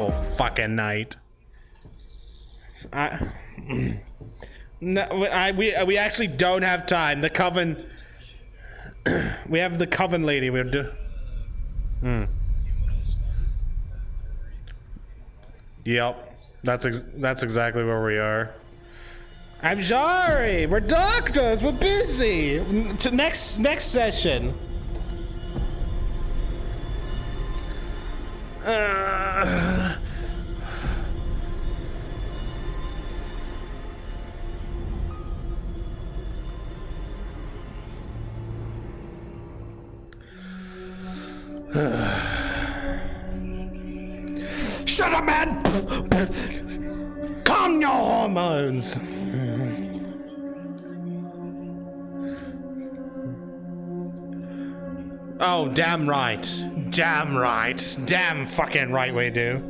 whole fucking night. We actually don't have time. The coven. We have the coven lady. We're do. Yep, that's exactly where we are. I'm sorry. We're doctors. We're busy. To next session. Shut up, man! Calm your hormones! Oh, damn right. Damn right. Damn fucking right we do.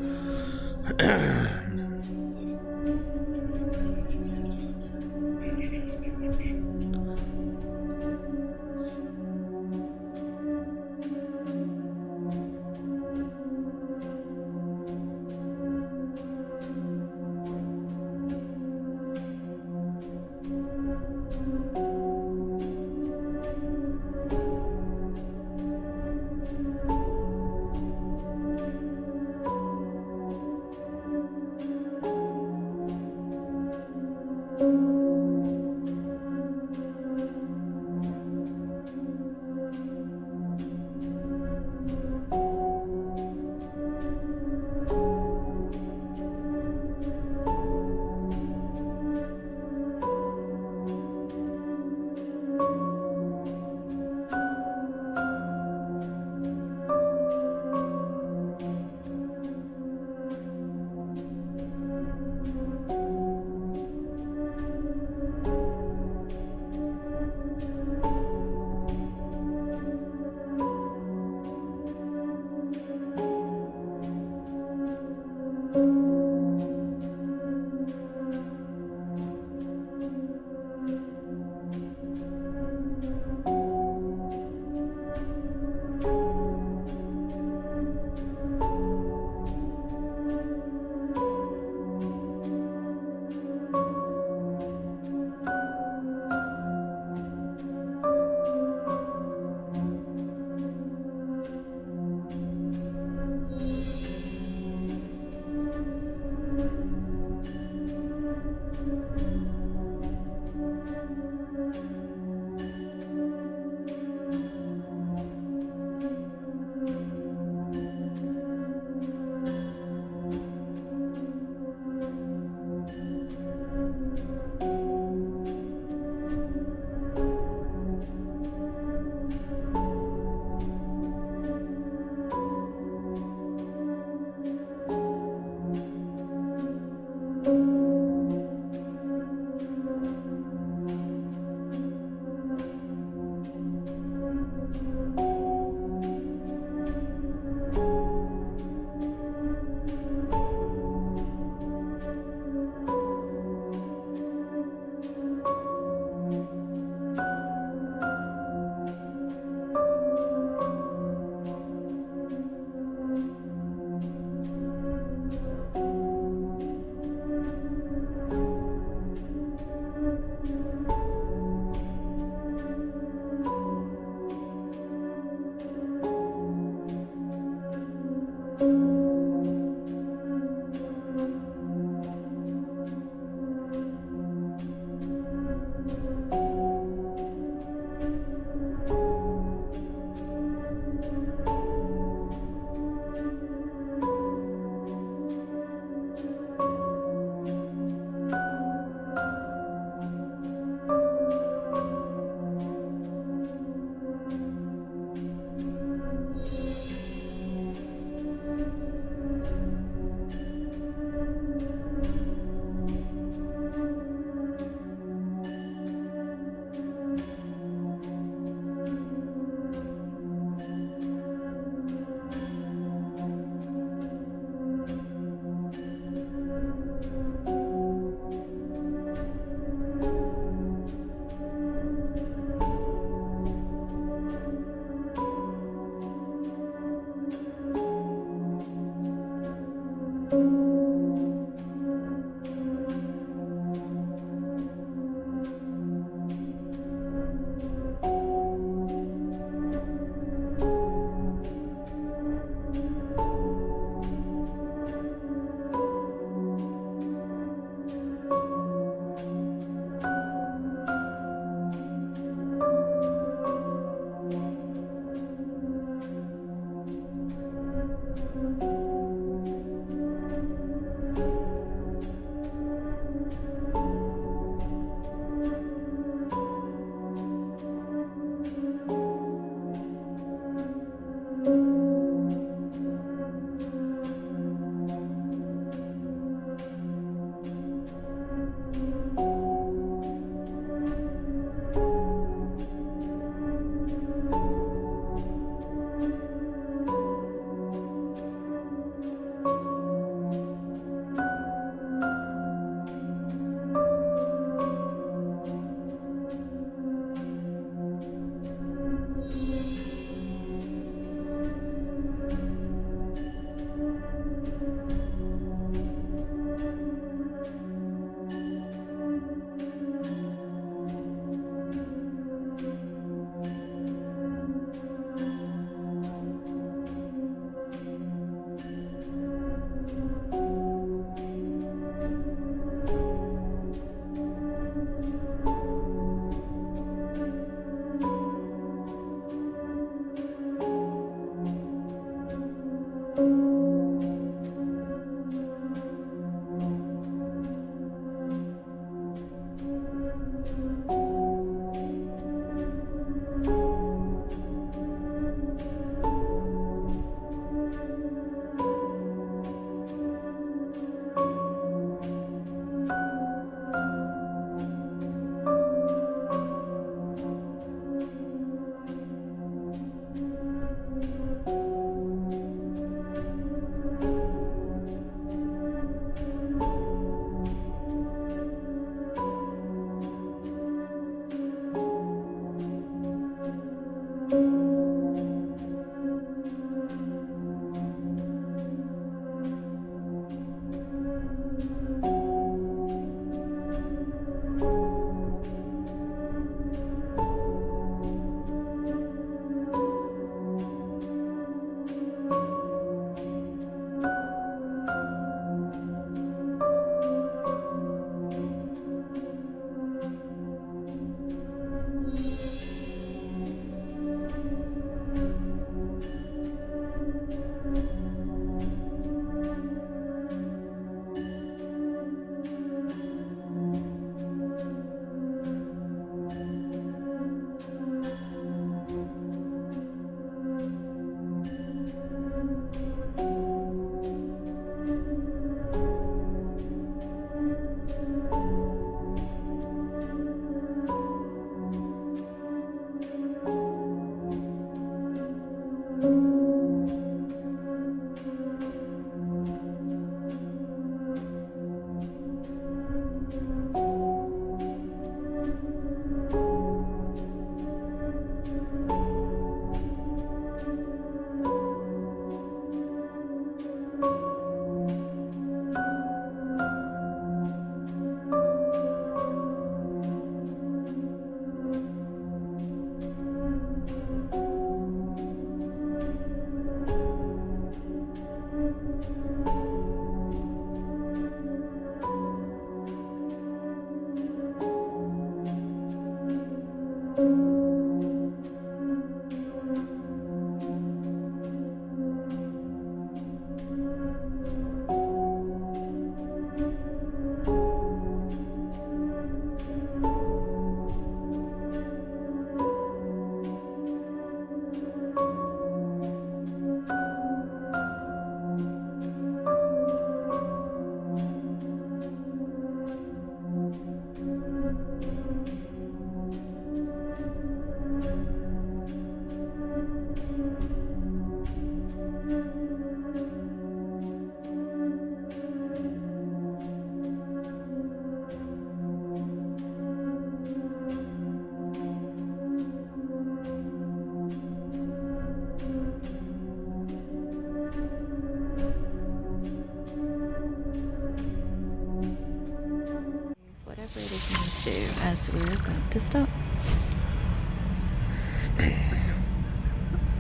As we're about to stop.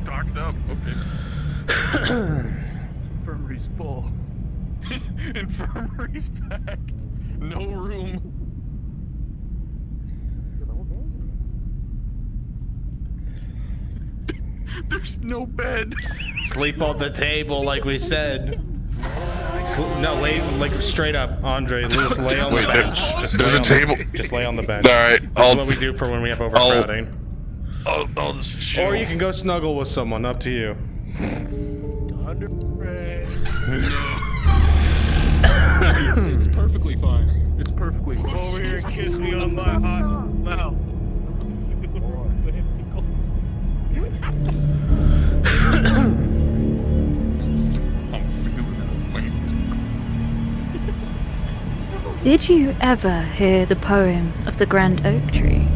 Stocked up, okay. Infirmary's full. Infirmary's packed. No room. There's no bed. Sleep on the table, like we said. No, lay like straight up, Andre. Just lay on the bench. There's a table. Just lay on the bench. All right, That's what we do for when we have overcrowding. I'll just chill. Or you can go snuggle with someone. Up to you. It's perfectly fine. It's perfectly fine. Over here and kiss me on my hot mouth. Did you ever hear the poem of the Grand Oak Tree?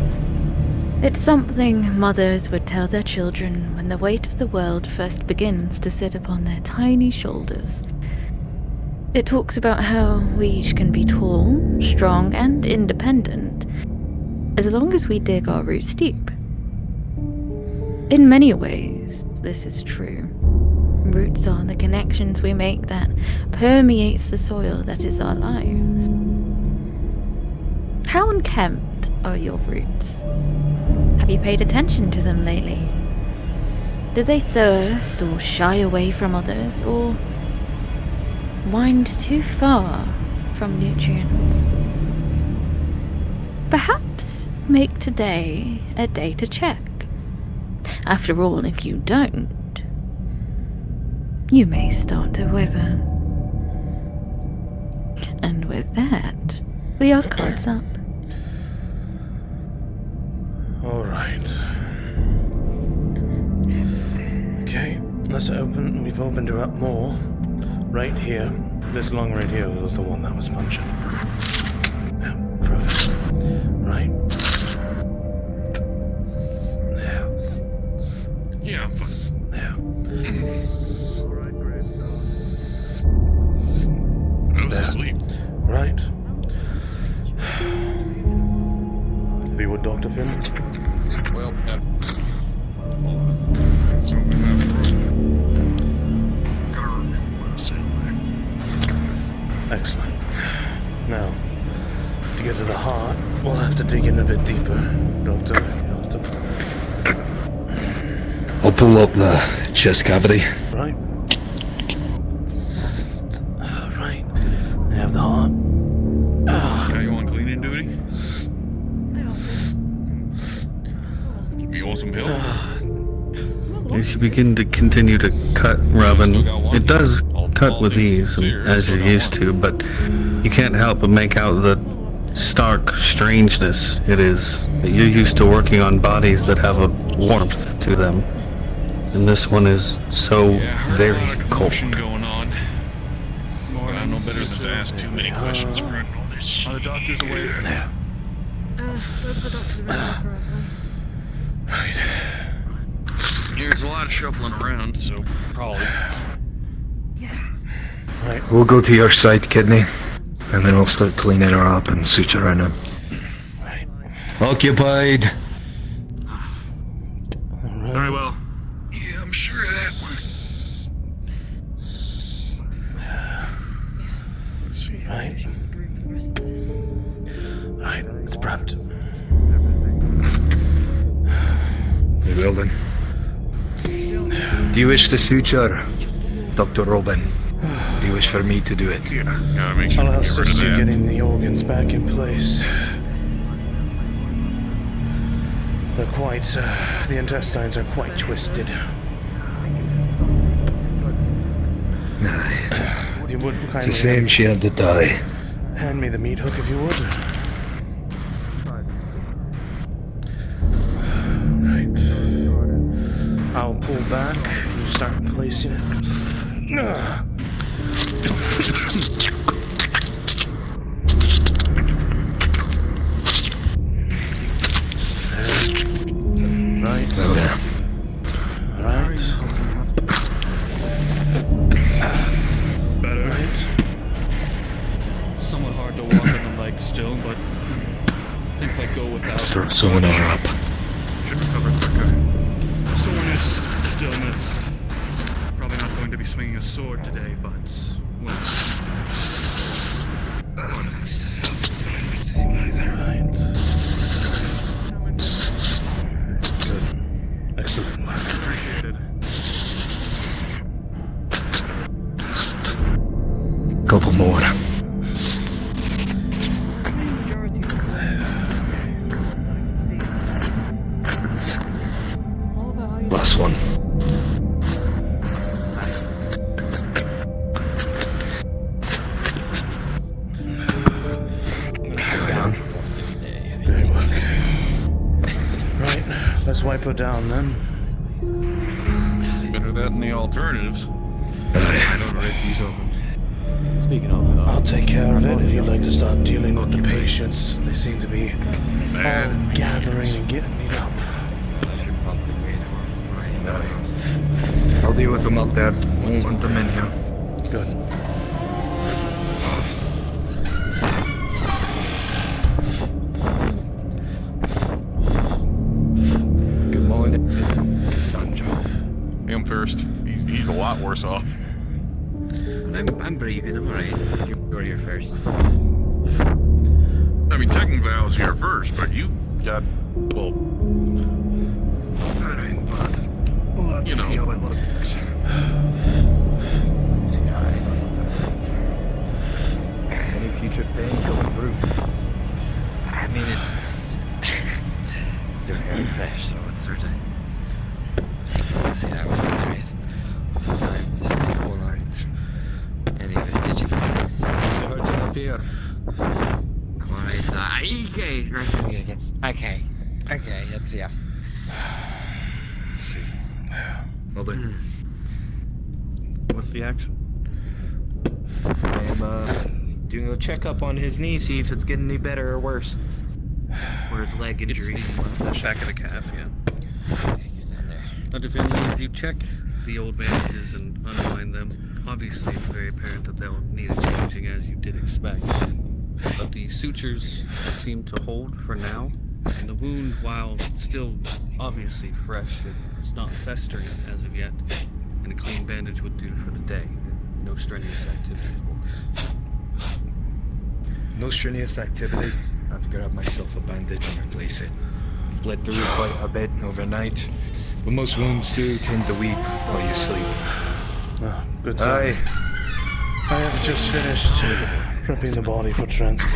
It's something mothers would tell their children when the weight of the world first begins to sit upon their tiny shoulders. It talks about how we each can be tall, strong, and independent, as long as we dig our roots deep. In many ways, this is true. Roots are the connections we make that permeates the soil that is our lives. How unkempt are your roots? Have you paid attention to them lately? Do they thirst or shy away from others, or wind too far from nutrients? Perhaps make today a day to check. After all, if you don't, you may start to wither. And with that, we are cards up. Alright. Okay, let's open. We've opened her up more. Right here. This lung right here was the one that was punching. Yeah, perfect. Right. Yeah, I was asleep. Right. If you would, Dr. Fírinne. Well, that's all we have. Gotta remember what I said there. Excellent. Now, to get to the heart, we'll have to dig in a bit deeper, Doctor. You'll have to... I'll pull up the chest cavity. Right. Right. I have the heart. Got you on cleaning duty? You want some help? As you begin to continue to cut, Robin, it does cut with ease, as you're used to, but you can't help but make out the stark strangeness it is. You're used to working on bodies that have a warmth to them, and this one is so very cold. Going on. But I know better than to ask too many questions regarding all this shit. Are the doctors away? Right. There's a lot of shuffling around, so probably. Right. We'll go to your side, kidney, and then we'll start cleaning her up and suturing her. Right. Occupied. Very well. Yeah, I'm sure of that one. Let's see. Right. Right. It's prepped. Very well then. Do you wish to suture, DR.Robin? Do you wish for me to do it? Yeah, gotta make sure I'll to get rid of assist you that. getting the organs back in place. They're quite, the intestines are quite twisted. Aye. If you would It's a kindly shame she had to die. hand me the meat hook if you would. Right. I'll pull back and start placing it. Right. Oh, yeah. Right. Better. Right. Somewhat hard to walk on the legs still, but I think if I go without, Start sewing her up. should recover quicker. Someone is stillness. Probably not going to be swinging a sword today, but well. Right. Good. Excellent. Appreciated. Couple more. Last one. Great work. Right. Let's wipe her down then. Better that than the alternatives. Aye. I'll take care of it if you'd like to start dealing with the patients. They seem to be all gathering and getting me up. I'll deal with them out there. Won't want them in here. Good. worse off. I'm breathing, I'm alright. You're here first. I mean, technically I was here first, but you got, well, Alright, bud. We'll have to see how it looks. See how it's not any future pain going through? I mean, it's still very fresh, so it's sort of taking to see how there is. Sometimes this is all right. Any vestige of it. Is it hurting up here? I'm alright, okay, that's yeah. Let's see. Well then. What's the action? I'm doing a checkup on his knee, see if it's getting any better or worse. Or his leg injury. Back of the calf, yeah. Dr. Fírinne, as you check the old bandages and unwind them, obviously it's very apparent that they'll need a changing as you did expect. But the sutures seem to hold for now, and the wound, while still obviously fresh, it's not festering as of yet, and a clean bandage would do for the day. No strenuous activity, of course. No strenuous activity. I have to grab myself a bandage and replace it. Bled through quite a bit overnight. But most wounds do tend to weep while you sleep. Oh, good time. I have just finished prepping the body for transport.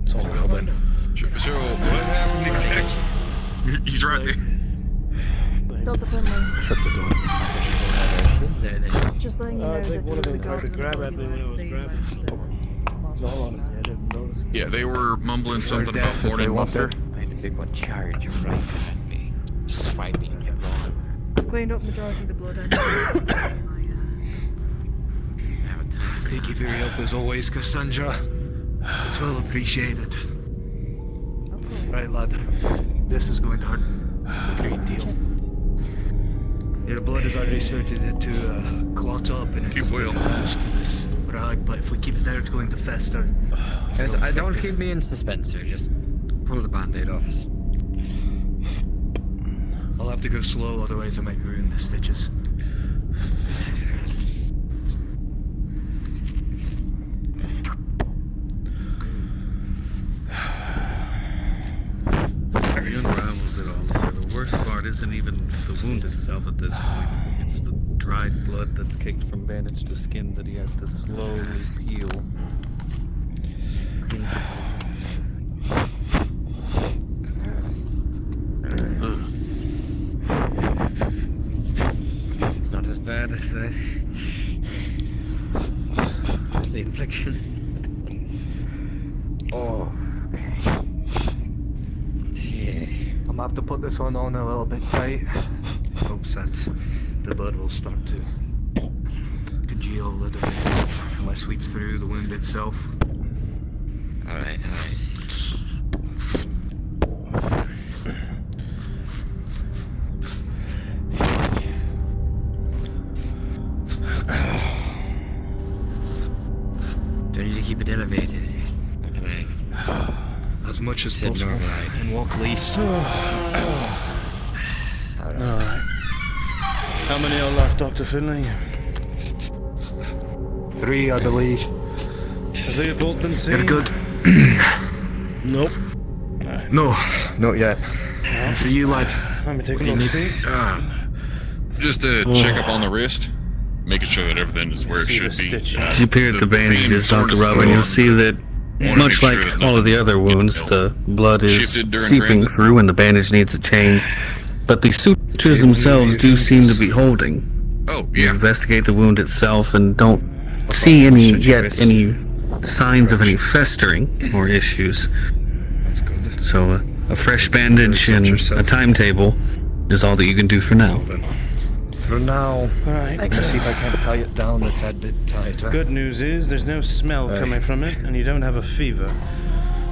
It's all Well then. so what happened exactly? He's right there. Dr. Fírinne, Shut the door. just letting you know that one of them tried to grab at me when I was grabbing. No, honestly, I didn't notice. Yeah, they were mumbling something death about if they morning want buster. I had a big one charge right at me. Despite me and kept rolling. cleaned up majority of the blood and Thank you for your help as always, Cassandra. It's well appreciated. Right, lad. This is going to hurt a great deal. Your blood has already started to clot up and it's Keep well. attached to this rag, but if we keep it there, it's going to fester. Guys, I don't keep me in suspense, sir. Just pull the band-aid off. I'll have to go slow, otherwise I might ruin the stitches. It unravels it all. The worst part isn't even the wound itself at this point. It's the dried blood that's caked from bandage to skin that he has to slowly peel. It's not as bad as the infliction. Oh, okay. Yeah. I'm gonna have to put this one on a little bit tight. Hopes that the blood will start to congeal a little bit until I sweep through the wound itself. Alright. Do I need to keep it elevated? Or can I As much as sit possible. normal? And walk least. Alright. How many are left, Dr. Fírinne? 3, I believe. Has Leopold been seen? You're good. Nope. No, not yet. And for you, lad. Let me take a do you look. need? See? Just to check up on the wrist, making sure that everything is where it See should the be. stitch. As you peer at the bandages, vein Dr. soreness Robin, is you'll on. see that, Wanna much make like sure that all of the nothing other wounds, gets the blood is shifted during seeping transit. through and the bandage needs a change. But the sutures themselves do seem to be holding. Oh, You yeah. investigate the wound itself and don't see any signs of any festering or issues. That's good. So a fresh bandage and a timetable is all that you can do for now. Then. For now, Alright. let's see if I can tie it down a tad bit tighter. Good news is there's no smell coming from it, and you don't have a fever.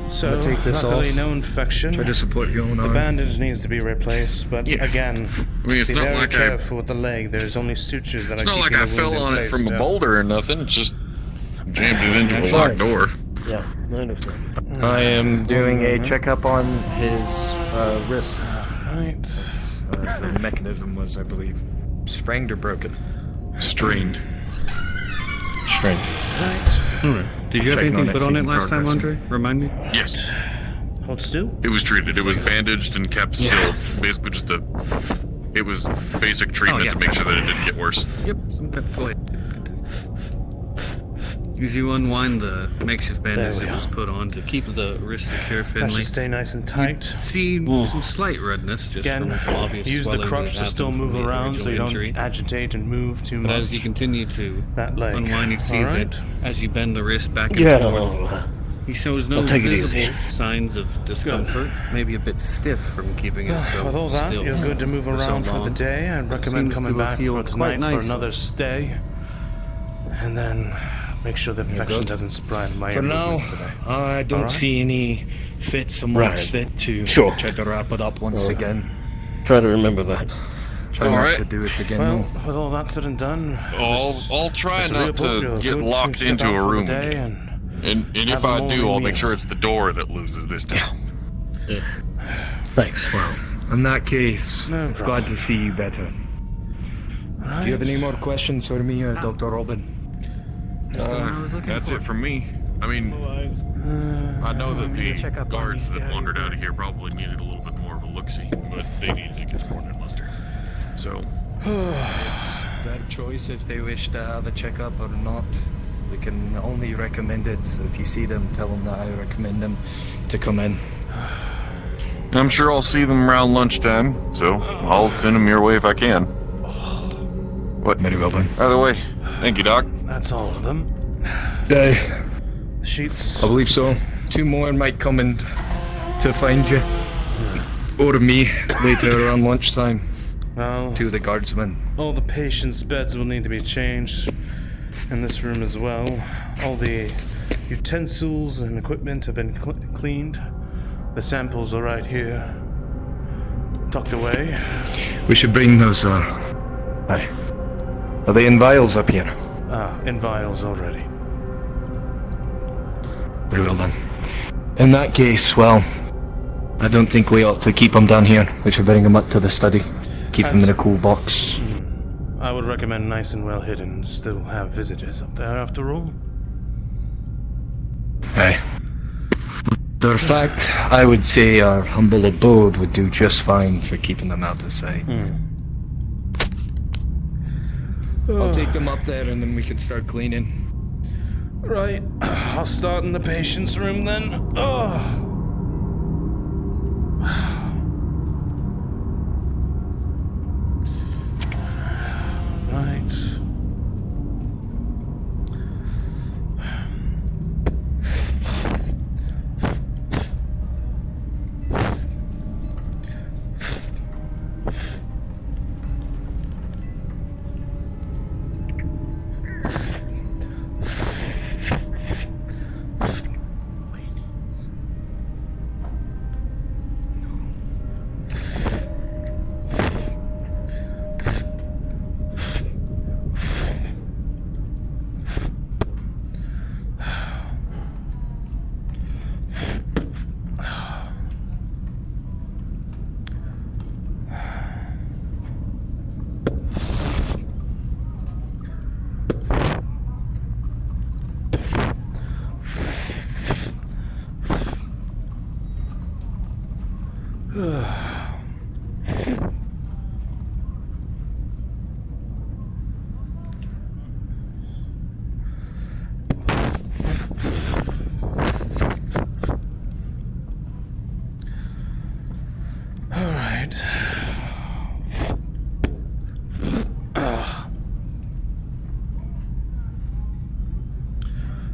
So, I'll take this luckily off. no infection. Try to support your own The arm. bandage needs to be replaced, but Yeah. again, I mean, it's be not very like careful with the leg. There's only sutures that It's are not like keeping I the wound fell in on it place from a still. boulder or nothing. It's just jammed it into a locked door. Yeah, I understand. I am doing a checkup on his wrist. Right. The mechanism was, I believe. sprained or broken? Strained. Strained. Right. Alright. Did you have Checking anything on put on that it scene last time, progress. Andre? Remind me? Yes. Hold still. It was treated. It was bandaged and kept still. Basically just it was basic treatment to make sure that it didn't get worse. Yep. Okay, go ahead. As you unwind the makeshift bandage There we that was are. put on to keep the wrist secure, That Finley, should stay nice and tight. see some slight redness just Again, from obvious use the swelling crutch that to still happened move from the around so you original don't injury. agitate and move too But much. as you continue to That leg. unwind, you see Alright. that as you bend the wrist back and Yeah. forth, he shows no I'll take it visible easy. signs of discomfort. Maybe a bit stiff from keeping it so With all that, still. you're good to move for so around for the long. day. I'd recommend Seems coming to have back for healed tonight quite for nicely. another stay. And then make sure the infection good. doesn't spread my For now, movements today. I don't Alright. see any fits amongst it to Sure. try to wrap it up once again. Try to remember that. Try not Alright. to do it again. Well, though. with all that said and done, I'll try Mr. not Leopold, to you're get good to locked step into out a for the room day again. and And have if a I do, morning I'll meal. make sure it's the door that loses this time. Thanks. Well, in that case, No it's problem. glad to see you better. Do you have any more questions for me or Dr. Robin? That's it from me. I mean, I know that the guards that wandered out of here probably needed a little bit more of a look-see, but they needed to get more than muster. So, It's their choice if they wish to have a checkup or not. We can only recommend it. So if you see them, tell them that I recommend them to come in. I'm sure I'll see them around lunchtime, so I'll send them your way if I can. What? Very well then. Either way, thank you, Doc. that's all of them. I Sheets. believe so. 2 more might come in to find you. Or me later around lunchtime. Well, 2 of the guardsmen. all the patients' beds will need to be changed in this room as well. All the utensils and equipment have been cleaned. The samples are right here, tucked away. We should bring those, Aye. Are they in vials up here? In vials already. Very well then. In that case, well, I don't think we ought to keep them down here. We should bring them up to the study. Keep them in a cool box. I would recommend nice and well hidden. Still have visitors up there after all. Aye. The fact, I would say our humble abode would do just fine for keeping them out of sight. I'll take them up there and then we can start cleaning. Right, I'll start in the patient's room then. Right. Alright.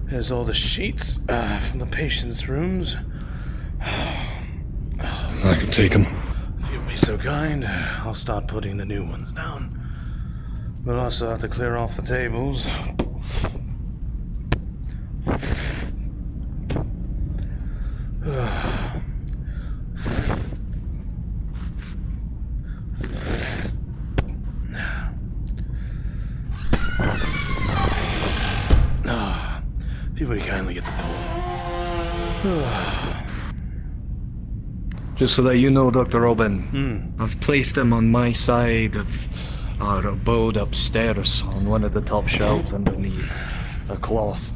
Here's all the sheets from the patient's rooms. I can take them. If you'll be so kind, I'll start putting the new ones down. We'll also have to clear off the tables. If you would kindly get the door. Just so that you know, Dr. Robin, I've placed them on my side of our abode upstairs on one of the top shelves underneath a cloth.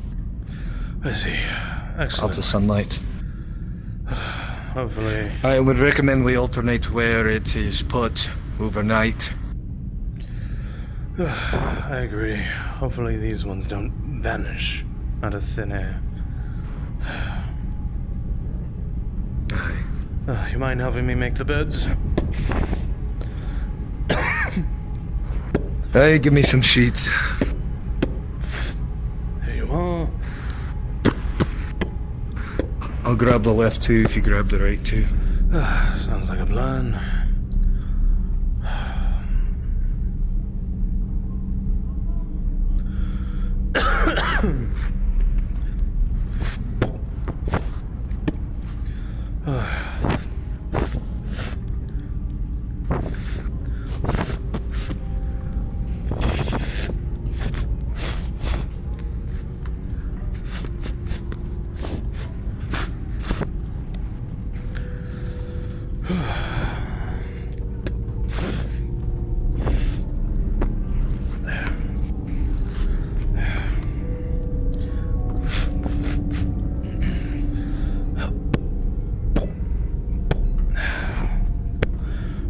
I see. Out Excellent. of sunlight. Hopefully. I would recommend we alternate where it is put overnight. I agree. Hopefully these ones don't vanish out of thin air. Aye. You mind helping me make the beds? Hey, give me some sheets. There you are. I'll grab the left two if you grab the right two. Sounds like a plan.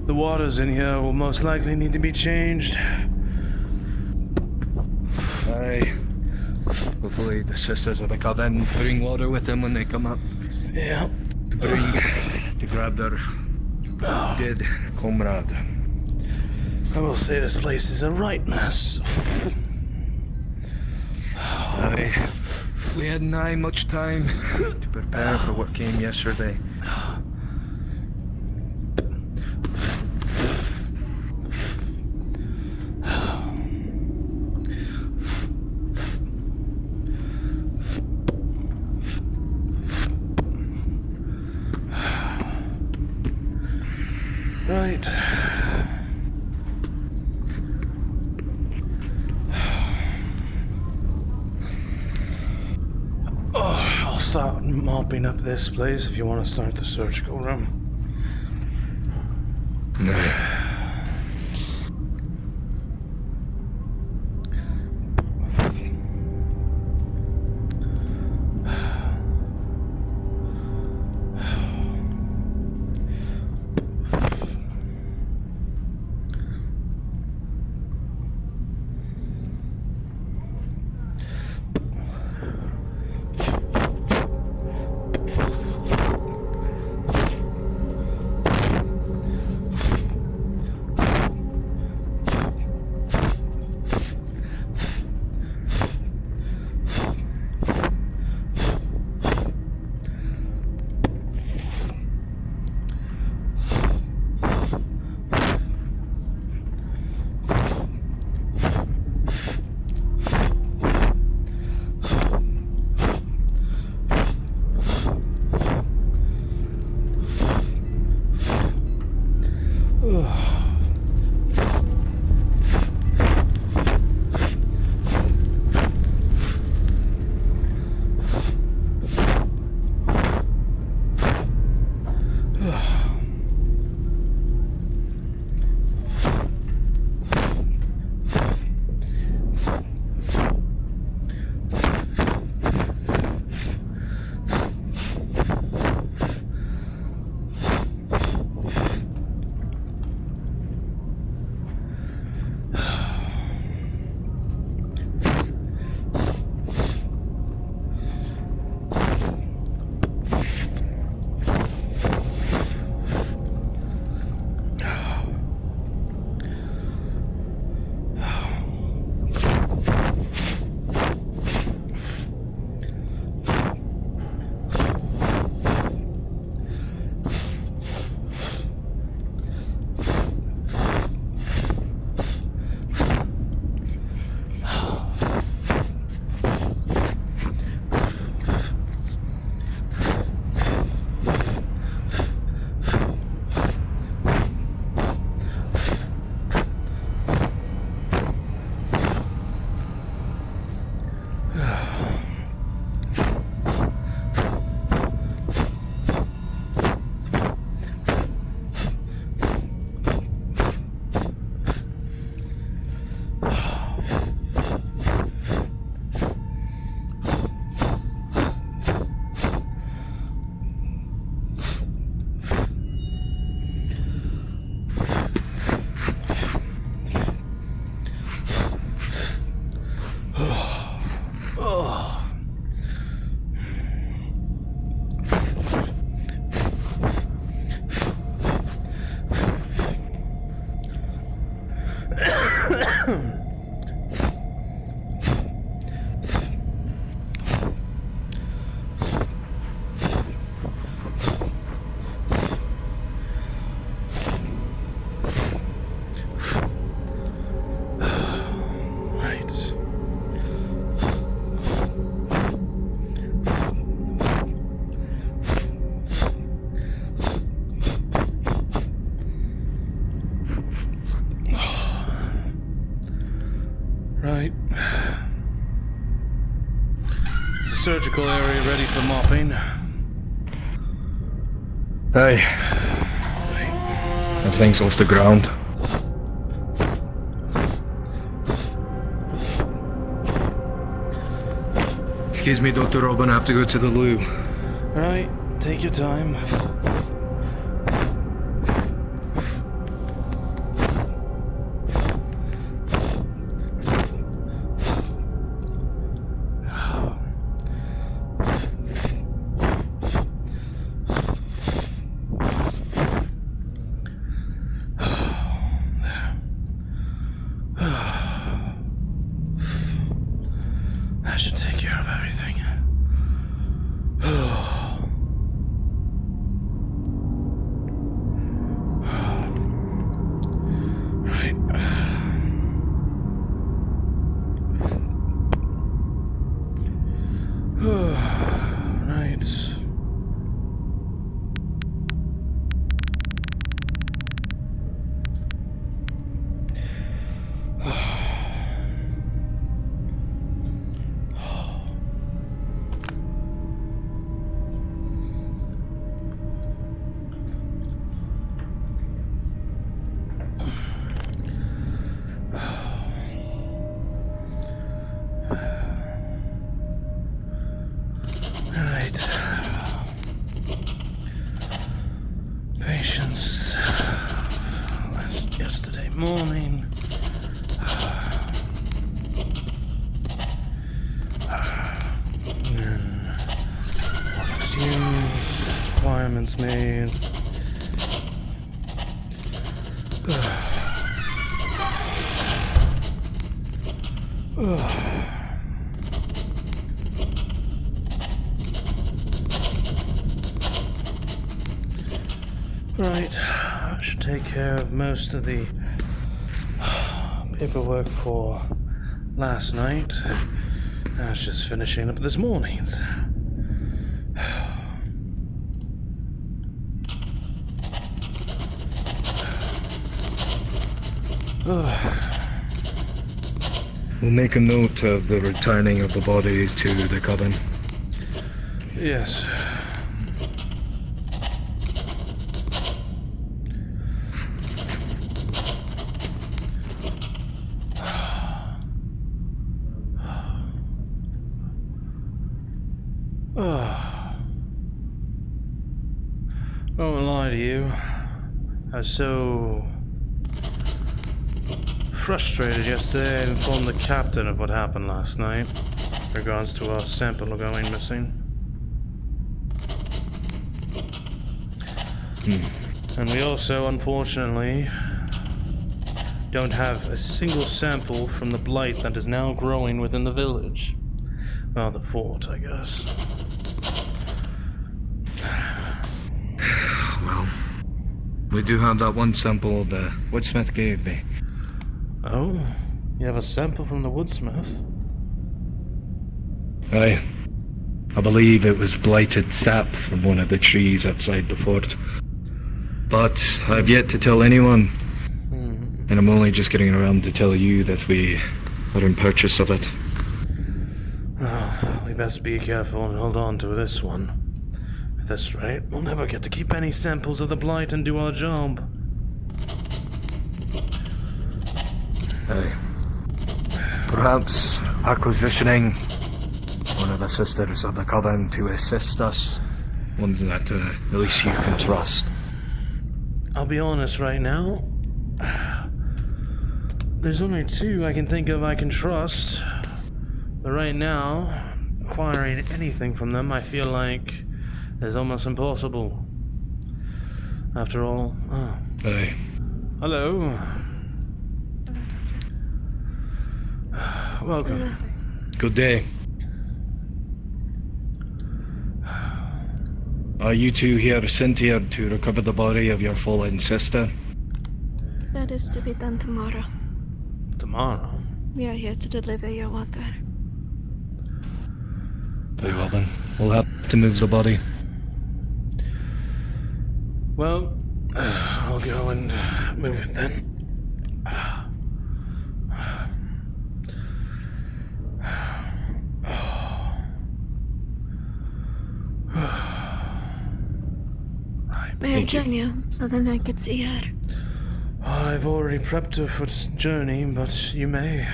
The waters in here will most likely need to be changed. Aye. Hopefully the sisters of the coven bring water with them when they come up. Yeah. To grab their dead comrade. I will say this place is a right mess. Aye. We hadn't much time to prepare for what came yesterday. Right. I'll start mopping up this place if you want to start the surgical room. Oh. Right. Is the surgical area ready for mopping? Aye. Everything's off the ground. Excuse me, Dr. Robin, I have to go to the loo. Right, take your time. That should take care of everything. Right. Right. Right. Patience. Yesterday morning. And then products used, requirements made. Right, that should take care of most of the paperwork for last night. Now it's just finishing up this morning's. We'll make a note of the returning of the body to the coven. Yes. I won't lie to you. I was so frustrated yesterday. I informed the captain of what happened last night in regards to our sample going missing. And we also, unfortunately, don't have a single sample from the blight that is now growing within the village. Well, the fort, I guess. Well, we do have that one sample the woodsmith gave me. Oh, you have a sample from the woodsmith? Aye. I believe it was blighted sap from one of the trees outside the fort. But I've yet to tell anyone. And I'm only just getting around to tell you that we are in purchase of it. Oh, we best be careful and hold on to this one. At this rate, we'll never get to keep any samples of the blight and do our job. Aye. Perhaps acquisitioning one of the sisters of the coven to assist us. Ones that at least you can trust. I'll be honest right now. There's only two I can think of I can trust. But right now, acquiring anything from them, I feel like is almost impossible. After all, Aye. hello. Welcome. Good day. Are you two here sent here to recover the body of your fallen sister? That is to be done tomorrow. Tomorrow? We are here to deliver your water. Very well then. We'll have to move the body. Well, I'll go and move it then. May I join you so then I could see her? I've already prepped her for this journey, but you may,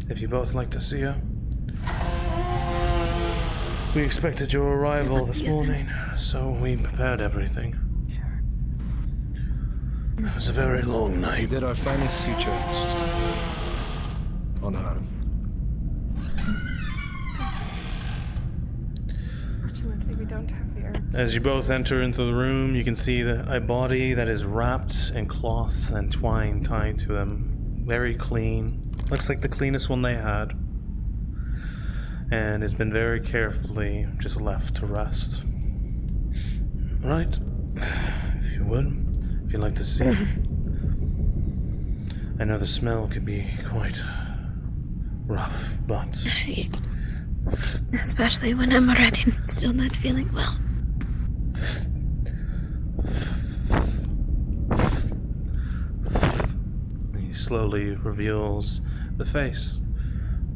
if you both like to see her. We expected your arrival this morning, so we prepared everything. It was a very long We night. did our finest sutures on her. Fortunately, we don't have the herbs. As you both enter into the room, you can see a body that is wrapped in cloths and twine tied to them. Very clean. Looks like the cleanest one they had. And it's been very carefully just left to rest. Right. If you would. If you'd like to see. I know the smell could be quite rough, but... Especially when I'm already still not feeling well. He slowly reveals the face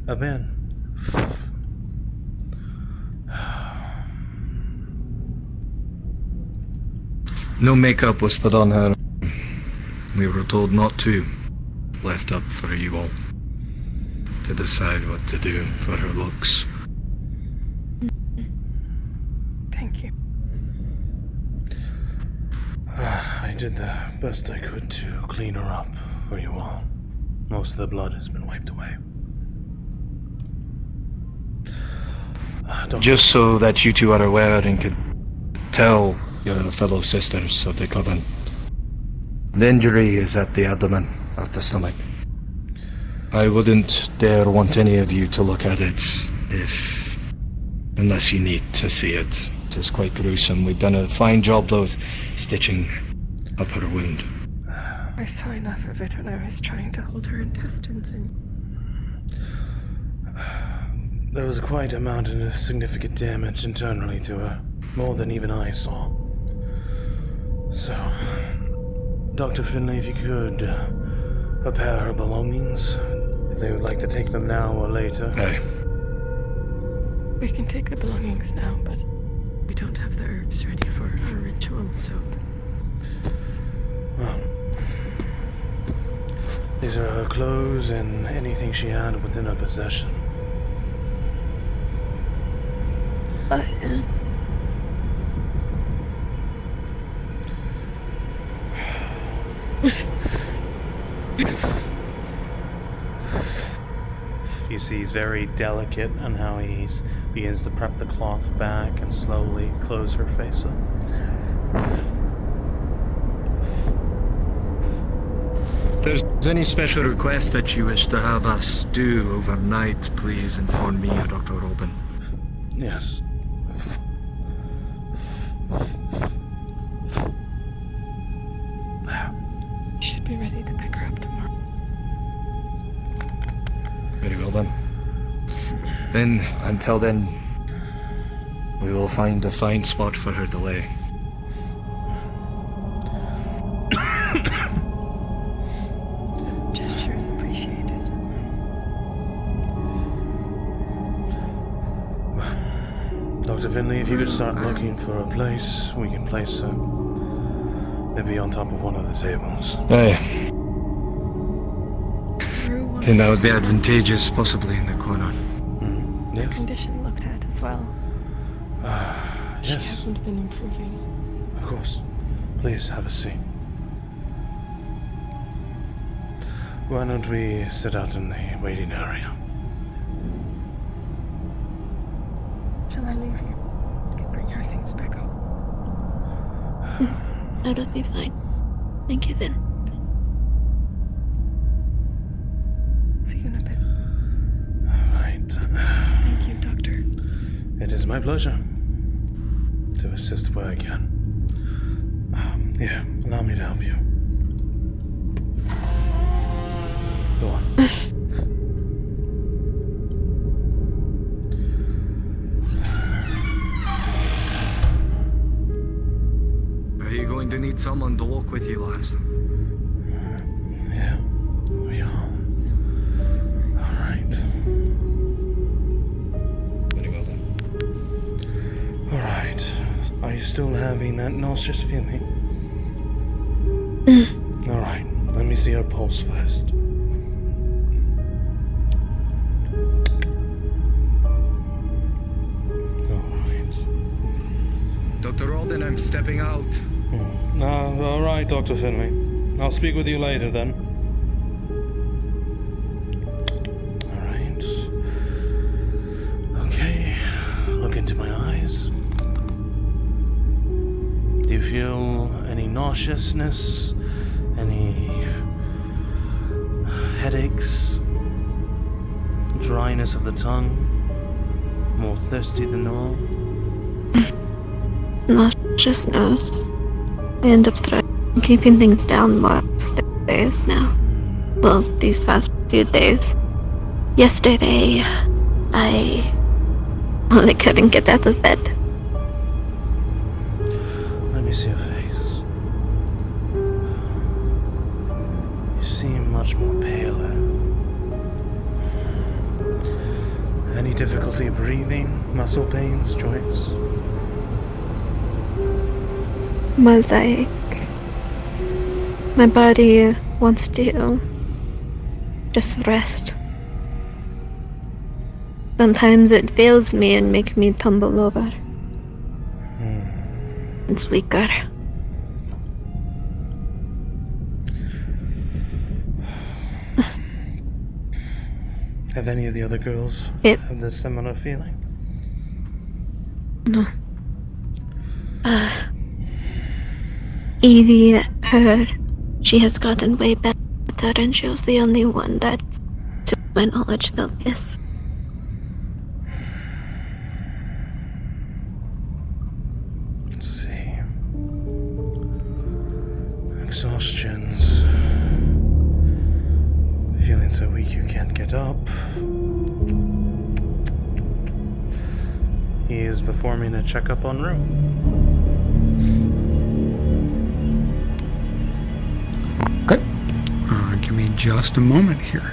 of Ben. No makeup was put on her. We were told not to. Left up for you all to decide what to do for her looks. Thank you. I did the best I could to clean her up for you all. Most of the blood has been wiped away. Just so that you two are aware and could tell your fellow sisters of the coven. The injury is at the abdomen, at the stomach. I wouldn't dare want any of you to look at it unless you need to see it. It is quite gruesome. We've done a fine job though, stitching up her wound. I saw enough of it when I was trying to hold her intestines in. There was quite a amount of significant damage internally to her. More than even I saw. So, Dr. Fírinne, if you could prepare her belongings, if they would like to take them now or later. Aye. We can take the belongings now, but we don't have the herbs ready for our ritual, so... Well, these are her clothes and anything she had within her possession. You see he's very delicate on how he begins to prep the cloth back and slowly close her face up. If there's any special request that you wish to have us do overnight, please inform me or DR.Robin. Yes. Should be ready to pick her up tomorrow. Very well then. Then, until then, we will find a fine spot for her to lay. Gestures appreciated. Dr. Fírinne, if you could start looking for a place, we can place her. Maybe on top of one of the tables. Aye. Then that would be advantageous, possibly in the corner. Yes. Condition looked at as well. She Yes, hasn't been improving. of course. Please have a seat. Why don't we sit out in the waiting area? Shall I leave you? I can bring your things back up. That'll be fine. Thank you, then. See you in a bit. Right. Thank you, Doctor. It is my pleasure to assist where I can. Here, allow me to help you. Go on. Are you going to need someone to walk with you, lass? Yeah, we are. All right. Very well done. All right. Are you still having that nauseous feeling? All right. Let me see your pulse first. All right. Dr. Robin, I'm stepping out. All right, Dr. Finley. I'll speak with you later then. All right. Okay. Look into my eyes. Do you feel any nauseousness? Any headaches? Dryness of the tongue? More thirsty than normal? Nauseousness. I end up keeping things down most days now. Well, these past few days. Yesterday, I only couldn't get out of bed. Let me see your face. You seem much more paler. Any difficulty breathing? Muscle pains? Joints? Mosaic. My body wants to just rest. Sometimes it fails me and makes me tumble over. It's weaker. Have any of the other girls have this similar feeling? No. Evie, she has gotten way better, and she was the only one that, to my knowledge, felt this. Let's see. Exhaustions. Feeling so weak you can't get up. He is performing a checkup en route. Okay. Give me just a moment here.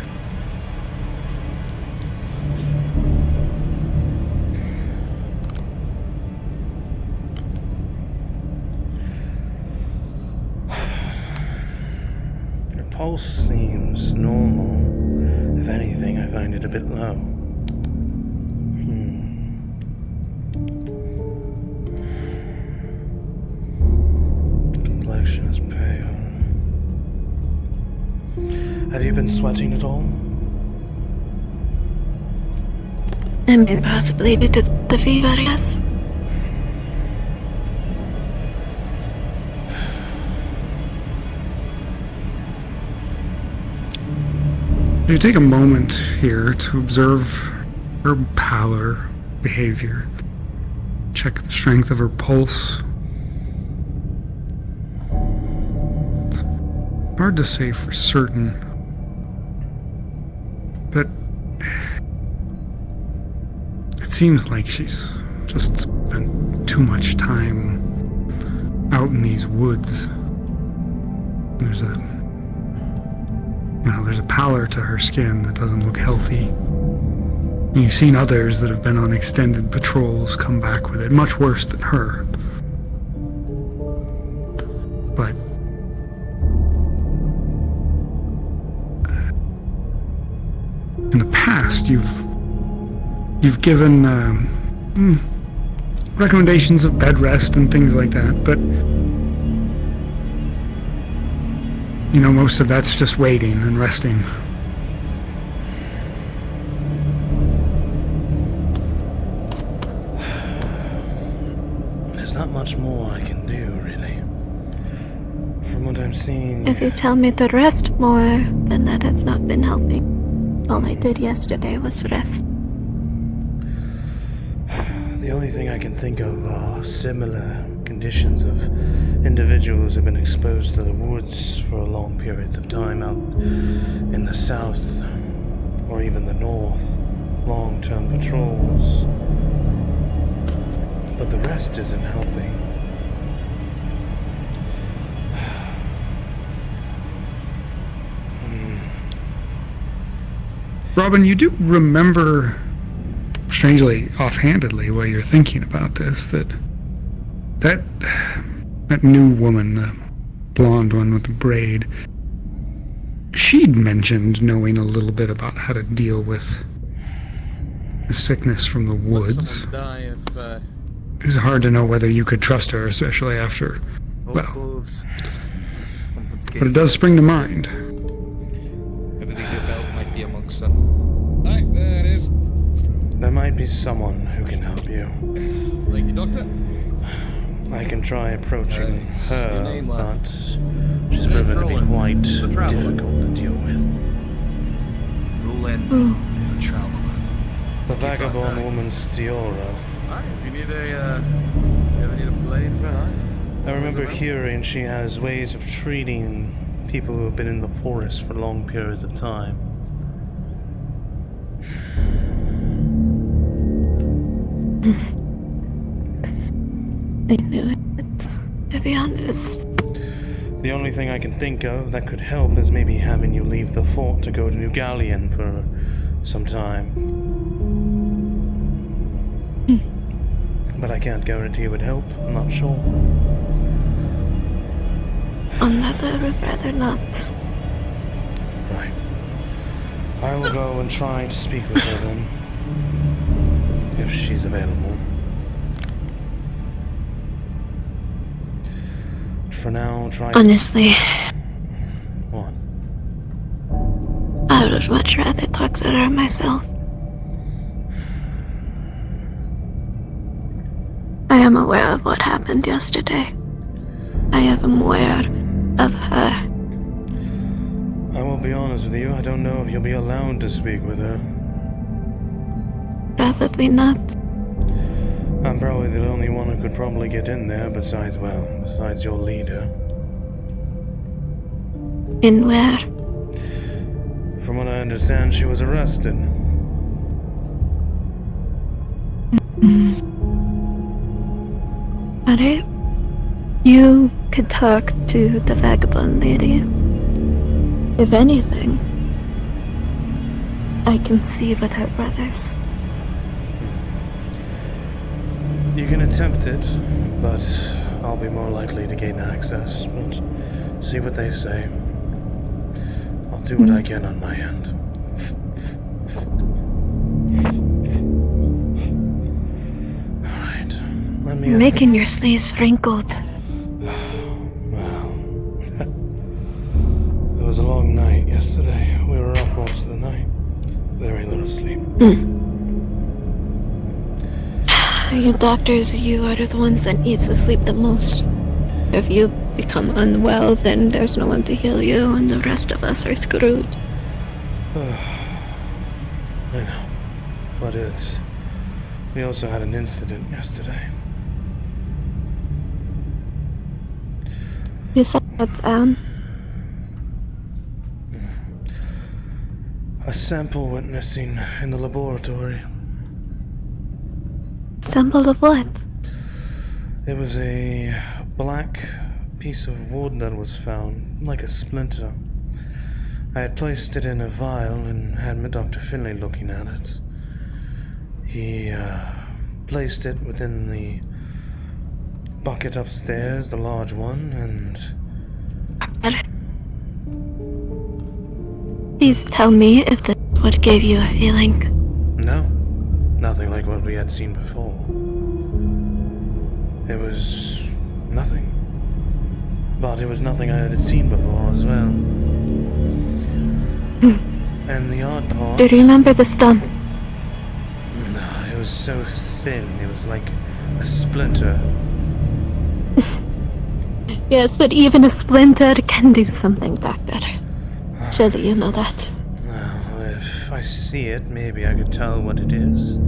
Your pulse seems normal. If anything, I find it a bit low. Complexion is pale. Have you been sweating at all? I mean, possibly due to the fever, yes. You take a moment here to observe her pallor, behavior, check the strength of her pulse. It's hard to say for certain, but it seems like she's just spent too much time out in these woods. There's a pallor to her skin that doesn't look healthy. You've seen others that have been on extended patrols come back with it, much worse than her. But in the past, you've given recommendations of bed rest and things like that, but you know, most of that's just waiting and resting. not much more I can do, really. From what I'm seeing... If you tell me to rest more, then that has not been helping. All I did yesterday was rest. The only thing I can think of are similar conditions of individuals who've been exposed to the woods for long periods of time out in the south or even the north. Long-term patrols. But the rest isn't helping. Robin, you do remember, strangely offhandedly, while you're thinking about this, that new woman, the blonde one with the braid, she'd mentioned knowing a little bit about how to deal with the sickness from the woods. It was hard to know whether you could trust her, especially after, well, but it does spring to mind. I believe your belt might be amongst them. Aye, there it is. There might be someone who can help you. Thank you, Doctor. I can try approaching her, name, but she's proven to be quite difficult to deal with. Roll in. Travel. The vagabond woman Stiora. Alright, if you need a, you ever need a blade for her? I remember hearing she has ways of treating people who have been in the forest for long periods of time. I knew it, to be honest. The only thing I can think of that could help is maybe having you leave the fort to go to New Galleon for some time. But I can't guarantee it would help. I'm not sure. On that, I would rather not. Right. I will go and try to speak with her then. If she's available. For now, try Honestly, What? I would much rather talk to her myself. I am aware of what happened yesterday. I am aware of her. I will be honest with you, I don't know if you'll be allowed to speak with her. Probably not. I'm probably the only one who could probably get in there besides your leader. In where? From what I understand, she was arrested. Alright. You could talk to the vagabond lady. If anything, I can see with her brothers. You can attempt it, but I'll be more likely to gain access. But see what they say. I'll do what I can on my end. Alright, let me... Making your sleeves wrinkled. Well... It was a long night yesterday. We were up most of the night. Very little sleep. You doctors, you are the ones that needs to sleep the most. If you become unwell, then there's no one to heal you, and the rest of us are screwed. I know. But we also had an incident yesterday. Besides, A sample went missing in the laboratory. Sample of what? It was a black piece of wood that was found, like a splinter. I had placed it in a vial and had Dr. Fírinne looking at it. He placed it within the bucket upstairs, the large one, and... Please tell me if this is what gave you a feeling. No, nothing like what we had seen before. It was nothing. But it was nothing I had seen before as well. And the odd part... Do you remember the stump? No, it was so thin. It was like a splinter. Yes, but even a splinter can do something, Doctor. Surely you know that. Well, if I see it, maybe I could tell what it is.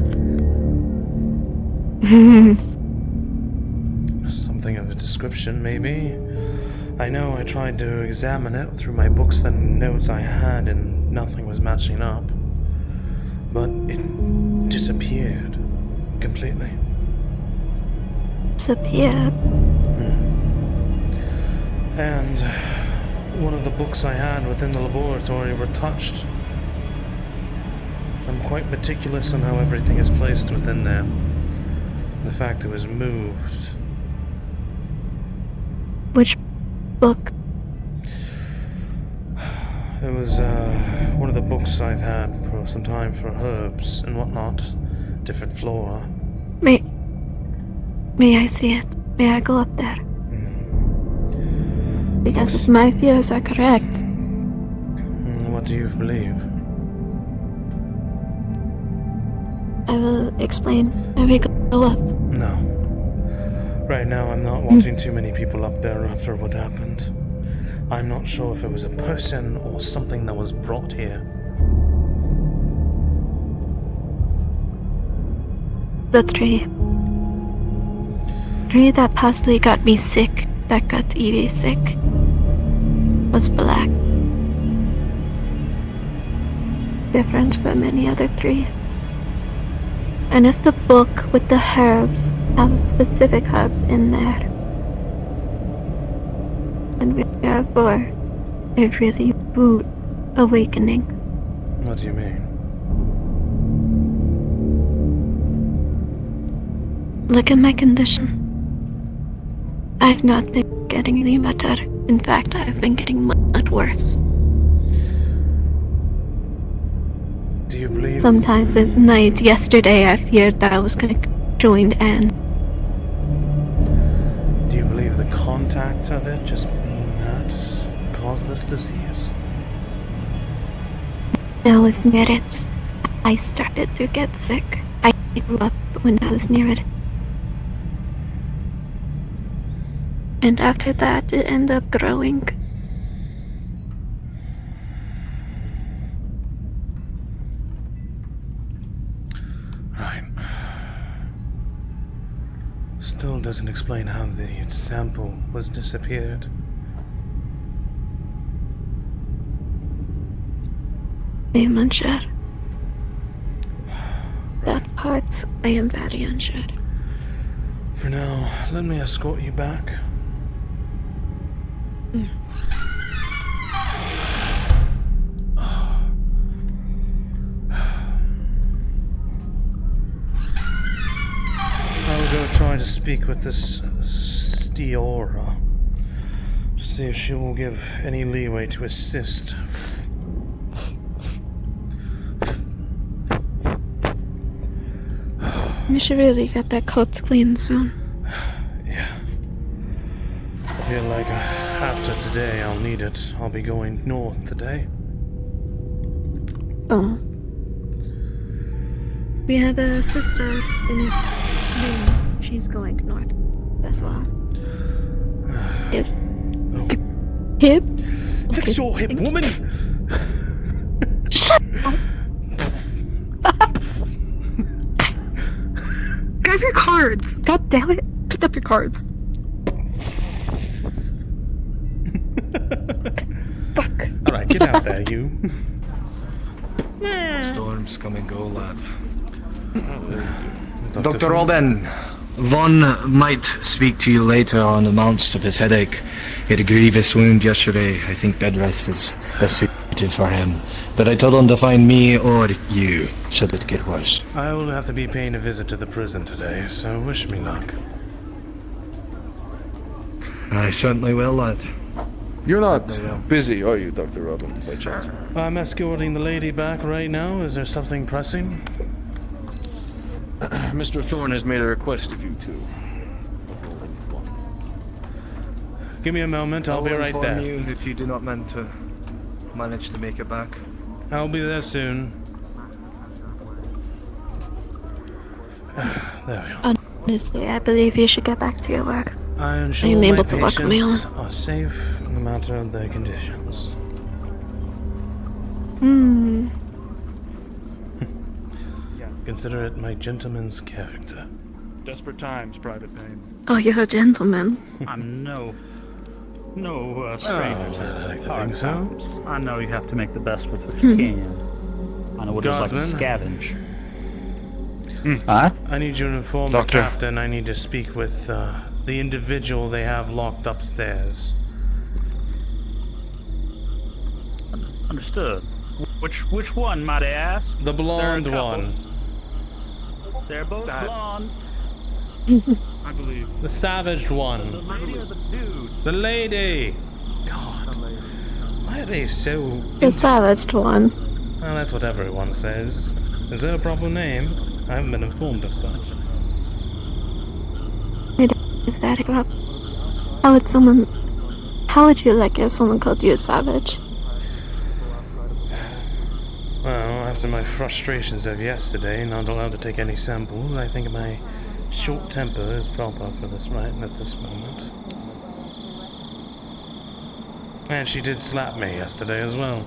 Something of a description, maybe. I know I tried to examine it through my books and notes I had, and nothing was matching up. But it disappeared completely. Disappeared? And one of the books I had within the laboratory were touched. I'm quite meticulous on how everything is placed within there. The fact it was moved. Which book? It was one of the books I've had for some time for herbs and whatnot. Different flora. May I see it? May I go up there? Because if my fears are correct. What do you believe? I will explain when we go up. No. Right now I'm not wanting too many people up there after what happened. I'm not sure if it was a person or something that was brought here. The tree. Tree that possibly got me sick, that got Evie sick, was black. Different from any other tree. And if the book with the herbs have specific herbs in there, then we are for a really rude awakening. What do you mean? Look at my condition. I've not been getting any better. In fact, I've been getting much worse. Do you believe? Sometimes at night, yesterday, I feared that I was gonna join Anne. Do you believe the contact of it just mean that caused this disease? I was near it. I started to get sick. I grew up when I was near it. And after that, it ended up growing. Right. Still doesn't explain how the sample was disappeared. I'm unsure. That part, I am very unsure. For now, let me escort you back. I will go try to speak with this Stiora to see if she will give any leeway to assist. You should really get that coat clean soon. Yeah. I feel like after today I'll need it. I'll be going north today. Oh. We have a sister in it. She's going north as well. Hip. Oh. Hip? Fix your hip, woman! Shut up! Grab your cards! God damn it! Pick up your cards. Fuck. Alright, get out there, you. Storms come and go, lad. Dr. Robin, Von might speak to you later on amounts of his headache. He had a grievous wound yesterday. I think bed rest is best suited for him. But I told him to find me or you, should it get worse. I will have to be paying a visit to the prison today, so wish me luck. I certainly will, lad. You're not busy, are you, Dr. Robin, by chance? I'm escorting the lady back right now. Is there something pressing? Mr. Thorne has made a request of you two. Give me a moment, I'll be right there. You if you do not manage to make it back. I'll be there soon. There we are. Honestly, I believe you should get back to your work. I am I sure am my able to welcome you patients are safe no matter their conditions. Hmm. Consider it my gentleman's character. Desperate times, Private Payne. Oh, you're a gentleman. I'm no stranger I like to hard think so. times. I know you have to make the best with what you can. I know what it's like to Guardsman. scavenge. Huh? I need you to inform Doctor. the captain I need to speak with the individual they have locked upstairs. Understood. Which one, might I ask? The blonde There are a couple. one. They're both blonde. I believe. The savaged The one. lady or the dude? The lady. God. Why are they so... The savaged one. Well, that's what everyone says. Is there a proper name? I haven't been informed of such. It is very rough. How would you like if someone called you a savage? Well, after my frustrations of yesterday, not allowed to take any samples, I think my short temper is proper for this right at this moment. And she did slap me yesterday as well.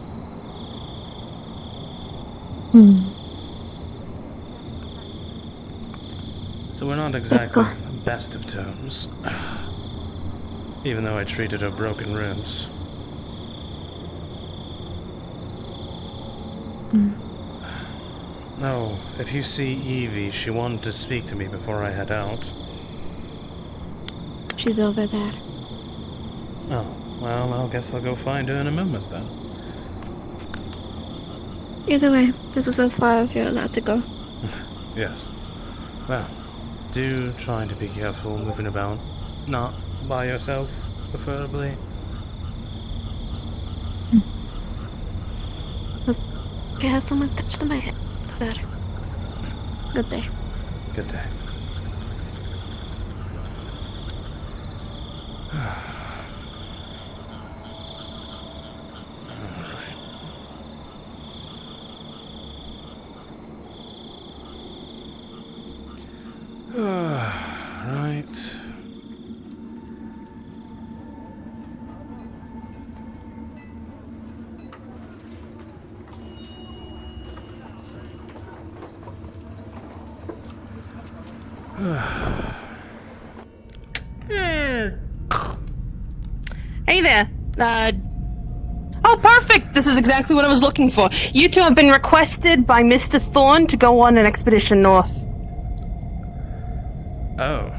So we're not exactly best of terms. Even though I treated her broken ribs. No, if you see Evie, she wanted to speak to me before I head out. She's over there. Oh, well, I guess I'll go find her in a moment then. Either way, this is as far as you're allowed to go. Yes. Well, do try to be careful moving about. Not by yourself, preferably. Okay, has someone touched my head? There. Good day. Good day. Right. Hey there. Oh, perfect! This is exactly what I was looking for. You two have been requested by Mr. Thorne to go on an expedition north. Oh.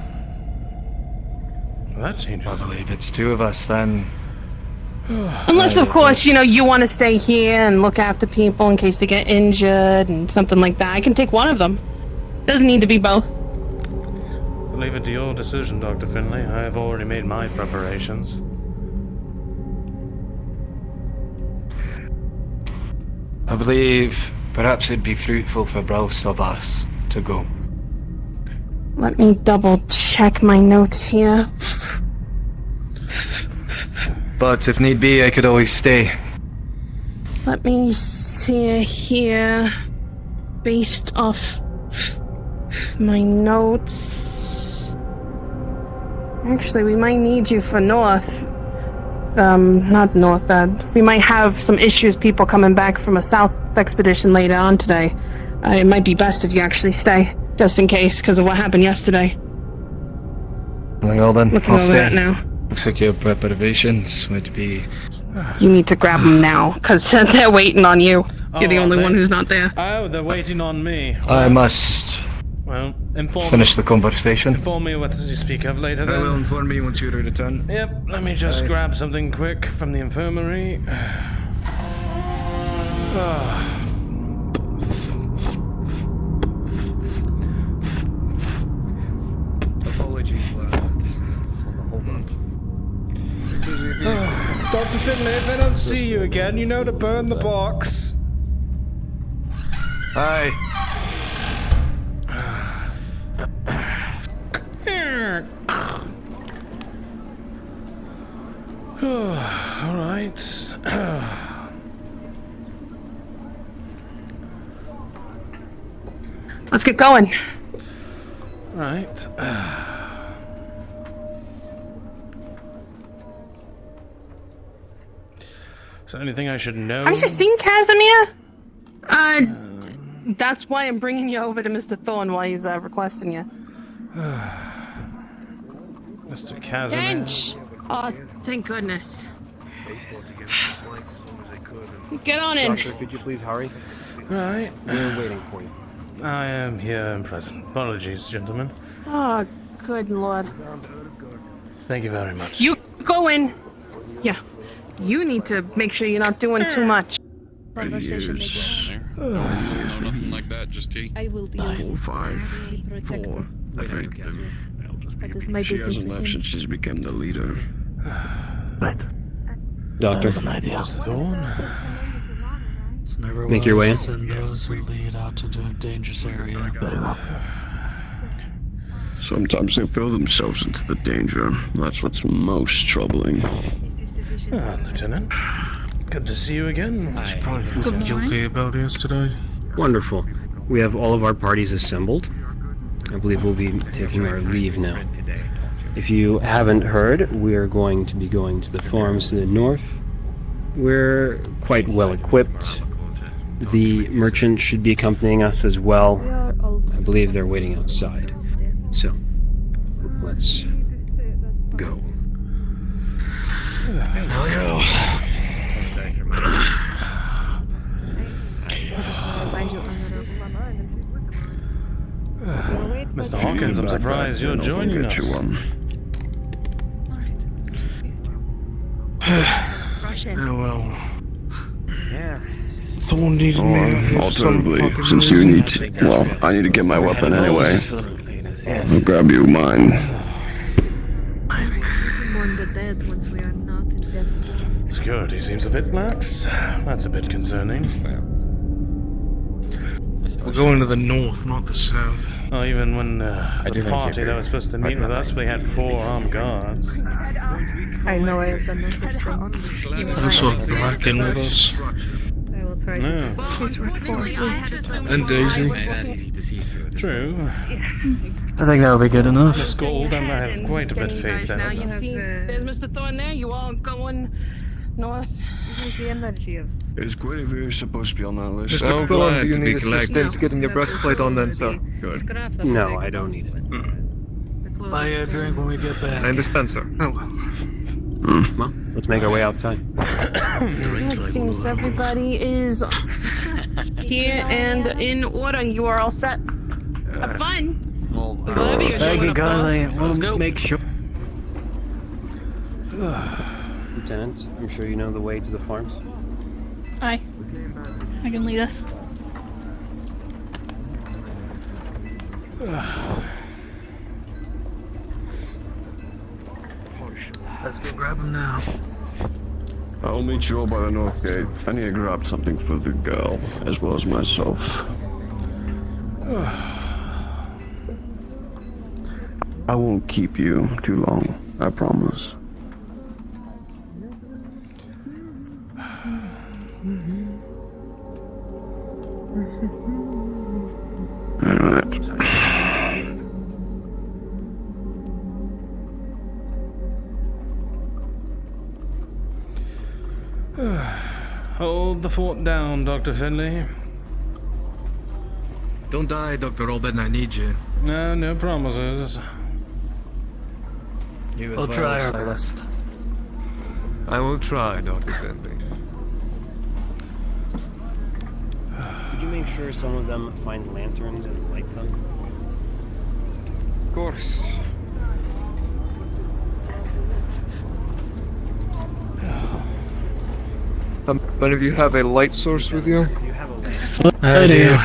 Well, that changes. I believe it's two of us then. Unless, of course, you want to stay here and look after people in case they get injured and something like that. I can take one of them. Doesn't need to be both. Leave it to your decision, Dr. Finley. I have already made my preparations. I believe perhaps it'd be fruitful for both of us to go. Let me double check my notes here. But if need be, I could always stay. Let me see here. Based off my notes. Actually, we might need you for north. Not north, we might have some issues, people coming back from a south expedition later on today. It might be best if you actually stay, just in case, because of what happened yesterday. Well then, Looking I'll over stay. that now. Looks like your preparations would be... You need to grab them now, because they're waiting on you. You're the only one who's not there. Oh, they're waiting on me. I must... Well, finish the conversation. Inform me what you speak of later then. I will inform you once you return. Yep, let me just grab something quick from the infirmary. Apologies, lad. Hold on. Dr. Finley, if I don't see you again, you know to burn the box. Aye. Alright. Let's get going. Right. Is there anything I should know? Have you seen Casimir? That's why I'm bringing you over to Mr. Thorne while he's requesting you. Mr. Casimir. Bench! Oh, thank goodness. Get on in. Doctor, could you please hurry? Right. We're waiting for you. I am here and present. Apologies, gentlemen. Oh, good lord. Thank you very much. You go in. Yeah. You need to make sure you're not doing too much. Years. No, nothing like that, just tea. I will deal 4, 5, 4, I think. That is my She business hasn't with left him. since she's become the leader. Right. Doctor, Mr. Thorne. It's never Make your way in. wise to send those who lead out into a dangerous area. Sometimes they throw themselves into the danger. That's what's most troubling. Lieutenant. Good to see you again. Probably feels guilty about yesterday. wonderful. We have all of our parties assembled. I believe we'll be taking our leave now. If you haven't heard, we're going to be going to the farms to the north. We're quite well equipped. The merchant should be accompanying us as well. I believe they're waiting outside. So, let's go. Mr. Hawkins, I'm surprised you're joining us. Oh well. Thorne needed me out here for some Alternatively, fucking since you reason. need to, well, I need to get my weapon anyway. I'll grab you mine. Mourn the dead once we are not invested. Security seems a bit lax. That's a bit concerning. We're going to the north, not the south. Well, even when the party that was supposed to meet with us, we had 4 armed guards. I know I have done no such thing. Also Bracken with us. I will try No. to. He's worth 4, please. And Daisy. True. I think that would be good enough. Miss Gold, and I have quite a bit of faith in Now her. you see, there's Mr. Thorne there. You all going north. He has the energy of. Is Guinevere supposed to be on that list? Mr. glad Thorne, do you to be need collected. assistance getting your breastplate on then, sir? Good. No, I don't need it. Buy you a drink when we get back. I understand, sir. Oh well. Well, let's make our way outside. It seems everybody is here and in order. You are all set. Have fun. Whatever you're Thank doing you up there. kindly. We'll make sure. Lieutenant, I'm sure you know the way to the farms. Aye. I can lead us. Let's go grab him now. I'll meet you all by the north gate. I need to grab something for the girl, as well as myself. I won't keep you too long, I promise. Alright. Hold the fort down, Dr. Finley. Don't die, DR.Robin, I need you. No, no promises. You as We'll well, try our Cyrus. best. I will try, Dr. Finley. Could you make sure some of them find lanterns and light them? Of course. One of you have a light source with you? I do.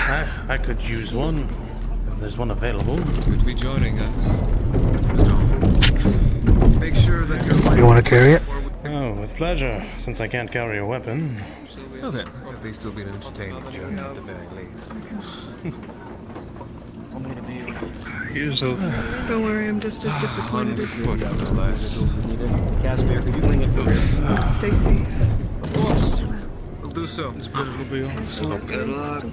I could use one. If there's one available. Good to be joining us. Make sure that your lights You want to carry it? Oh, with pleasure, since I can't carry a weapon. So then, at least it'll be an entertaining journey at the very least. Here's a Don't worry, I'm just as disappointed as you. Casimir, could you bring it to Stay safe. Of course. We'll do so. This bit will be awesome. Good luck.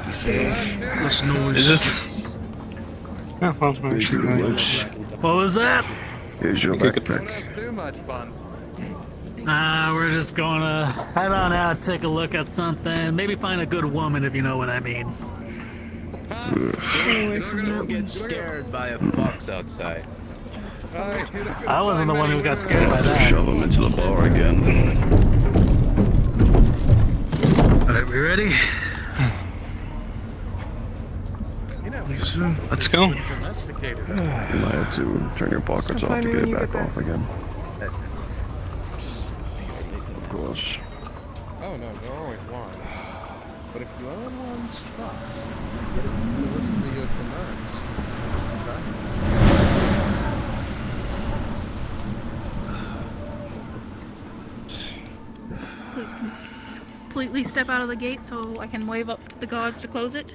Less noise. Is it? What was that? Here's your backpack. Too much fun. We're just gonna head on out, take a look at something, maybe find a good woman if you know what I mean. You're gonna get scared by a fox outside. I wasn't the one who got scared by that. Shove him into the bar again. Alright, we ready? Let's go. You might have to turn your pockets off to get it back off again. Of course. Oh no, there always one. But if you own one's trust, you get to listen to your commands. Please completely step out of the gate so I can wave up to the guards to close it.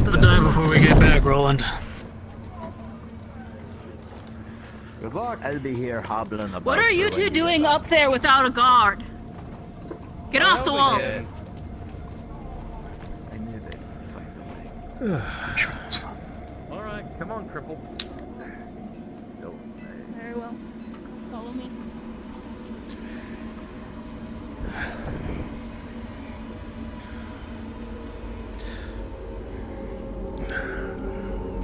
The die before we get back, Roland. Good luck. I'll be here hobbling about. What are you two doing up there without a guard? Get off the walls! I knew they'd find a way. Alright, come on, cripple. Very well. Follow me.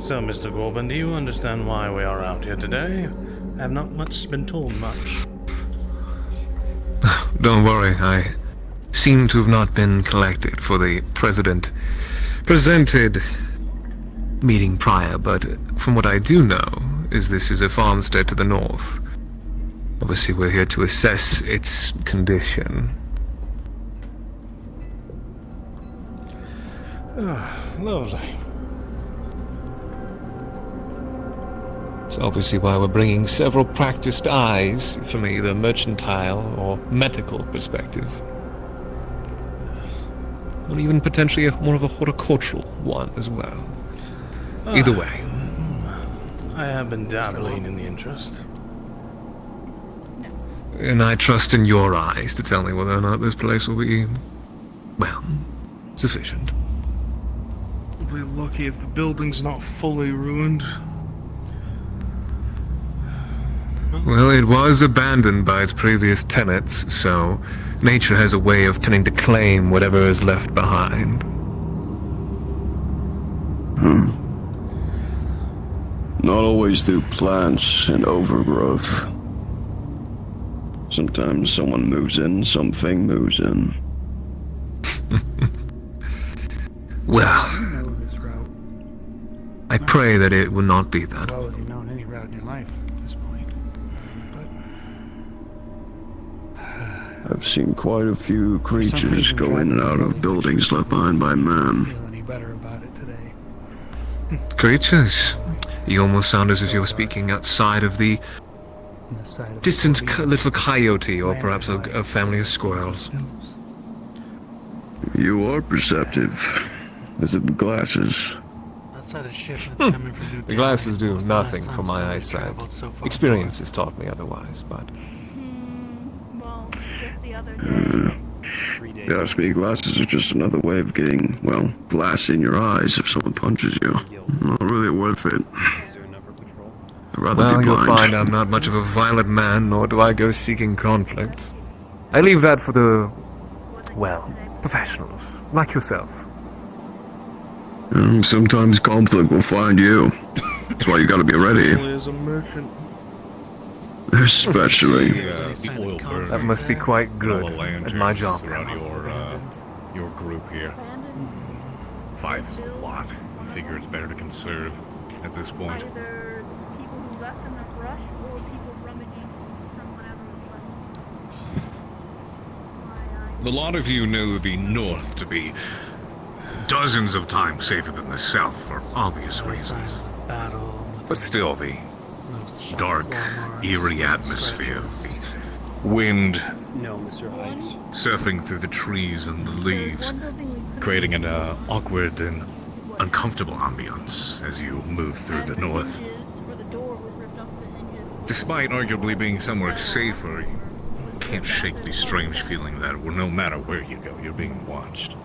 So, Mr. Corbin, do you understand why we are out here today? I have not been told much. Don't worry, I seem to have not been collected for the president presented meeting prior, but from what I do know is this is a farmstead to the north. Obviously we're here to assess its condition. Lovely. It's obviously why we're bringing several practiced eyes from either mercantile or medical perspective. Or even potentially more of a horticultural one as well. Either way. I have been dabbling in the interest. And I trust in your eyes to tell me whether or not this place will be, well, sufficient. We'll be lucky if the building's not fully ruined. Well, it was abandoned by its previous tenants, so nature has a way of tending to claim whatever is left behind. Not always through plants and overgrowth. Sometimes someone moves in, something moves in. Well, You know this route. I pray that it will not be that. Well, as you've known any route in your life at this point. I've seen quite a few creatures go in and out of buildings left behind by man. Feel any better about it today? Creatures? You almost sound as if you're speaking outside of the On the side of distant little coyote, or perhaps a family of squirrels. You are perceptive. Is it the glasses? Outside of shipments coming from New The glasses do Delhi, was the last nothing time for my somebody eyesight. traveled so far Experience has taught me otherwise, but... Well, just the other day. You ask me, glasses are just another way of getting, well, glass in your eyes if someone punches you. Not really worth it. I'd rather Well, be you'll blind. find I'm not much of a violent man, nor do I go seeking conflict. I leave that for the, well, professionals, like yourself. Sometimes conflict will find you. That's why you gotta be ready. As a merchant. Especially. The oil burner. That must be quite good at my job. Around your group here. 5 is a lot. I figure it's better to conserve at this point. Either people who left in the brush or people rummaging from whatever was left. A lot of you know the North to be dozens of times safer than the South for obvious reasons. But still, the dark, eerie atmosphere, the wind No, Mr. Heights. surfing through the trees and the leaves, creating an awkward and uncomfortable ambiance as you move through the North. Despite arguably being somewhere safer, you can't shake the strange feeling that no matter where you go, you're being watched.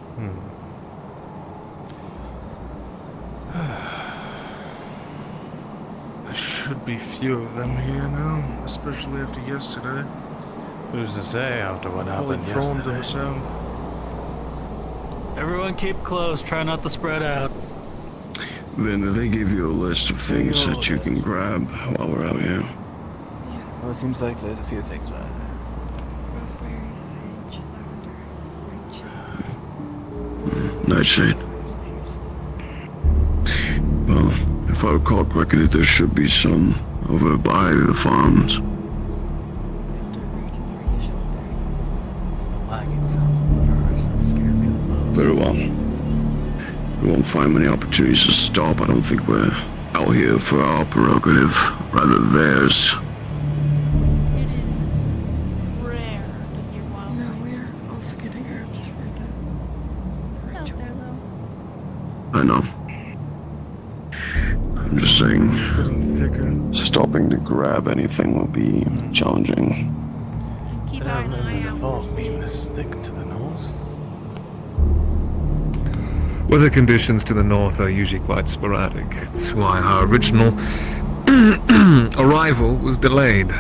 The should be fewer of them here now, especially after yesterday. Who's to say after what happened Thrown to the yesterday? south. Everyone keep close. Try not to spread out. Then they give you a list of things that you can grab while we're out here. Yes. Well, it seems like there's a few things out there. Rosemary, sage, lavender, Nightshade. Well, if I recall correctly, there should be some over by the farms. Very well. We won't find many opportunities to stop. I don't think we're out here for our prerogative, rather theirs. No, we're also getting herbs for the ritual. I know. I'm just saying, stopping to grab anything will be challenging. I don't remember the fog being this thick to the north. Weather conditions to the north are usually quite sporadic. It's why our original arrival was delayed.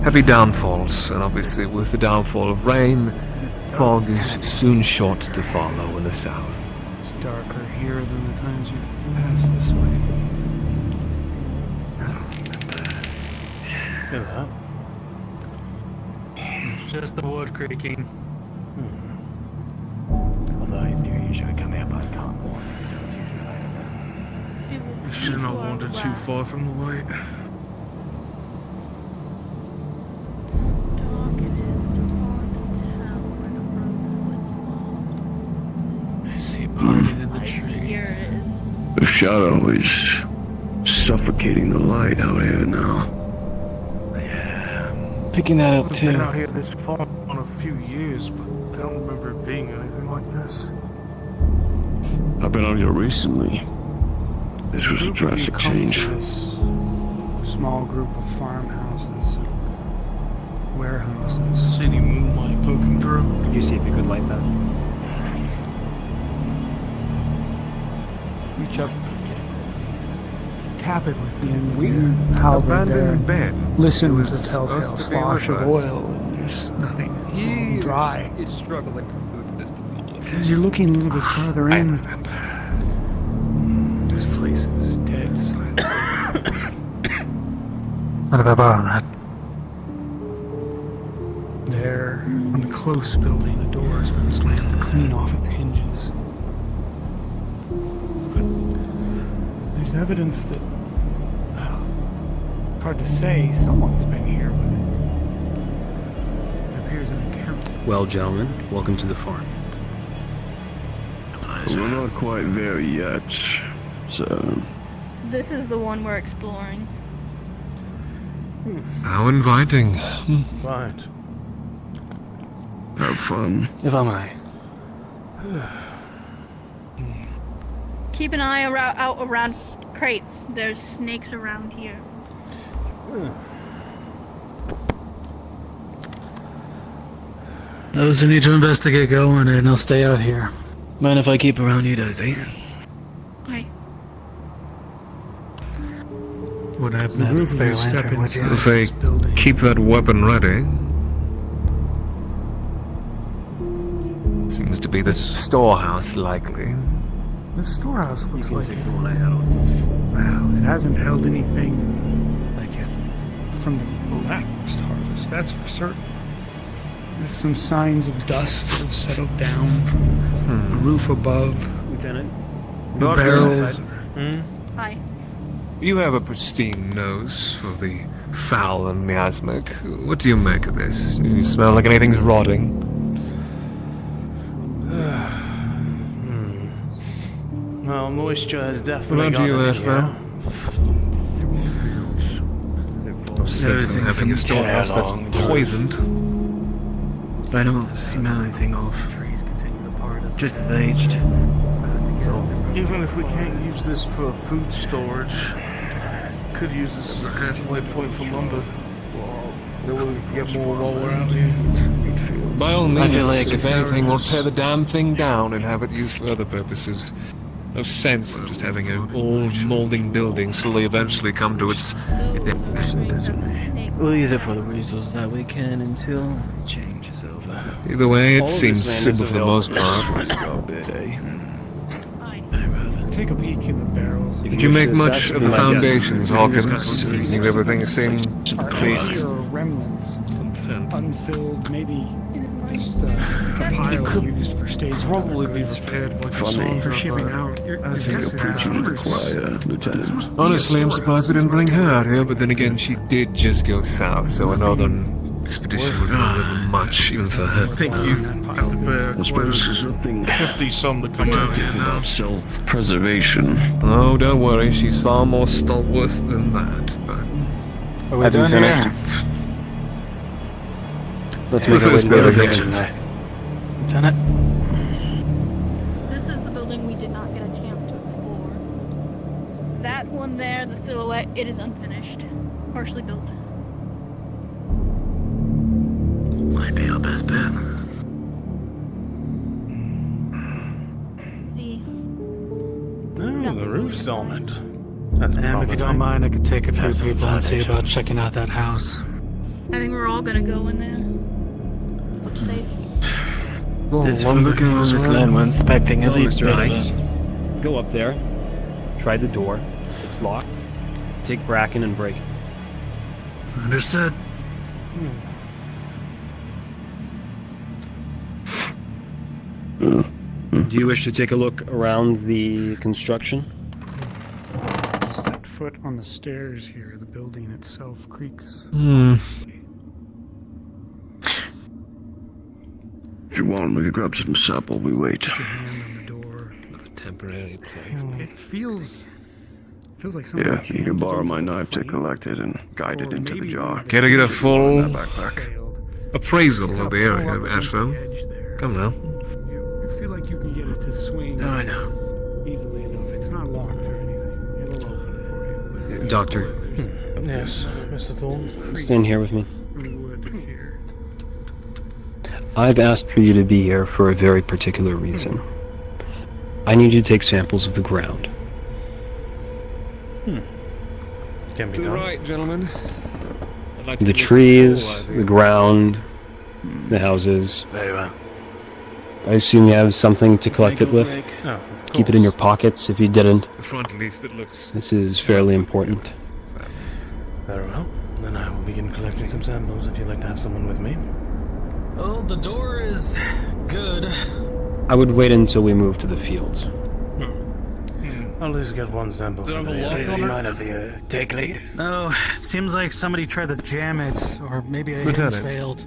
Heavy downfalls, and obviously with the downfall of rain, fog is soon short to follow in the south. It's darker here than the times you've passed this way. Yeah. It's just the wood creaking. Although I do usually come here, but I can't walk, so it's usually like that. You should not wander too far from the light. I see parted in the trees. The shadow is suffocating the light out here now. Picking that up I've too. been out here this far in a few years, but I don't remember it being anything like this. I've been out here recently. This was a drastic change. Small group of farmhouses, warehouses. City moonlight poking through. Could you see if you could light that? Reach up, tap it with the end of your halberd there. bed. Listen It to the was telltale supposed to be slosh with of us. oil, and there's nothing. It's all dry. Is struggling to move this to the north. As you're looking a little bit further in, This place is dead silent. what about that? There, on the close building, the door has been slammed clean off its hinges. But there's evidence that, hard to say, someone's been here, but it appears uncamped. Well, gentlemen, welcome to the farm. We're not quite there yet, so... This is the one we're exploring. How inviting. Right. Have fun. If I may. Keep an eye out around crates. There's snakes around here. Those who need to investigate go in and I'll stay out here. Mind if I keep around you, Daisy? Hi. Would happen to have a spare lantern with you? If they keep that weapon ready. Seems to be the storehouse, likely. The storehouse You looks can like take the one I had on. well, it hasn't held anything like it from the last harvest, that's for certain. There's some signs of dust that have settled down from the roof above. Lieutenant? The barrels. Hi. You have a pristine nose for the foul and miasmic. What do you make of this? You smell like anything's rotting. Well, moisture has definitely What do you gotten in ask here. I'm sensing having a storehouse that's poisoned. I don't smell anything off. Just as aged. Even if we can't use this for food storage, could use this as a halfway point for lumber. That way we can get more while we're out here. By all means, I feel like if anything, we'll tear the damn thing down and have it used for other purposes. no sense of just having an old, molding building slowly eventually come to its end. We'll use it for the resources that we can until change is over. Either way, All it of seems this land is simple for the most available. part. Take a peek in the barrels. Did you make much of the foundations, Hawkins? Seems everything seemed Or remnants, unfilled, maybe just a pile used for stage. Probably be repaired by for shipping out. I think you're preaching to the choir, Lieutenant. Honestly, I'm surprised we didn't bring her out here, but then again, she did just go south, so a northern expedition would be a little much, even for her. I think you have to bear I suppose there's nothing hefty sum to come out here now. about self-preservation. Oh, don't worry, she's far more stalwart than that, but... Are we done here? Let's make our way to the other direction. Lieutenant? This is the building we did not get a chance to explore. That one there, the silhouette, it is unfinished. Partially built. Might be our best bet. See? Oh, the roof's on it. That's And if you promising. don't mind, I could take a few people and see about checking out that house. I think we're all gonna go in there. Look safe. This we're looking on this land, we're inspecting every bit of it. Go up there, try the door. It's locked. Take Bracken and break it. Understood. Do you wish to take a look around the construction? Just that foot on the stairs here. The building itself creaks. If you want, we could grab some sap while we wait. Put your hand on the door. A temporary place. It feels like something. Yeah, you can borrow my knife to collect it and guide it into the jar. Care to get a full backpack? appraisal of the area, Asheville? Come now. You feel like you can get it to swing. I know. Easily enough. It's not locked or anything. It'll open for you. Doctor, Yes, Mr. Thorne. stand here with me. Wood here. I've asked for you to be here for a very particular reason. I need you to take samples of the ground. Can be To the done. right, gentlemen. I'd like to The look trees, forward. the ground, the houses. Very well. I assume you have something to collect it with? Oh, of Keep it in your course. pockets if you didn't. The front, at least, it looks. This is fairly important. Very well. Then I will begin collecting some samples if you'd like to have someone with me. Well, the door is good. I would wait until we move to the fields. I'll at least get one sample from there. You mind if you take lead? No, it seems like somebody tried to jam it, or maybe a Lieutenant. hinge failed.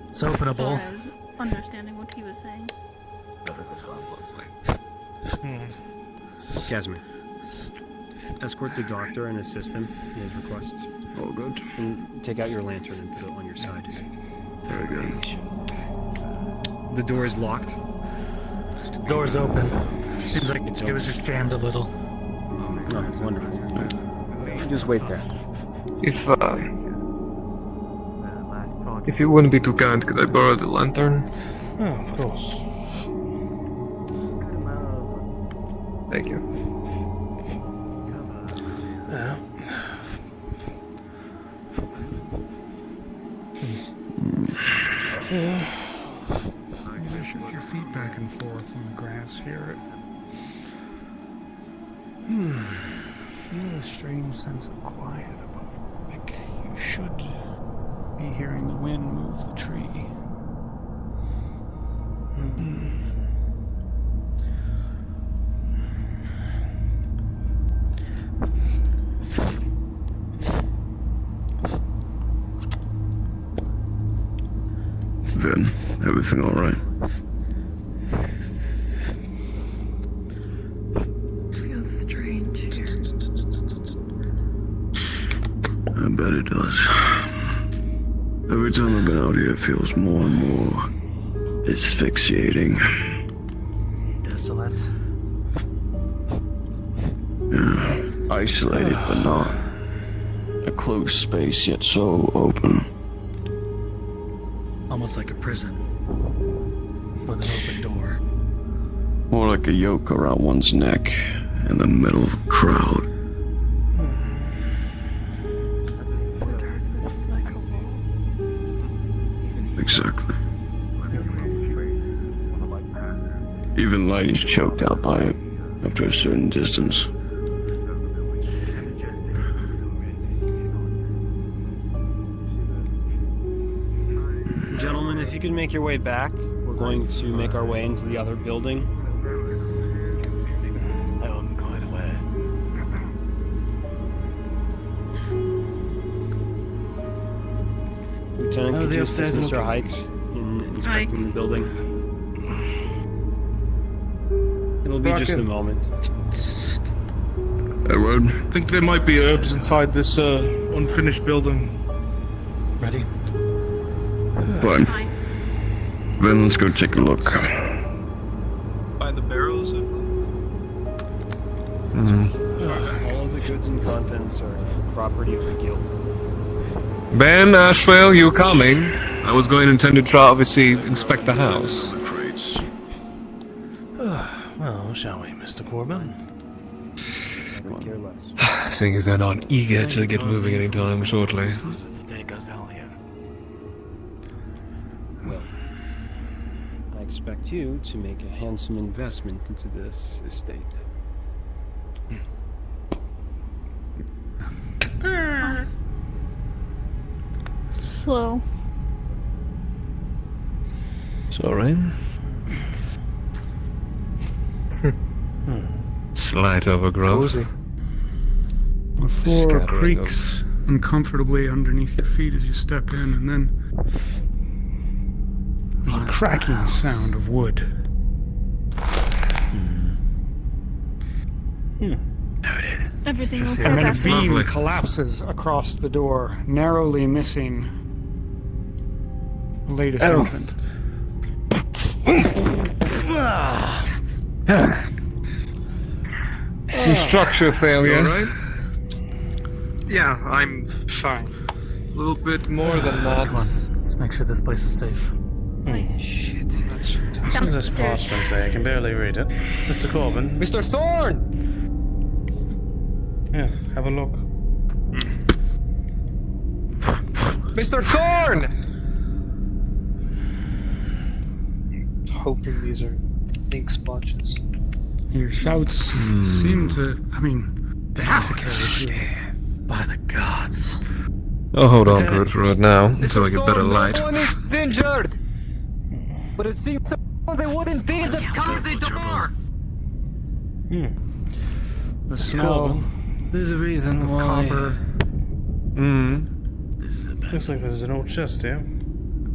It's openable. Sorry, I was understanding what he was saying. Casimir, escort the doctor and assist him in his requests. All good. And take out your lantern and put it on your side. Very good. The door is locked. Door's open. Seems like it was just jammed a little. Oh, wonderful. Just wait there. If you wouldn't be too kind, could I borrow the lantern? Oh, of course. Thank you. You shift your feet back and forth on the grass here. Feel a strange sense of quiet above. Like you should be hearing the wind move the tree. Then, everything all right? Feels strange here. I bet it does. Every time I've been out here, it feels more and more asphyxiating. Desolate. Yeah, isolated, but not. A closed space, yet so open. Almost like a prison. With an open door. More like a yoke around one's neck in the middle of a crowd. Exactly. Even light is choked out by it after a certain distance. Gentlemen, if you could make your way back, we're going to make our way into the other building. I'm going away. Lieutenant, How's could the you upstairs assist Mr. looking? Hikes in inspecting the building? It'll be just a moment. Edward? I think there might be herbs inside this unfinished building. Ready? Fine. Then let's go take a look. By the barrels of All of the goods and contents are property of the guild. Ben, Ashwell, you coming? I was going to intend to try, obviously, inspect the house. Well, shall we, Mr. Corbin? I could care less. Seeing as they're not eager to get moving anytime shortly. The day goes down here. Well, I expect you to make a handsome investment into this estate. Slow. Sorry. Slight overgrowth. The floor Scattering creaks uncomfortably underneath your feet as you step in, and then there's a cracking sound of wood. Everything okay? And then a back beam Lovely. collapses across the door, narrowly missing the latest entrant. Structure failure. Alright? Yeah, I'm fine. A little bit more than that. Come on, let's make sure this place is safe. Shit. That's What does this parchment say? I can barely read it. Mr. Corbin? Mr. Thorne! Yeah, have a look. Mr. Thorne! hoping these are ink splotches. Your shouts seem to, they have to carry through. By the gods. I'll hold on to it right now until I get better light. No one is injured! But it seems they wouldn't be the cover the door! The smell There's a reason of why. copper Looks like there's an old chest here.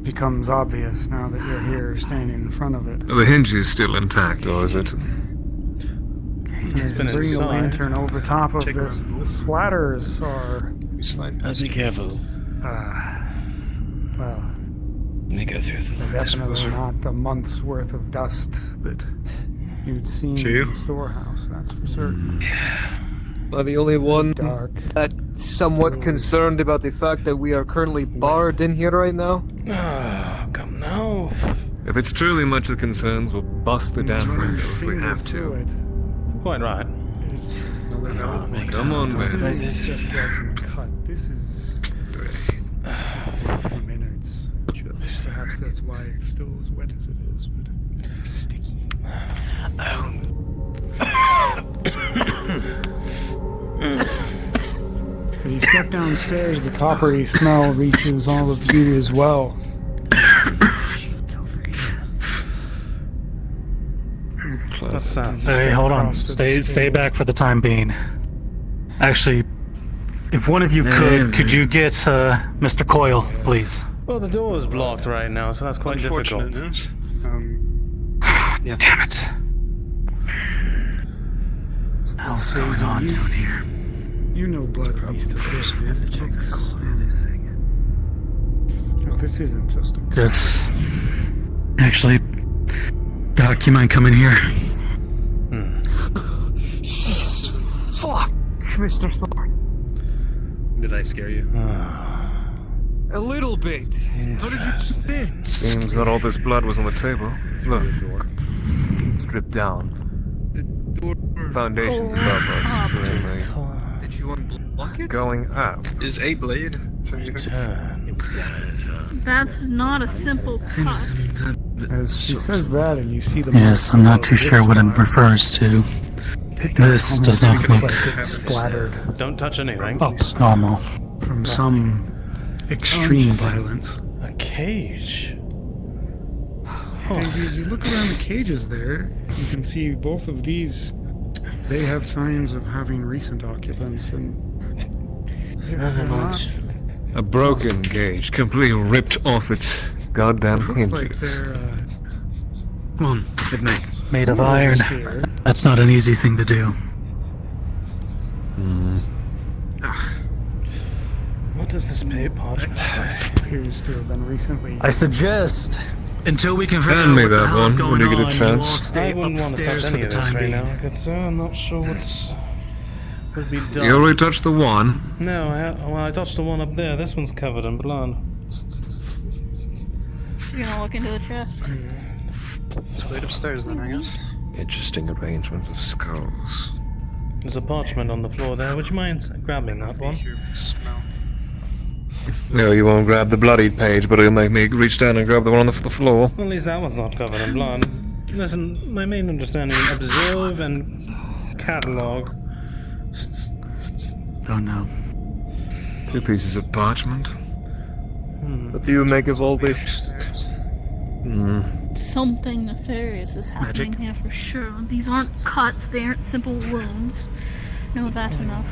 becomes obvious now that you're here standing in front of it. The hinge is still intact, or is it? As you bring the inside. lantern over top of this, the splatters are, Be careful. well, Let me go through the they're definitely not the month's worth of dust that you'd seen in the storehouse, that's for certain. Am I the only one Dark. that's somewhat concerned about the fact that we are currently barred in here right now? Come now. If it's truly much of concerns, we'll bust the damn window if we have to. Quite right. Come on, man. This is just getting cut. This is a few minutes. Perhaps that's why it's still as wet as it is, but sticky. As you step downstairs, the coppery smell reaches all of you as well. What's that? Hey, hold on. Stay back for the time being. Actually, if one of you could you get Mr. Coyle, please? Well, the door is blocked right now, so that's quite difficult. Yeah. Damn it. What the hell's going on down here? You know blood at least a bit. Oh, this isn't just a... Just... Actually... Doc, you mind coming here? Fuck, Mr. Thorne. Did I scare you? A little bit. Seems that all this blood was on the table. Look. stripped down. Foundations above us. Did you unblock it? Going up. Is a blade? So you think- That's not a simple cut. As she says that, and you see the Yes, I'm not too sure what it refers to. This does not look splattered Don't touch anything. normal. from some extreme violence. A cage. And as you look around the cages there, you can see both of these. They have signs of having recent occupants, and A broken cage, completely ripped off its goddamn looks like hinges. they're Come on, made of iron. That's not an easy thing to do. What does this parchment say? appears to have been recently. I suggest, until we can figure Hand out me what the that hell's one going when you get a on, you chance. all I stay wouldn't want to touch upstairs for any the of this time right being. now, good sir. I'm not sure what's would be done. You already touched the one. No, I touched the one up there. This one's covered in blood. You're gonna look into the chest. Let's wait upstairs then, I guess. Interesting arrangements of skulls. There's a parchment on the floor there. Would you mind grabbing that one? No, you won't grab the bloodied page, but it'll make me reach down and grab the one on the floor. At least that one's not covered in blood. Listen, my main understanding: observe and catalog. Don't know. 2 pieces of parchment. What do you make of all this? Something nefarious is happening here for sure. These aren't cuts, they aren't simple wounds. Know that enough.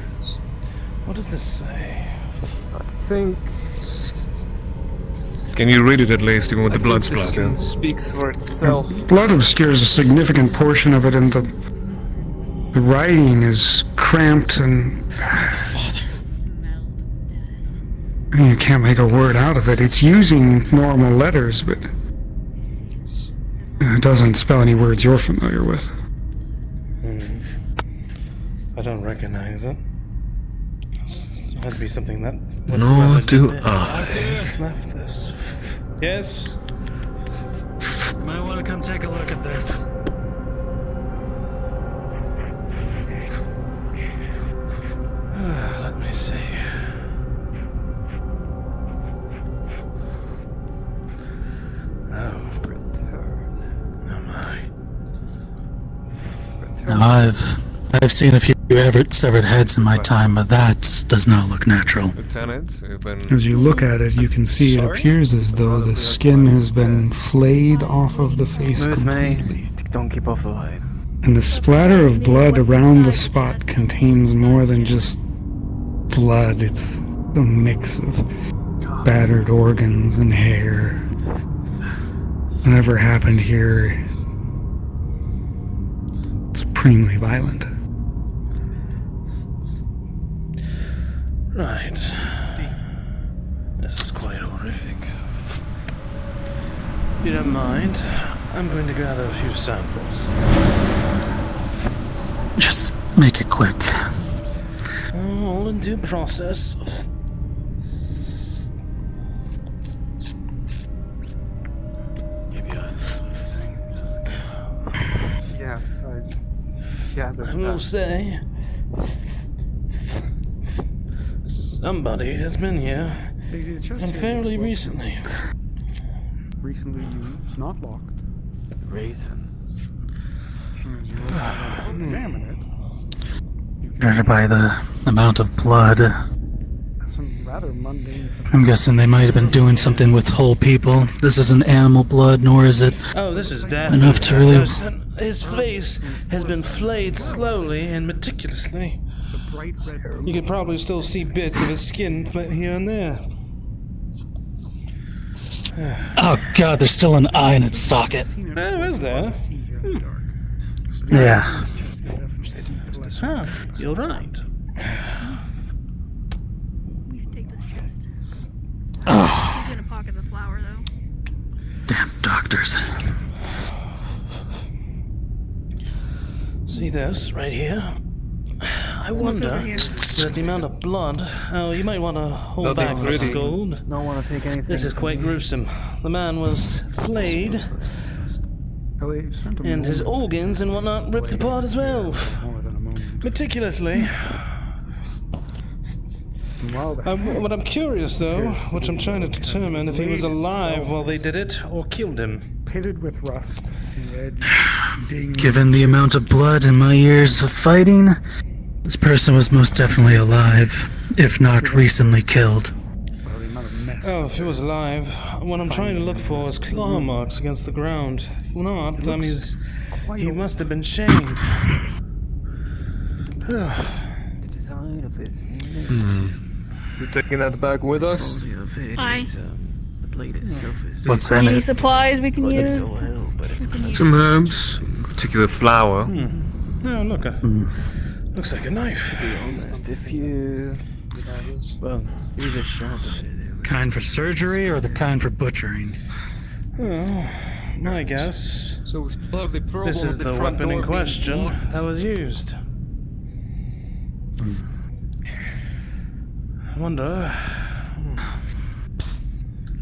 What does this say? Think Can you read it at least, even with the blood This splatter? speaks for itself. blood obscures a significant portion of it, and the writing is cramped, and you can't make a word out of it. It's using normal letters, but it doesn't spell any words you're familiar with. I don't recognize it. It had to be something that. Nor do I. Left this. Yes. You might want to come take a look at this. Let me see. Oh. Am I? Now I've seen a few severed heads in my time, but that does not look natural. Lieutenant, you've been... As you look at it, you can see it appears as though the skin has been flayed off of the face completely. Don't keep off the light. And the splatter of blood around the spot contains more than just blood. It's a mix of battered organs and hair. Whatever happened here, it's supremely violent. Right. This is quite horrific. If you don't mind, I'm going to gather a few samples. Just make it quick. All in due process. I will say, somebody has been here, and fairly recently. Recently, you not locked. Raisins. Examine it. Judging by the amount of blood, Some rather mundane. I'm guessing they might have been doing something with whole people. This isn't animal blood, nor is it Oh, this is death. enough to really... His face has been flayed slowly and meticulously. You could probably still see bits of his skin here and there. Oh god, there's still an eye in its socket. Oh, is there? Yeah. Huh, you're right. Oh. He's gonna pocket the flower though. Damn doctors. See this right here? I wonder that the amount of blood. Oh, you might want to hold back for scold. Don't want to take anything. This is quite gruesome. The man was flayed Ellie, spent a And his moment organs and whatnot ripped apart as well. more than a moment. Meticulously. What I'm curious though, which I'm trying to determine if he was alive while they did it or killed him. Pitted with rust and red ding. Given the amount of blood in my years of fighting, this person was most definitely alive, if not recently killed. Oh, if he was alive, what I'm trying to look for is claw marks against the ground. If not, that means he must have been chained. You taking that back with us? Hi. What's in Any it? supplies we can use? Some herbs, particular flour. Oh, look. Looks like a knife. If you... Well, either sharpen Kind for surgery or the kind for butchering? Oh, my guess. So we still have the pearl This is of the front weapon in door being question blocked. that was used. I wonder.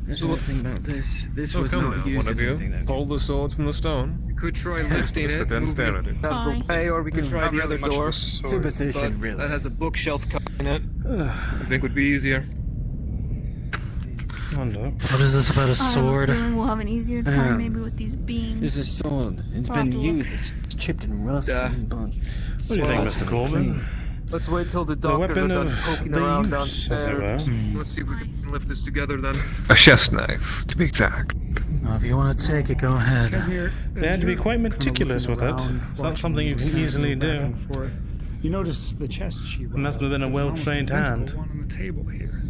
There's one thing about this. This So was come not now, used one of in you. anything that Hold the sword from the stone. We could try lifting Sit it, there and moving stare at it it. out of the way, or we could try Not the really other much of door. a superstition, But really. that has a bookshelf covering it. I think would be easier. Wonder. What is this about a sword? I have a feeling we'll have an easier time maybe with these beams. It's a sword. It's I'll been have to look. used. It's chipped and rusted. Yeah. And What do you think, Mr. Corbin? Let's wait till the The doctors weapon are done of poking the around use, as it downstairs. were. Let's see if we can lift this together then. A chef's knife, to be exact. Well, if you want to take it, go ahead. They had to be quite meticulous with it. It's not something you can easily do. You notice the chest she It must have been a well-trained hand. one on the table here.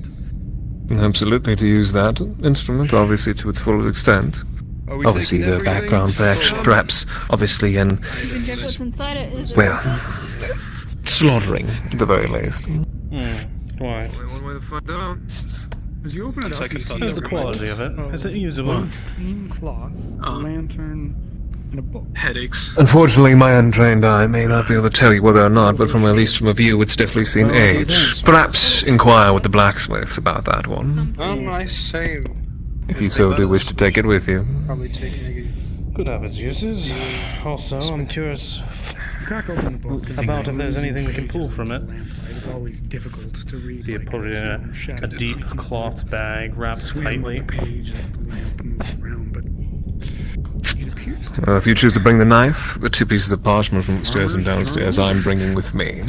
Absolutely, to use that instrument, obviously to its full extent. Are we Obviously, taking the everything? background, perhaps, obviously, in, You can check what's inside it. Is it well, slaughtering, at the very least. Quite. Only one way to find out. As you open it up, you see How's the quality of it? Is it usable? clean cloth, a lantern, and a book. Headaches. Unfortunately, my untrained eye may not be able to tell you whether or not, but from at least from a view, it's definitely seen age. Perhaps inquire with the blacksmiths about that one, I say. if you so do wish to take it with you. Probably taking Could have its uses. Also, I'm curious Crack open the book. about if there's anything we can pull from it. It's always difficult to read. See it like probably this, in you know, a shattered deep cloth bag wrapped swim tightly. on the page as the lamp moves around, but it appears to If you choose to bring the knife, the 2 pieces of parchment from upstairs and downstairs I'm bringing with me.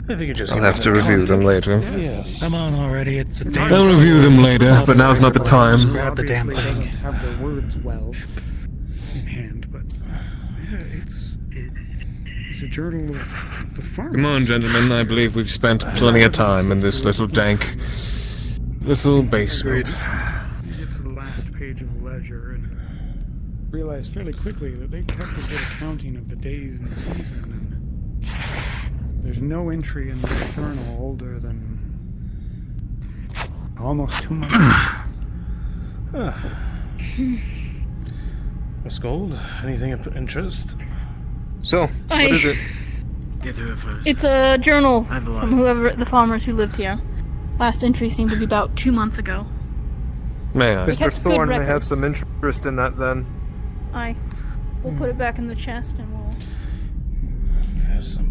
If you could just I'll give have it to a review them context. later. Yes. Come on already, it's a damn I'll review them later, but now's not the time. Grab the damn obviously doesn't thing. have the words well in hand, but yeah, it's a journal of the farm. Come on, gentlemen, I believe we've spent plenty of time in this little dank little basement. You get to the last page of the ledger and realize fairly quickly that they kept a good accounting of the days in the season, and there's no entry in the journal older than almost 2 months. Miss Gold, anything of interest? So, what is it? Get through it first. It's a journal I have the light. from whoever the farmers who lived here. Last entry seemed to be about 2 months ago. May I? They Mr. kept good Thorne may have records. some interest in that then. We'll put it back in the chest and we'll.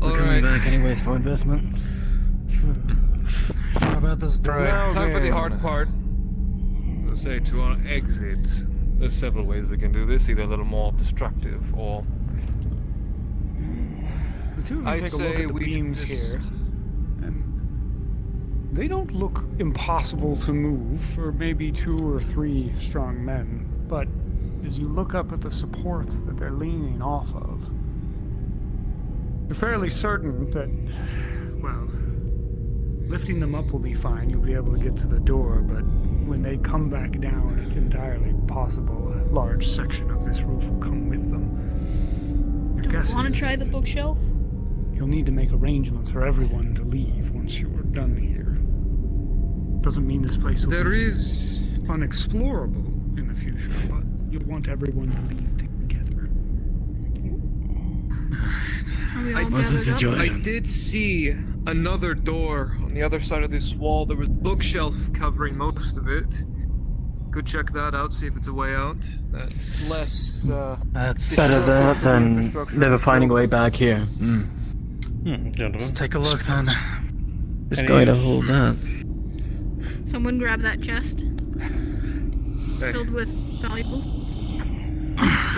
We're coming back anyways for investment. How about this door? Right, Time for the hard part. Let's say to our exit. There's several ways we can do this, either a little more destructive or. The two of you I'd take a look say at the we beams just- here, and they don't look impossible to move for maybe 2 or 3 strong men, but as you look up at the supports that they're leaning off of, you're fairly certain that, well, lifting them up will be fine, you'll be able to get to the door, but when they come back down, it's entirely possible a large section of this roof will come with them. Your guess Want is to try the bookshelf? you'll need to make arrangements for everyone to leave once you're done here. Doesn't mean this place will There be is... unexplorable in the future, but you'll want everyone to leave together. Are we all What's the gathered up? situation? I did see another door on the other side of this wall. There was a bookshelf covering most of it. could check that out, see if it's a way out. That's less, That's Better there than infrastructure. never finding a way back here. Let's take a look then. Just going to hold that. Someone grab that chest. Filled with valuables.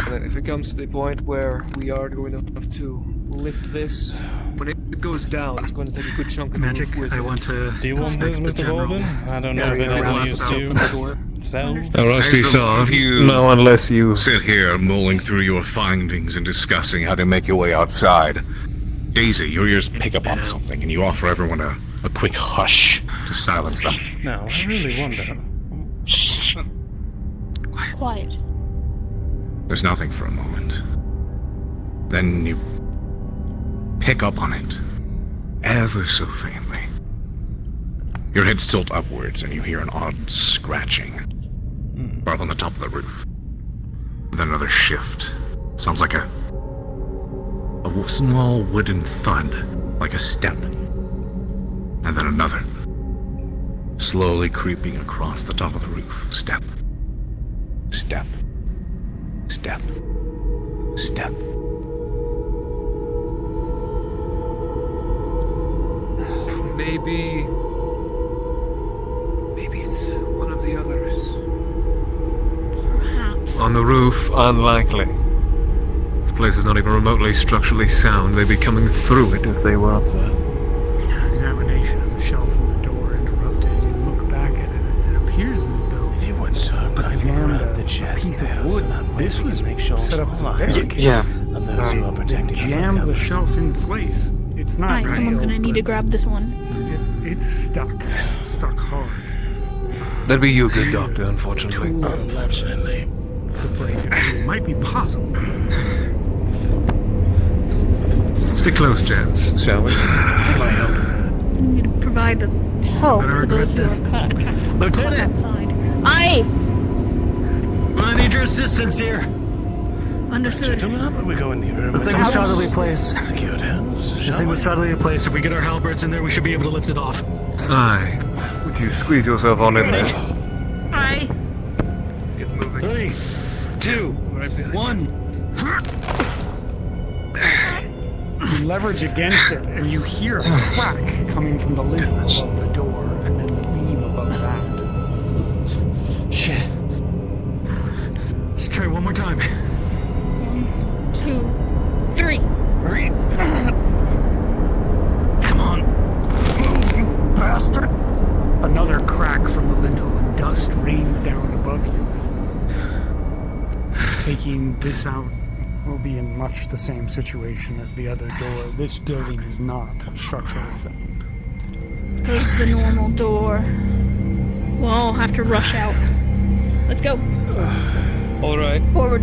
If it comes to the point where we are going to have to lift this, when it goes down, it's going to take a good chunk of Magic, the roof with I it. want to Do you want this, inspect the Mr. general. Robin? I don't know if it has used to sell. Rusty saw. If you No, unless you sit here mulling through your findings and discussing how to make your way outside, Daisy, your ears pick up on something, and you offer everyone a quick hush to silence them. Now, I really wonder. Quiet. There's nothing for a moment. Then you pick up on it, ever so faintly. Your head's tilt upwards, and you hear an odd scratching up on the top of the roof. Then another shift. Sounds like a small wooden thud, like a step. And then another, slowly creeping across the top of the roof. Step. Step. Step. Step. Maybe it's one of the others. Perhaps. on the roof, unlikely. This place is not even remotely structurally sound. They'd be coming through it if they were up there. Examination of the shelf and the door interrupted. You look back at it, and it appears as though If you would so kindly grab the chest piece there, of wood. so that way This we was can make sure set up as a all barricade. of those who are protecting us are Jammed the covered. shelf in place. It's not Alright, someone's gonna nailed, need to but grab this one. It's stuck hard. That'd be you, good doctor, unfortunately. Unfortunately. To break it. It might be possible. Stick close, gents, shall we? We need to provide the help Gonna to those regret this. who are cut Lieutenant! outside. Aye! Gonna need your assistance here. Understood. Gentlemen, how about we go in the room? This thing was shoddily placed. Secured hands. This thing was shoddily placed. If we get our halberds in there, we should be able to lift it off. Aye. Would you squeeze yourself on in there? Aye. Get moving. 3, 2, 1. You leverage against it, and you hear a crack coming from the lintel above the door, and then the beam above that. Shit. Let's try one more time. 1, 2, 3. Hurry. Come on. Move, you bastard! Another crack from the lintel, and dust rains down above you. Taking this out will be in much the same situation as the other door. This building is not structurally sound. Let's go to the normal door. We'll all have to rush out. Let's go. Alright. Forward.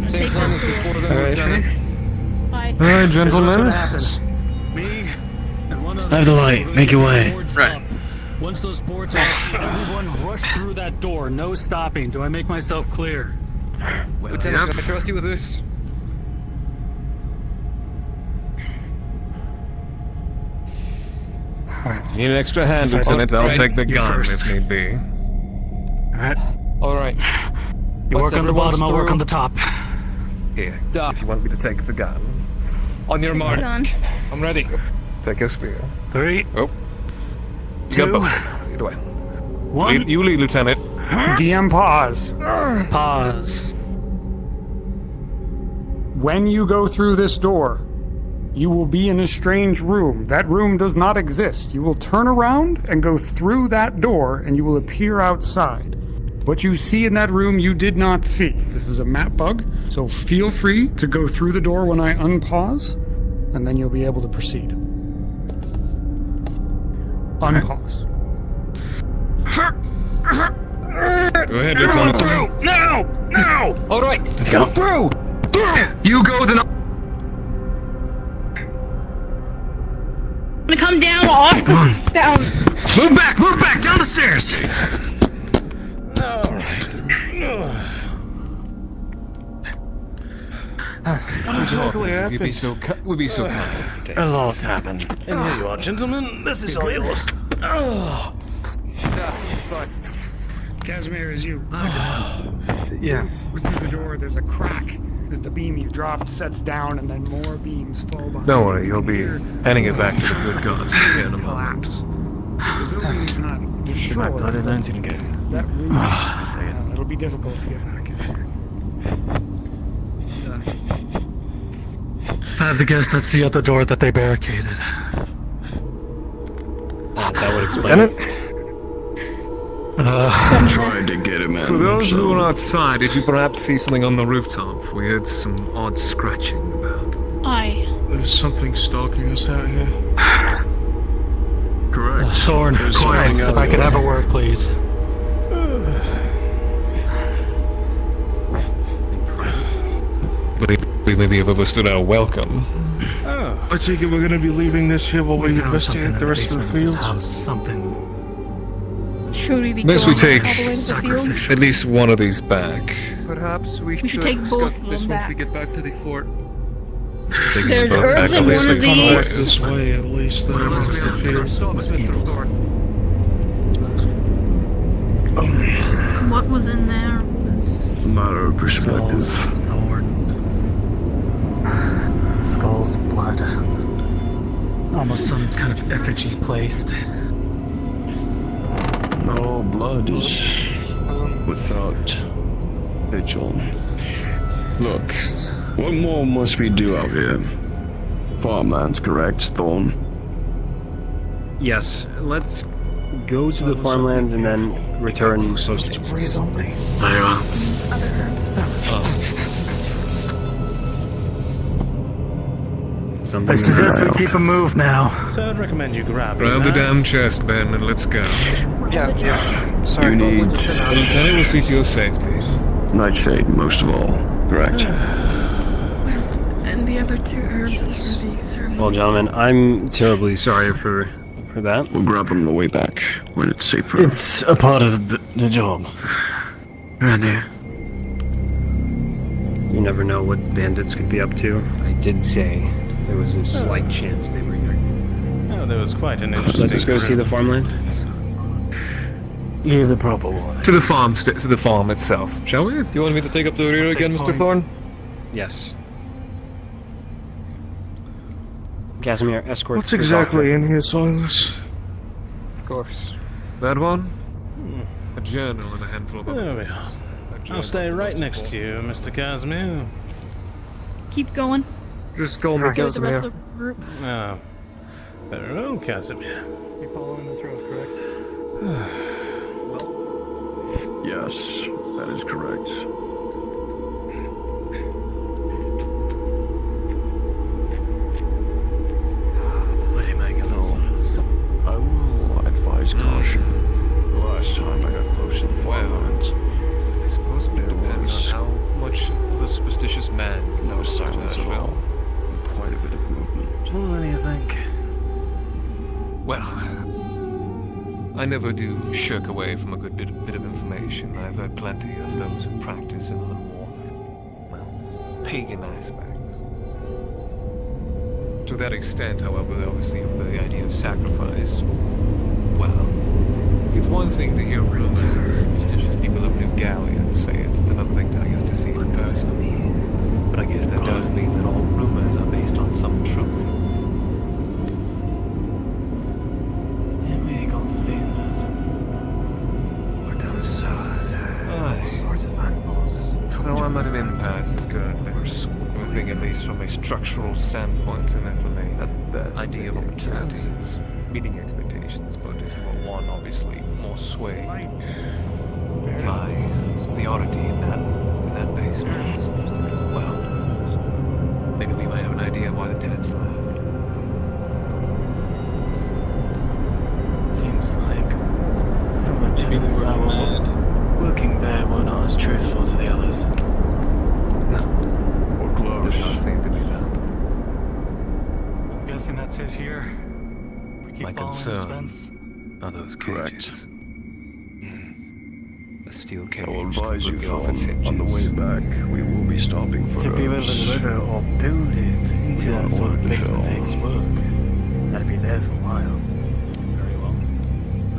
Same Take plan this as door. before then, Lieutenant. Bye. Alright, gentlemen. Me and one other. I have the light. Make your way. Right. Once those boards are up, everyone rush through that door. No stopping. Do I make myself clear? Lieutenant, can I trust you with this? Need an extra hand, Lieutenant. I'll take the gun if need be. Alright. Alright. You Once work on the bottom, I'll work everyone's on the top. Here, Duck. if you want me to take the gun. On your mark. Hold on. I'm ready. Take your spear. 3, Oh. 2, Either way. 1. You lead, Lieutenant. DM pause. Pause. When you go through this door, you will be in a strange room. That room does not exist. You will turn around and go through that door, and you will appear outside. What you see in that room, you did not see. This is a map bug, so feel free to go through the door when I unpause, and then you'll be able to proceed. Unpause. Go ahead, Lieutenant. Through! Now! Now! Alright. Let's go. Through! You go then. I'm gonna come down off. Down. Move back, down the stairs. We'd be so kind A lot happened. And here you are, gentlemen. This is all yours. Oh. Casimir, as you through the door, there's a crack as the beam you dropped sets down, and then more beams fall behind. Don't worry, he'll be handing it back to the good gods in a moment. Collapse. The building is not destroyed. My bloody lantern again. That room, it'll be difficult to get back in here. I have to guess that's the other door that they barricaded. That would explain it. Tried to get him in. For those who are outside, did you perhaps see something on the rooftop? We heard some odd scratching about. There's something stalking us out here. Correct. Thorn, quiet. If I could have a word, please. We maybe have overstood our welcome. I take it we're going to be leaving this here while we investigate the rest of the fields. Something. Should we be Unless we going take all the way to the field? at least one of these back. Perhaps we should should take both discuss of this them once back. we get back to the fort. Take There's this boat herbs back in at least one of 6 these. This way, at least. The rest of the fields. Stop, Mr. Thorne. What was in there? Matter of perspective. Thorn. Skull's blood. Almost some kind of effigy placed. No blood is without vigil. Look, what more must we do out here? Farmland's correct, Thorn. Yes, let's go to the farmlands and then return post haste. There are. I suggest we keep a move now. So I'd recommend you grab Grab the damn chest, Ben, and let's go. Yeah. Sorry. You need Lieutenant will see to your safety. nightshade, most of all. Correct. And the other two herbs for the ceremony. Well, gentlemen, I'm terribly sorry for that. We'll grab them on the way back when it's safer. It's a part of the job. Around here. You never know what bandits could be up to. I did say there was a slight chance they were here. Oh, there was quite an interesting. Let's go see the farmland. Give the proper one. To the farm, to the farm itself, shall we? Do you want me to take up the rear again, Mr. Thorne? Yes. Casimir, escort. What's exactly in here, Silas? Of course. That one? A journal and a handful of There other we things. are. I'll stay right next to you, Mr. Casimir. Keep going. Just call me Go with the rest Casimir. of the group. Oh, very well, Casimir. You're following this road, correct? Yes, that is correct. What do you make of those? I will advise caution. The last time I got close to the farmlands, I suppose it depends on how much of a superstitious man no silence at all, and quite a bit of movement. What do you think? Well, I never do shirk away from a good bit of information. I've heard plenty of those who practice in the more, well, pagan aspects. To that extent, however, obviously, the idea of sacrifice, well, it's one thing to hear rumors of the superstitious people of New Gallia say it. It's another thing, I guess, to see it in person. But I guess that does mean that all rumors are based on some truth. Yeah, we ain't gonna see that. Or those, all sorts of animals. So I'm at an impasse currently. I think, at least from a structural standpoint and then from a idea of opportunity, it's meeting expectations, but if for one, obviously, more sway by the oddity in that basement. Well, maybe we might have an idea why the tenants left. Seems like some of the tenants that were working there were not as truthful to the others. Or close. Does not seem to be that. I'm guessing that's it here. We keep My following this concern fence. are those Correct. cages. A steel cage. I will advise you, completely off its Thorn, on the hinges. way back, we will be stopping for To be able to herbs. deliver or build it into We are that sort of ordered to basement fill. takes work. That'd be there for a while. Very well.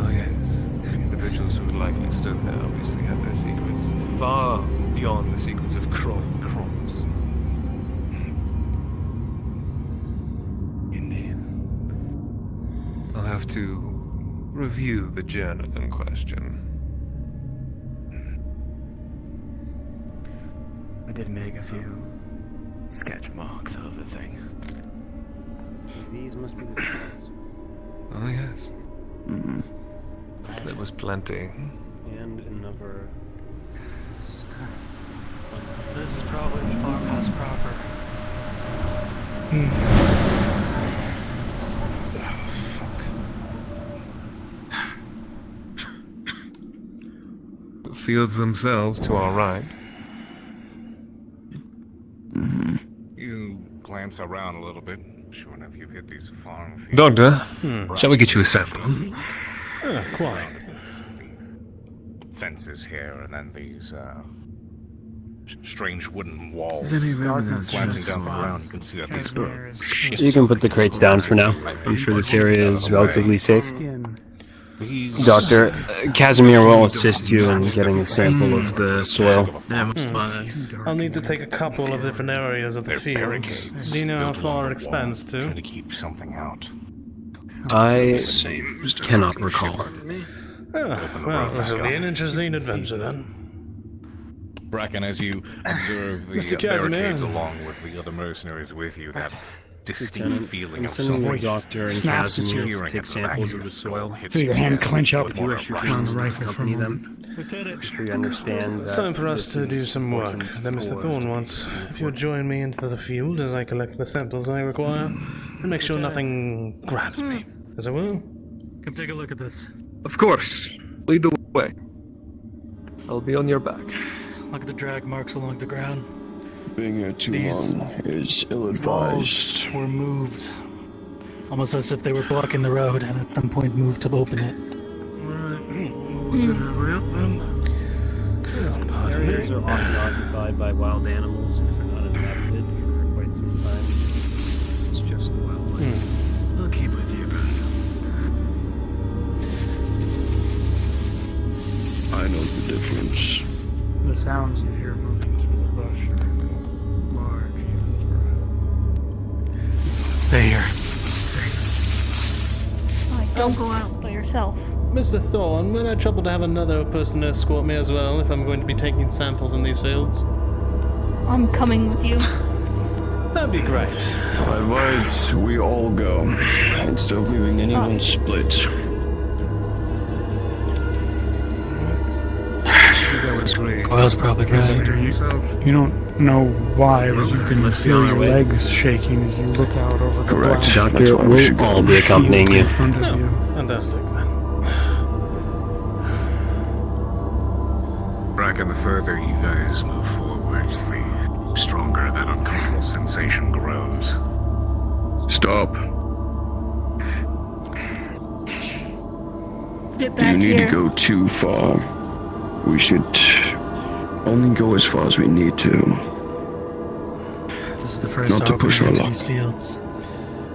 Oh yes. The individuals who had likely stood there obviously had their secrets, far beyond the secrets of Crops. Indeed. I'll have to review the journal in question. I did make a few sketch marks of the thing. These must be the ones. Oh, yes. Mm-hmm. There was plenty. And another. This is probably the farmhouse proper. The fields themselves to our right. You glance around a little bit. Sure enough, you've hit these farm fields. Doctor, shall we get you a sample? Quite. Fences here, and then these strange wooden walls. Is any remnants glancing down the ground, you can see that these You can put the crates down for now. I'm sure this area is relatively safe. Doctor, Casimir will assist you in getting a sample of the soil. I'll need to take a couple of different areas of the fields. Do you know how far it expands to? Trying to keep something out. I cannot recall. Well, this will be an interesting adventure then. Bracken, as you observe the Mr. Casimir. barricades along with the other mercenaries with you, that distinct feeling I'm of sending the something. doctor and snaps at Casimir you. to take samples of the soil. Feel your hand clench up If you wish, you around the can rifle for a accompany moment. them. I'm sure you understand It's that time for us to do some work that Mr. Thorne wants. If you'll join me into the field as I collect the samples I require, and make sure nothing grabs me, as I will. Come take a look at this. Of course. Lead the way. I'll be on your back. Look at the drag marks along the ground. Being here too These long is ill-advised. Walls were moved. Almost as if they were blocking the road and at some point moved to open it. We better hurry up then. areas are often occupied by wild animals if they're not inhabited for quite some time. It's just the wildlife. I'll keep with you, bud. I know the difference. The sounds you hear moving through the brush are large even Stay here. Don't go out by yourself. Mr. Thorne, would I trouble to have another person escort me as well if I'm going to be taking samples in these fields? I'm coming with you. That'd be great. I advise we all go, instead of leaving anyone split. Coil's probably right. You don't know why, but you can feel your legs shaking as you look out over the Correct. black. Doctor, we'll all be accompanying you. In front of you. Fantastic then. Bracken, the further you guys move forwards, the stronger that uncomfortable sensation grows. Stop. Get back You need here. to go too far. We should only go as far as we need to. This is the first Not to push our opening luck. into these fields.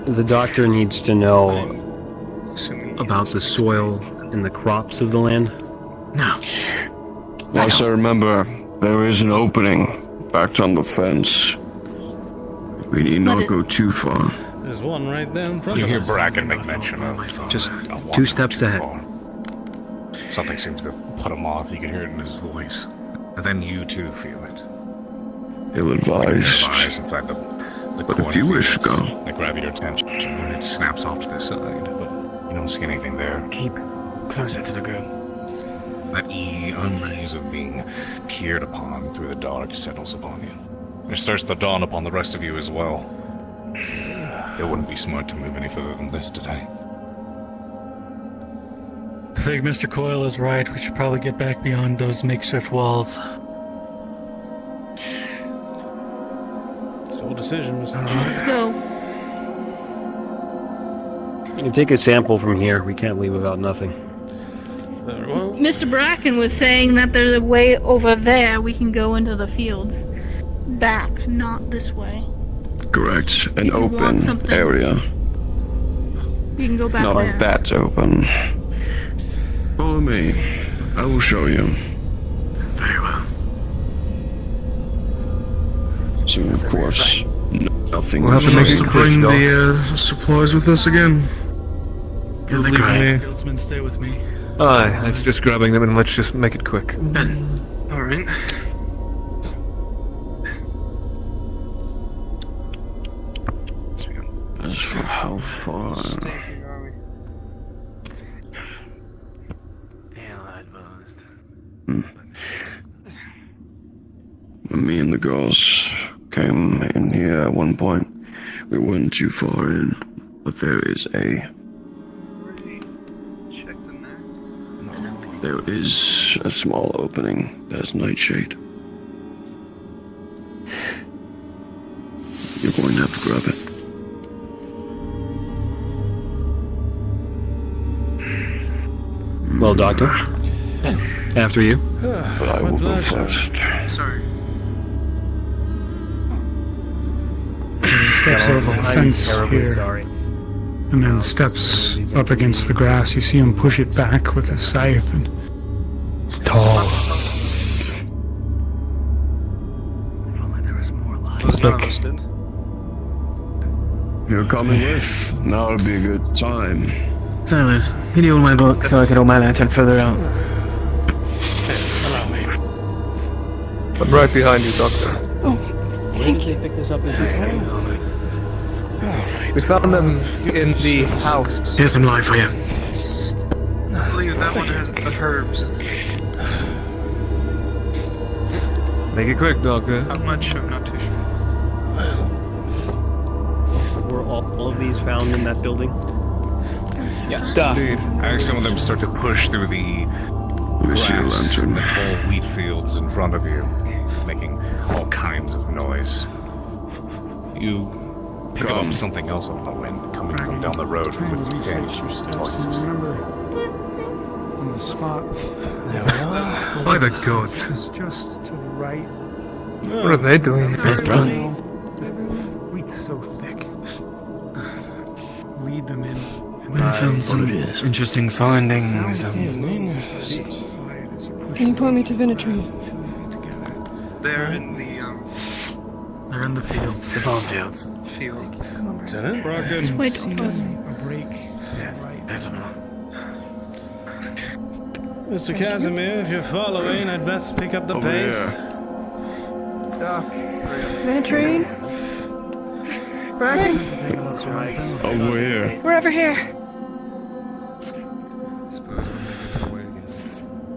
The doctor needs to know about the soil and the crops of the land. No. Yes, I remember. There is an opening back on the fence. We need not go too far. There's one right there in front You of hear us. Bracken make mention of Just 2 steps ahead. Something seems to put him off. You can hear it in his voice. And then you too feel it. Ill-advised. Inside the But if you wish, go. They grab your attention and it snaps off to the side, but you don't see anything there. Keep closer to the group. That unease of being peered upon through the dark settles upon you. It starts to dawn upon the rest of you as well. It wouldn't be smart to move any further than this today. I think Mr. Coyle is right. We should probably get back beyond those makeshift walls. It's your decision, Mr. Let's go. You can take a sample from here. We can't leave without nothing. Very well. Mr. Bracken was saying that there's a way over there we can go into the fields. Back, not this way. Correct. An If you want open something- area. You can go back Not there. like that open. Follow me. I will show you. Very well. So, of course, nothing We'll have was to make changed. it bring the supplies with us again. You'll leave me. Guildsmen, stay with me. Aye, it's just grabbing them and let's just make it quick. Alright. As for how far... When me and the girls came in here at one point, we weren't too far in, but there is a... There is a small opening that is nightshade. You're going to have to grab it. Well, Doctor. After you. But I will go first. Sorry. He steps over the fence here, Sorry. and then steps up against the grass. You see him push it back with a scythe, and it's tall. If only there was more light. Thick. You're coming with. Now would be a good time. Silas, can you hold my book so I can hold my lantern further out? Allow me. I'm right behind you, Doctor. Thank you. Pick this up as this We found them in the house. Here's some light for you. I believe that one has the herbs. Make it quick, Doctor. How much? I'm not too sure. Were all of these found in that building? Yes. Indeed. As some of them start to push through the grass and the tall wheat fields in front of you, making all kinds of noise. You pick up something else on the wind coming from down the road from its cage. Remember, on the spot. There we are. By the gods. It's just to the right. What are they doing? It's bright. Wheat's so thick. Lead them in. I found some interesting findings. Can you point me to Vinetree? They're in the They're in the fields. The farm fields. field. Lieutenant? Just wait. A break. Yes. There's one. Mr. Casimir, if you're following, I'd best pick up the pace. Vinetree? Bracken? Over here. We're over here.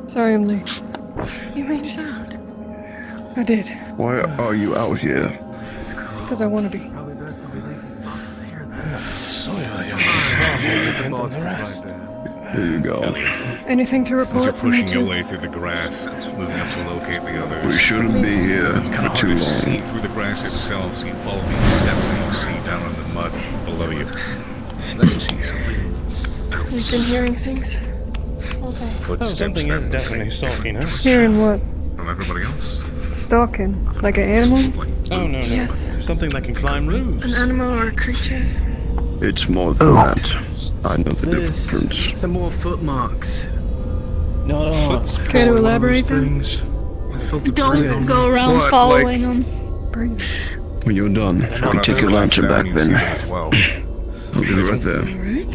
Sorry I'm late. You made it out. I did. Why are you out here? Because I want to be. Soil here is far more different than the rest. Here you go. Anything to As report you're from you pushing your two? way through the grass, moving up to locate the others. We shouldn't be here for too To see long. through the grass itself, so you follow the steps that you see down in the mud below you. You see something. We've been hearing things all day. Oh, something is definitely stalking us. Hearing what? From everybody else. Stalking? Like an animal? Oh, no. Yes. Something that can climb roofs. An animal or a creature? It's more than that. I know the difference. Some more footmarks. No. Care to elaborate then? Don't go around What, following them. Breathe. When you're done, you can take your lantern back then. Well, I'll be right there.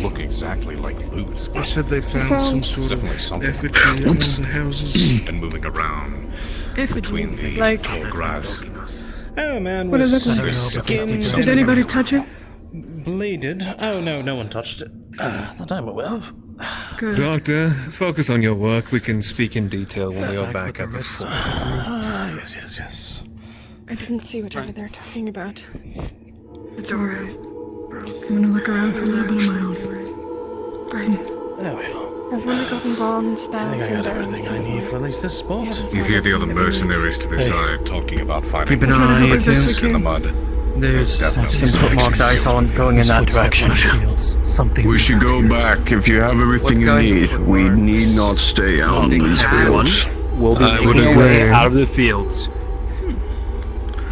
look exactly like boots. They said they found some sort of Definitely something. effigy in one of the houses. And moving around between the Like, tall grass. Oh, man, what was does it look like? skinned. Did anybody touch it? Bleeded. Oh, no one touched it. That I'm aware of. Good. Doctor, focus on your work. We can speak in detail when we are back at the fort. Yes. I didn't see whatever they're talking about. It's alright. I'm gonna look around for a little bit of my own. Right. There we are. I've really gotten bombs, I bells, think I got and everything I need for at least this spot. You hear the other mercenaries to the side talking about fighting Keep an eye in out, yeah. the mud. There's some footmarks I saw going in that direction. Something. We should go back. If you have everything you need, we need not stay out in these fields. We'll be I would making our way agree. out of the fields.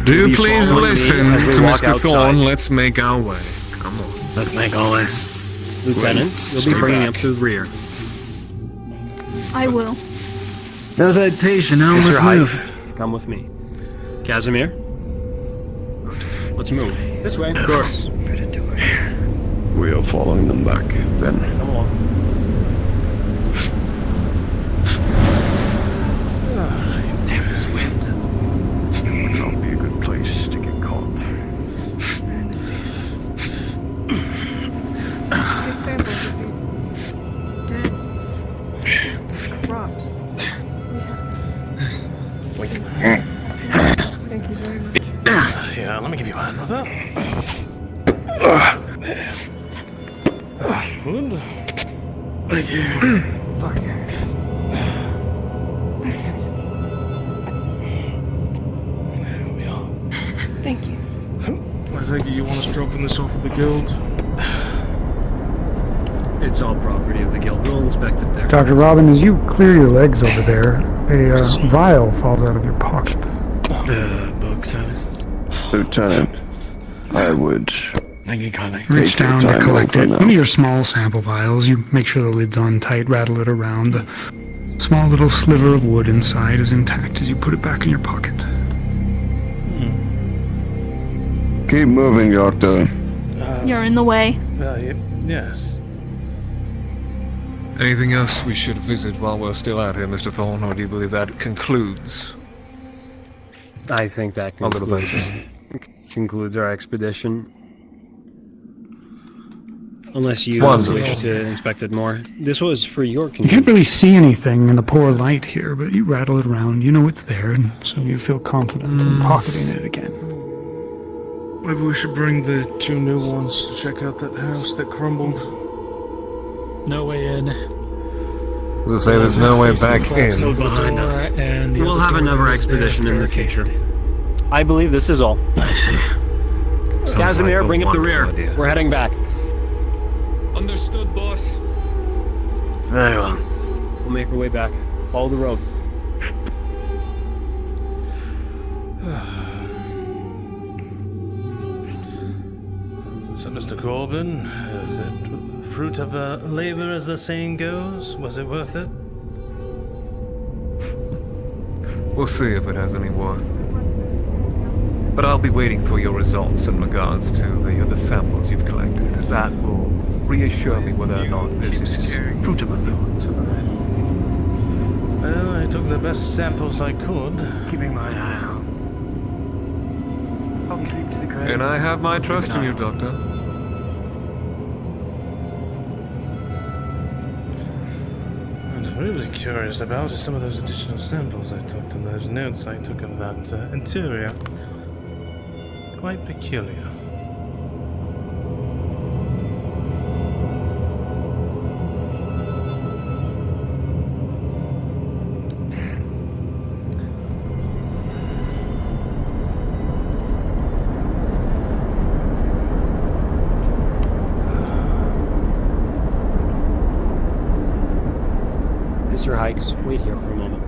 Do Be please following me listen as we to walk Mr. outside. Thorne. Let's make our way. Come on. Let's make our way. Lieutenant, you'll be Stay bringing back. up to the rear. I will. No citation, now Mr. let's Hyde, move. come with me. Casimir? Let's move. This way. Of course. We are following them back, then. Come along. Damn this wind. It would not be a good place to get caught. Get samples of these dead crops. Thank you very much. Yeah, let me give you a hand with that. Good. Thank you. Fuck. There we are. Thank you. I take it you want us dropping this off at the guild? It's all property of the guild. We'll inspect it there. Dr.Robin, as you clear your legs over there, a vial falls out of your pocket. Book service. Lieutenant, I would... Reach down to collect it. One of your small sample vials. You make sure the lid's on tight, rattle it around. A small little sliver of wood inside is intact as you put it back in your pocket. Keep moving, Doctor. You're in the way. Yes. Anything else we should visit while we're still out here, Mr. Thorne, or do you believe that concludes? I think that concludes our expedition. Unless you wish to inspect it more. This was for your You convenience. can't really see anything in the poor light here, but you rattle it around. You know it's there, and so you feel confident in pocketing it again. Maybe we should bring the 2 new ones to check out that house that crumbled. No way in. We'll say there's no way back in. Behind us. And We'll have another expedition in the future. I believe this is all. I see. Casimir, bring up the rear. Idea. We're heading back. Understood, boss. Very well. We'll make our way back. Follow the road. So, Mr. Corbin, is it fruit of labor, as the saying goes? Was it worth it? We'll see if it has any worth. But I'll be waiting for your results in regards to the other samples you've collected. That will reassure me whether or not this is fruit of a loon. Well, I took the best samples I could. Keeping my eye out. And I have my trust in you, Doctor. What I'm really curious about is some of those additional samples I took and those notes I took of that interior. Quite peculiar. Mr. Hikes, wait here for a moment.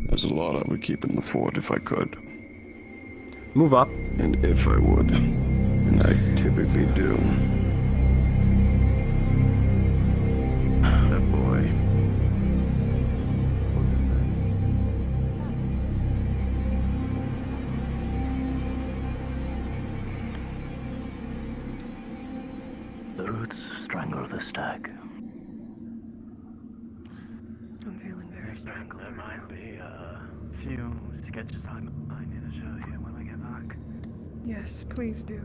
There's a lot I would keep in the fort if I could. Move up. And if I would. And I typically do. That boy. The roots strangle the stag. I'm feeling very strangled. There might be a few sketches I need to show you when I get back. Yes, please do.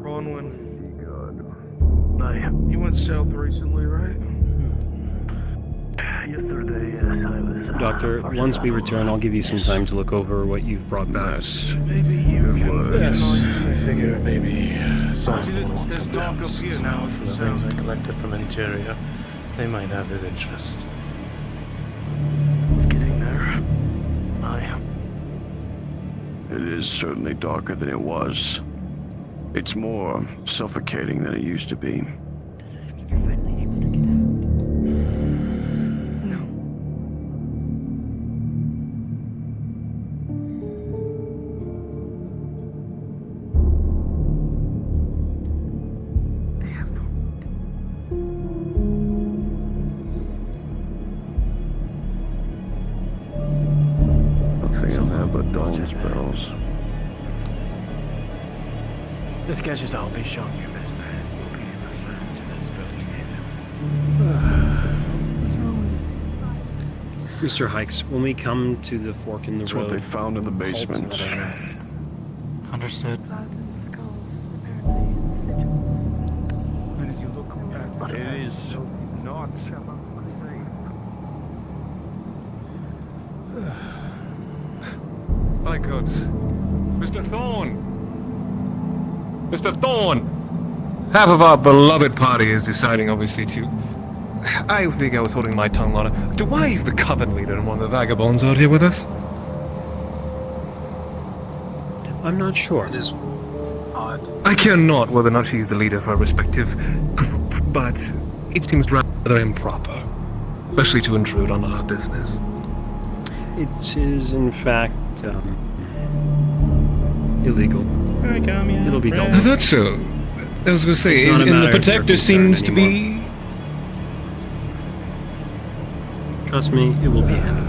Bronwyn. You went south recently, right? Yesterday, yes, I was. Doctor, once we return, I'll give you some time to look over what you've brought back. Maybe you can. Yes, I figure maybe someone will want some notes now from the things I collected from interior. They might have his interest. It's getting there. It is certainly darker than it was. It's more suffocating than it used to be. Does this mean you're finally able to get out? No. Yeah, but dawn spells. The sketches I'll be showing you, Miss Pat, will be referring to this building here. What's wrong with Mr. Hikes, when we come to the fork in the It's road... what they found in the basement. Understood. It is not. My God. Mr. Thorne! Mr. Thorne! Half of our beloved party is deciding, obviously, to... I think I was holding my tongue on it. Why is the coven leader and one of the vagabonds out here with us? I'm not sure. It is odd. I care not whether or not she's the leader of her respective group, but it seems rather improper, especially to intrude on our business. It is, in fact, illegal. It'll be dealt I with. thought so. I was going to say, It's not a and matter the of your protector concern seems to anymore. be... Trust me, it will be handled.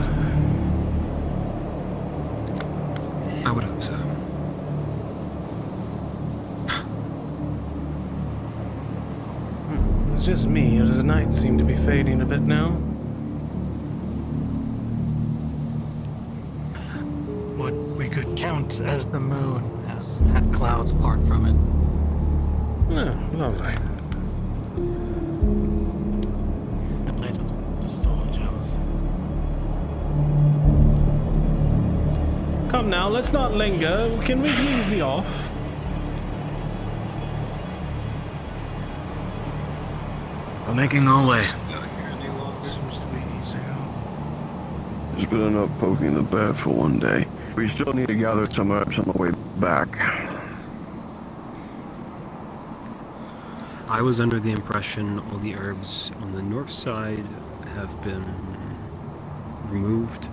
I would hope so. It's just me, or does the night seem to be fading a bit now? What we could count as the moon has had clouds apart from it. Oh, lovely. That place was the stolen gems. Come now, let's not linger. Can we please be off? We're making our way. There's been enough poking the bear for one day. We still need to gather some herbs on the way back. I was under the impression all the herbs on the north side have been removed.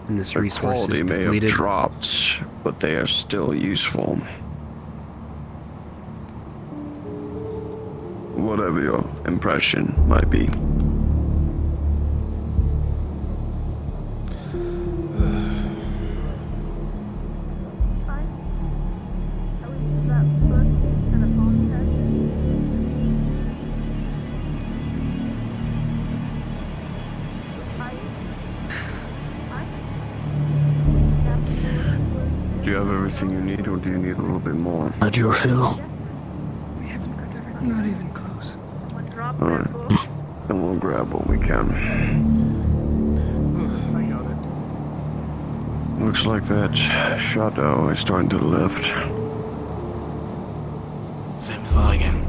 And this Their resource is quality may have depleted. dropped, but they are still useful. Whatever your impression might be. Do you have everything you need, or do you need a little bit more? How'd you feel? Not even close. Alright. Then we'll grab what we can. Looks like that shadow is starting to lift. Same as Ligan.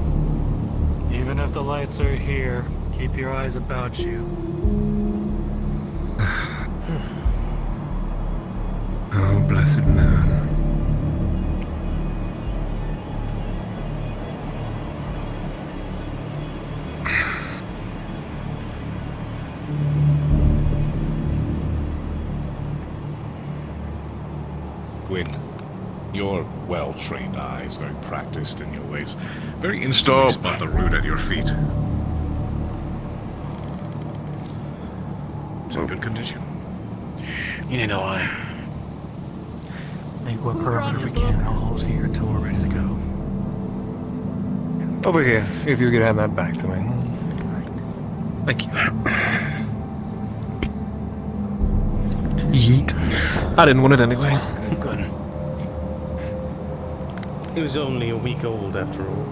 Even if the lights are here, keep your eyes about you. Oh, blessed moon. Gwyn, your well-trained eyes, very practiced in your ways, very instantly spot the root at your feet. It's in good condition. You need to lie. Make what perimeter we can. I'll hold here until we're ready to go. Over here, if you could hand that back to me. Thank you. Yeet. I didn't want it anyway. Good. It was only a week old after all.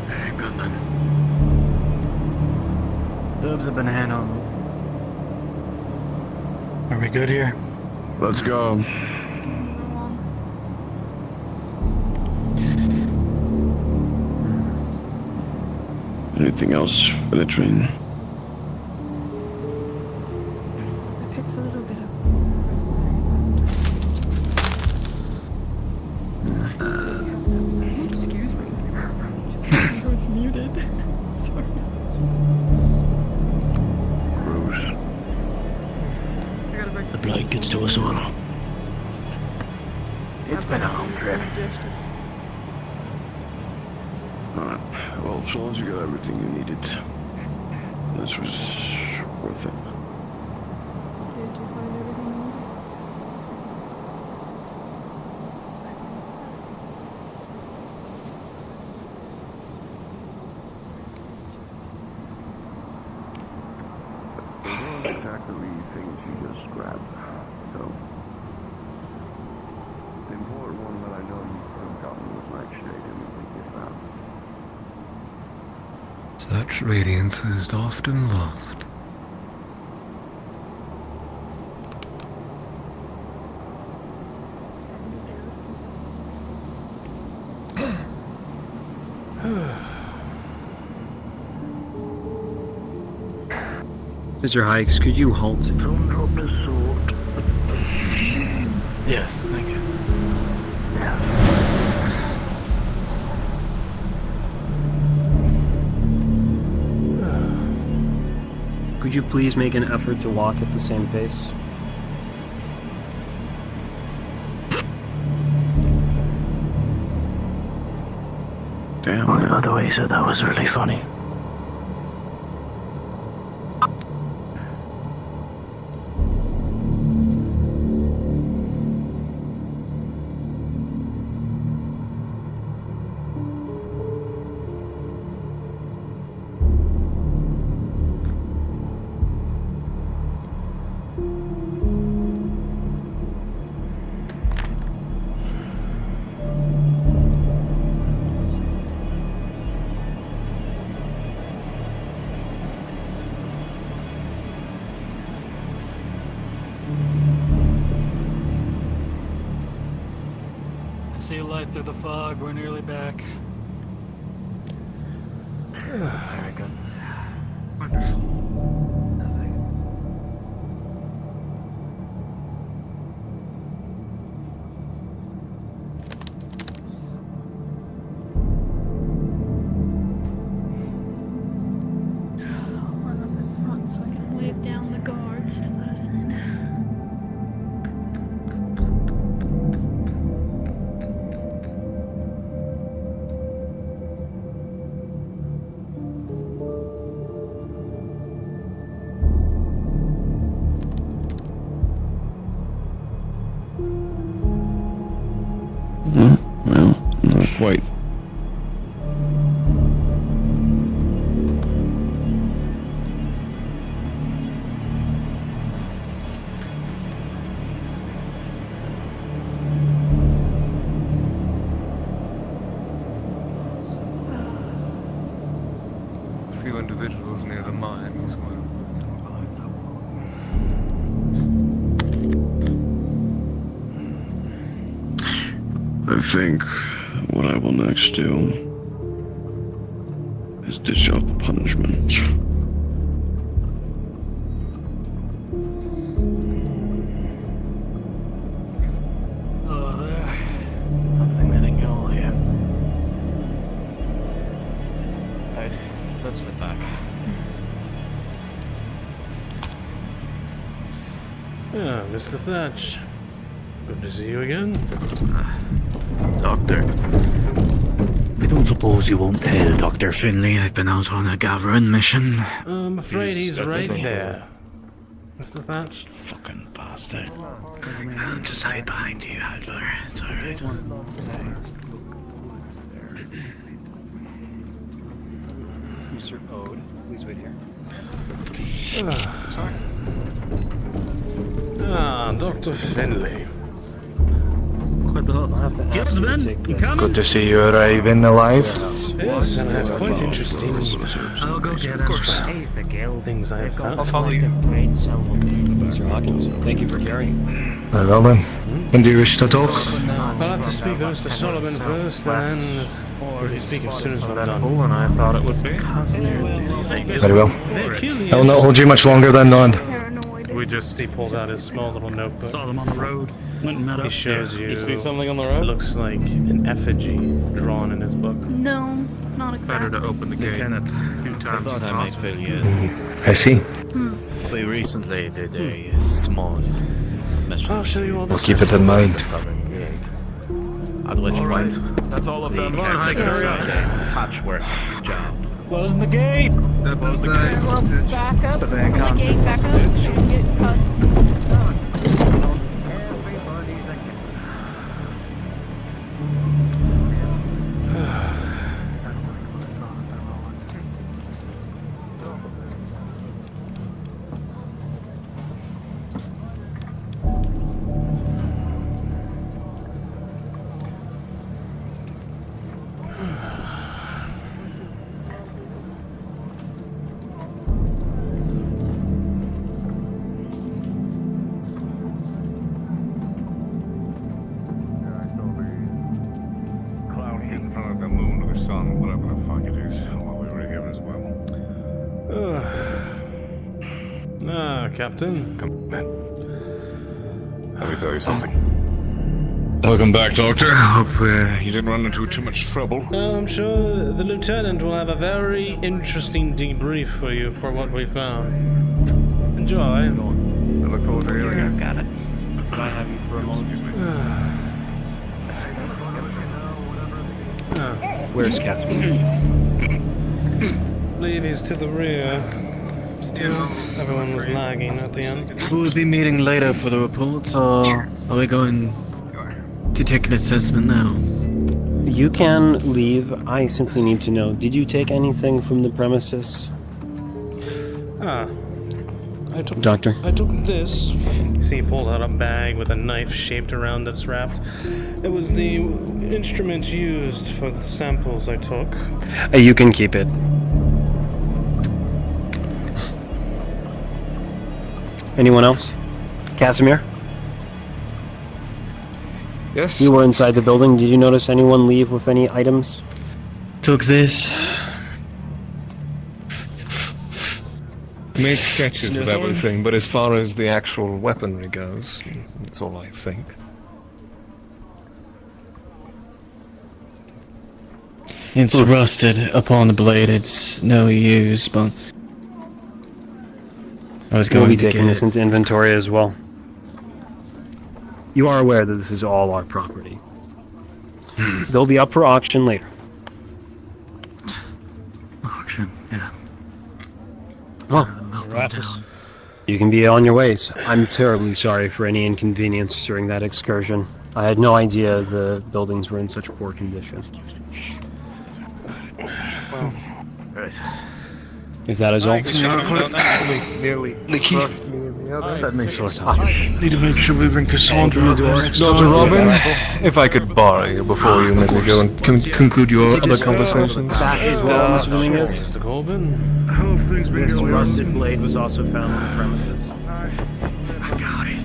Very good, man. Dubs a banana. Are we good here? Let's go. Anything else for the train? I picked a little bit of rosemary. Excuse me. It's muted. Sorry. Gross. The blight gets to us all. It's been a long trip. Alright, well, as long as you got everything you needed, this was worth it. They weren't exactly things you just grabbed, so the important one that I know you could have gotten was nightshade and we get that. Such radiance is often lost. Mr. Hikes, could you halt? Don't drop the sword. Yes, thank you. Could you please make an effort to walk at the same pace? Damn. Oh, by the way, so that was really funny. See a light through the fog. We're nearly back. Very good. Wonderful. Run up in front so I can wave down the guards to let us in. Well, not quite. A few individuals near the mines will. I think what I will next do is dish out the punishment. Oh, there. Nothing letting go here. Right, let's head back. Ah, Mr. Thatch. Good to see you again. Doctor. I don't suppose you won't tell Dr. Finley I've been out on a gathering mission. I'm afraid he's right there. Mr. Thatch? Fucking bastard. I'll just hide behind you, Halvar. It's alright. Mr. Ode, please wait here. Sorry. Ah, Dr. Finley. Yes, man. You coming? Good to see you arriving alive. Yes, and I have quite interesting I'll go get him. things I have found. I'll follow you. Mr. Hawkins, thank you for carrying. Very well then. And do you wish to talk? I'll have to speak to Mr. Solomon first, and then we'll speak as soon as I'm done. Than I thought it would be. Very well. I will not hold you much longer then, Don. We we just... He pulls out his small little notebook. Saw them on the road. Went and met up. He shows you. You see something on the road? Looks like an effigy drawn in his book. No, not exactly. Better to open the gate. Lieutenant. 2 times I as thought I might possible. fill you in. I see. We recently did a small mission. I'll show you all We'll this. keep it in mind. Southern Brigade. At which point, That's all of the them. patchwork job. Closing the gate. Close the Well, back up. The Pull back the up. gate back up. And get cut. Cloud hidden in front of the moon or the sun, whatever the fuck it is, while we were here as well. Captain. Come in. Let me tell you something. Welcome back, Doctor. Hope you didn't run into too much trouble. I'm sure the lieutenant will have a very interesting debrief for you for what we found. Enjoy. I look forward to hearing it. Got it. Can I have you for a moment? Where's Casper? Believe he's to the rear. Still, everyone was lagging at the end. Will we be meeting later for the reports, or are we going to take an assessment now? You can leave. I simply need to know, did you take anything from the premises? Doctor? I took this. You see, he pulled out a bag with a knife shaped around its wrapped. It was the instrument used for the samples I took. You can keep it. Anyone else? Casimir? Yes? You were inside the building. Did you notice anyone leave with any items? Took this. Made sketches of everything, but as far as the actual weaponry goes, that's all I think. It's rusted upon the blade. It's no use, but I was We'll going be to taking get this into inventory as well. You are aware that this is all our property. They'll be up for auction later. auction. Yeah. Well, you can be on your ways. I'm terribly sorry for any inconvenience during that excursion. I had no idea the buildings were in such poor condition. Right. If that is all. Nearly crushed me in the other. Let me sort I need to make sure we bring Cassandra to the next Dr. Robin, if I could borrow you before you maybe go and conclude your other conversations. Mr. Corbin. How have things been This going? rusted blade was also found on the premises. I got it.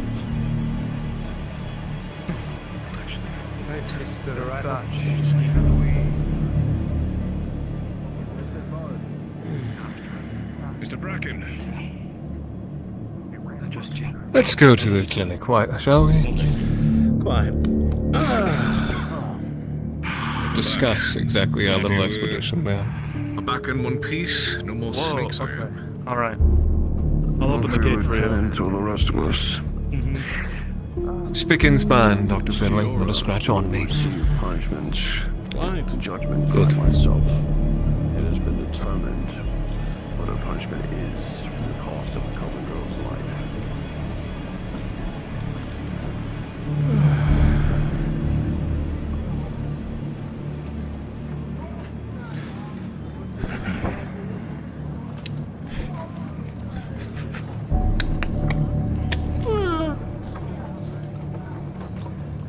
Mr. Bracken. Let's go to the clinic, shall we? Quite. Discuss exactly our little expedition there. I'm back in one piece. No more snakes. Okay. All right. I'll open the For gate for you. Lieutenant or the rest of us. Spick and span, Dr. Finley. Not a scratch on me. Punishment. Right. Judgment for myself. It has been determined what a punishment is for the cost of a common girl's life.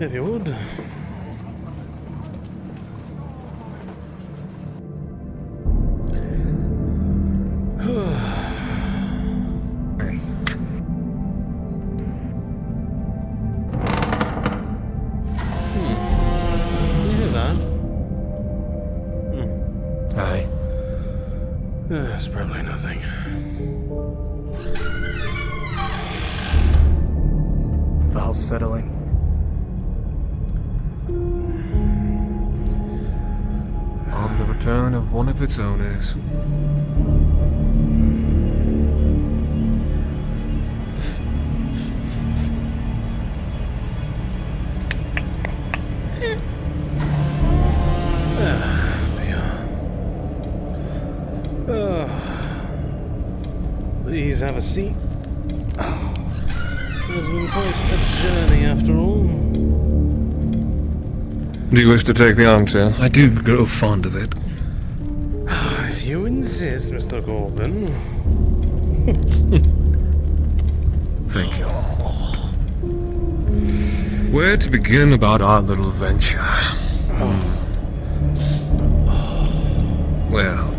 If you would. You hear that? Aye. It's probably nothing. Is the house settling? On the return of one of its owners. Please have a seat. It has been quite a journey after all. Do you wish to take the armchair? I do grow fond of it. If you insist, Mr. Corbin. Thank you. Where to begin about our little venture? Well,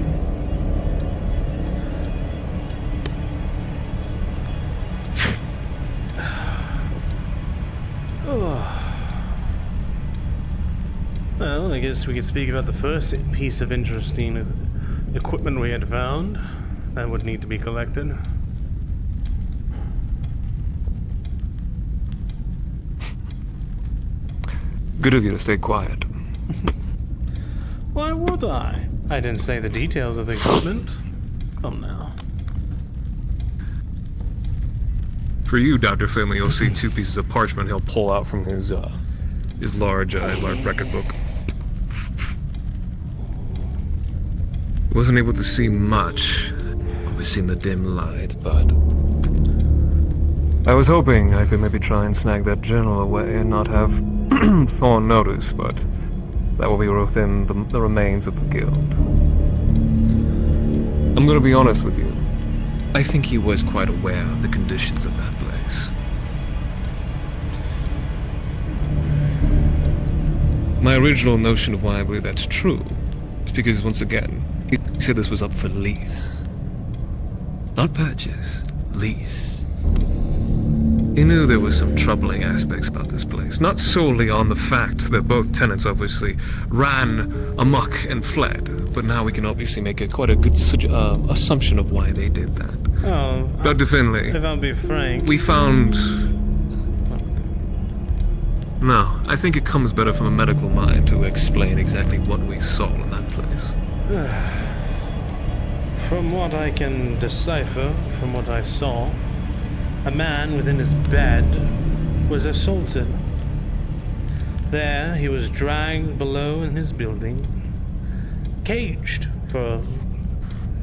well, I guess we could speak about the first piece of interesting equipment we had found that would need to be collected. good of you to stay quiet. Why would I? I didn't say the details of the equipment. Come now. For you, Dr. Finley, you'll see two pieces of parchment he'll pull out from his large record book. Wasn't able to see much, obviously in the dim light, but I was hoping I could maybe try and snag that journal away and not have Thorn notice, but that will be within the remains of the guild. I'm gonna be honest with you. I think he was quite aware of the conditions of that place. My original notion of why I believe that's true is because, once again, he said this was up for lease. Not purchase, lease. He knew there was some troubling aspects about this place, not solely on the fact that both tenants obviously ran amok and fled, but now we can obviously make quite a good assumption of why they did that. Oh, Dr. Finley, if I'll be frank, we found... No, I think it comes better from a medical mind to explain exactly what we saw in that place. From what I can decipher, from what I saw, a man within his bed was assaulted. There he was dragged below in his building, caged for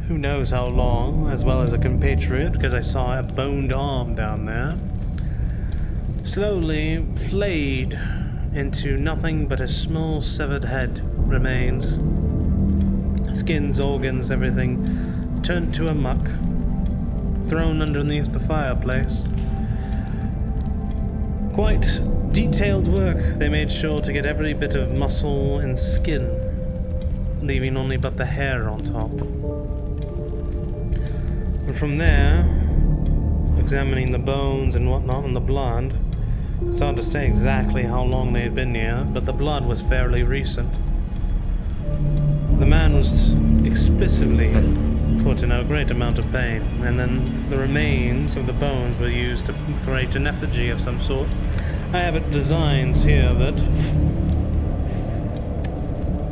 who knows how long, as well as a compatriot, because I saw a boned arm down there. Slowly flayed into nothing but a small severed head remains. Skins, organs, everything turned to a muck, thrown underneath the fireplace. Quite detailed work. They made sure to get every bit of muscle and skin, leaving only but the hair on top. And from there, examining the bones and whatnot and the blood, it's hard to say exactly how long they had been here, but the blood was fairly recent. The man was explicitly put in a great amount of pain, and then the remains of the bones were used to create an effigy of some sort. I have designs here of it,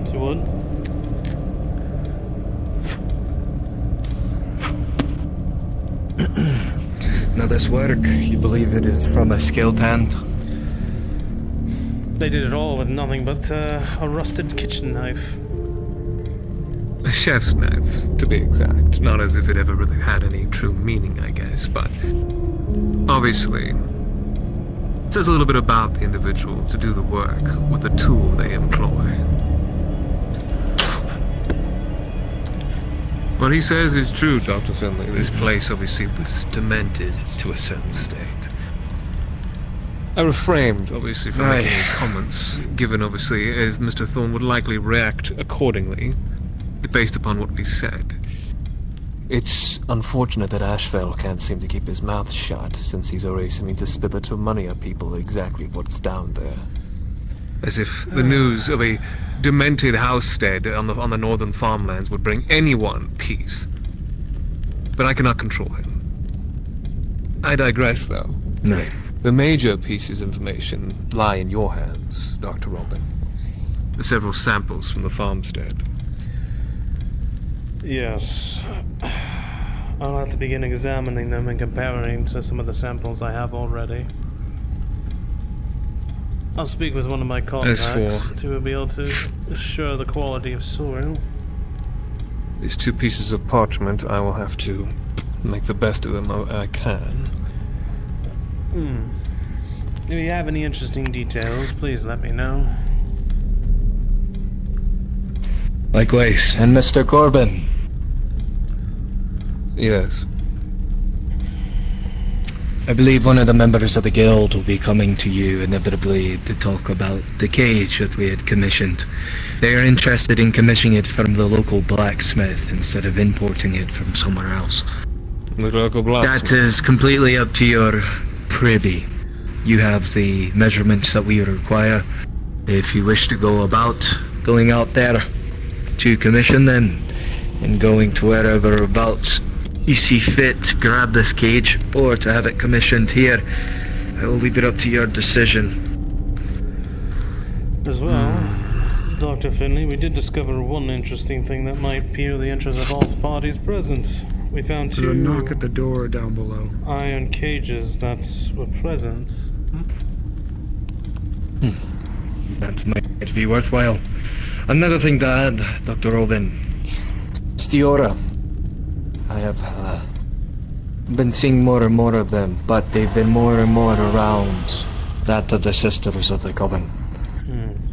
if you would. Now this work, you believe it is from a skilled hand? They did it all with nothing but a rusted kitchen knife. A chef's knife, to be exact. Not as if it ever really had any true meaning, I guess, but obviously it says a little bit about the individual to do the work with the tool they employ. What he says is true, Dr. Finley. This place obviously was demented to a certain state. I refrained, obviously, from making any comments, given, obviously, as Mr. Thorne would likely react accordingly, based upon what we said. It's unfortunate that Ashfell can't seem to keep his mouth shut, since he's already seeming to spill to many a people exactly what's down there. As if the news of a demented housestead on the northern farmlands would bring anyone peace. But I cannot control him. I digress, though. No. The major pieces of information lie in your hands, DR.Robin. The several samples from the farmstead. Yes. I'll have to begin examining them and comparing to some of the samples I have already. I'll speak with one of my contacts to be able to assure the quality of soil. These 2 pieces of parchment, I will have to make the best of them I can. If you have any interesting details, please let me know. Likewise, and Mr. Corbin. Yes. I believe one of the members of the guild will be coming to you inevitably to talk about the cage that we had commissioned. They are interested in commissioning it from the local blacksmith instead of importing it from somewhere else. The local blacksmith? That is completely up to your privy. You have the measurements that we require. If you wish to go about going out there to commission them and going to wherever about you see fit to grab this cage or to have it commissioned here, I will leave it up to your decision. As well, Dr. Finley, we did discover one interesting thing that might pique the interest of all parties present. We found 2 There's a knock at the door down below. Iron cages that were present. That might be worthwhile. Another thing to add, DR.Robin. Stiora. I have been seeing more and more of them, but they've been more and more around that of the Sisters of the Coven.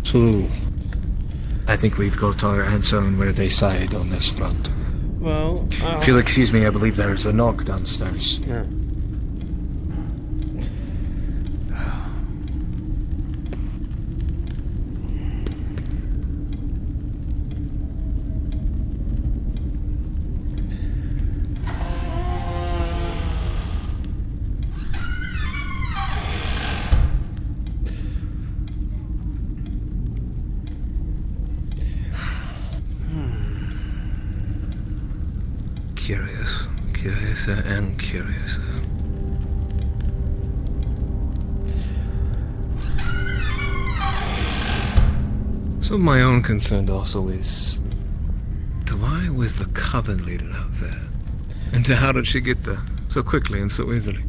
So, I think we've got our answer on where they side on this front. Well, if you'll excuse me, I believe there's a knock downstairs. Yeah. Curiouser and curiouser. So my own concern also is, why was the Coven leader out there? And how did she get there so quickly and so easily?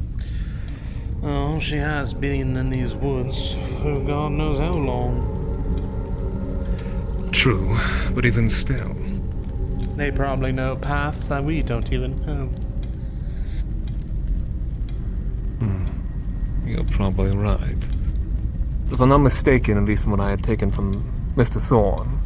Oh, she has been in these woods for God knows how long. True, but even still. They probably know paths that we don't even know. You're probably right. If I'm not mistaken, at least from what I had taken from Mr. Thorne,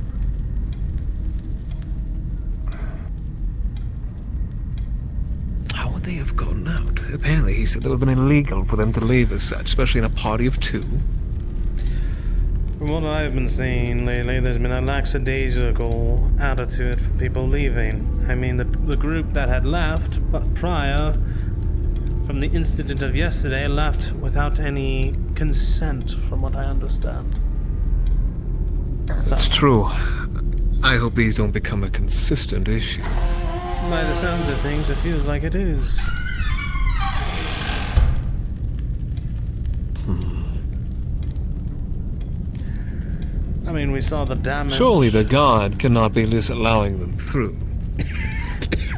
how would they have gotten out? Apparently, he said it would have been illegal for them to leave as such, especially in a party of 2. From what I've been seeing lately, there's been a lackadaisical attitude for people leaving. I mean, the group that had left prior from the incident of yesterday left without any consent, from what I understand. That's true. I hope these don't become a consistent issue. By the sounds of things, it feels like it is. I mean, we saw the damage. Surely the guard cannot be disallowing them through.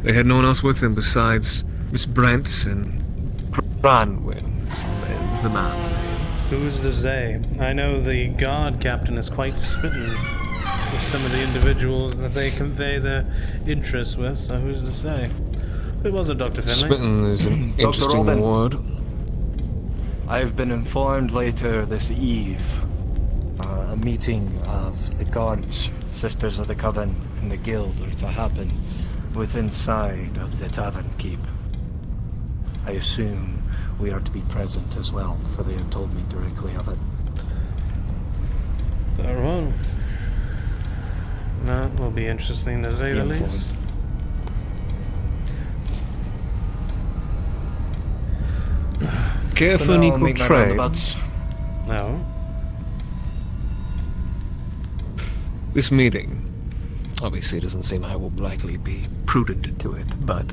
They had no one else with them besides Miss Brent and Branwyn is the man's name. Who's to say? I know the guard captain is quite smitten with some of the individuals that they convey their interests with, so who's to say? Who was it, Dr. Finley? Smitten is an interesting word. I've been informed later this eve, a meeting of the guards, Sisters of the Coven, and the Guild are to happen within sight of the tavern keep. I assume we are to be present as well, for they have told me directly of it. Very well. That will be interesting to say the least. Care for an equal trade? No. This meeting, obviously it doesn't seem I will likely be prudent to it, but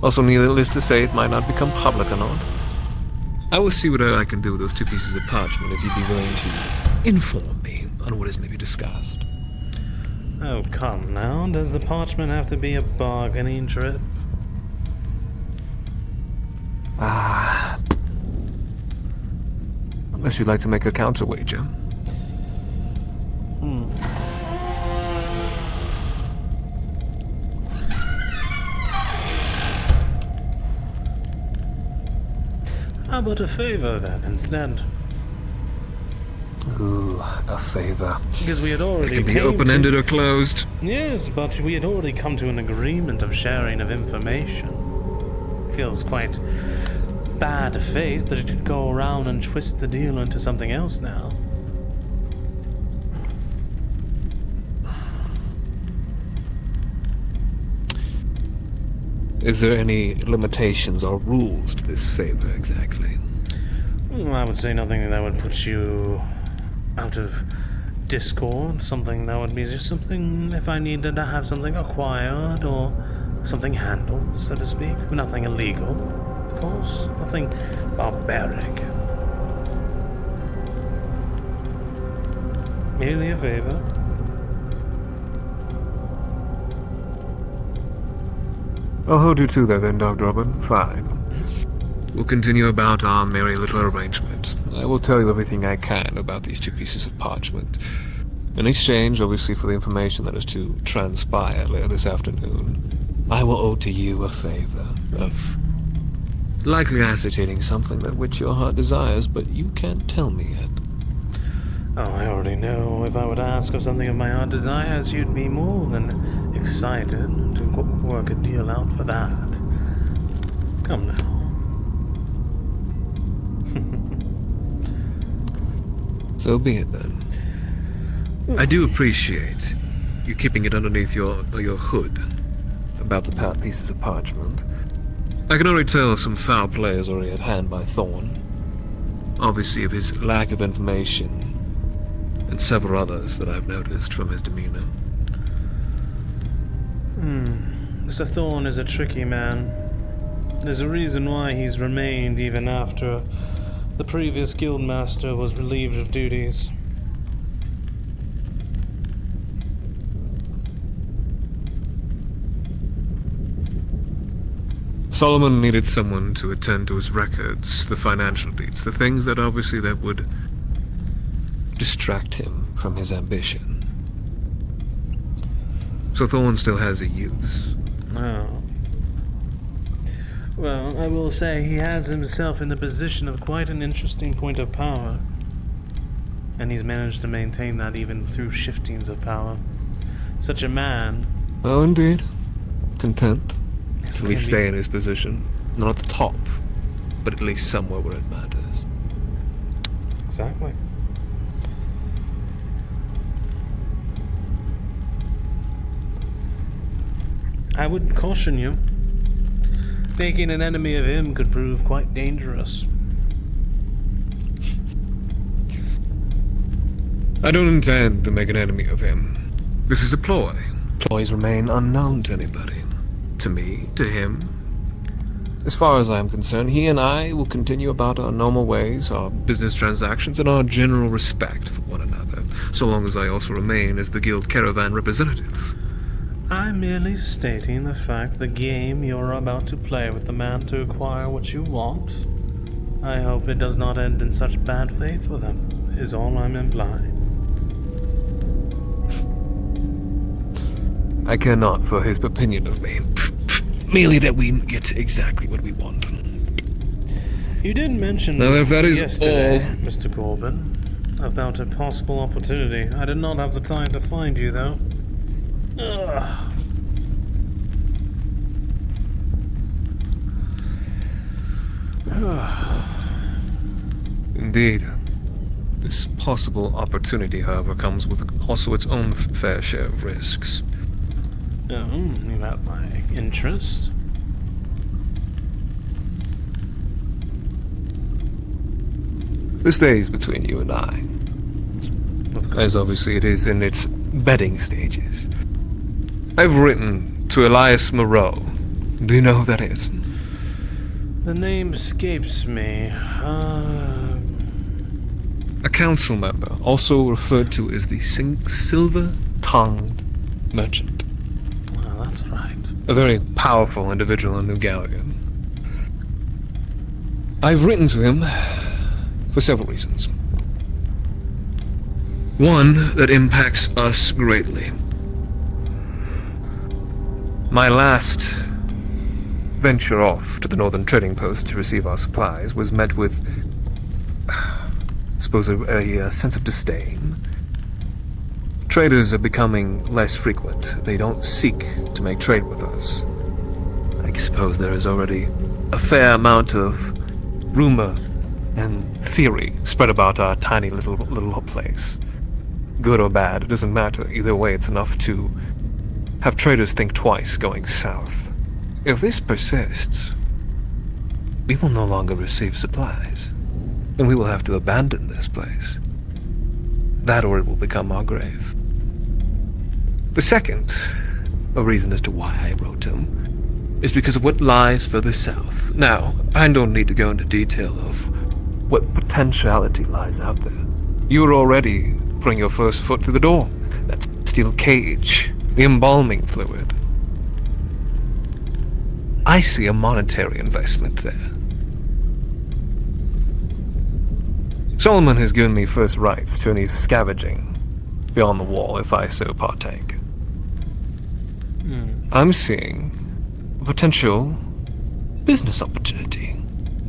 also needless to say it might not become public or not. I will see what I can do with those 2 pieces of parchment if you'd be willing to inform me on what is maybe discussed. Oh, come now. Does the parchment have to be a bargaining trip? Unless you'd like to make a counter wager. How about a favor then, instead? Ooh, a favor. Because we had already It can be open-ended or closed. Yes, but we had already come to an agreement of sharing of information. Feels quite bad faith that it could go around and twist the deal into something else now. Is there any limitations or rules to this favor exactly? I would say nothing that would put you out of discord. Something that would be just something if I needed to have something acquired or something handled, so to speak. Nothing illegal, of course. Nothing barbaric. Merely a favor. I'll hold you to that then, DR.Robin. Fine. We'll continue about our merry little arrangement. I will tell you everything I can about these 2 pieces of parchment. In exchange, obviously, for the information that is to transpire later this afternoon, I will owe to you a favor of likely ascertaining something that which your heart desires, but you can't tell me yet. Oh, I already know. If I would ask of something of my heart desires, you'd be more than excited to work a deal out for that. Come now. So be it then. I do appreciate you keeping it underneath your hood about the pieces of parchment. I can already tell some foul play is already at hand by Thorn. Obviously of his lack of information, and several others that I've noticed from his demeanor. Mr. Thorn is a tricky man. There's a reason why he's remained even after the previous guildmaster was relieved of duties. Solomon needed someone to attend to his records, the financial deeds, the things that obviously that would distract him from his ambition. So Thorn still has a use. Oh. Well, I will say he has himself in a position of quite an interesting point of power. And he's managed to maintain that even through shiftings of power. Such a man. Oh, indeed. Content. At least stay in his position. Not at the top, but at least somewhere where it matters. Exactly. I would caution you. Making an enemy of him could prove quite dangerous. I don't intend to make an enemy of him. This is a ploy. Ploys remain unknown to anybody. To me, to him. As far as I am concerned, he and I will continue about our normal ways, our business transactions, and our general respect for one another, so long as I also remain as the guild caravan representative. I'm merely stating the fact the game you're about to play with the man to acquire what you want. I hope it does not end in such bad faith with him, is all I'm implying. I care not for his opinion of me. Merely that we get exactly what we want. You did mention now, if that is yesterday, all, Mr. Corbin, about a possible opportunity. I did not have the time to find you, though. Ugh. Indeed. This possible opportunity, however, comes with also its own fair share of risks. Oh, you have my interest. This stays between you and I. As obviously it is in its bedding stages. I've written to Elias Moreau. Do you know who that is? The name escapes me. A council member, also referred to as the Silver-Tongued Merchant. Oh, that's right. A very powerful individual in New Gallion. I've written to him for several reasons. One that impacts us greatly. My last venture off to the northern trading post to receive our supplies was met with, I suppose, a sense of disdain. Traders are becoming less frequent. They don't seek to make trade with us. I suppose there is already a fair amount of rumor and theory spread about our tiny little place. Good or bad, it doesn't matter. Either way, it's enough to have traders think twice going south. If this persists, we will no longer receive supplies, and we will have to abandon this place. That or it will become our grave. The second, a reason as to why I wrote him, is because of what lies further south. Now, I don't need to go into detail of what potentiality lies out there. You are already putting your first foot through the door. That steel cage, the embalming fluid. I see a monetary investment there. Solomon has given me first rights to any scavenging beyond the wall if I so partake. I'm seeing a potential business opportunity.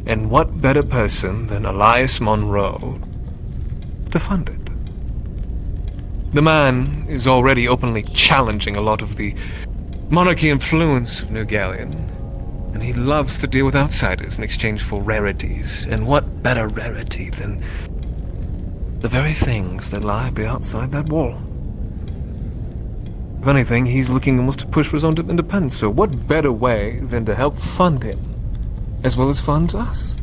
And what better person than Elias Monroe to fund it? The man is already openly challenging a lot of the monarchy influence of New Gallion, and he loves to deal with outsiders in exchange for rarities. And what better rarity than the very things that lie outside that wall? If anything, he's looking almost to push for his own independence, so what better way than to help fund him, as well as fund us?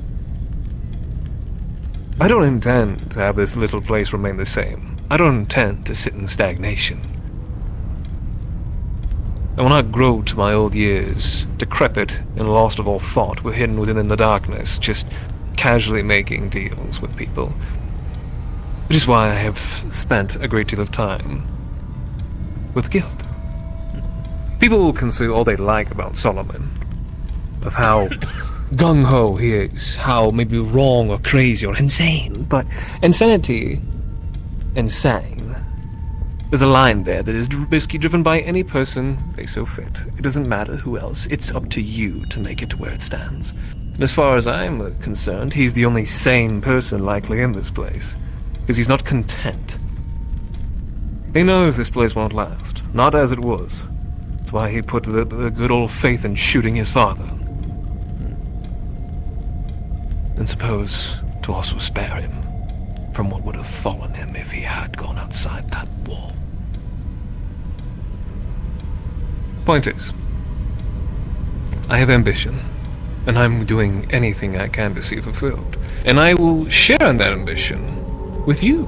I don't intend to have this little place remain the same. I don't intend to sit in stagnation. I will not grow to my old years, decrepit and lost of all thought, hidden within the darkness, just casually making deals with people. Which is why I have spent a great deal of time with Guild. People can say all they like about Solomon, of how gung-ho he is, how maybe wrong or crazy or insane, but insanity, insane, there's a line there that is basically driven by any person they so fit. It doesn't matter who else, it's up to you to make it to where it stands. And as far as I'm concerned, he's the only sane person likely in this place, because he's not content. He knows this place won't last, not as it was. That's why he put the good old faith in shooting his father. And suppose to also spare him from what would have fallen him if he had gone outside that wall. Point is, I have ambition, and I'm doing anything I can to see it fulfilled. And I will share in that ambition with you,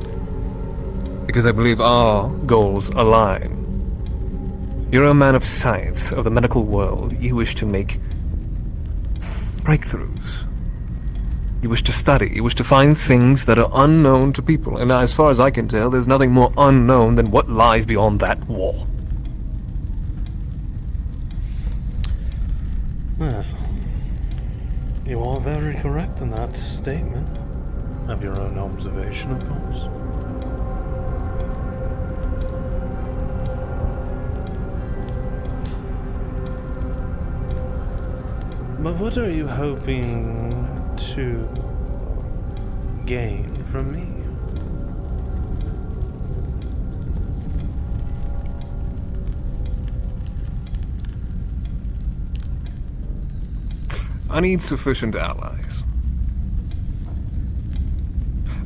because I believe our goals align. You're a man of science, of the medical world. You wish to make breakthroughs. You wish to study. You wish to find things that are unknown to people. And as far as I can tell, there's nothing more unknown than what lies beyond that wall. Well, you are very correct in that statement. Have your own observation, of course. But what are you hoping to gain from me? I need sufficient allies.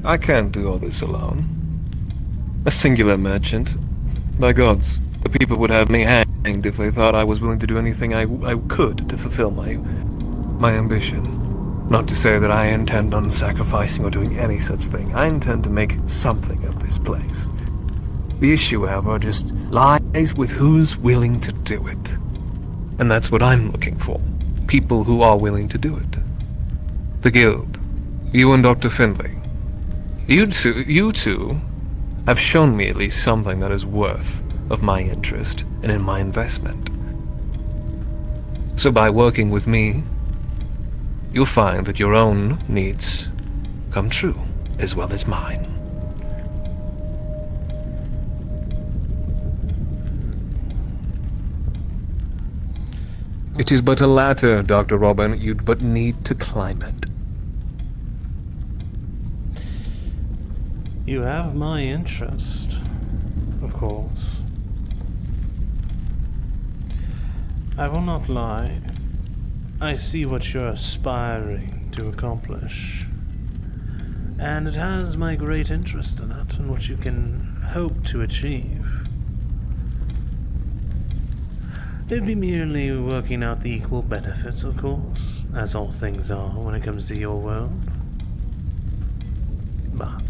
I can't do all this alone. A singular merchant. By gods, the people would have me hanged if they thought I was willing to do anything I could to fulfill my ambition. Not to say that I intend on sacrificing or doing any such thing. I intend to make something of this place. The issue, however, just lies with who's willing to do it. And that's what I'm looking for. People who are willing to do it. the Guild, you and Dr. Findlay. You two have shown me at least something that is worth of my interest and in my investment. So by working with me, you'll find that your own needs come true, as well as mine. It is but a ladder, DR.Robin. You'd but need to climb it. You have my interest, of course. I will not lie. I see what you're aspiring to accomplish. And it has my great interest in it and what you can hope to achieve. It'd be merely working out the equal benefits, of course, as all things are when it comes to your world. But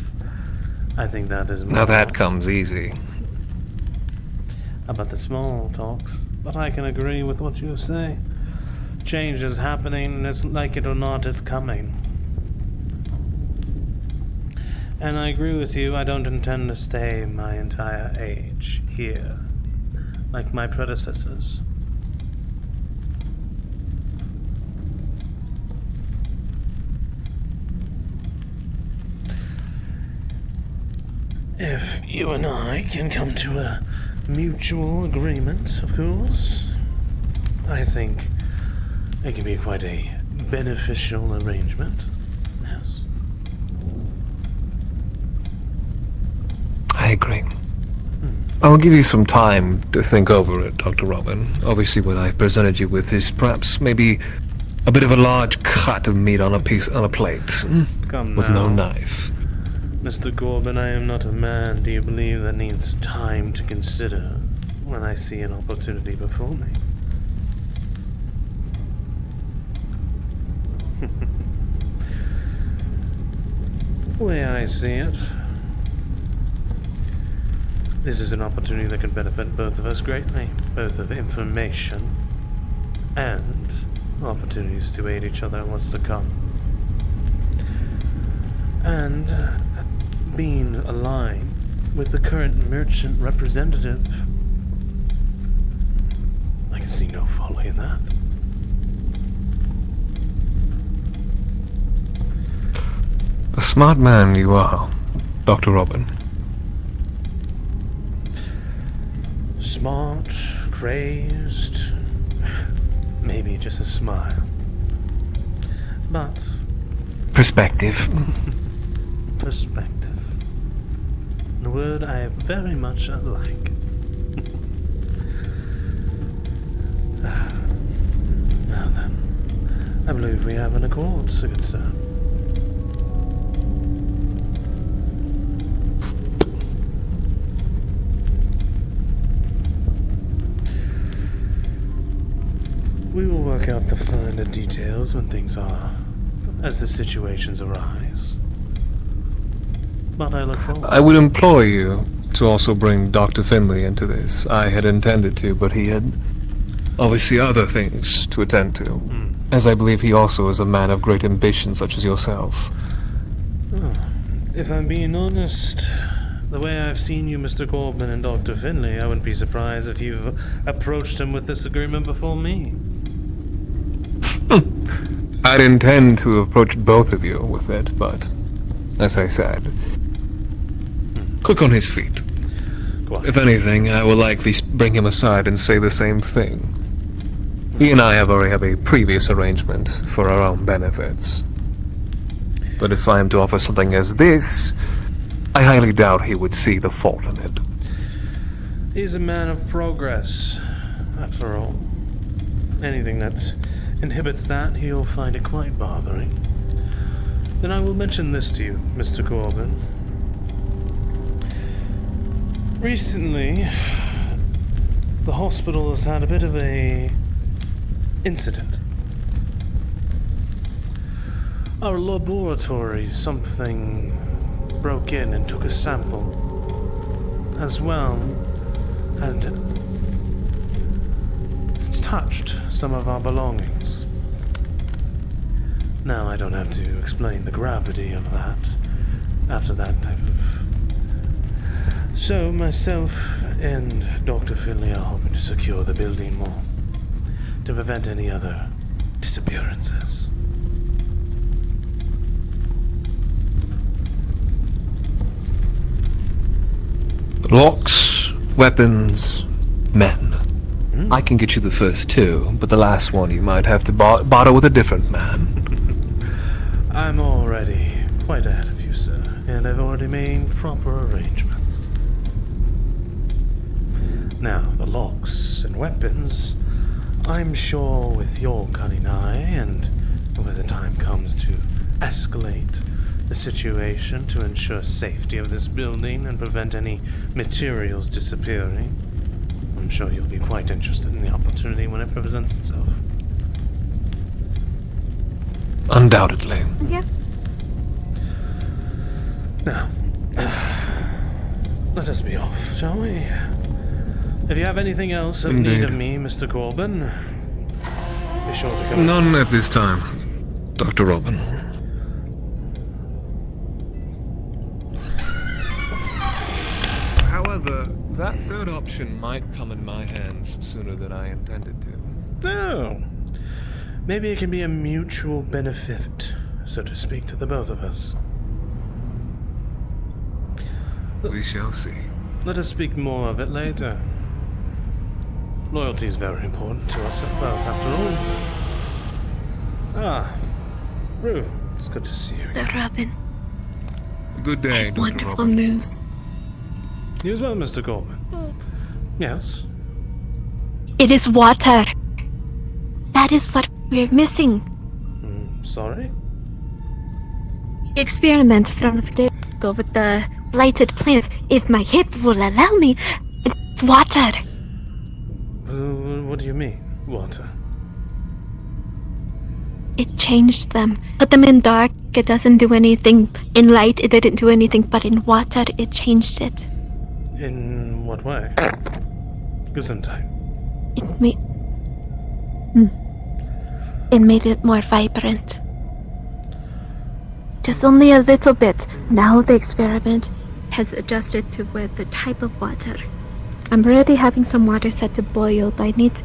I think that is more... Now that comes easy. About the small talks, but I can agree with what you say. Change is happening, and it's like it or not, it's coming. And I agree with you, I don't intend to stay my entire age here, like my predecessors. If you and I can come to a mutual agreement, of course, I think it can be quite a beneficial arrangement. Yes. I agree. I'll give you some time to think over it, DR.Robin. Obviously what I've presented you with is perhaps maybe a bit of a large cut of meat on a plate. Come with now. no knife. Mr. Corbin, I am not a man, do you believe, that needs time to consider when I see an opportunity before me? The way I see it, this is an opportunity that could benefit both of us greatly, both of information and opportunities to aid each other in what's to come. And being aligned with the current merchant representative, I can see no folly in that. A smart man you are, DR.Robin. Smart, crazed, maybe just a smile. But... Perspective. Perspective. A word I very much like. Now then, I believe we have an accord, so good sir. We will work out the finer details when things are, as the situations arise. But I look forward. I would implore you to also bring Dr. Findlay into this. I had intended to, but he had obviously other things to attend to. As I believe he also is a man of great ambition, such as yourself. Oh, if I'm being honest, the way I've seen you, Mr. Corbin, and Dr. Findlay, I wouldn't be surprised if you've approached him with this agreement before me. I'd intend to approach both of you with it, but, as I said, quick on his feet. If anything, I will likely bring him aside and say the same thing. He and I have already have a previous arrangement for our own benefits. But if I am to offer something as this, I highly doubt he would see the fault in it. He's a man of progress, after all. Anything that inhibits that, he'll find it quite bothering. Then I will mention this to you, Mr. Corbin. Recently, the hospital has had a bit of a incident. Our laboratory, something broke in and took a sample, as well as touched some of our belongings. Now I don't have to explain the gravity of that after that type of... So myself and Dr. Finley are hoping to secure the building more to prevent any other disappearances. Locks, weapons, men. I can get you the first two, but the last one you might have to barter with a different man. I'm already quite ahead of you, sir, and I've already made proper arrangements. Now, the locks and weapons, I'm sure with your cunning eye, and when the time comes to escalate the situation to ensure safety of this building and prevent any materials disappearing, I'm sure you'll be quite interested in the opportunity when it presents itself. Undoubtedly. Yeah. Now, let us be off, shall we? If you have anything else of need of me, Mr. Corbin, be sure to come. None at this time, Dr. Robin. However, that third option might come in my hands sooner than I intended to. Oh. Maybe it can be a mutual benefit, so to speak, to the both of us. We shall see. Let us speak more of it later. Loyalty is very important to us both, after all. Ah, Rue, it's good to see you again. DR.Robin. Good day, Dr. Wonderful Robin. news. You as well, Mr. Corbin. Yes? It is water. That is what we're missing. Sorry? The experiment from the video with the lighted plants, if my hip will allow me, it's water. What do you mean, water? It changed them. Put them in dark, it doesn't do anything. In light, it didn't do anything, but in water, it changed it. In what way? Gesundheit. It made it more vibrant. Just only a little bit. Now the experiment has adjusted to with the type of water. I'm already having some water set to boil, but I need...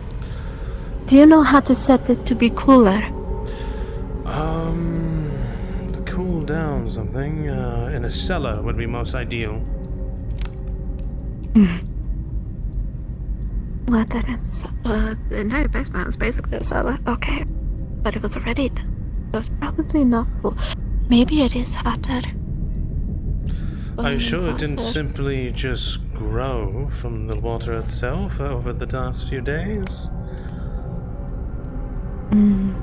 Do you know how to set it to be cooler? To cool down something, in a cellar would be most ideal. Water and the entire basement was basically a cellar. Okay. But it was already done. So it's probably not cool. Maybe it is hotter. Are you sure it didn't simply just grow from the water itself over the last few days? The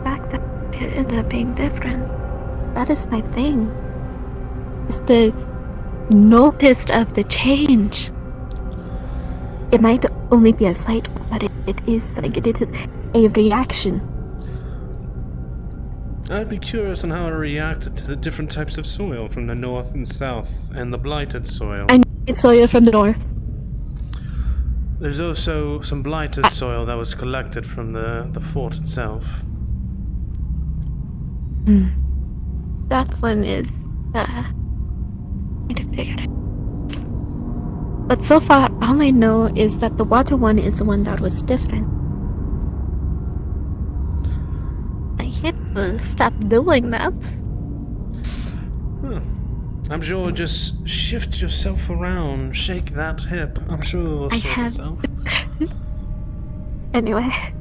fact that it ended up being different. That is my thing. It's the notice of the change. It might only be a slight one, but it is like it is a reaction. I'd be curious on how it reacted to the different types of soil from the north and south, and the blighted soil. I need soil from the north. There's also some blighted soil that was collected from the fort itself. That one is, need to figure it out. But so far, all I know is that the water one is the one that was different. My hip will stop doing that. I'm sure just shift yourself around, shake that hip. I'm sure it will sort itself. Anyway.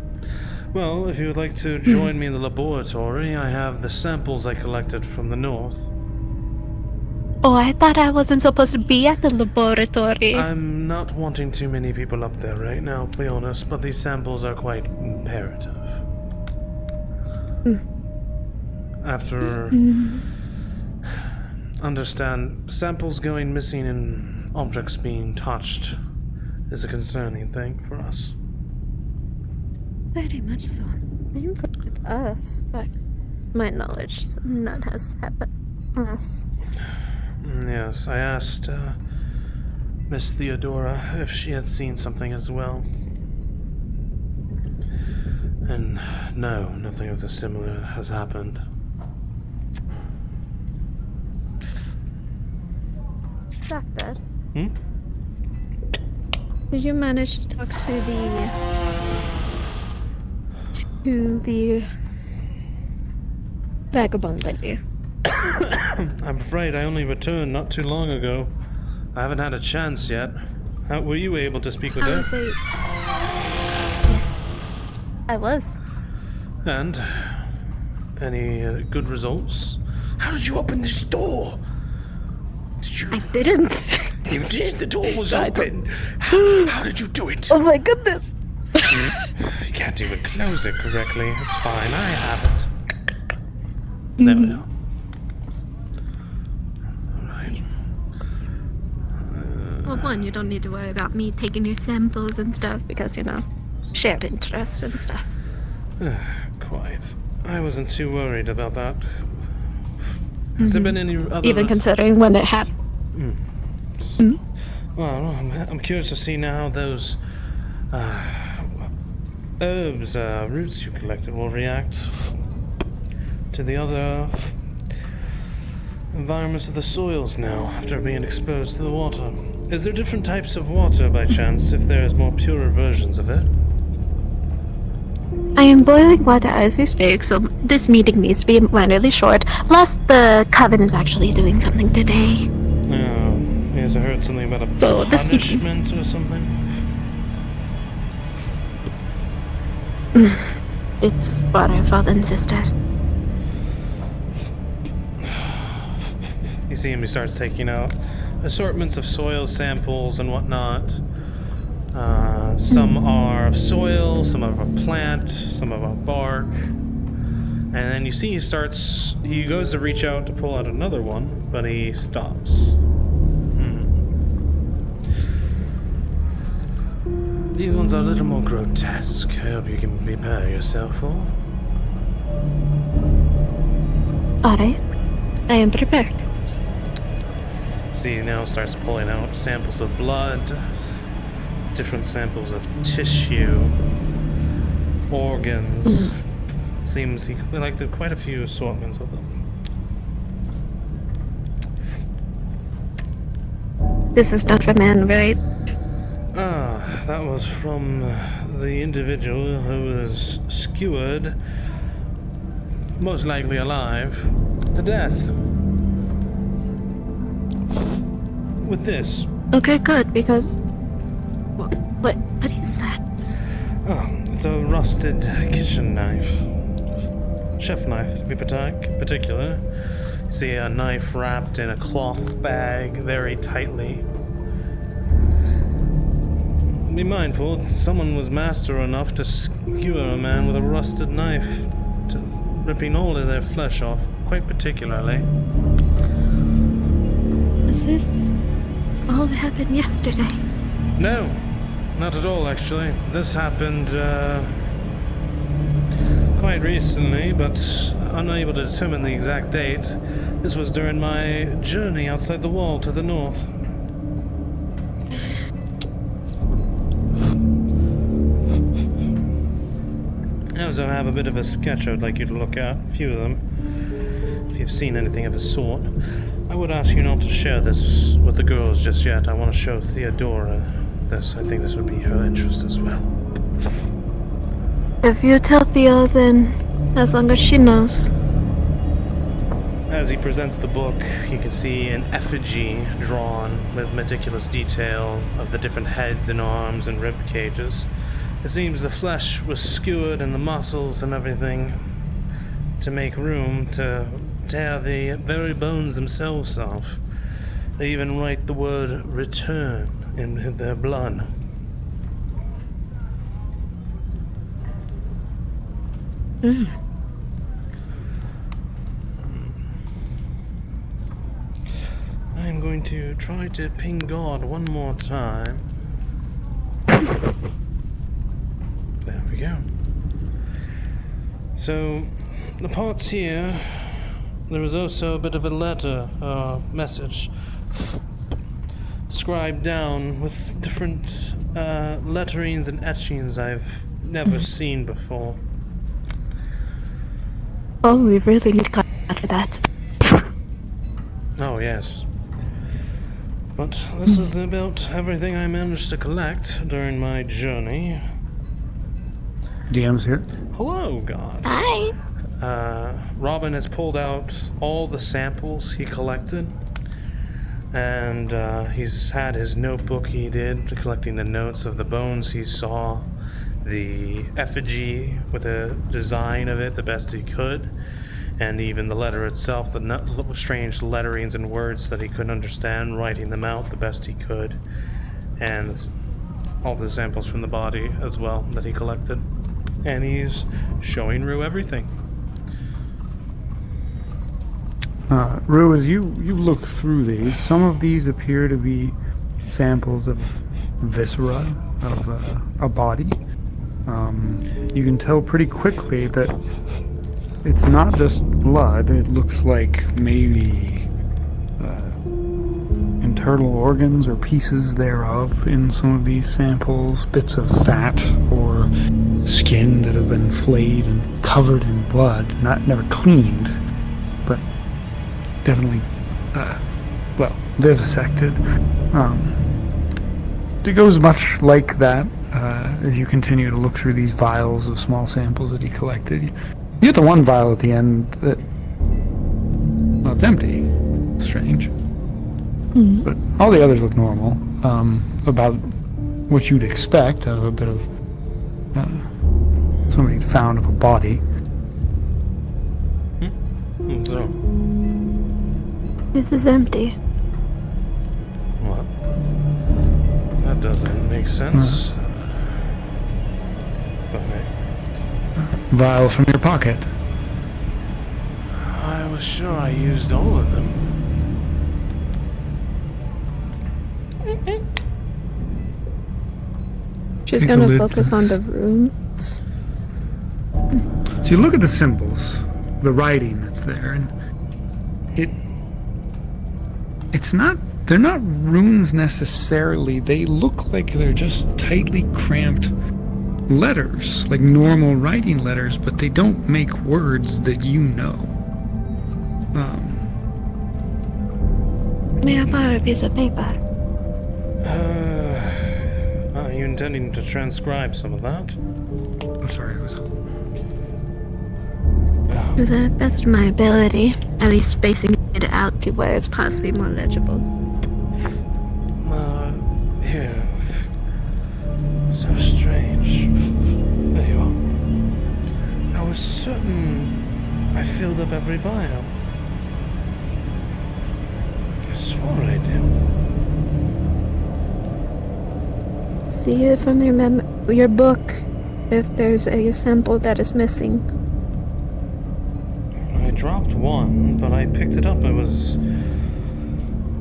Well, if you would like to join me in the laboratory, I have the samples I collected from the north. Oh, I thought I wasn't supposed to be at the laboratory. I'm not wanting too many people up there right now, to be honest, but these samples are quite imperative. After... Understand, samples going missing and objects being touched is a concerning thing for us. Very much so. Seems like it's us, but my knowledge, none has happened. Us. Yes, I asked Miss Theodora if she had seen something as well. And no, nothing of the similar has happened. Doctor. Hmm? Did you manage to talk to the vagabond lady? I'm afraid I only returned not too long ago. I haven't had a chance yet. How were you able to speak with her? Yes, I was. And any good results? How did you open this door? Did you? I didn't. You did. The door was open. How did you do it? Oh my goodness! You can't even close it correctly. It's fine. I have it. There we go. Well, one, you don't need to worry about me taking your samples and stuff because, shared interest and stuff. Quite. I wasn't too worried about that. Has there been any other... Even considering when it happened. Well, I'm curious to see now how those herbs, roots you collected will react to the other environments of the soils now after being exposed to the water. Is there different types of water by chance if there's more purer versions of it? I am boiling water as we speak, so this meeting needs to be minorly short. Plus, the Coven is actually doing something today. Yes, I heard something about a punishment or something. It's what our father insisted. You see him, he starts taking out assortments of soil samples and whatnot. Some are of soil, some are of a plant, some of a bark. And then you see he goes to reach out to pull out another one, but he stops. These ones are a little more grotesque. I hope you can prepare yourself for. Alright, I am prepared. See, he now starts pulling out samples of blood, different samples of tissue, organs. Seems he collected quite a few assortments of them. This is not for man, right? That was from the individual who was skewered, most likely alive, to death. With this. Okay, good, because... What is that? Oh, it's a rusted kitchen knife. Chef knife, to be particular. See a knife wrapped in a cloth bag very tightly. Be mindful, someone was master enough to skewer a man with a rusted knife, ripping all of their flesh off, quite particularly. Is this all that happened yesterday? No, not at all, actually. This happened, quite recently, but unable to determine the exact date. This was during my journey outside the wall to the north. I also have a bit of a sketch I'd like you to look at, a few of them, if you've seen anything of the sort. I would ask you not to share this with the girls just yet. I want to show Theodora this. I think this would be her interest as well. If you tell Theo, then as long as she knows. As he presents the book, you can see an effigy drawn with meticulous detail of the different heads and arms and rib cages. It seems the flesh was skewered and the muscles and everything to make room to tear the very bones themselves off. They even write the word return in their blood. I'm going to try to ping God one more time. There we go. So, the parts here, there was also a bit of a letter, message, scribed down with different letterings and etchings I've never seen before. Oh, we really need contact for that. Oh, yes. But this is about everything I managed to collect during my journey. DM's here. Hello, God. Hi. Robin has pulled out all the samples he collected. And he's had his notebook he did, collecting the notes of the bones he saw, the effigy with a design of it the best he could, and even the letter itself, the strange letterings and words that he couldn't understand, writing them out the best he could, and all the samples from the body as well that he collected. And he's showing Rue everything. Rue, as you look through these, some of these appear to be samples of viscera of a body. You can tell pretty quickly that it's not just blood. It looks like maybe internal organs or pieces thereof in some of these samples, bits of fat or skin that have been flayed and covered in blood, never cleaned, but definitely, vivisected. It goes much like that as you continue to look through these vials of small samples that he collected. You get the one vial at the end that, well, it's empty. It's strange. Mm-hmm. But all the others look normal. About what you'd expect out of a bit of somebody found of a body. So, This is empty. what? That doesn't make sense. If I may. Vial from your pocket. I was sure I used all of them. She's Take a gonna lid. focus on the runes. So you look at the symbols, the writing that's there, and they're not runes necessarily. They look like they're just tightly cramped letters, like normal writing letters, but they don't make words that you know. May I borrow a piece of paper? Are you intending to transcribe some of that? I'm sorry, it was... To the best of my ability, at least spacing it out to where it's possibly more legible. Here. So strange. There you are. I was certain I filled up every vial. I swore I did. See from your book if there's a sample that is missing. I dropped one, but I picked it up. It was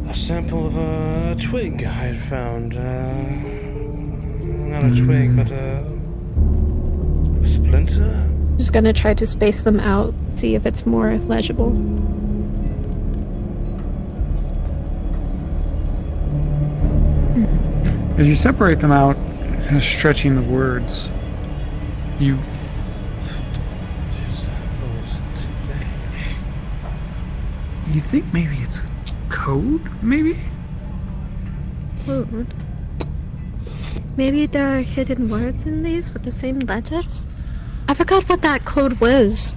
a sample of a twig I had found. Not a twig, but a splinter? Just gonna try to space them out, see if it's more legible. As you separate them out, kind of stretching the words, you... You think maybe it's code, maybe? Code? Maybe there are hidden words in these with the same letters? I forgot what that code was.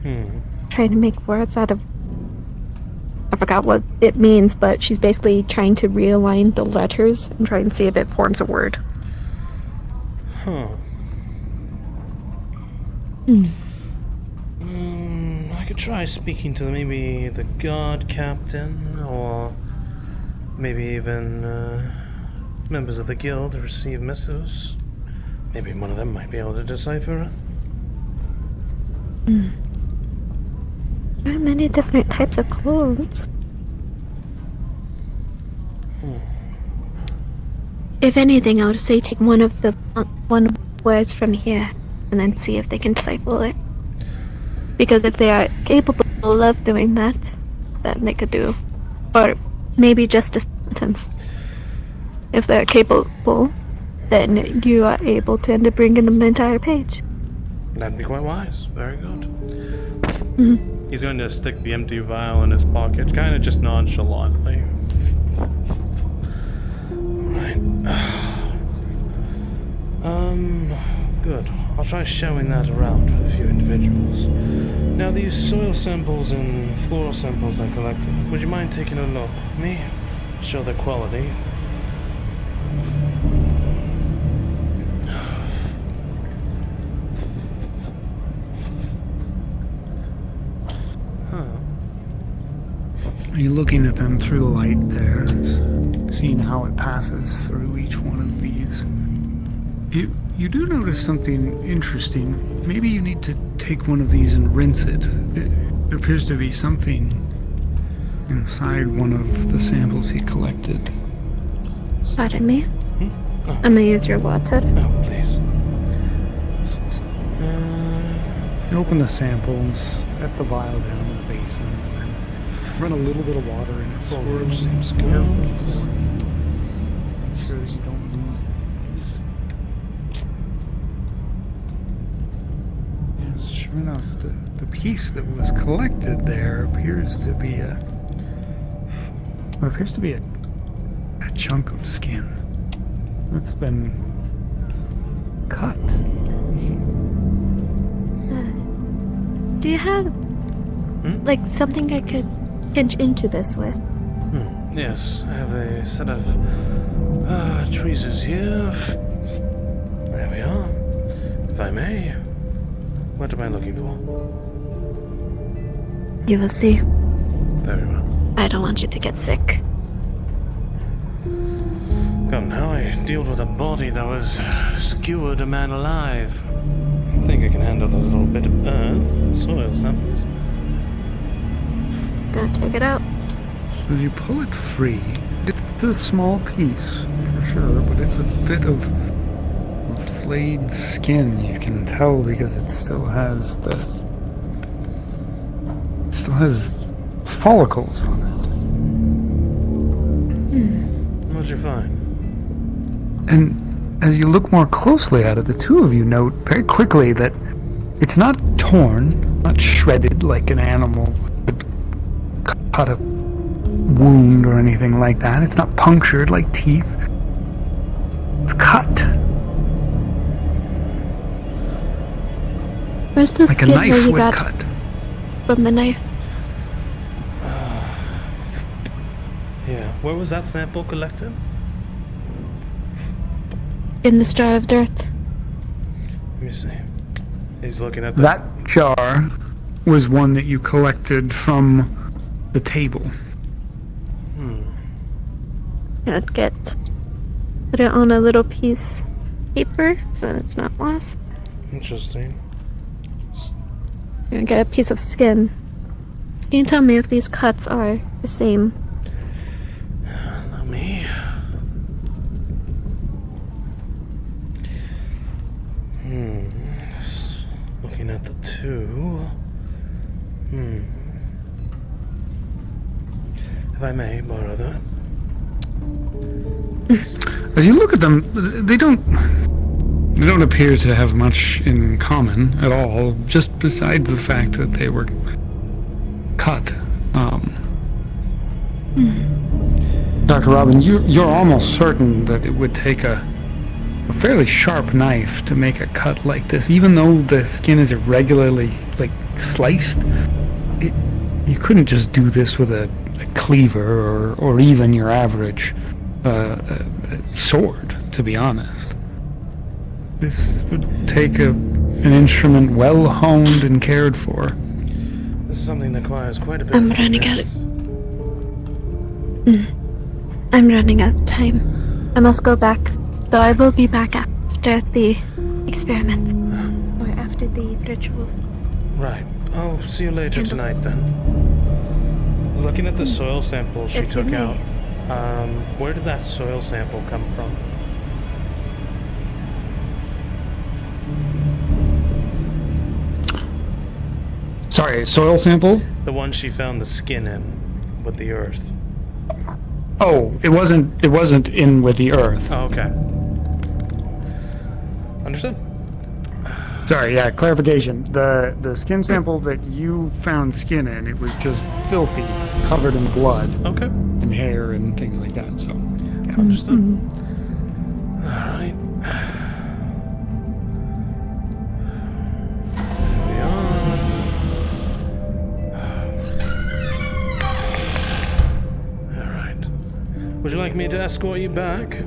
Trying to make words out of... I forgot what it means, but she's basically trying to realign the letters and try and see if it forms a word. Huh. I could try speaking to maybe the guard captain, or maybe even members of the guild to receive missives. Maybe one of them might be able to decipher it. There are many different types of codes. If anything, I would say take one of the words from here and then see if they can decipher it. Because if they are capable of doing that, then they could do, or maybe just a sentence. If they're capable, then you are able to end up bringing them the entire page. That'd be quite wise. Very good. He's going to stick the empty vial in his pocket, kind of just nonchalantly. Right. Good. I'll try showing that around to a few individuals. Now, these soil samples and floral samples I collected, would you mind taking a look with me? Show their quality. Are you looking at them through the light there, seeing how it passes through each one of these? You do notice something interesting. Maybe you need to take one of these and rinse it. There appears to be something inside one of the samples he collected. Pardon me? I'm gonna use your water. Oh, please. You open the samples, get the vial down in the basin, and then run a little bit of water in it. Swirl seems good. Make sure that you don't lose anything. Yes, sure enough, the piece that was collected there appears to be a chunk of skin that's been cut. Do you have, like, something I could pinch into this with? Yes, I have a set of tweezers here. There we are. If I may. What am I looking for? You will see. Very well. I don't want you to get sick. Come now, I dealt with a body that was skewered a man alive. I think I can handle a little bit of earth, soil samples. Gonna take it out. So as you pull it free, it's a small piece, for sure, but it's a bit of flayed skin, you can tell, because it still has follicles on it. What'd you find? And as you look more closely at it, the two of you note very quickly that it's not torn, not shredded like an animal would cut a wound or anything like that. It's not punctured like teeth. It's cut. Where's the like skin a knife where you would got cut. from the knife? Yeah, where was that sample collected? In the jar of dirt. Let me see. He's looking at That jar was one that you collected from the table. Gonna put it on a little piece of paper so that it's not lost. Interesting. Gonna get a piece of skin. Can you tell me if these cuts are the same? Let me. Looking at the two. If I may borrow that. As you look at them, they don't appear to have much in common at all, just besides the fact that they were cut. DR.Robin, you're almost certain that it would take a fairly sharp knife to make a cut like this, even though the skin is irregularly sliced. You couldn't just do this with a cleaver or even your average sword, to be honest. This would take an instrument well honed and cared for. This is something that requires quite a bit I'm of running out. finesse. I'm running out of time. I must go back. Though I will be back after the experiment. Or after the ritual. Right. I'll see you later tonight then. Looking at the soil sample she took out, where did that soil sample come from? Sorry, soil sample? The one she found the skin in with the earth. Oh, it wasn't in with the earth. Oh, okay. Understood. Sorry, yeah, clarification. The skin sample that you found skin in, it was just filthy, covered in blood. Okay. And hair and things like that, so. Yeah. Understood. Alright. Here we are. Alright. Would you like me to escort you back?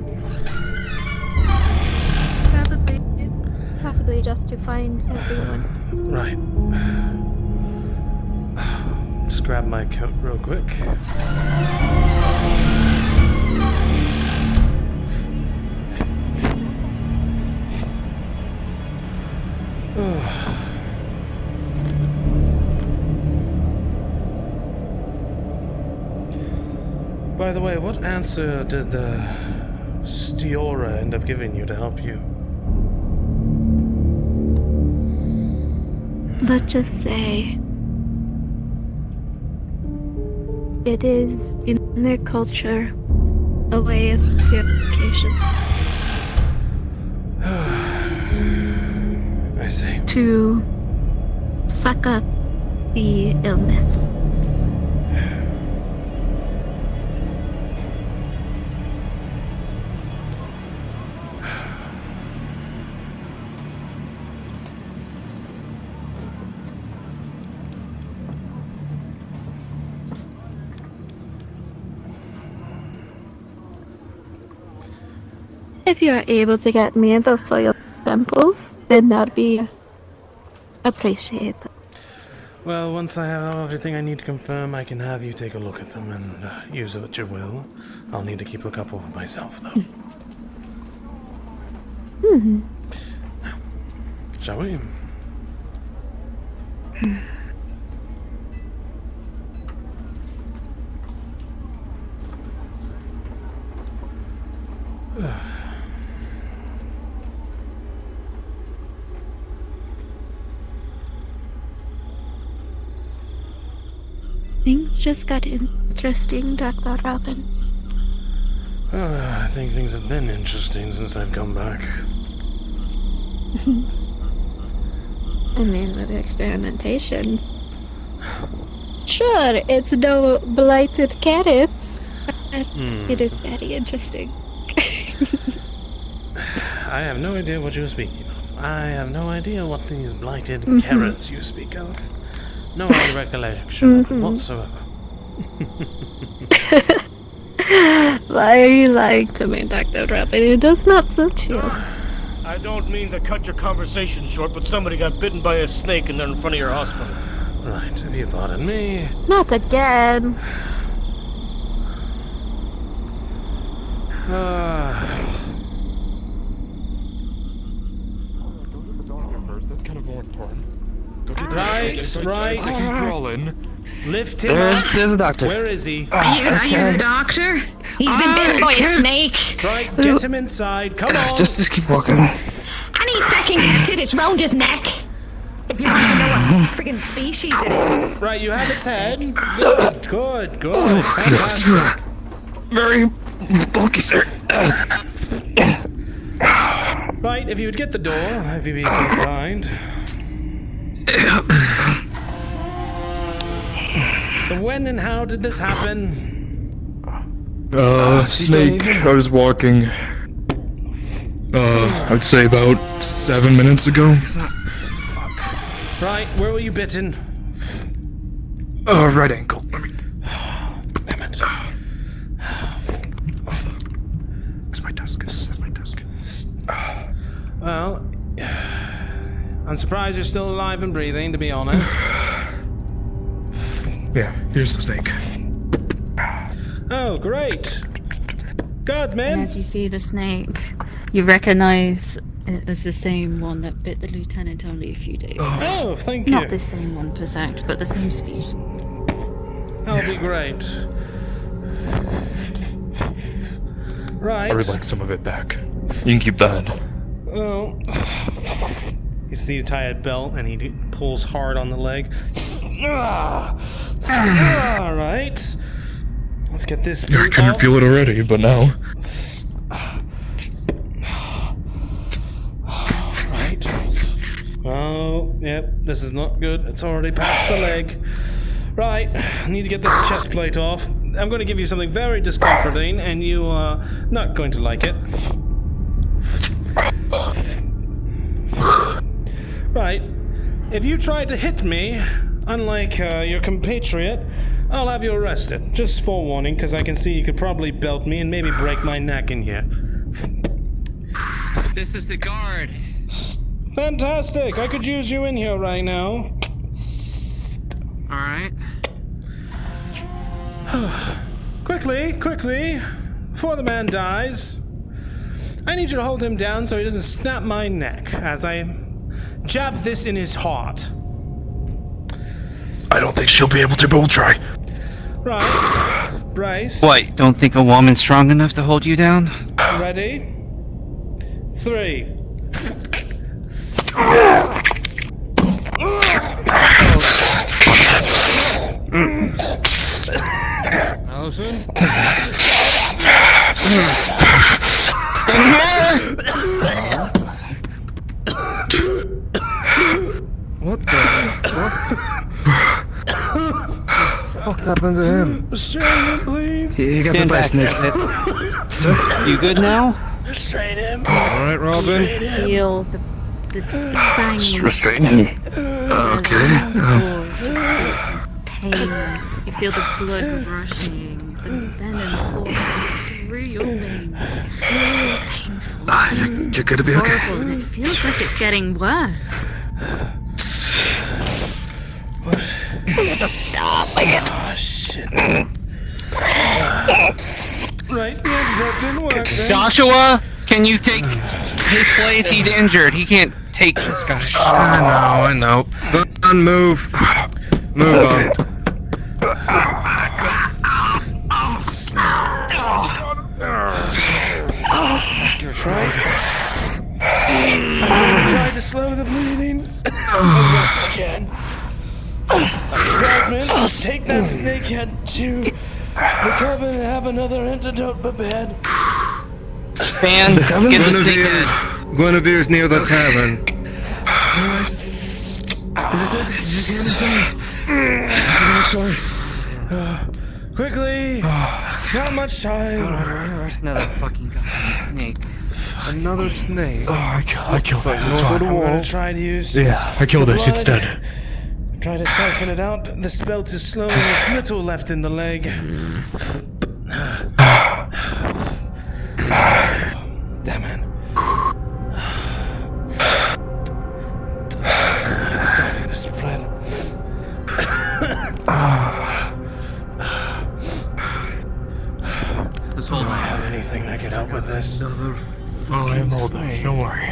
Possibly just to find everyone. Right. Just grab my coat real quick. By the way, what answer did the Stiora end up giving you to help you? Let's just say it is in their culture a way of purification. I see. To suck up the illness. If you are able to get me those soil samples, then that'd be appreciated. Well, once I have everything I need to confirm, I can have you take a look at them and use it at your will. I'll need to keep a couple for myself, though. Mm-hmm. Shall we? Things just got interesting, DR.Robin. I think things have been interesting since I've come back. I mean, with experimentation. Sure, it's no blighted carrots, but it is very interesting. I have no idea what you're speaking of. I have no idea what these blighted carrots you speak of. No recollection whatsoever. Why are you lying to me, DR.Robin? It does not suit you. I don't mean to cut your conversation short, but somebody got bitten by a snake and they're in front of your hospital. Right, if you pardon me. Not again. Right. Lift him There's up. a doctor. Where is he? Are you the doctor? He's been bitten by a snake. Right, get him inside. Come on. Just keep walking. Any second hit is round his neck. If you want to know what friggin' species it is. Right, you have its head. Good. Fantastic. Very bulky, sir. Right, if you would get the door, if you'd be so kind. So when and how did this happen? Snake, I was walking. I'd say about 7 minutes ago. Right, where were you bitten? Right ankle. Damn it. Where's my desk? Where's my desk? Well, I'm surprised you're still alive and breathing, to be honest. Yeah, here's the snake. Oh, great. Guardsmen! And as you see the snake, you recognize it as the same one that bit the lieutenant only a few days ago. Oh, thank you. Not the same one per se, but the same species. That'll be great. Right. I would like some of it back. You can keep that. Well, you see the tied belt, and he pulls hard on the leg. All right. Let's get this. Yeah, I couldn't feel it already, but now. Right. This is not good. It's already past the leg. Right, I need to get this chest plate off. I'm going to give you something very discomforting, and you are not going to like it. Right, if you try to hit me, unlike your compatriot, I'll have you arrested. Just forewarning, because I can see you could probably belt me and maybe break my neck in here. This is the guard. Fantastic! I could use you in here right now. Alright. Quickly, before the man dies, I need you to hold him down so he doesn't snap my neck as I jab this in his heart. I don't think she'll be able to, but we'll try. Right. Brace. What, don't think a woman's strong enough to hold you down? Ready? 3. Allison? What the fuck happened to him? Restrain him, please. He got bit by a snake. You good now? Restrain him. Alright, Robin. Feel the bang. Restrain him. Okay. Pain. You feel the blood rushing, the venom coursing through your veins. It's painful. You're gonna be okay. Horrible, and it feels like it's getting worse. Oh, shit. Right, the antidote didn't work then. Joshua, can you take his place? He's injured. He can't take this guy. I know. Go on, move. Move on. Try to slow the bleeding. Yes, I can. Jasmine, take that snakehead to the coven and have another antidote prepared. Fan, get the snakehead. Guinevere's near the tavern. Is this it? Did you hear this thing? Sorry. Quickly. Not much time. Another fucking goddamn snake. Another snake. Oh, I killed it. It's I'm fine. gonna try to use. Yeah, I killed it. It's dead. Try to siphon it out. The spell is slow and there's little left in the leg. Damn it. It's starting to spread. This Do I have anything that could help with this? Oh, I'm holding. Don't worry.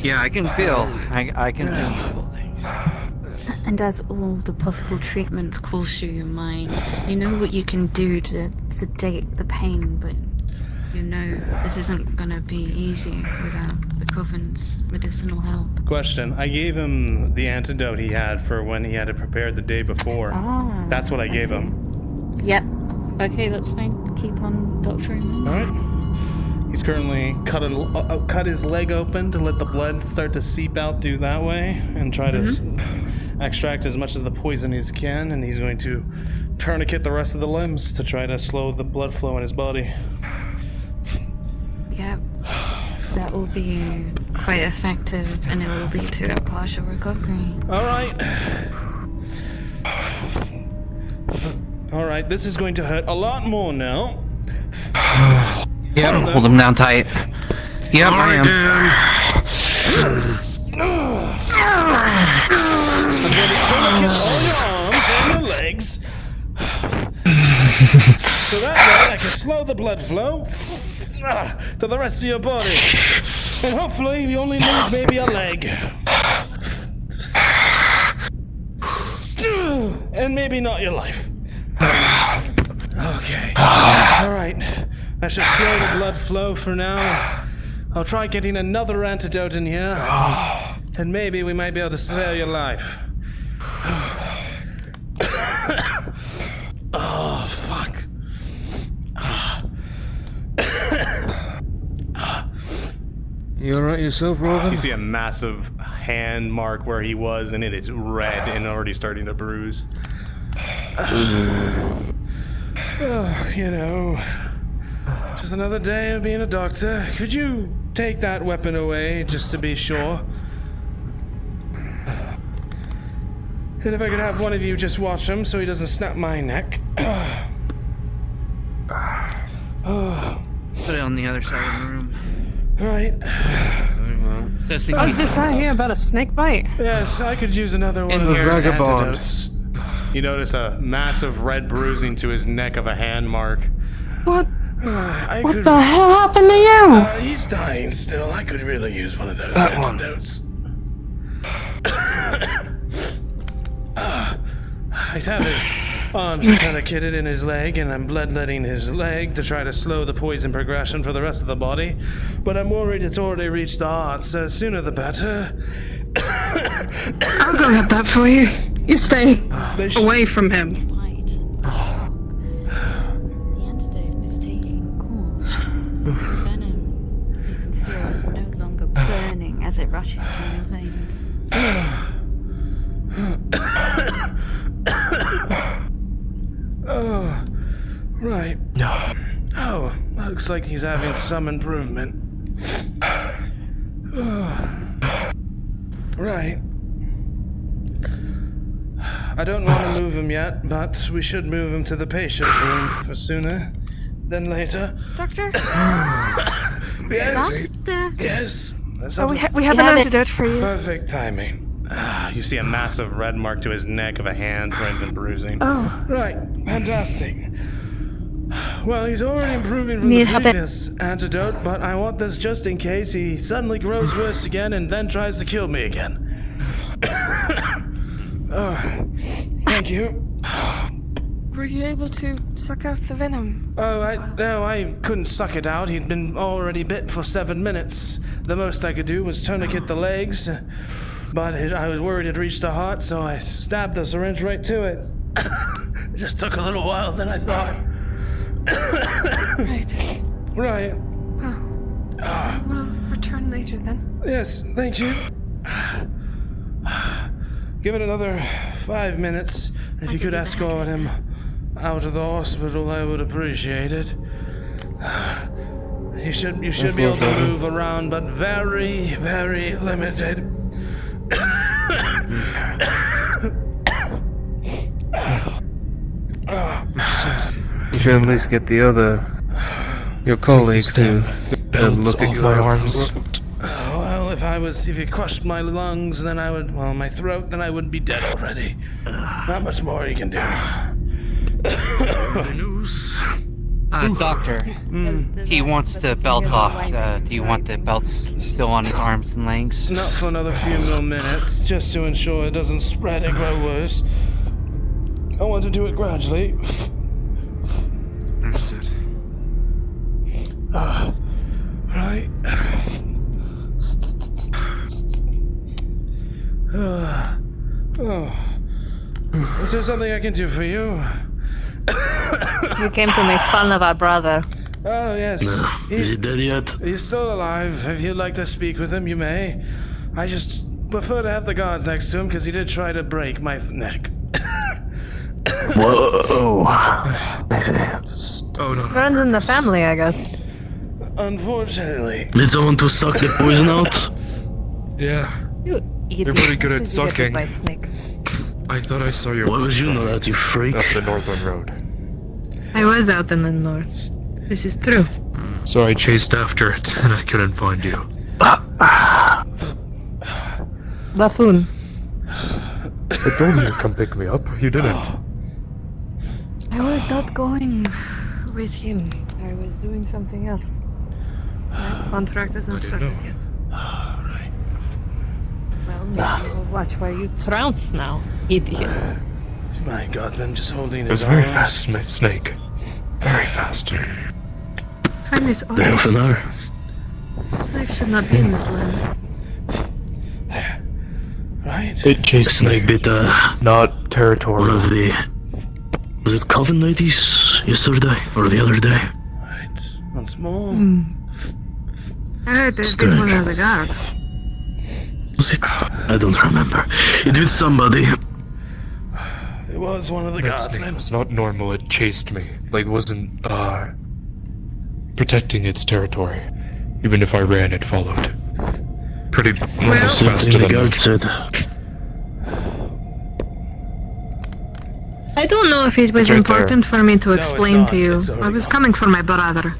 Yeah, I can feel. I can feel. And as all the possible treatments course through your mind, you know what you can do to sedate the pain, but you know this isn't gonna be easy without the Coven's medicinal help. Question. I gave him the antidote he had for when he had it prepared the day before. Ah, That's what I gave him. Yep. Okay, that's fine. Keep on doctoring him. Alright. He's currently cut his leg open to let the blood start to seep out through that way and try to extract as much of the poison as he can, and he's going to tourniquet the rest of the limbs to try to slow the blood flow in his body. Yep. That will be quite effective, and it will lead to a partial recovery. Alright, this is going to hurt a lot more now. Yep, hold him down tight. Yep, I am. I'm going to tourniquet all your arms and your legs. So that way I can slow the blood flow to the rest of your body. And hopefully we only lose maybe a leg. And maybe not your life. Okay. Alright. That should slow the blood flow for now. I'll try getting another antidote in here. And maybe we might be able to spare your life. Oh, fuck. You alright yourself, Robin? You see a massive hand mark where he was, and it is red and already starting to bruise. You know, just another day of being a doctor. Could you take that weapon away, just to be sure? And if I could have one of you just watch him so he doesn't snap my neck. Put it on the other side of the room. Right. Testing Oh, is this right here about a snake bite? Yes, I could use another one of the your vagabond. antidotes. You notice a massive red bruising to his neck of a hand mark. What? What the hell happened to you? He's dying still. I could really use one of those That one. antidotes. He'd have his arms tourniqueted in his leg, and I'm bloodletting his leg to try to slow the poison progression for the rest of the body. But I'm worried it's already reached the heart, so sooner the better. I'll go get that for you. You stay away from him. The antidote is taking course. The venom you can feel is no longer burning as it rushes through your veins. Oh, right. No. Oh, looks like he's having some improvement. Right. I don't want to move him yet, but we should move him to the patient room for sooner than later. Doctor? Yes. Doctor? Yes. Oh, we have an antidote for you. Perfect timing. You see a massive red mark to his neck of a hand where he'd been bruising. Oh. Right. Fantastic. Well, he's already improving from Need the help? previous antidote, but I want this just in case he suddenly grows worse again and then tries to kill me again. Thank you. Were you able to suck out the venom? Oh, I couldn't suck it out. He'd been already bit for 7 minutes. The most I could do was tourniquet the legs, but I was worried it reached the heart, so I stabbed the syringe right to it. It just took a little while than I thought. Right. Right. We'll return later then. Yes, thank you. Give it another 5 minutes. If you could escort him out of the hospital, I would appreciate it. You should be able to move around, but very, very limited. You should at least get your colleagues to look at your arms. Well, if you crushed my lungs, then my throat, then I would be dead already. Not much more you can do. Doctor, he wants the belt off. Do you want the belts still on his arms and legs? Not for another few more minutes, just to ensure it doesn't spread and grow worse. I want to do it gradually. Understood. Right. Is there something I can do for you? You came to make fun of our brother. Oh, yes. Is he dead yet? He's still alive. If you'd like to speak with him, you may. I just prefer to have the guards next to him because he did try to break my neck. Whoa. Oh, no. Runs in the family, I guess. Unfortunately. Need someone to suck the poison out? Yeah. You idiot. They're pretty good at Who's gonna get sucking. by snake? I thought I saw your... Why would you know that, you freak? Up the northern road. I was out in the north. This is true. So I chased after it, and I couldn't find you. Buffoon. I told you to come pick me up. You didn't. I was not going with him. I was doing something else. My contract isn't started yet. Right. Well, maybe we'll watch where you trounce now, idiot. My God, I'm just holding It his was very arms. fast, Snake. Very fast. Find this The half an hour. Snake should not be in this land. Right. It chased Snake bit not territory. one of the... Was it Coven ladies yesterday or the other day? Right. Once more. I heard there's been one of the guard. Was it? I don't remember. It was somebody. It was one of the That guardsmen. snake was not normal. It chased me. Like, it wasn't, protecting its territory. Even if I ran, it followed. Pretty almost faster than guard said. I don't know if it was It's right important for me to No, explain it's to not. you. It's already I was gone. coming for my brother.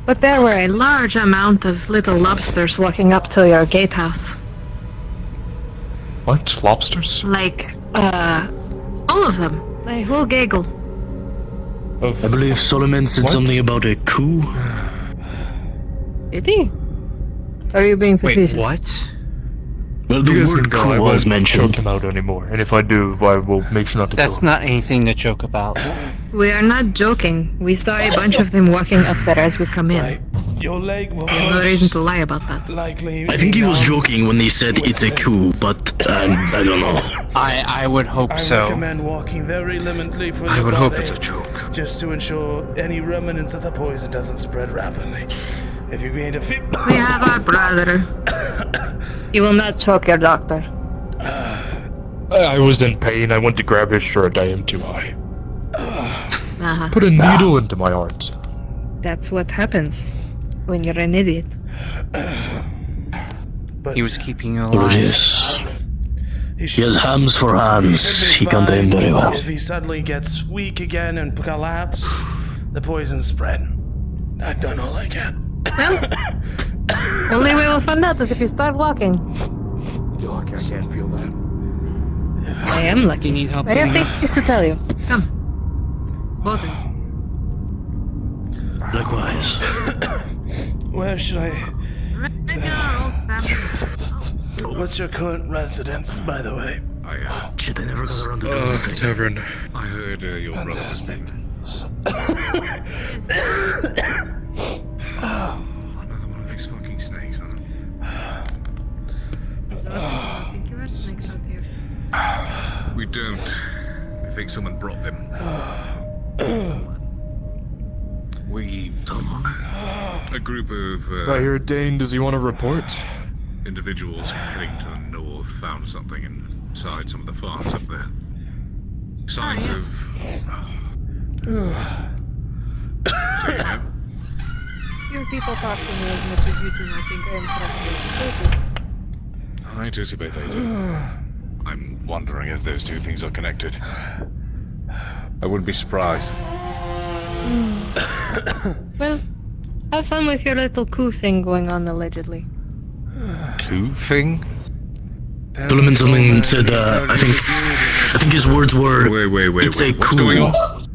But there were a large amount of little lobsters walking up to your gatehouse. What? Lobsters? Like, all of them. A whole gaggle. I believe Solomon said something about a coup. Did he? Are you being facetious? What? Well, the You guys word can go. coup I was won't mentioned. choke him out anymore. And if I do, I will make sure not to kill That's him. not anything to joke about. We are not joking. We saw a bunch of them walking up there as we come in. Right. Your leg will We have no reason to lie about that. likely. I think he was joking when he said it's a coup, but I don't know. I would hope I so. recommend walking very limitly for I your would hope body, it's a joke. just to ensure any remnants of the poison doesn't spread rapidly. If you're going to fit, We have our brother. You will not choke your doctor. I was in pain. I went to grab his shirt. I am too high. Uh-huh. Put a needle into my heart. That's what happens when you're an idiot. He was keeping you Oh, alive. yes. He has hams for hands. He can aim very well. If he suddenly gets weak again and collapse, the poison spread. I've done all I can. Only way we'll find out is if you start walking. Feel like I can't feel that. I am lucky. You need help I have getting things to tell you. Come. Both of you. Likewise. Where should I? What's your current residence, by the way? Shit, I never got around to doing it. Tavern. I heard your brother. Fantastic. Another one of these fucking snakes, huh? We don't. I think someone brought them. We, a group of I hear Dane. Does he want to report? individuals heading to the north found something inside some of the farms up there. Signs of. So, you know, Your people talk to me as much as you do. I think I am frustrated. I anticipate they do. I'm wondering if those two things are connected. I wouldn't be surprised. Well, have fun with your little coup thing going on allegedly. Coup thing? Solomon something said, I think his words were, Wait, it's a what's going coup. on?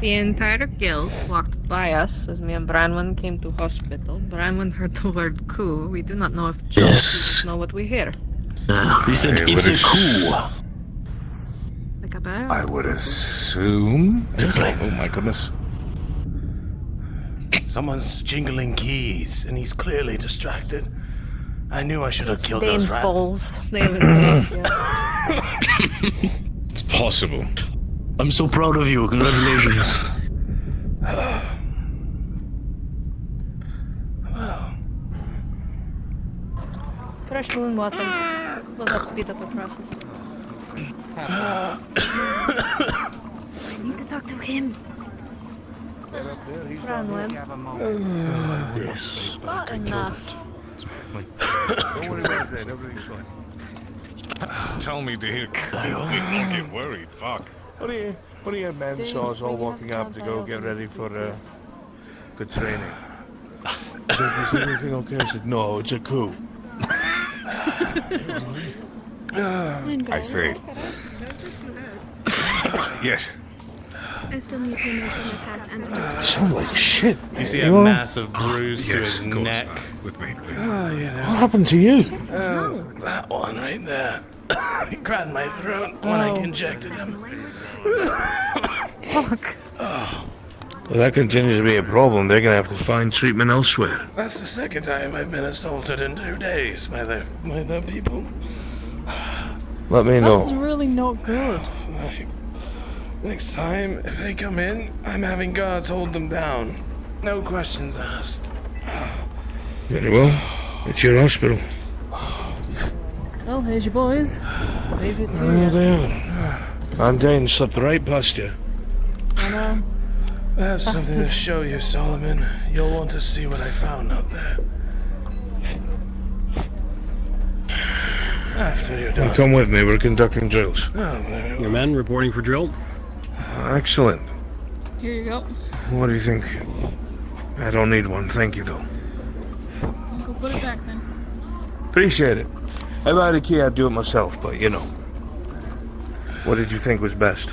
The entire guild walked by us as me and Branwen came to hospital. Branwen heard the word coup. We do not know if Joe Yes. know what we hear. He said, it's a coup. Like a bear? I would assume. Oh my goodness. Someone's jingling keys, and he's clearly distracted. I knew I should have killed those Dane's rats. balls. They would yeah. It's possible. I'm so proud of you. Congratulations. Fresh moon water will help speed up the process. I need to talk to him. Branwen. Yes. Not enough. Tell me, dear. Don't get worried. Fuck. What are you men saws all walking up to go get ready for training? So is everything okay? I said, no, it's a coup. I see. Yes. I still need payment for my past antidote. Sound like shit. You see a You know? massive bruise to Yes, his of course. neck. With me, please. Oh, you know. What happened to you? That one right there. He grabbed my throat when I injected him. Fuck. Well, that continues to be a problem. They're gonna have to find treatment elsewhere. That's the second time I've been assaulted in 2 days by the people. Let me That's know. really not good. Next time, if they come in, I'm having guards hold them down. No questions asked. Very well. It's your hospital. Well, here's your boys. Leave it to Oh, you. they are. Undyne slipped right past you. I know. I have something to show you, Solomon. You'll want to see what I found out there. After you're done. Come with me, we're conducting drills. Oh, very well. Your men reporting for drill? Excellent. Here you go. What do you think? I don't need one, thank you though. I'll go put it back then. Appreciate it. If I had a key, I'd do it myself, but you know. What did you think was best?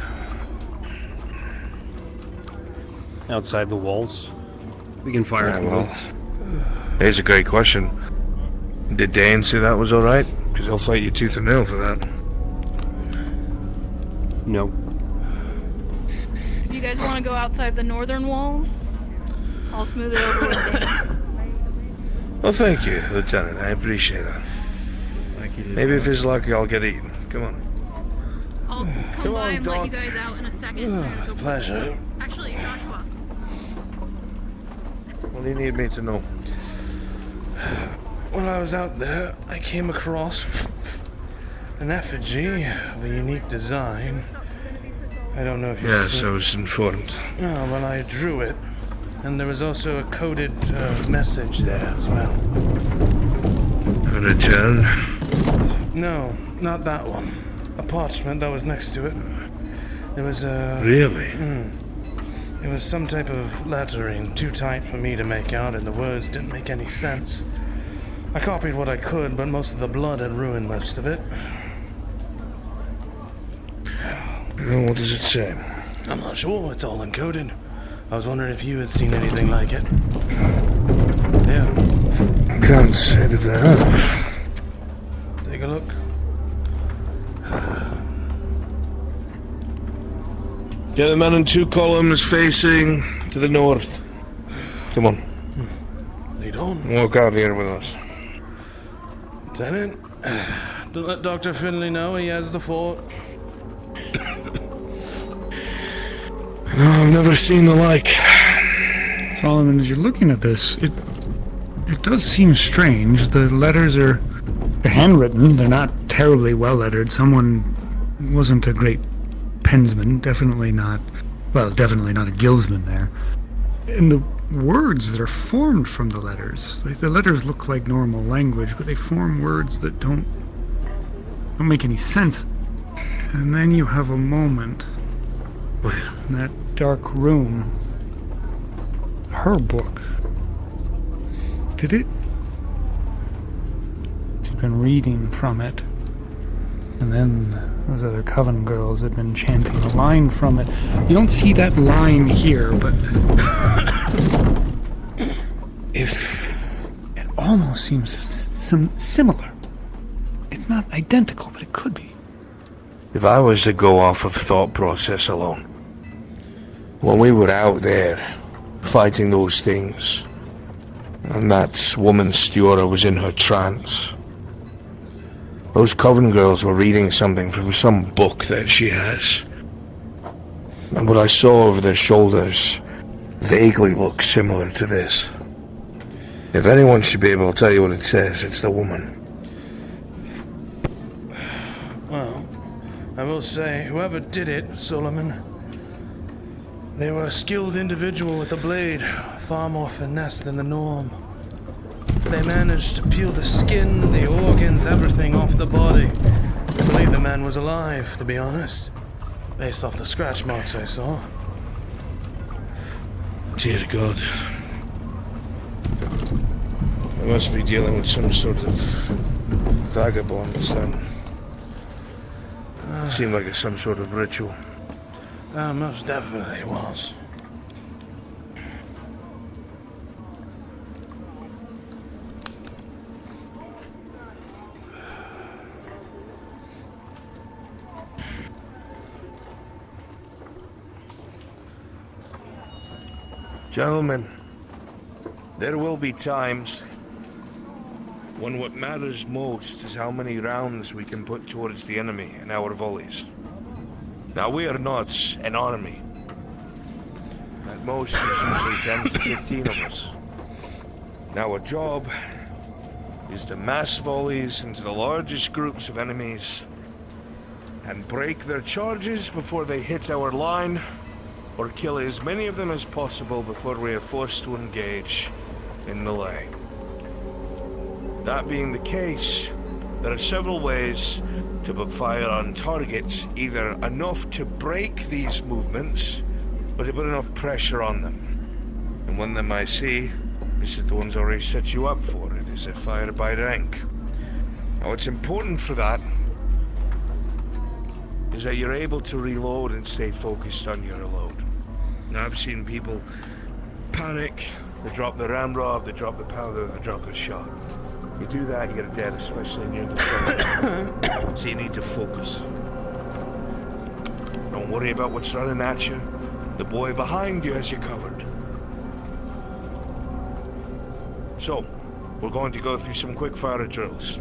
Outside the walls. We can fire at the woods. Here's a great question. Did Dane say that was alright? Because he'll fight you tooth and nail for that. No. If you guys want to go outside the northern walls, I'll smooth it over with Dane. Well, thank you, Lieutenant. I appreciate that. Maybe if it's lucky, I'll get eaten. Come on. I'll come by and let you guys out in a second. Pleasure. Actually, Joshua. What do you need me to know? When I was out there, I came across an effigy of a unique design. I don't know if you Yes, I was informed. Oh, well, I drew it. And there was also a coded message there as well. A return? No, not that one. A parchment that was next to it. It was a... Really? It was some type of lettering, too tight for me to make out, and the words didn't make any sense. I copied what I could, but most of the blood had ruined most of it. Well, what does it say? I'm not sure, it's all encoded. I was wondering if you had seen anything like it. Yeah. I can't say that I have. Take a look. Get the men in 2 columns facing to the north. Come on. Lead on. Walk out here with us. Lieutenant, don't let Dr. Fírinne know he has the fort. No, I've never seen the like. Solomon, as you're looking at this, it does seem strange. The letters they're handwritten. They're not terribly well lettered. Someone wasn't a great pensman. Definitely not a guildsman there. And the words that are formed from the letters, the letters look like normal language, but they form words that don't make any sense. And then you have a moment in that dark room. Her book. She'd been reading from it. And then those other coven girls had been chanting a line from it. You don't see that line here, but if it almost seems similar. It's not identical, but it could be. If I was to go off of thought process alone, when we were out there fighting those things, and that woman Stiora was in her trance, those coven girls were reading something from some book that she has. And what I saw over their shoulders vaguely looks similar to this. If anyone should be able to tell you what it says, it's the woman. Well, I will say, whoever did it, Solomon, they were a skilled individual with a blade, far more finesse than the norm. They managed to peel the skin, the organs, everything off the body. I believe the man was alive, to be honest, based off the scratch marks I saw. Dear God. I must be dealing with some sort of vagabonds then. Seemed like it's some sort of ritual. Most definitely was. Gentlemen, there will be times when what matters most is how many rounds we can put towards the enemy in our volleys. Now, we are not an army. At most, there's usually 10 to 15 of us. Now our job is to mass volleys into the largest groups of enemies and break their charges before they hit our line, or kill as many of them as possible before we are forced to engage in melee. That being the case, there are several ways to put fire on targets, either enough to break these movements, or to put enough pressure on them. And one of them I see is that the one's already set you up for it, is a fire by rank. Now what's important for that is that you're able to reload and stay focused on your reload. Now I've seen people panic, they drop the ramrod, they drop the powder, they drop the shot. You do that, you're dead, especially near the front. So you need to focus. Don't worry about what's running at you. The boy behind you has you covered. So, we're going to go through some quick fire drills.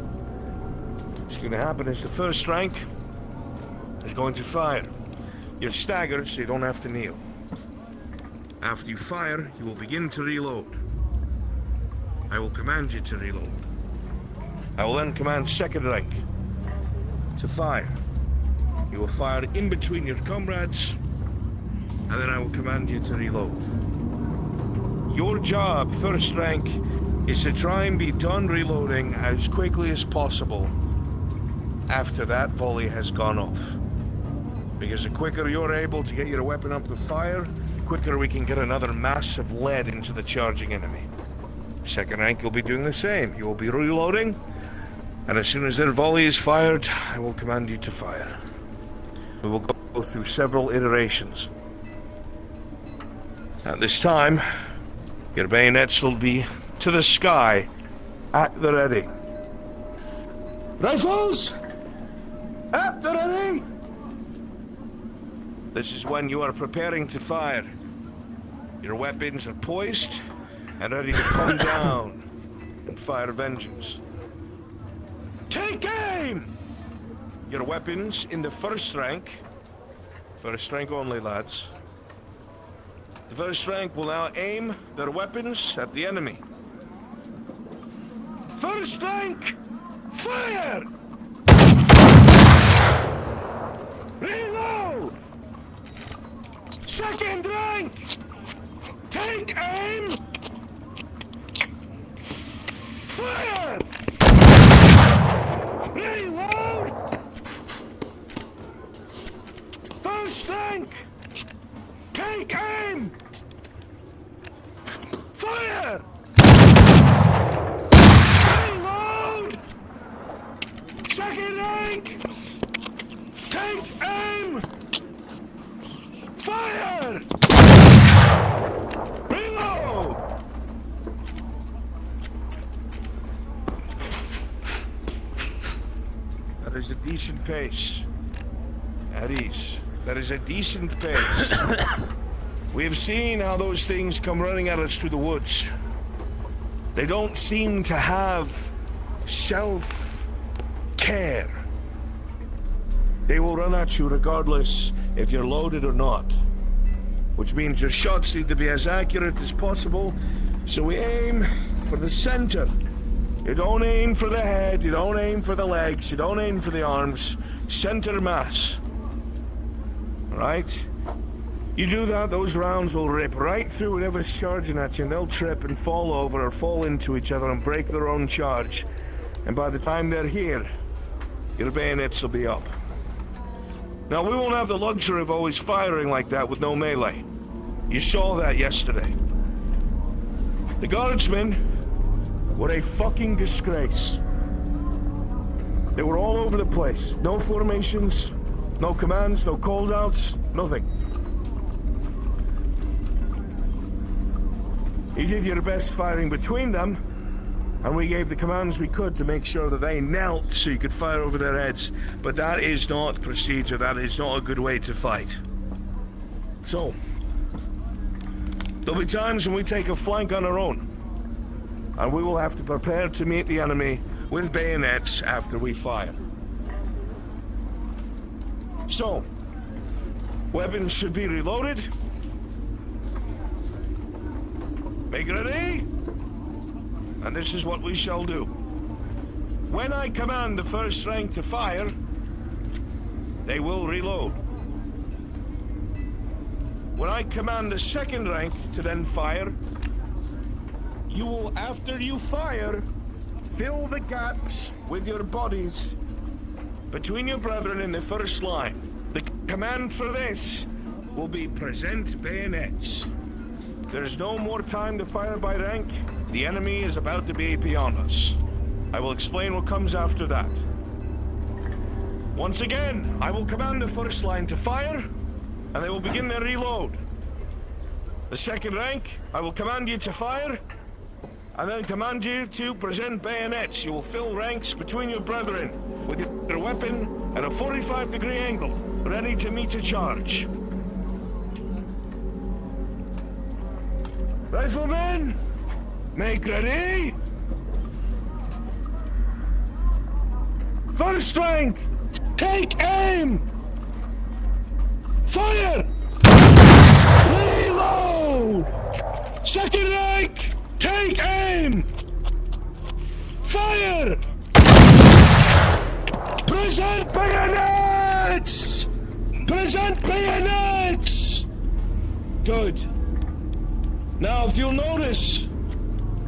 What's going to happen is the first rank is going to fire. You're staggered, so you don't have to kneel. After you fire, you will begin to reload. I will command you to reload. I will then command second rank to fire. You will fire in between your comrades, and then I will command you to reload. Your job, first rank, is to try and be done reloading as quickly as possible after that volley has gone off. Because the quicker you're able to get your weapon up to fire, the quicker we can get another mass of lead into the charging enemy. Second rank will be doing the same. You will be reloading, and as soon as their volley is fired, I will command you to fire. We will go through several iterations. At this time, your bayonets will be to the sky, at the ready. Rifles! At the ready! This is when you are preparing to fire. Your weapons are poised and ready to come down and fire vengeance. Take aim! Your weapons in the first rank only, lads. The first rank will now aim their weapons at the enemy. First rank, fire! Reload! Second rank, take aim! Fire! Reload! First rank, take aim! Fire! Reload! Second rank, take aim! Fire! Reload! That is a decent pace. That is a decent pace. We have seen how those things come running at us through the woods. They don't seem to have self-care. They will run at you regardless if you're loaded or not. Which means your shots need to be as accurate as possible. So we aim for the center. You don't aim for the head, you don't aim for the legs, you don't aim for the arms. Center mass. Right? You do that, those rounds will rip right through whatever's charging at you, and they'll trip and fall over or fall into each other and break their own charge. And by the time they're here, your bayonets will be up. Now, we won't have the luxury of always firing like that with no melee. You saw that yesterday. The guardsmen were a fucking disgrace. They were all over the place. No formations, no commands, no calls outs, nothing. You did your best firing between them, and we gave the commands we could to make sure that they knelt so you could fire over their heads. But that is not procedure, that is not a good way to fight. So, there'll be times when we take a flank on our own, and we will have to prepare to meet the enemy with bayonets after we fire. So, weapons should be reloaded. Make ready. and this is what we shall do. When I command the first rank to fire, they will reload. When I command the second rank to then fire, you will, after you fire, fill the gaps with your bodies between your brethren in the first line. The command for this will be present bayonets. There's no more time to fire by rank. The enemy is about to be beyond us. I will explain what comes after that. Once again, I will command the first line to fire, and they will begin their reload. The second rank, I will command you to fire, and then command you to present bayonets. You will fill ranks between your brethren with your weapon at a 45-degree angle, ready to meet a charge. Riflemen, make ready. First rank, take aim! Fire! Reload! Second rank, take aim! Fire! Present bayonets! Present bayonets! Good. Now, if you'll notice,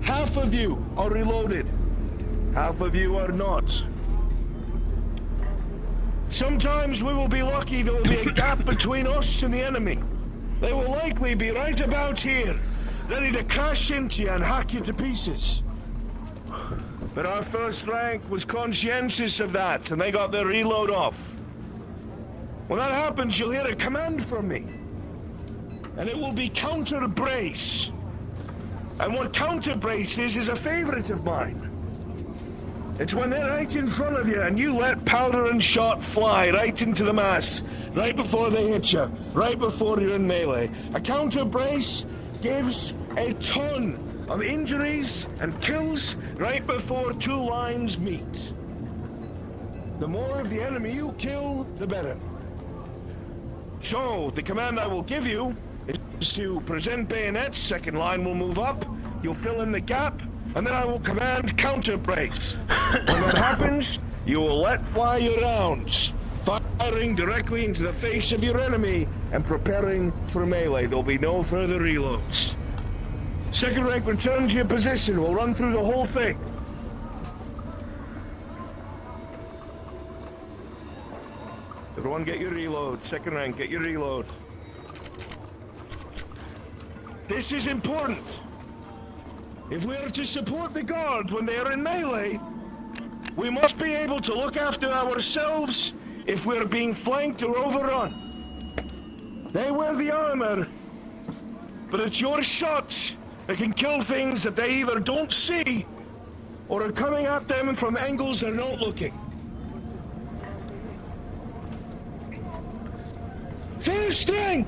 half of you are reloaded. Half of you are not. Sometimes we will be lucky there will be a gap between us and the enemy. They will likely be right about here, ready to crash into you and hack you to pieces. But our first rank was conscientious of that, and they got their reload off. When that happens, you'll hear a command from me. And it will be counter brace. And what counter brace is a favorite of mine. It's when they're right in front of you and you let powder and shot fly right into the mass, right before they hit you, right before you're in melee. A counter brace gives a ton of injuries and kills right before two lines meet. The more of the enemy you kill, the better. So, the command I will give you is to present bayonets. Second line will move up, you'll fill in the gap, and then I will command counter brace. When that happens, you will let fly your rounds, firing directly into the face of your enemy and preparing for melee. There'll be no further reloads. Second rank, return to your position. We'll run through the whole thing. Everyone get your reload. Second rank, get your reload. This is important. If we are to support the guard when they are in melee, we must be able to look after ourselves if we're being flanked or overrun. They wear the armor, but it's your shots that can kill things that they either don't see or are coming at them from angles they're not looking. First rank,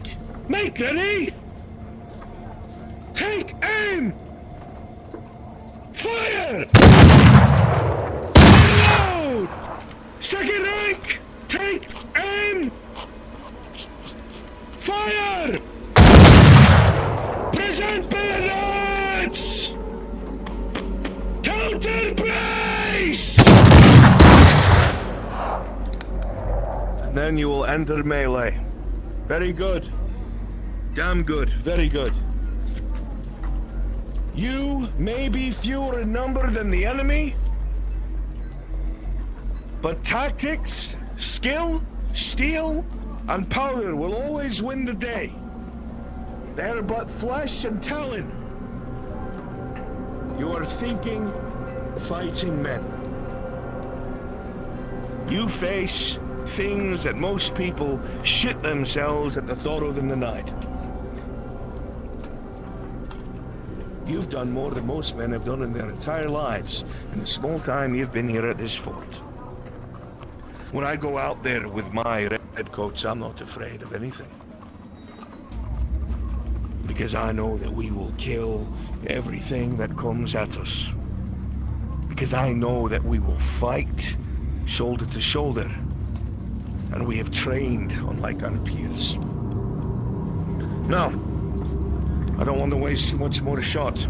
make ready! Take aim! Fire! Reload! Second rank, take aim! Fire! Present bayonets! Counter brace! And then you will enter melee. Very good. Damn good. Very good. You may be fewer in number than the enemy, but tactics, skill, steel, and powder will always win the day. They're but flesh and talon. You are thinking, fighting men. You face things that most people shit themselves at the thought of in the night. You've done more than most men have done in their entire lives in the small time you've been here at this fort. When I go out there with my red coats, I'm not afraid of anything. Because I know that we will kill everything that comes at us. Because I know that we will fight shoulder to shoulder. And we have trained unlike our peers. Now, I don't want to waste too much more shot.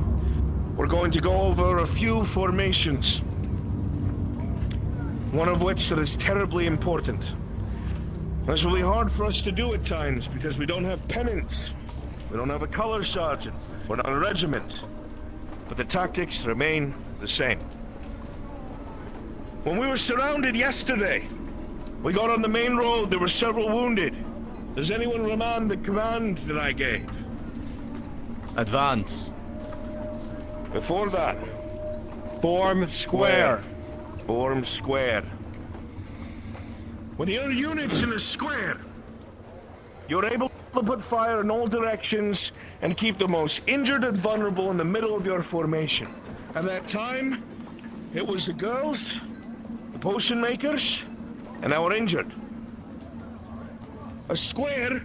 we're going to go over a few formations. One of which that is terribly important. This will be hard for us to do at times because we don't have pennants. We don't have a color sergeant. We're not a regiment. But the tactics remain the same. When we were surrounded yesterday, we got on the main road, there were several wounded. Does anyone remind the command that I gave? Advance. Before that, Form square. Form square. When your unit's in a square, you're able to put fire in all directions and keep the most injured and vulnerable in the middle of your formation. At that time, it was the girls, the potion makers, and our injured. A square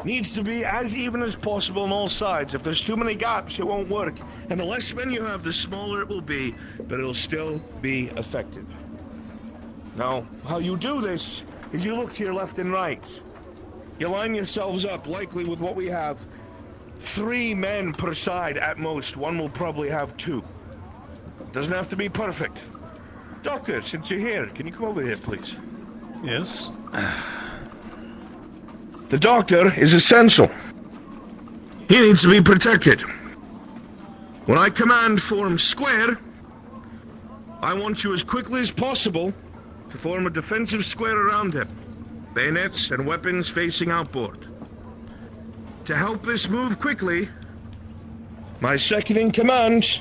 needs to be as even as possible on all sides. If there's too many gaps, it won't work. And the less men you have, the smaller it will be, but it'll still be effective. Now, how you do this is you look to your left and right. You line yourselves up, likely with what we have. 3 men per side at most. One will probably have 2. Doesn't have to be perfect. Doctor, since you're here, can you come over here, please? Yes. The doctor is essential. He needs to be protected. When I command form square, I want you as quickly as possible to form a defensive square around him. Bayonets and weapons facing outboard. To help this move quickly, my second in command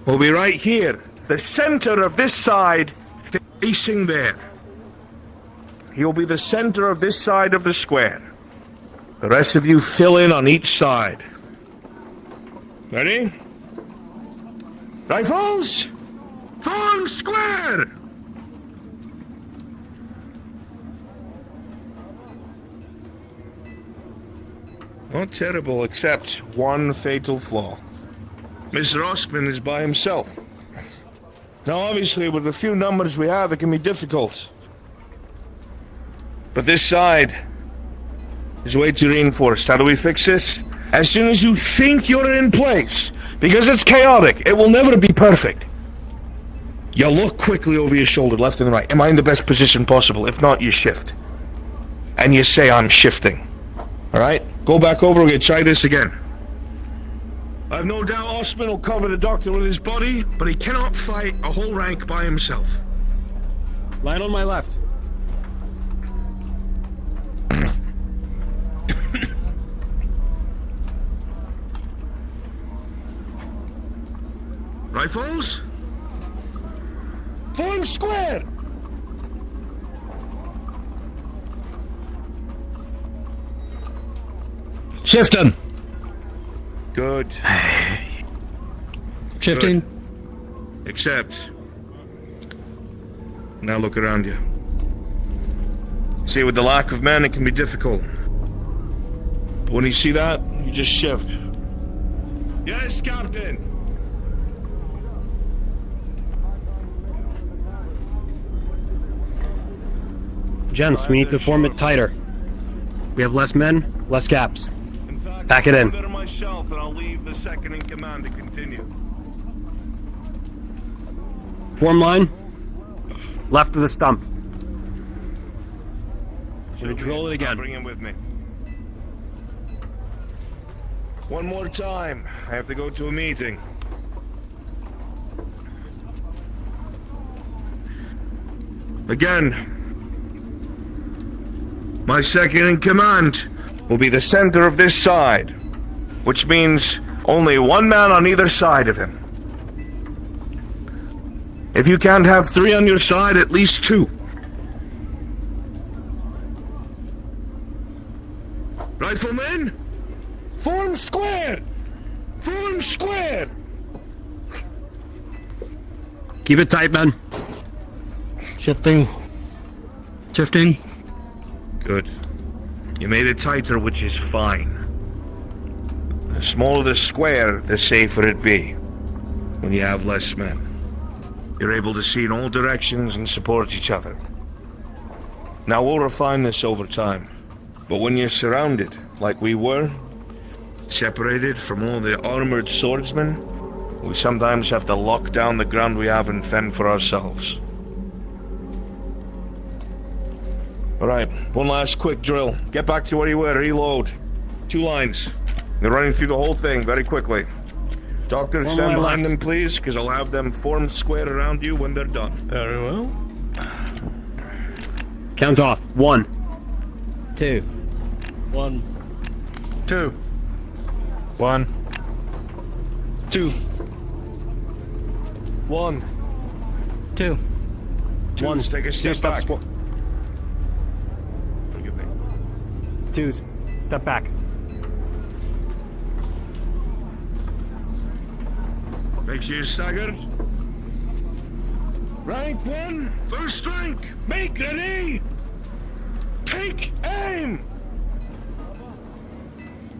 will be right here. The center of this side facing there. He'll be the center of this side of the square. The rest of you fill in on each side. Ready? Rifles! Form square! Not terrible, except one fatal flaw. Mr. Osman is by himself. Now, obviously, with the few numbers we have, it can be difficult. But this side is way too reinforced. How do we fix this? As soon as you think you're in place, because it's chaotic, it will never be perfect. You look quickly over your shoulder, left and right. Am I in the best position possible? If not, you shift. And you say, I'm shifting. Alright? Go back over, we're gonna try this again. I've no doubt Osman will cover the doctor with his body, but he cannot fight a whole rank by himself. Line on my left. Rifles? Form square! Shifting. Good. Shifting. Good. Accept. Now look around you. See, with the lack of men, it can be difficult. But when you see that, you just shift. Yes, Captain! Gents, we need to form it tighter. We have less men, less gaps. Pack it in. Better myself, and I'll leave the second in command to continue. Form line. Left of the stump. Gonna drill it again. Bring him with me. One more time. I have to go to a meeting. Again. My second in command will be the center of this side, which means only one man on either side of him. If you can't have 3 on your side, at least 2. Riflemen, form square! Form square! Keep it tight, men. Shifting. Shifting. Good. You made it tighter, which is fine. The smaller the square, the safer it be. When you have less men. You're able to see in all directions and support each other. Now we'll refine this over time. But when you're surrounded, like we were, separated from all the armored swordsmen, we sometimes have to lock down the ground we have and fend for ourselves. Alright, one last quick drill. Get back to where you were, reload. 2 lines. They're running through the whole thing very quickly. Doctor, stand behind them, please, because I'll have them form square around you when they're done. Very well. Count off. 1, 2, 1, 2, 1, 2, 1, 2, 1. Take a step back. Forgive me. 2s. Step back. Make sure you're staggered. Rank 1, first rank. Make ready. Take aim.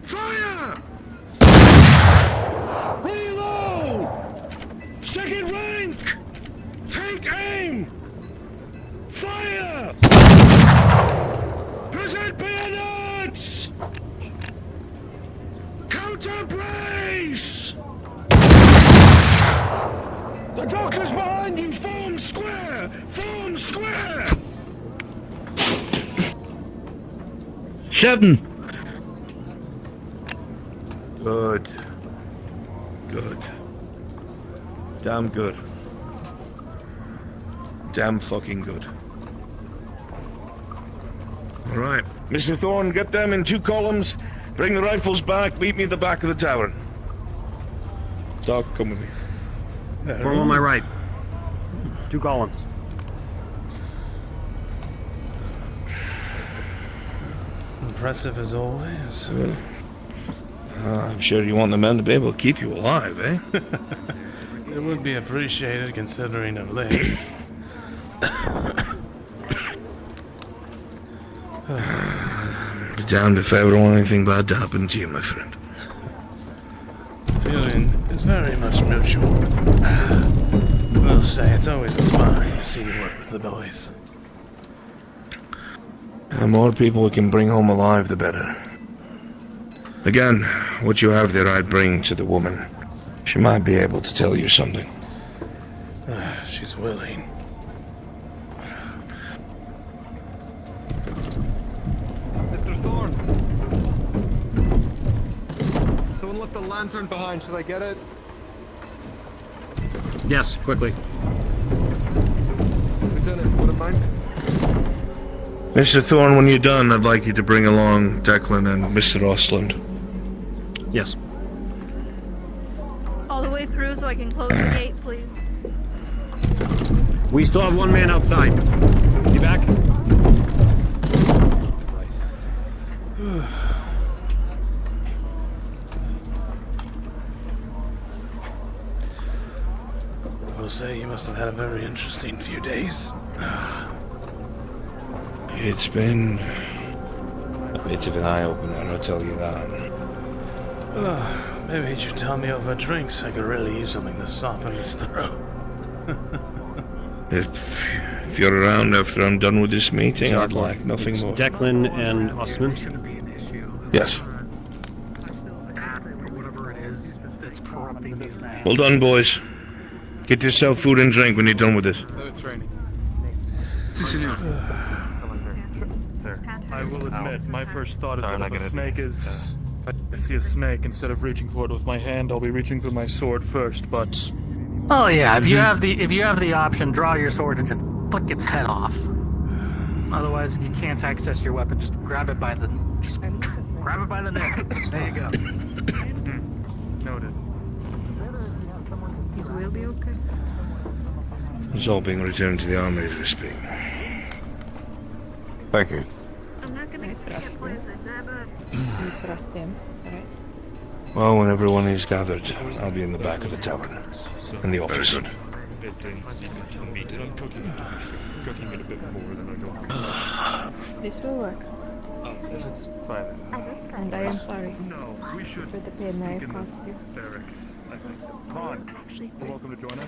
Fire. Reload. Second rank. Take aim. Fire. Present bayonets. Counter brace. The doctor's behind you! Form square! Form square! Shouting! Good. Good. Damn good. Damn fucking good. Alright. Mr. Thorne, get them in 2 columns. Bring the rifles back. Meet me at the back of the tavern. Doc, come with me. Form on my right. 2 columns. Impressive as always. I'm sure you want the men to be able to keep you alive, eh? It would be appreciated considering I'm late. Be damned if I ever want anything bad to happen to you, my friend. Feeling is very much mutual. We'll say it's always inspiring to see you work with the boys. The more people we can bring home alive, the better. Again, what you have there I'd bring to the woman. She might be able to tell you something. She's willing. Mr. Thorne. Someone left a lantern behind. Should I get it? Yes, quickly. Lieutenant, would it mind? Mr. Thorne, when you're done, I'd like you to bring along Declan and Mr. Ostland. Yes. All the way through so I can close the gate, please. We still have 1 man outside. Is he back? We'll say you must have had a very interesting few days. It's been a bit of an eye-opener, I'll tell you that. Maybe you should tell me over drinks. I could really use something to soften this throat. If you're around after I'm done with this meeting, I'd like nothing more. Declan and Ostman? Yes. Well done, boys. Get yourself food and drink when you're done with this. I will admit, my first thought is that if a snake is... If I see a snake, instead of reaching for it with my hand, I'll be reaching for my sword first, but... Oh yeah, if you have the option, draw your sword and just flick its head off. Otherwise, if you can't access your weapon, just grab it by the neck. There you go. Noted. It will be okay. It's all being returned to the army as we speak. Thank you. I'm not gonna trust him. You trust him, right? Well, when everyone is gathered, I'll be in the back of the tavern. In the office. I'm cooking it a bit more than I don't. This will work. If it's fine. And I am sorry No, we should for the pain I have caused you. Derek, I think. Con, you're welcome to join us.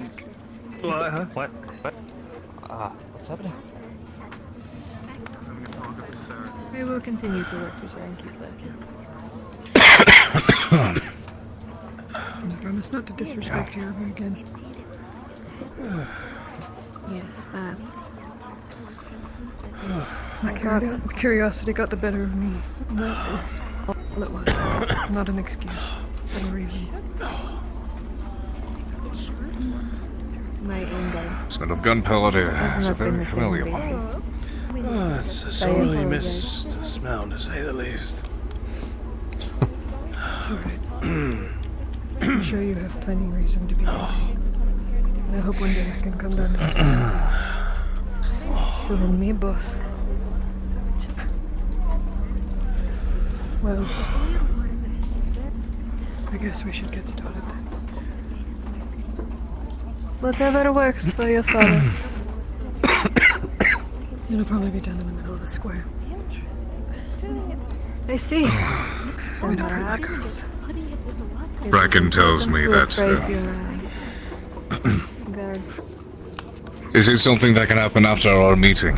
What? What's happening? We will continue to work to try and keep working. I promise not to disrespect you ever again. Yes, that. My curiosity got the better of me. That is all it was. Not an excuse, but a reason. My anger. Smell of gunpowder Has is a not been very the same familiar lately. one. Oh, it's a sorely missed smell, to say the least. It's alright. I'm sure you have plenty reason to be happy. And I hope one day I can come down to you and me both. Well, I guess we should get started then. Whatever works for your father. It'll probably be done in the middle of the square. I see. We're not hurt my girls. Bracken tells me that. Guards. Is it something that can happen after our meeting?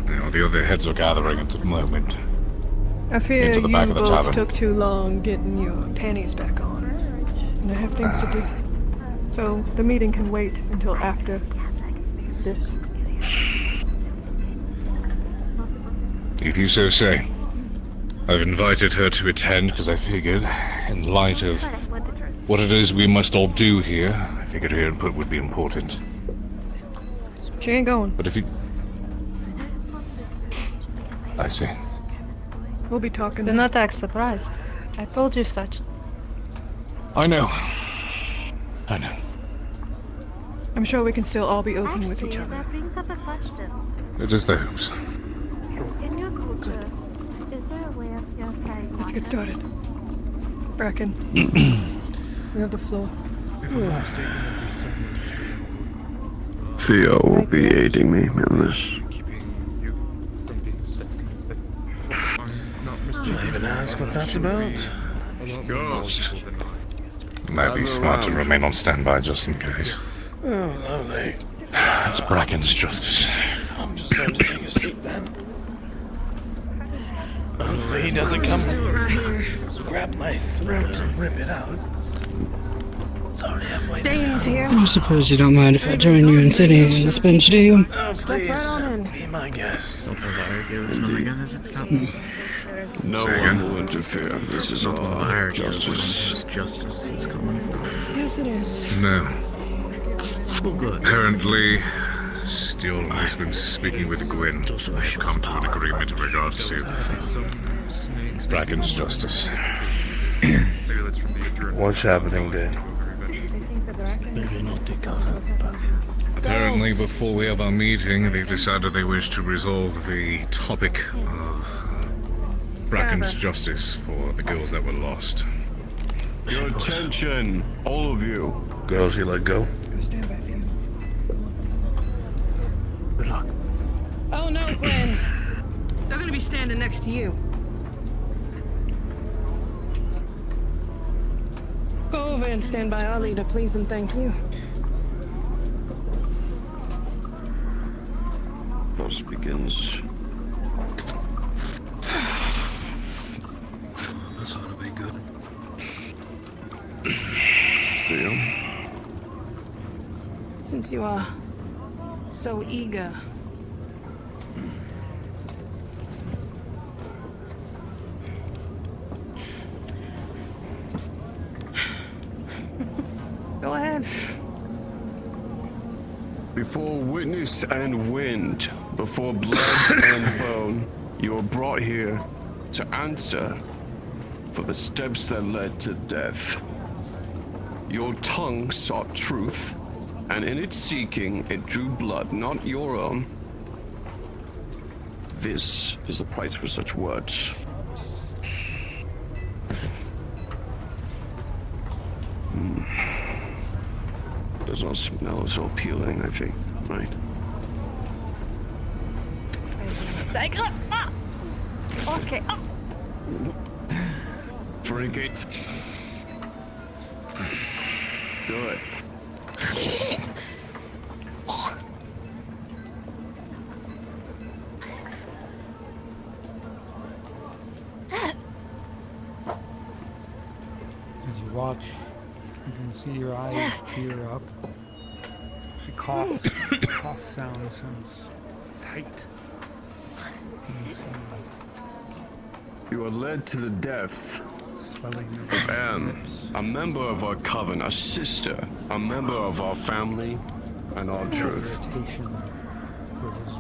You know, the other heads are gathering at the moment. I fear Into the you back of the both tavern. took too long getting your panties back on. And I have things to do. So the meeting can wait until after this. If you so say. I've invited her to attend because I figured, in light of what it is we must all do here, I figured her input would be important. She ain't going. But if you... I see. We'll be talking. Do not act surprised. I told you such. I know. I know. I'm sure we can still all be open with each other. That brings up a question. It is the hoops. In your culture, is there a way of purifying Let's water? get started. Bracken. You have the floor. Theo will be aiding me in this. I'll even ask what that's about. Ghost. Might be smart to remain on standby just in case. Oh, lovely. It's Bracken's justice. I'm just going to take a seat then. Hopefully he doesn't come grab my throat and rip it out. It's already halfway Dane's here. I suppose you don't mind if I join you in sitting on this bench, do you? Oh, please, be my guest. No one will interfere. This is all justice. Justice is coming. Yes, it is. No. Well, good. Apparently, Steele has been speaking with Gwyn. They've come to an agreement in regards to Bracken's justice. What's happening then? Apparently, before we have our meeting, they've decided they wish to resolve the topic of Bracken's justice for the girls that were lost. Your attention, all of you. Girls you let go? Stand by for you. Good luck. Oh no, Gwen. They're gonna be standing next to you. Go over and stand by our leader, please, and thank you. Most begins. This ought to be good. Theo? Since you are so eager. Go ahead. Before witness and wind, before blood and bone, you were brought here to answer for the steps that led to death. Your tongue sought truth, and in its seeking, it drew blood, not your own. This is the price for such words. Does not smell so appealing, I think, right? Okay. Drink it. Do it. See your eyes tear up. She coughs. Cough sound sounds tight. You are led to the death Swelling of Anne, a member of our coven, a sister, a member of our family, and our truth.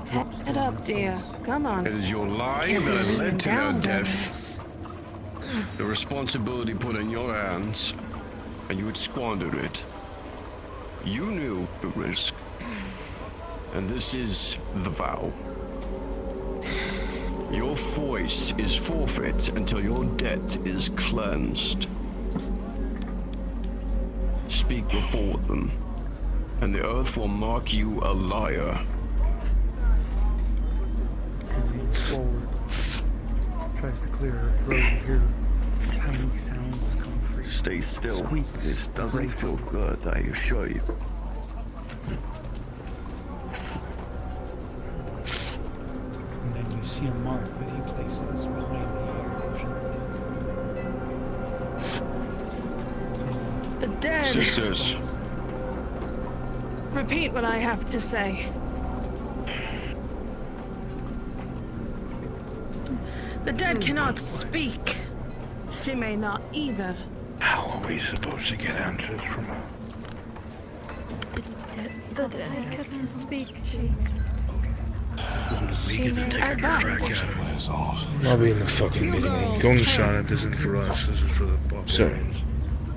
Head up, dear. Come on. It is your lie Can't that be led to their down, death. The responsibility put in your hands, and you had squandered it. You knew the risk, and this is the vow. Your voice is forfeit until your debt is cleansed. Speak before them, and the earth will mark you a liar. She leans forward. Tries to clear her throat. You hear tiny sounds come free. Stay still. Squeaks. This doesn't feel good, I assure you. And then you see a mark that he places behind the ear. The dead. Sisters. Repeat what I have to say. The dead cannot speak. She may not either. How are we supposed to get answers from her? The dead cannot speak. We get to take a back. crack at it. I'll be in the fucking meeting room. Go inside. This isn't for us. This is for the barbarians.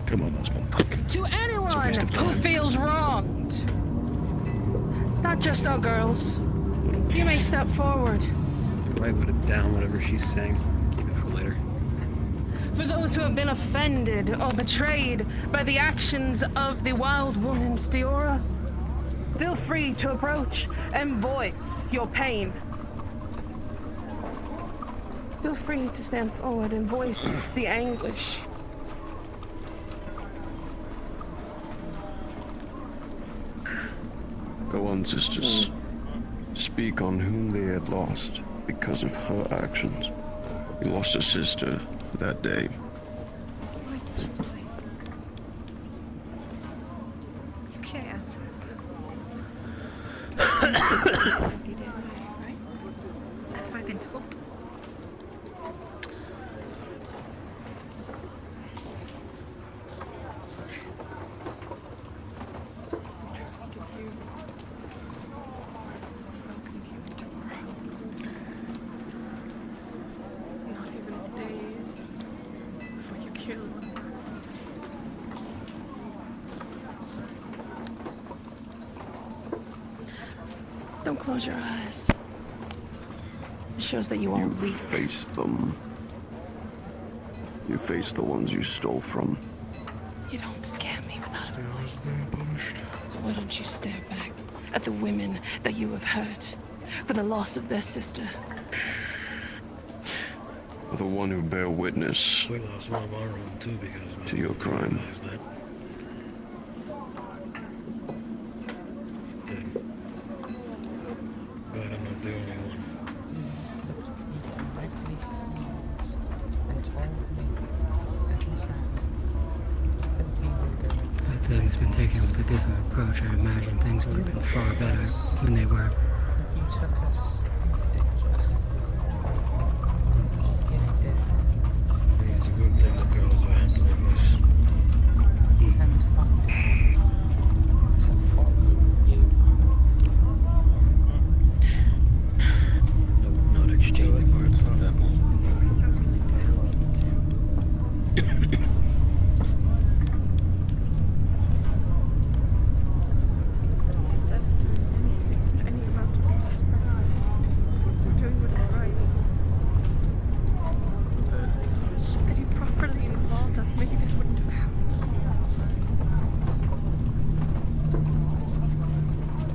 Come on, husband. To anyone Who feels wronged? Not just our girls. You may step forward. Write it down, whatever she's saying. Keep it for later. For those who have been offended or betrayed by the actions of the wild woman Stiora, feel free to approach and voice your pain. Feel free to stand forward and voice the anguish. Go on, sisters. Speak on whom they had lost because of her actions. He lost a sister that day. Why did she die? You can't. You did, right? That's what I've been told. Not even days before you kill one of us. Don't close your eyes. It shows that you are weak. Face them. You face the ones you stole from. You don't scare me without a voice. So why don't you stare back at the women that you have hurt for the loss of their sister? The one who bear witness We lost one of our own too because to your crime. that. Glad I'm not the only one. Had things been taken with a different approach, I imagine things would have been far better than they were. You took us into danger. I think it's a good thing the girls are handling this. And find to follow you. I would not exchange words with them. You were so willing to help me, Tim. Instead of doing anything with any amount of respect, we're doing what is right. Had you properly involved us, maybe this wouldn't have happened.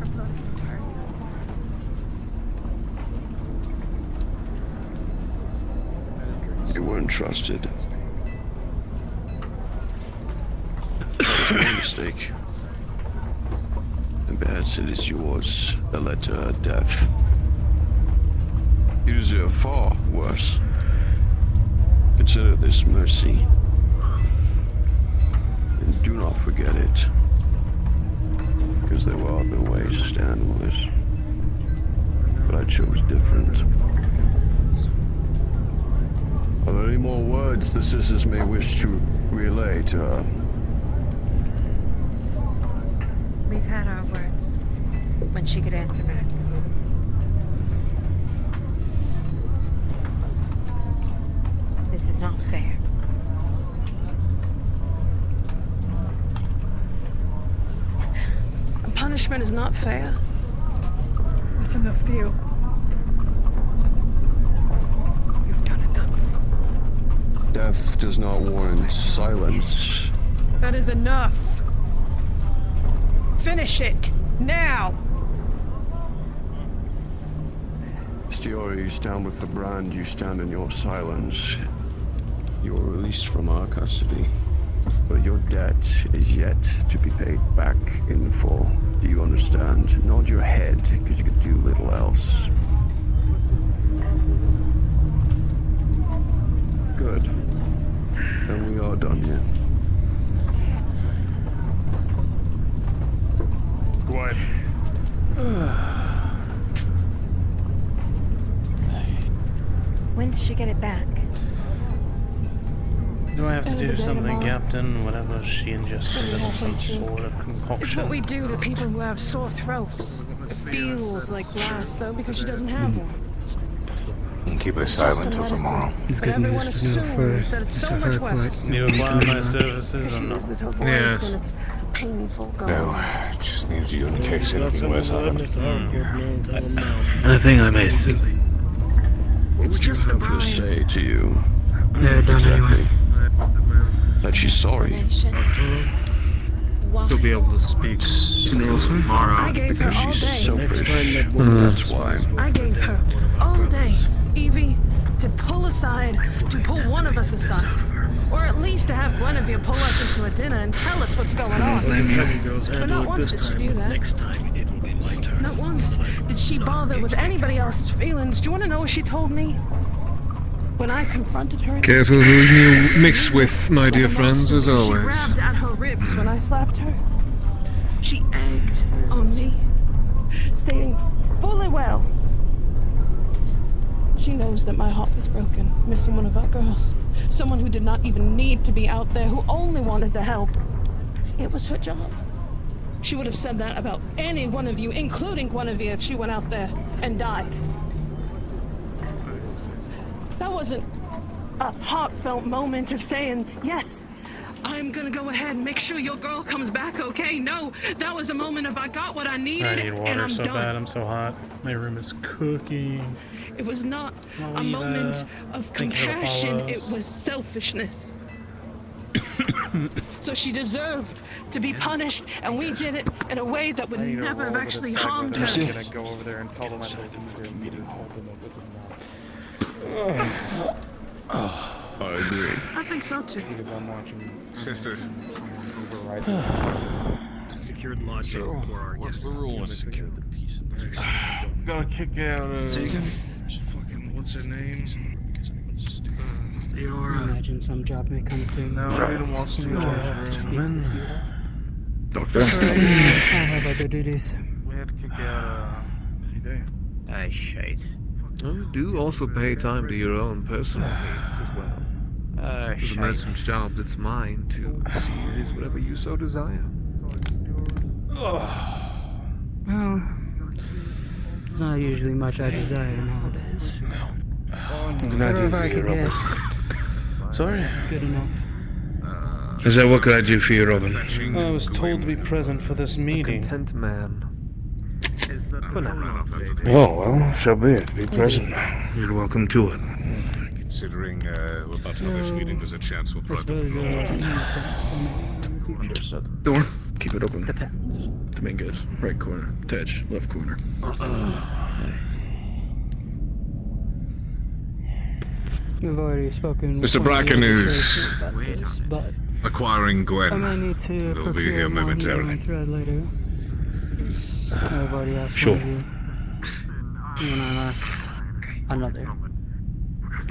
Our blood is entirely on our hands. You weren't trusted. It's no mistake. The bad sin is yours that led to her death. You deserve far worse. Consider this mercy. And Do not forget it. Because there were other ways to handle this. But I chose different. Are there any more words the sisters may wish to relay to her? We've had our words. When she could answer back. This is not fair. Punishment is not fair. That's enough, Theo. Death does not warrant silence. That is enough. Finish it now. Stiora, you stand with the brand, you stand in your silence. You are released from our custody, but your debt is yet to be paid back in full. Do you understand? Nod your head, because you could do little else. Good. Then we are done here. Quiet. When did she get it back? Do I have to do something, Captain? Whatever she ingested in some sort of It's concoction. what we do to people who have sore throats. It feels like glass, though, because she doesn't have one. And keep it silent till tomorrow. It's But good everyone news to know assumes for that it's so Mr. much worse. Harcourt. You require my services or She not? loses her voice, Yes. and it's painful going. No, just needs you in case anything worse happens. Anything I missed? What would you have her say to you? They're done anyway. That she's sorry. Why? He'll be able to speak tomorrow. I gave her Because all she's day. selfish. That's why. I gave her all day, Evie, to pull aside, to pull one of us aside. Or at least to have Guinevere pull us into a dinner and tell us what's going on. But not once did she do that. Next time it will be my turn. Not once did she bother with anybody else's feelings. Do you want to know what she told me? When I confronted her... Careful who you mix with, my dear friends, as She always. grabbed at her ribs when I slapped her. She egged on me, stating fully well she knows that my heart was broken, missing one of our girls. Someone who did not even need to be out there, who only wanted to help. It was her job. She would have said that about any one of you, including Guinevere, if she went out there and died. That wasn't a heartfelt moment of saying, yes, I'm gonna go ahead and make sure your girl comes back okay. No, that was a moment of I got what I needed, I need and water I'm so done. bad. I'm so hot. My room is cooking. It was not a Lolita, moment of thank you for the compassion, it follows. was selfishness. So she deserved to be punished, and we did it in a way that would never have actually harmed her. I'm gonna go over there and tell them I believe they're meeting hold them up I agree. I think so too. because I'm watching someone override. Secured lodge So, for our what's guest. the rule? Secure the peace in this. Gotta kick out fucking what's her name? Imagine some job may come soon. No, Freedom wants to Gentlemen. Doctor. I have other duties. We had to kick out Fírinne. Ah, shite. Do also pay time to your own personal needs as well. As a merchant's job, it's mine to see it is whatever you so desire. Well, there's not usually much I desire nowadays. Good idea for you, Robin. Sorry. Good enough. Is that what could I do for you, Robin? I was told to be present for this meeting. Content man. For now. Oh, well, so be it. Be present. You're welcome to it. Considering we're about to have this meeting, there's a chance we'll I probably suppose, Door. Keep it open. depends. Dominguez. Right corner. Tej. Left corner. We've already spoken. Mr. Bracken is about this, but acquiring I Gwen. may need to We'll be procure here more momentarily. healing thread later. I've already asked Sure. one of you. When I ask another.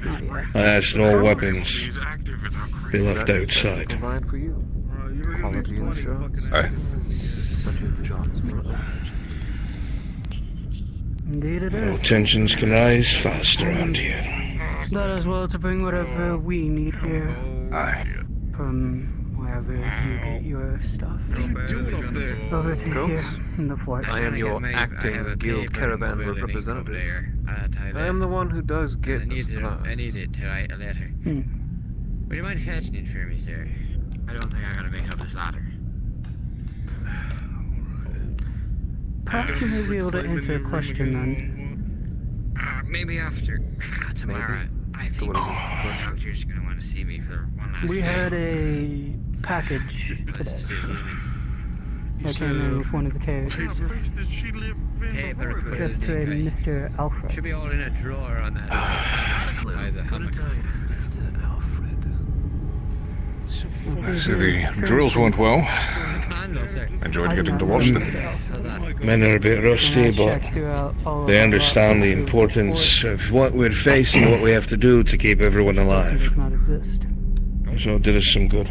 Not yet. I asked all weapons be left outside. Provide for you. quality insurance. Such as the jobs for Indeed it No is. tensions can rise fast around here. That as well to bring whatever we need here. Aye. From wherever you get your stuff. Over to here in the fort. I am your acting guild caravan representative. I am the one who does get the supplies. I need it to write a letter. Would you mind fetching it for me, sir? I don't think I'm gonna make up this ladder. Perhaps you may be able to answer a question then. Maybe after tomorrow. I think you're just gonna want to see me for one last We time. had a package today. That came in with one of the carriages. Just to a Mr. Alfred. Should be all in a drawer on that by the hammock. I see the drills went well. Enjoyed getting to watch them. Men are a bit rusty, but they understand the importance of what we're facing, what we have to do to keep everyone alive. Does not exist. So it did us some good.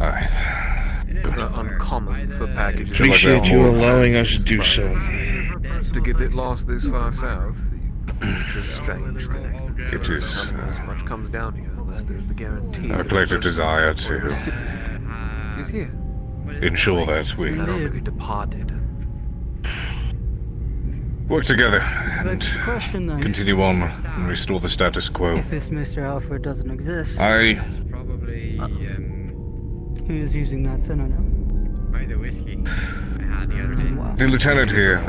Aye. Uncommon for packages. Appreciate you allowing us to do so. To get it lost this far south, it's a strange thing. It is. As much comes down here unless there's the guarantee. I pledge a desire to He's here. ensure that we Not already departed. work together and Next question then. continue on and restore the status quo. If this Mr. Alfred doesn't exist, I who's using that synonym? The lieutenant here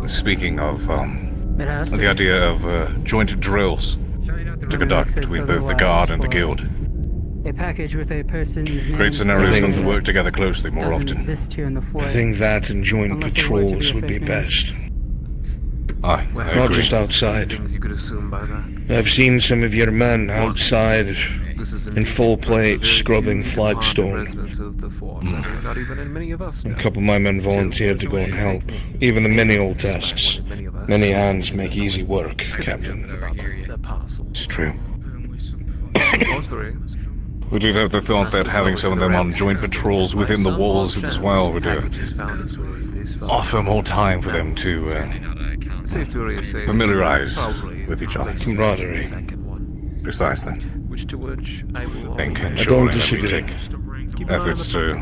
was speaking of the idea of joint drills to conduct between both the guard and the guild. A package with a person's name Create scenarios that we work together closely more doesn't often. exist here in the I fort. think that and joint Unless they were to patrols be would be affecting- best. Aye, I Not agree. just outside. Things you could assume by that. I've seen some of your men outside This is in full plate scrubbing flagstone. flagstone. Residents of the fort. Not even in many of us. A couple of my men volunteered to go and help. Even the menial tasks. Many hands make easy work, Captain. It's true. Or three. We did have the thought that having some of them on joint patrols within the walls as well would offer more time for them to Safe to reassess. familiarize with each other. Camaraderie. Precisely. Which to which I will. And don't ensuring that we disagree. take efforts to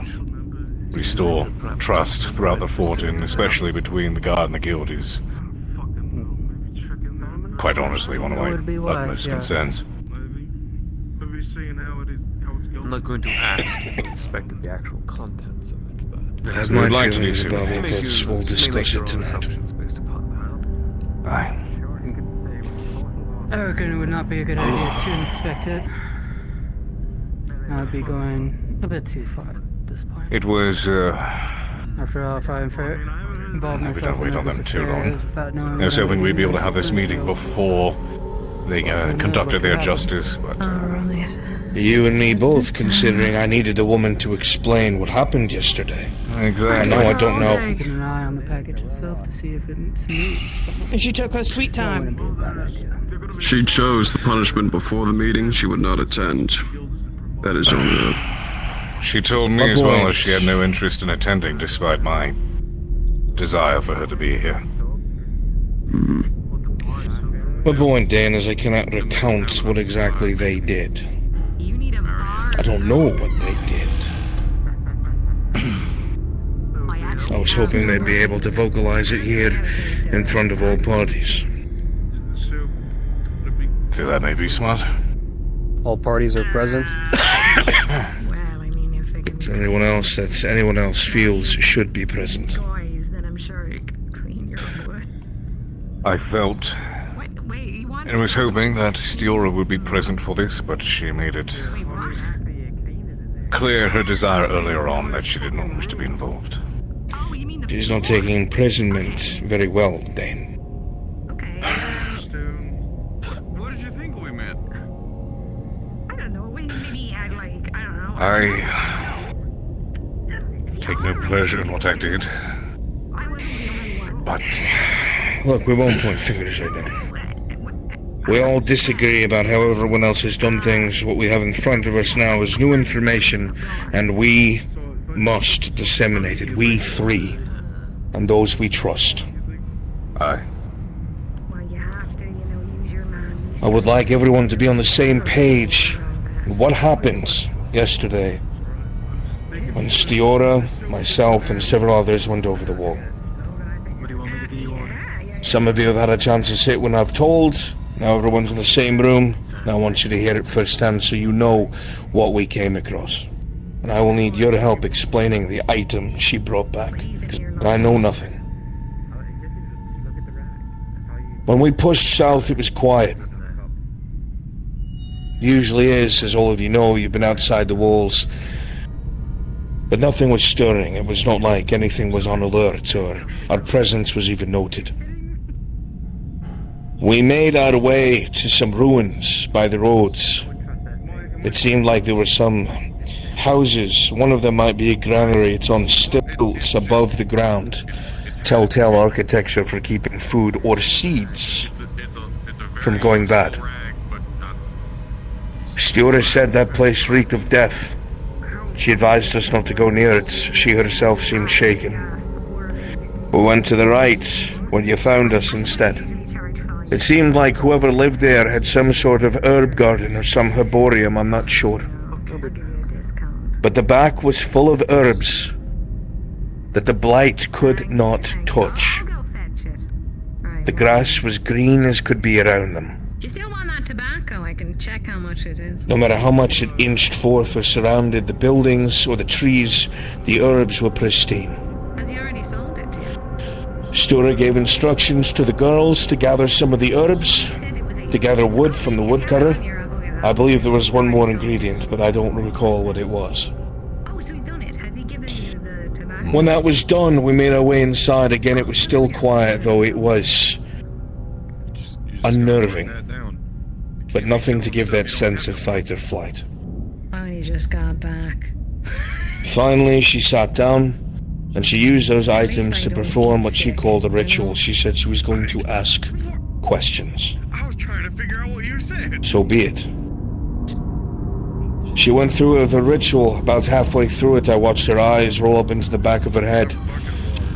restore trust throughout the fort, and especially between the guard and the guild, is quite honestly one of my Would be wise, utmost yes. concerns. I'm not going to ask if you inspected the actual contents of it, but I have We'd my like to do feelings so. about it, Make but you- we'll may discuss make your it own tonight. assumptions based upon Aye. I reckon it would not be a good idea to inspect it. I'd be going a bit too far at this point. It was, After all, if I involve we myself don't wait in on them those too long. affairs without knowing I was what hoping we'd be able to I'm have this doing, meeting so- before they conducted their justice, but You and me both, considering I needed a woman to explain what happened yesterday. Exactly. I know I don't know. Keeping an eye on the package itself to see if it's moved. And she took her sweet time. That wouldn't be a bad idea. She chose the punishment before the meeting. She would not attend. That is on her. She told me My as well boy. that she had no interest in attending, despite my desire for her to be here. My point, Dan, is I cannot recount what exactly they did. I don't know what they did. I was hoping they'd be able to vocalize it here in front of all parties. So that may be smart. All parties are present. So anyone else feels should be present. I felt and was hoping that Stiora would be present for this, but she made it clear her desire earlier on that she did not wish to be involved. She's not taking imprisonment very well, Dane. What did you think we meant? I take no pleasure in what I did, but Look, we won't point fingers right now. We all disagree about how everyone else has done things. What we have in front of us now is new information, and we must disseminate it. We three, and those we trust. Aye. I would like everyone to be on the same page. What happened yesterday when Stiora, myself, and several others went over the wall? Some of you have had a chance to sit when I've told. Now everyone's in the same room. Now I want you to hear it firsthand so you know what we came across. And I will need your help explaining the item she brought back, because I know nothing. When we pushed south, it was quiet. Usually is, as all of you know. You've been outside the walls. But nothing was stirring. It was not like anything was on alert or our presence was even noted. We made our way to some ruins by the roads. It seemed like there were some houses. One of them might be a granary. It's on stilts above the ground. Telltale architecture for keeping food or seeds from going bad. Stiora said that place reeked of death. She advised us not to go near it. She herself seemed shaken. We went to the right when you found us instead. It seemed like whoever lived there had some sort of herb garden or some herbarium, I'm not sure. But the back was full of herbs that the blight could not touch. The grass was green as could be around them. Do you still want that tobacco? I can check how much it is. No matter how much it inched forth or surrounded the buildings or the trees, the herbs were pristine. Has he already sold it to you? Stiora gave instructions to the girls to gather some of the herbs, to gather wood from the woodcutter. I believe there was one more ingredient, but I don't recall what it was. Oh, so he's done it. Has he given you the tobacco? When that was done, we made our way inside. Again, it was still quiet, though it was unnerving, but nothing to give that sense of fight or flight. Oh, he just got back. Finally, she sat down, and she used those items to perform what she called a ritual. She said she was going to ask questions. I was trying to figure out what you said. So be it. She went through the ritual. About halfway through it, I watched her eyes roll up into the back of her head.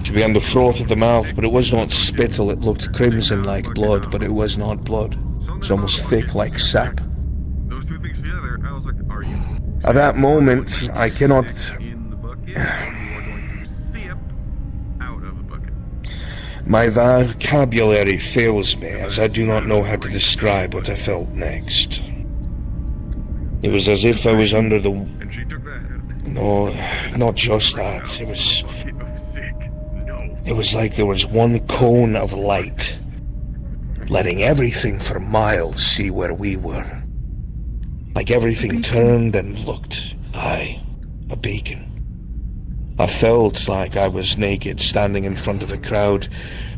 She began to froth at the mouth, but it was not spittle. It looked crimson like blood, but it was not blood. It was almost thick like sap. Those two things together, I was like, are you At that moment, I cannot... in the bucket or you are going to sip out of a bucket? My vocabulary fails me, as I do not know how to describe what I felt next. It was as if I was under the... And she took that. No, not just that. It was like there was one cone of light, letting everything for miles see where we were. Like everything turned and looked. Aye, a beacon. I felt like I was naked, standing in front of a crowd,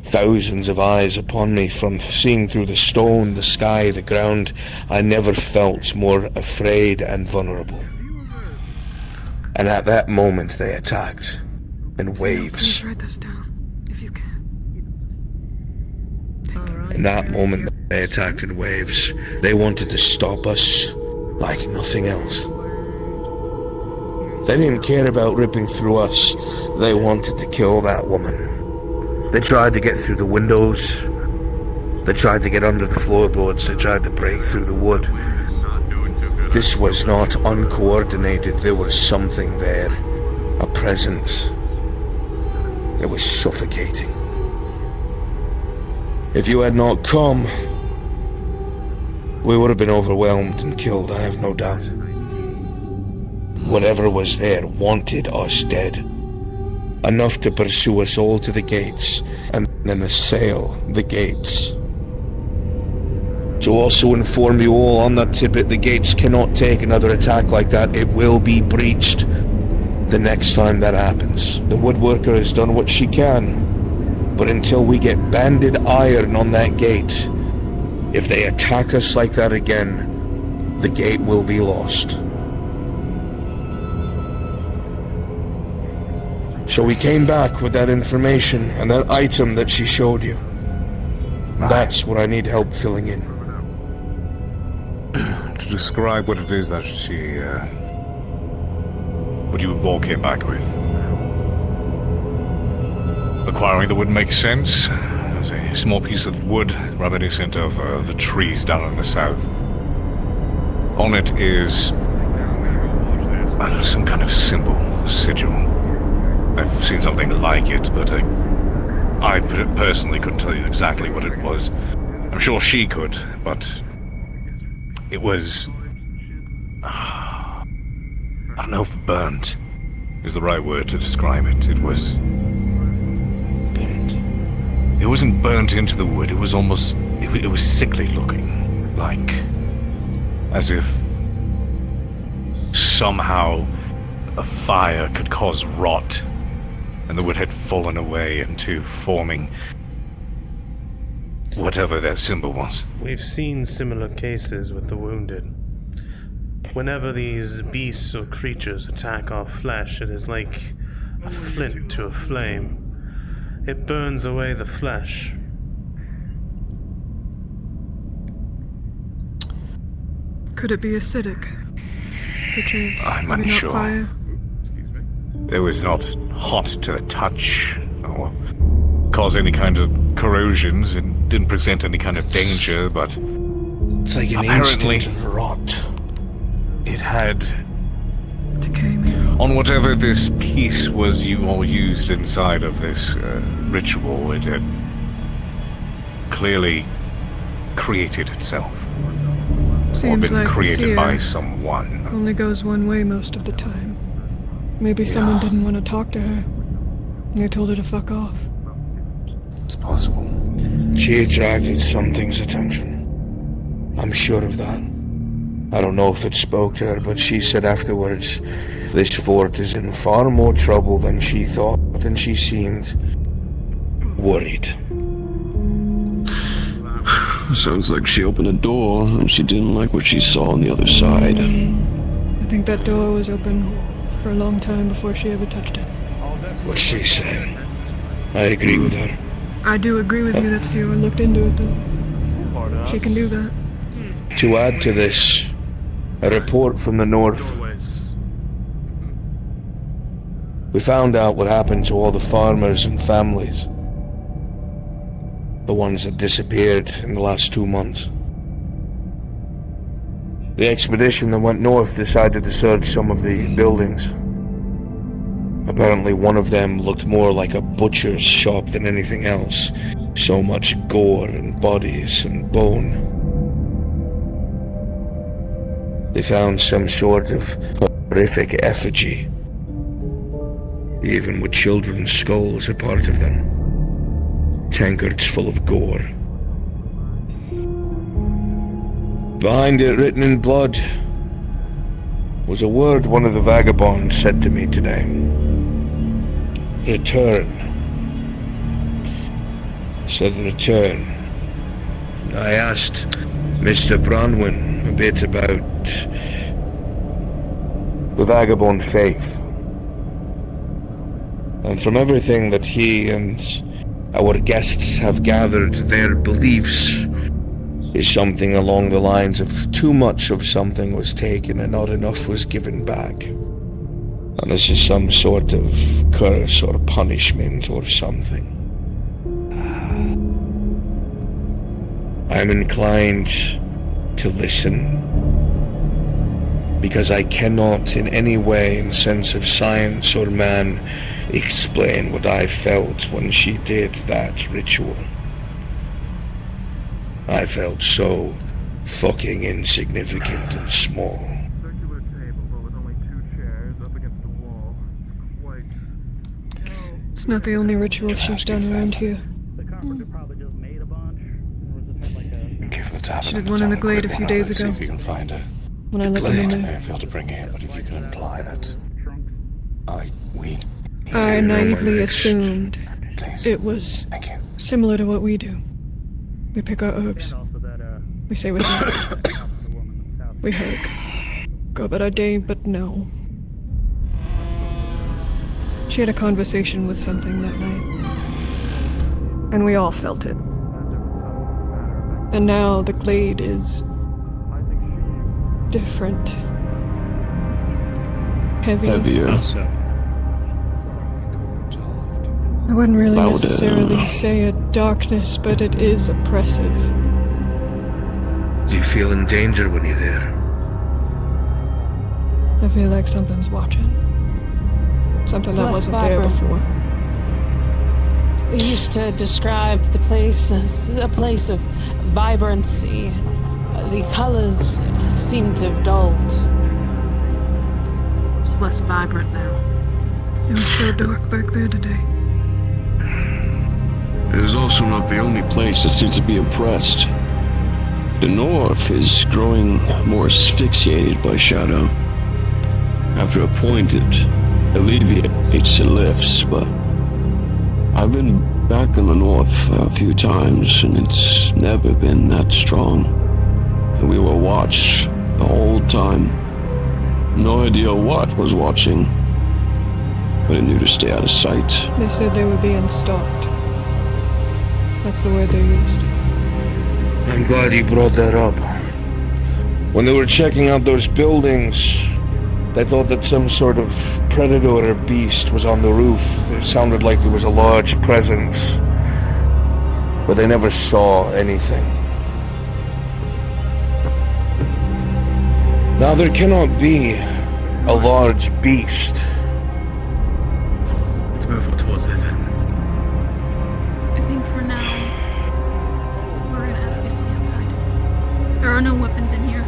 thousands of eyes upon me, from seeing through the stone, the sky, the ground. I never felt more afraid and vulnerable. And at that moment they attacked, in waves. Write this down, if you can. In that moment they attacked in waves. They wanted to stop us like nothing else. They didn't care about ripping through us. They wanted to kill that woman. They tried to get through the windows. They tried to get under the floorboards. They tried to break through the wood. This was not uncoordinated. There was something there. A presence. It was suffocating. If you had not come, we would have been overwhelmed and killed, I have no doubt. Whatever was there wanted us dead. Enough to pursue us all to the gates, and then assail the gates. To also inform you all on that tidbit, the gates cannot take another attack like that. It will be breached the next time that happens. The woodworker has done what she can, but until we get banded iron on that gate, if they attack us like that again, the gate will be lost. So we came back with that information and that item that she showed you. That's what I need help filling in. to describe what it is that she, what you all came back with. Acquiring the wood makes sense. There's a small piece of wood reminiscent of the trees down in the south. On it is some kind of symbol, a sigil. I've seen something like it, but I personally couldn't tell you exactly what it was. I'm sure she could, but it was... I don't know if burnt is the right word to describe it. It was... burnt? It wasn't burnt into the wood, it was almost... It was sickly looking. Like... as if... somehow a fire could cause rot, and the wood had fallen away into forming whatever that symbol was. We've seen similar cases with the wounded. Whenever these beasts or creatures attack our flesh, it is like a flint to a flame. It burns away the flesh. Could it be acidic? Perchance. I'm Maybe not unsure. fire? It was not hot to the touch, or cause any kind of corrosions, and didn't present any kind of danger, but it's like an apparently instant rot. It had... decay, maybe. On whatever this piece was you all used inside of this ritual, it had clearly created itself. Or Seems been like the created seer by someone. only goes one way most of the time. Maybe someone didn't want to talk to her, and they told her to fuck off. It's possible. She attracted something's attention. I'm sure of that. I don't know if it spoke to her, but she said afterwards, this fort is in far more trouble than she thought, and she seemed worried. Sounds like she opened a door and she didn't like what she saw on the other side. I think that door was open for a long time before she ever touched it. What she said. I agree with her. I do agree with you that Steele looked into it, though. She can do that. To add to this, a report from the north. We found out what happened to all the farmers and families. The ones that disappeared in the last 2 months. The expedition that went north decided to search some of the buildings. Apparently one of them looked more like a butcher's shop than anything else. So much gore and bodies and bone. They found some sort of horrific effigy, even with children's skulls a part of them. Tankards full of gore. Behind it, written in blood, was a word one of the vagabonds said to me today. Return. Said return. I asked Mr. Bronwyn a bit about the vagabond faith. And from everything that he and our guests have gathered, their beliefs is something along the lines of too much of something was taken and not enough was given back. And this is some sort of curse or punishment or something. I'm inclined to listen, because I cannot in any way, in sense of science or man, explain what I felt when she did that ritual. I felt so fucking insignificant and small. It's not the only ritual she's done around here. She did one in the glade a few days ago. See if you can find her. When I let them in I may there. have failed to bring her in, but if you can imply that I naively assumed it was similar to what we do. We pick our herbs. We say we drink. We hug. Go about our day, but no. She had a conversation with something that night. And we all felt it. And now the glade is different. Heavier. I wouldn't really necessarily say a darkness, but it is oppressive. Do you feel in danger when you're there? I feel like something's watching. Something that wasn't there before. We used to describe the place as a place of vibrancy. The colors seem to have dulled. It's less vibrant now. It was so dark back there today. It is also not the only place that seems to be oppressed. The north is growing more asphyxiated by shadow. After a point, it alleviates and lifts, but I've been back in the north a few times, and it's never been that strong. And we were watched the whole time. No idea what was watching, but it knew to stay out of sight. They said they were being stalked. That's the word they used. I'm glad you brought that up. When they were checking out those buildings, they thought that some sort of predator or beast was on the roof. It sounded like there was a large presence, but they never saw anything. Now there cannot be a large beast. Let's move towards this end. I think for now, we're gonna ask you to stay outside. There are no weapons in here.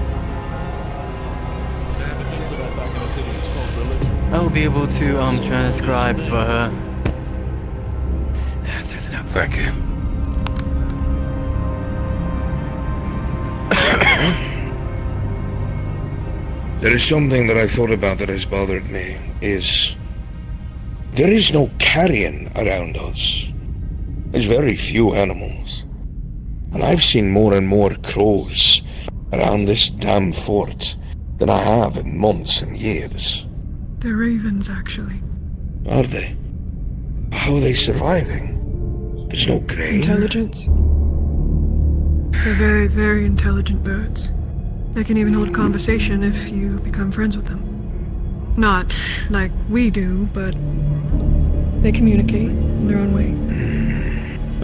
I'll be able to transcribe for her. Through the note. Thank you. There is something that I thought about that has bothered me, is there is no carrion around us. There's very few animals. And I've seen more and more crows around this damn fort than I have in months and years. They're ravens, actually. Are they? How are they surviving? There's no grain. Intelligence. They're very, very intelligent birds. They can even hold conversation if you become friends with them. Not like we do, but they communicate in their own way.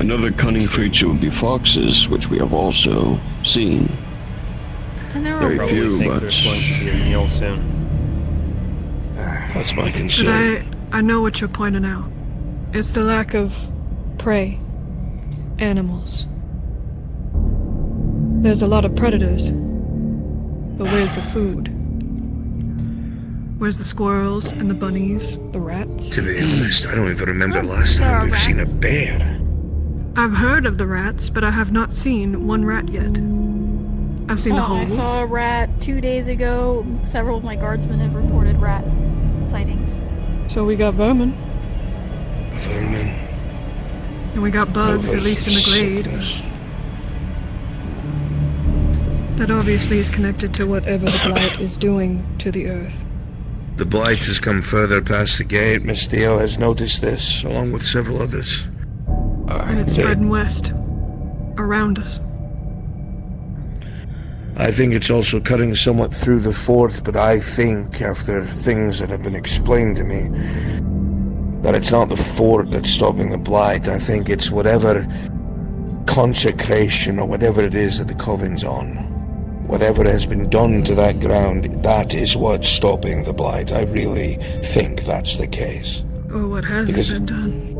Another cunning creature would be foxes, which we have also seen. And there are Very few, but There's going to be a meal soon. That's my concern. But I know what you're pointing out. It's the lack of prey. Animals. There's a lot of predators. But where's the food? Where's the squirrels and the bunnies, the rats? To be honest, I don't even remember last time we've seen a bear. I've heard of the rats, but I have not seen one rat yet. I've seen the I holes. saw a rat 2 days ago. Several of my guardsmen have reported rats sightings. So we got vermin. Vermin. And we got bugs, at least in the glade. That obviously is connected to whatever the blight is doing to the earth. The blight has come further past the gate. Miss Theo has noticed this, along with several others. And it's spreading west. Around us. I think it's also cutting somewhat through the fort, but I think, after things that have been explained to me, that it's not the fort that's stopping the blight. I think it's whatever consecration or whatever it is that the coven's on. Whatever has been done to that ground, that is what's stopping the blight. I really think that's the case. Or what has been done.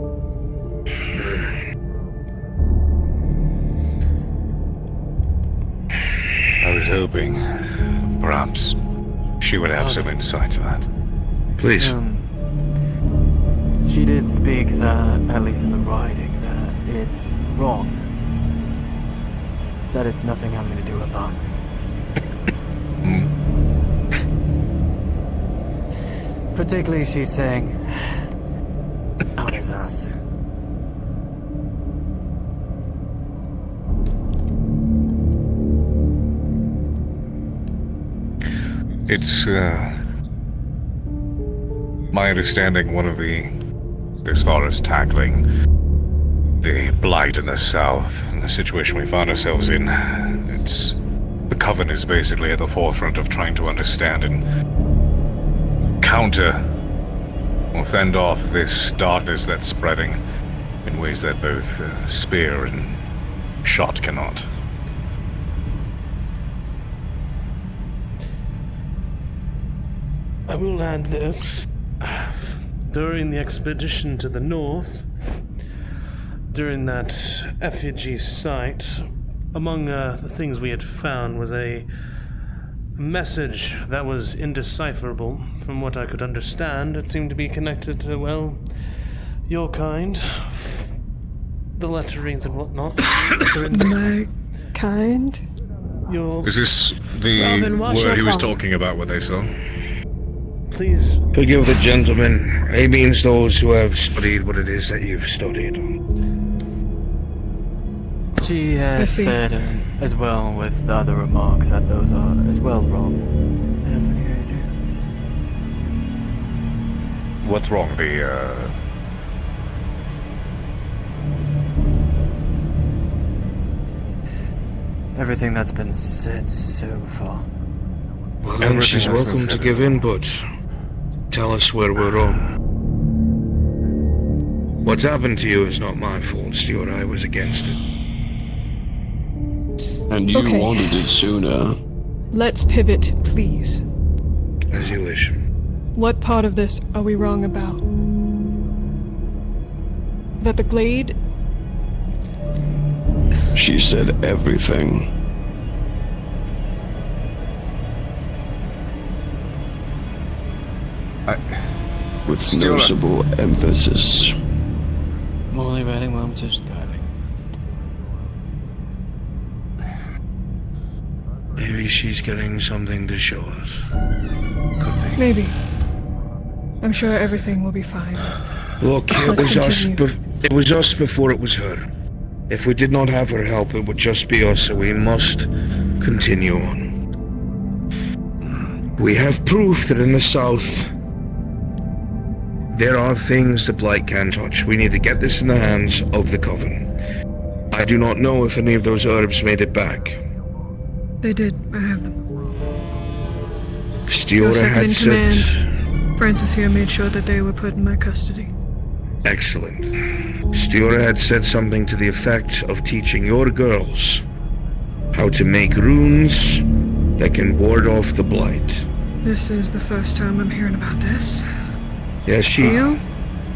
I was hoping perhaps she would have some insight to that. Please. She did speak that, at least in the writing, that it's wrong. That it's nothing having to do with them. Particularly, she's saying, out is us. It's, my understanding, one of the, as far as tackling the blight in the south, and the situation we found ourselves in, it's The Coven is basically at the forefront of trying to understand and counter or fend off this darkness that's spreading in ways that both spear and shot cannot. I will add this. During the expedition to the north, during that effigy site, among the things we had found was a message that was indecipherable. From what I could understand, it seemed to be connected to, well, your kind. The letterings and whatnot. My kind? Is this the Robin, watch word your he was tongue. talking about what they saw? Please. Forgive the gentleman. He means those who have studied what it is that you've studied. She has said as well with the other remarks that those are as well wrong. I have any idea. What's wrong? Everything that's been said so far. Well, then she's welcome to give input. Tell us where we're wrong. What's happened to you is not my fault, Stuart. I was against it. And you Okay. wanted it sooner. Let's pivot, please. As you wish. What part of this are we wrong about? That the Glade... She said everything. With Stuart. noticeable emphasis. Morley writing moments is describing. Maybe she's getting something to show us. Maybe. I'm sure everything will be fine. Look, it Let's was us. continue. It was us before it was her. If we did not have her help, it would just be us, so we must continue on. We have proof that in the south, there are things the Blight can touch. We need to get this in the hands of the Coven. I do not know if any of those herbs made it back. They did. I have them. Your Stiora second had in said... command, Francis here made sure that they were put in my custody. Excellent. Stiora had said something to the effect of teaching your girls how to make runes that can ward off the Blight. This is the first time I'm hearing about this. Yeah, You?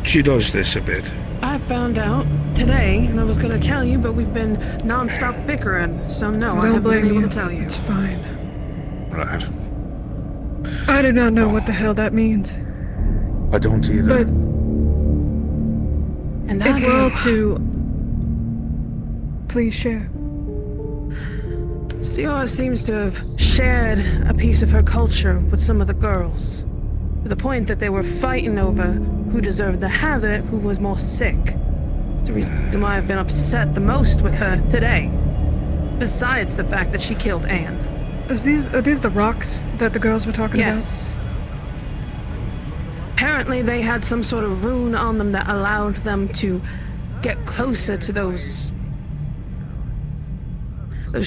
she does this a bit. I found out today, and I was gonna tell you, but we've been non-stop bickering, so no, I haven't been able to tell you. It's fine. Right. I do not know what the hell that means. I don't either. But And if we're all to... Please share. Stiora seems to have shared a piece of her culture with some of the girls, to the point that they were fighting over who deserved to have it, who was more sick. It's the reason why I've been upset the most with her today. Besides the fact that she killed Anne. Are these the rocks that the girls were talking Yes. Apparently they had some sort of rune on them that allowed them to get closer to those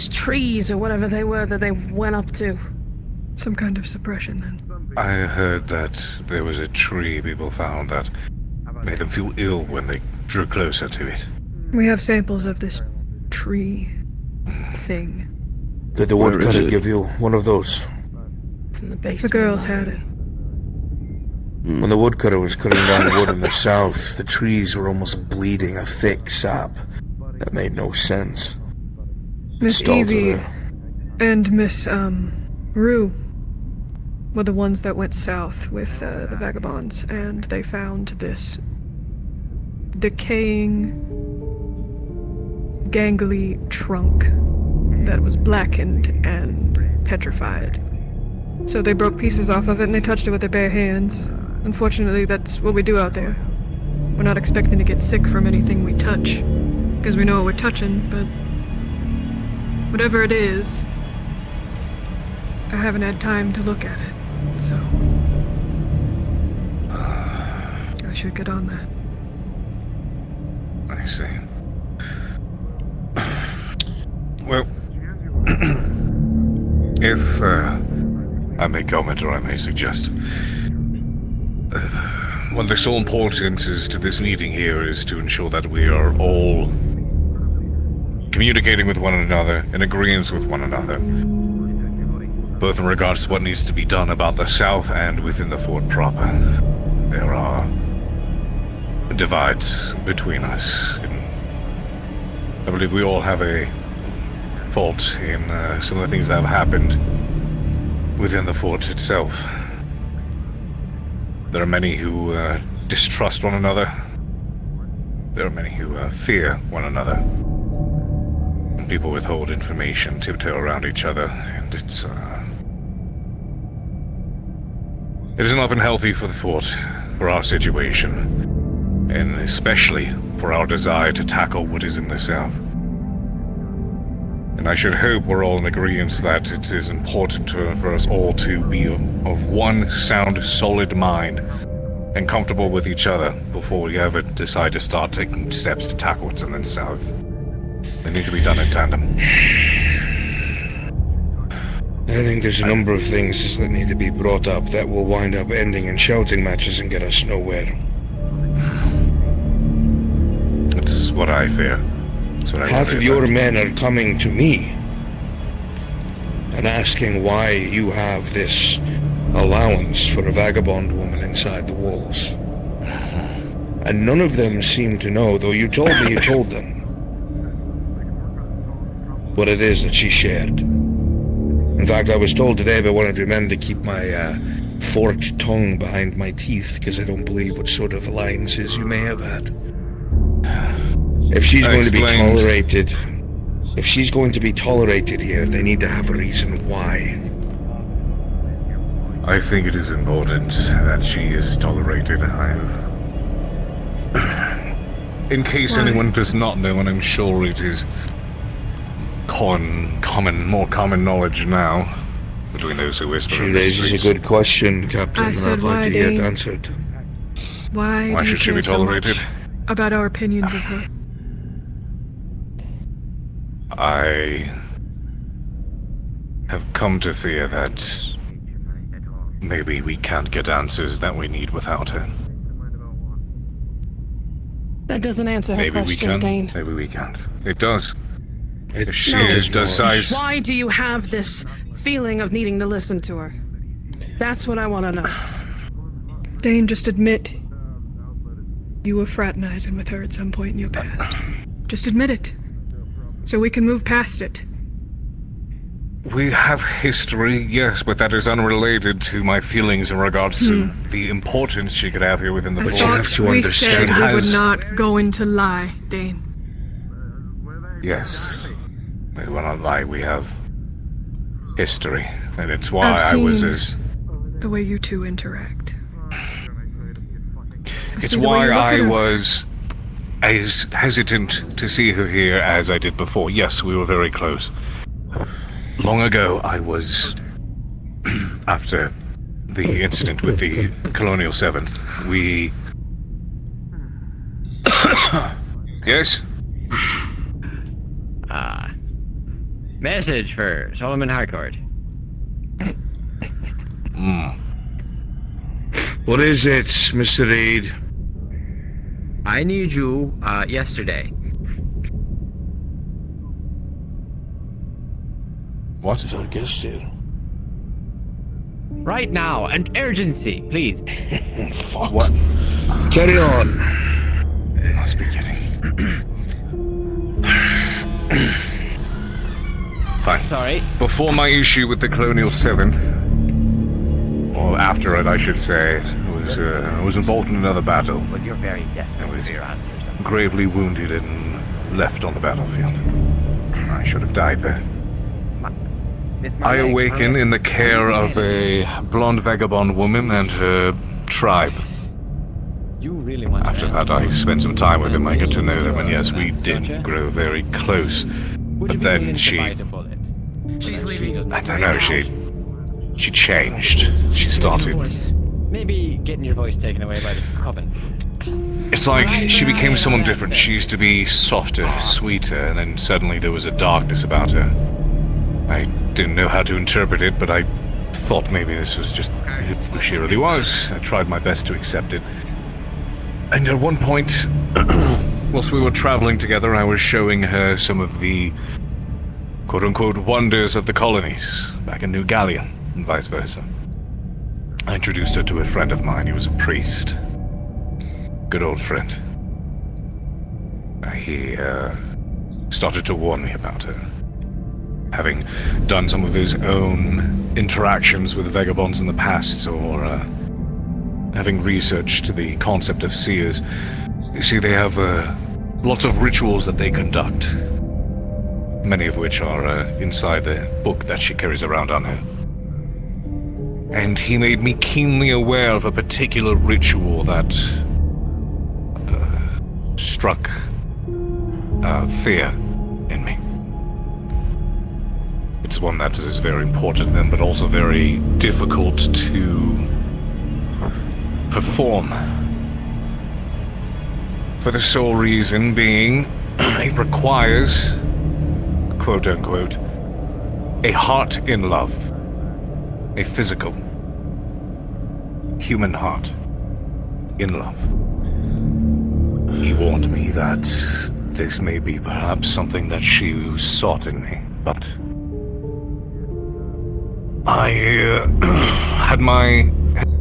trees or whatever they were that they went up to. Some kind of suppression then. I heard that there was a tree people found that made them feel ill when they drew closer to it. We have samples of this tree thing. Did the Where is woodcutter it? give you one of those? It's in the The basement. girls had it. When the woodcutter was cutting down wood in the south, the trees were almost bleeding a thick sap. That made no sense. Miss Stalled Evie her. and Miss, Rue were the ones that went south with, the vagabonds, and they found this decaying, gangly trunk that was blackened and petrified. So they broke pieces off of it and they touched it with their bare hands. Unfortunately, that's what we do out there. We're not expecting to get sick from anything we touch, because we know what we're touching, but whatever it is, I haven't had time to look at it, so I should get on that. I see. Well, If I may comment or I may suggest, what the sole importance is to this meeting here is to ensure that we are all communicating with one another, in agreement with one another, both in regards to what needs to be done about the south and within the fort proper. There are divides between us. I believe we all have a fault in some of the things that have happened within the fort itself. There are many who distrust one another. There are many who fear one another. And people withhold information, tiptoe around each other, and it isn't often healthy for the fort, for our situation, and especially for our desire to tackle what is in the south. And I should hope we're all in agreement that it is important for us all to be of one sound, solid mind and comfortable with each other before we ever decide to start taking steps to tackle what's in the south. They need to be done in tandem. I think there's a number of things that need to be brought up that will wind up ending in shouting matches and get us nowhere. That's what I fear. Half of your men are coming to me and asking why you have this allowance for a vagabond woman inside the walls. And none of them seem to know, though you told me you told them, what it is that she shared. In fact, I was told today by one of your men to keep my forked tongue behind my teeth because I don't believe what sort of alliances you may have had. If she's going to be tolerated, here, they need to have a reason why. I think it is important that she is tolerated. In case anyone does not know, and I'm sure it is more common knowledge now between those who whisper. She raises a good question, Captain. I'd like to hear it answered. Why should she be tolerated? About our opinions of her. I have come to fear that maybe we can't get answers that we need without her. That doesn't answer her Maybe we question, can. Dane. Maybe we can't. It does. If she No. decides. Why do you have this feeling of needing to listen to her? That's what I want to know. Dane, just admit you were fraternizing with her at some point in your past. Just admit it, so we can move past it. We have history, yes, but that is unrelated to my feelings in regards to the importance she could have here within the fort. But you have to We understand. said we would not go into lie, Dane. Yes. We will not lie, we have history, and it's why I've I was seen as... the way you two interact. It's why I was as hesitant to see her here as I did before. Yes, we were very close. Long ago, I was... after the incident with the Colonial 7th, we... Yes? Message for Solomon Harcourt. What is it, Mr. Reed? I need you, yesterday. What? Is our guest here? Right now, an urgency, please. Fuck. What? Carry on. It must be kidding. Fine. Sorry. Before my issue with the Colonial 7th, or after it, I should say, I was involved in another battle. But you're very desperate for your answers. Gravely wounded and left on the battlefield. I should have died there. I awaken in the care of a blonde vagabond woman and her tribe. You really want After that, I spent some time with him. I got to know them, and yes, we did grow very close. But then She's leaving. I don't know, she changed. She started. Maybe getting your voice taken away by the coven. It's like she became someone different. She used to be softer, sweeter, and then suddenly there was a darkness about her. I didn't know how to interpret it, but I thought maybe this was just who she really was. I tried my best to accept it. And at one point, whilst we were traveling together, I was showing her some of the quote-unquote wonders of the colonies back in New Gallion, and vice versa. I introduced her to a friend of mine. He was a priest. Good old friend. He started to warn me about her. Having done some of his own interactions with vagabonds in the past, or having researched the concept of seers. You see, they have lots of rituals that they conduct, many of which are inside the book that she carries around on her. And he made me keenly aware of a particular ritual that struck fear in me. It's one that is very important to them, but also very difficult to perform. For the sole reason being, it requires, quote-unquote, a heart in love. A physical, human heart in love. He warned me that this may be perhaps something that she sought in me, but I had my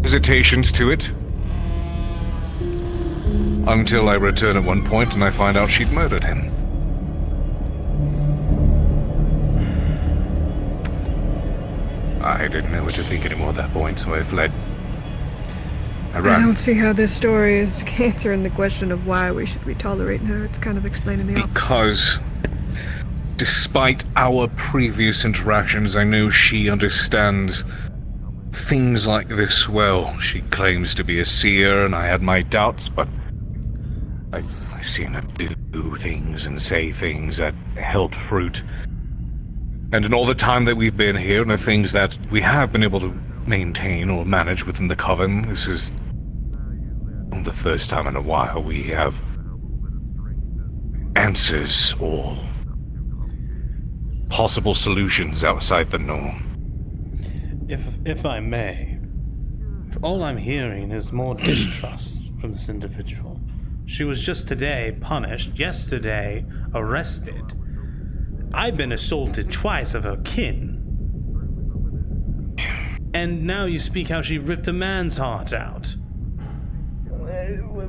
hesitations to it until I returned at one point and I find out she'd murdered him. I didn't know what to think anymore at that point, so I fled. I ran. I don't see how this story is answering the question of why we should be tolerating her. It's kind of explaining the opposite. Because, despite our previous interactions, I know she understands things like this well. She claims to be a seer, and I had my doubts, but I've seen her do things and say things that held fruit. And in all the time that we've been here, and the things that we have been able to maintain or manage within the Coven, this is the first time in a while we have answers or possible solutions outside the norm. If I may, all I'm hearing is more distrust from this individual. She was just today punished, yesterday arrested. I've been assaulted twice of her kin. And now you speak how she ripped a man's heart out.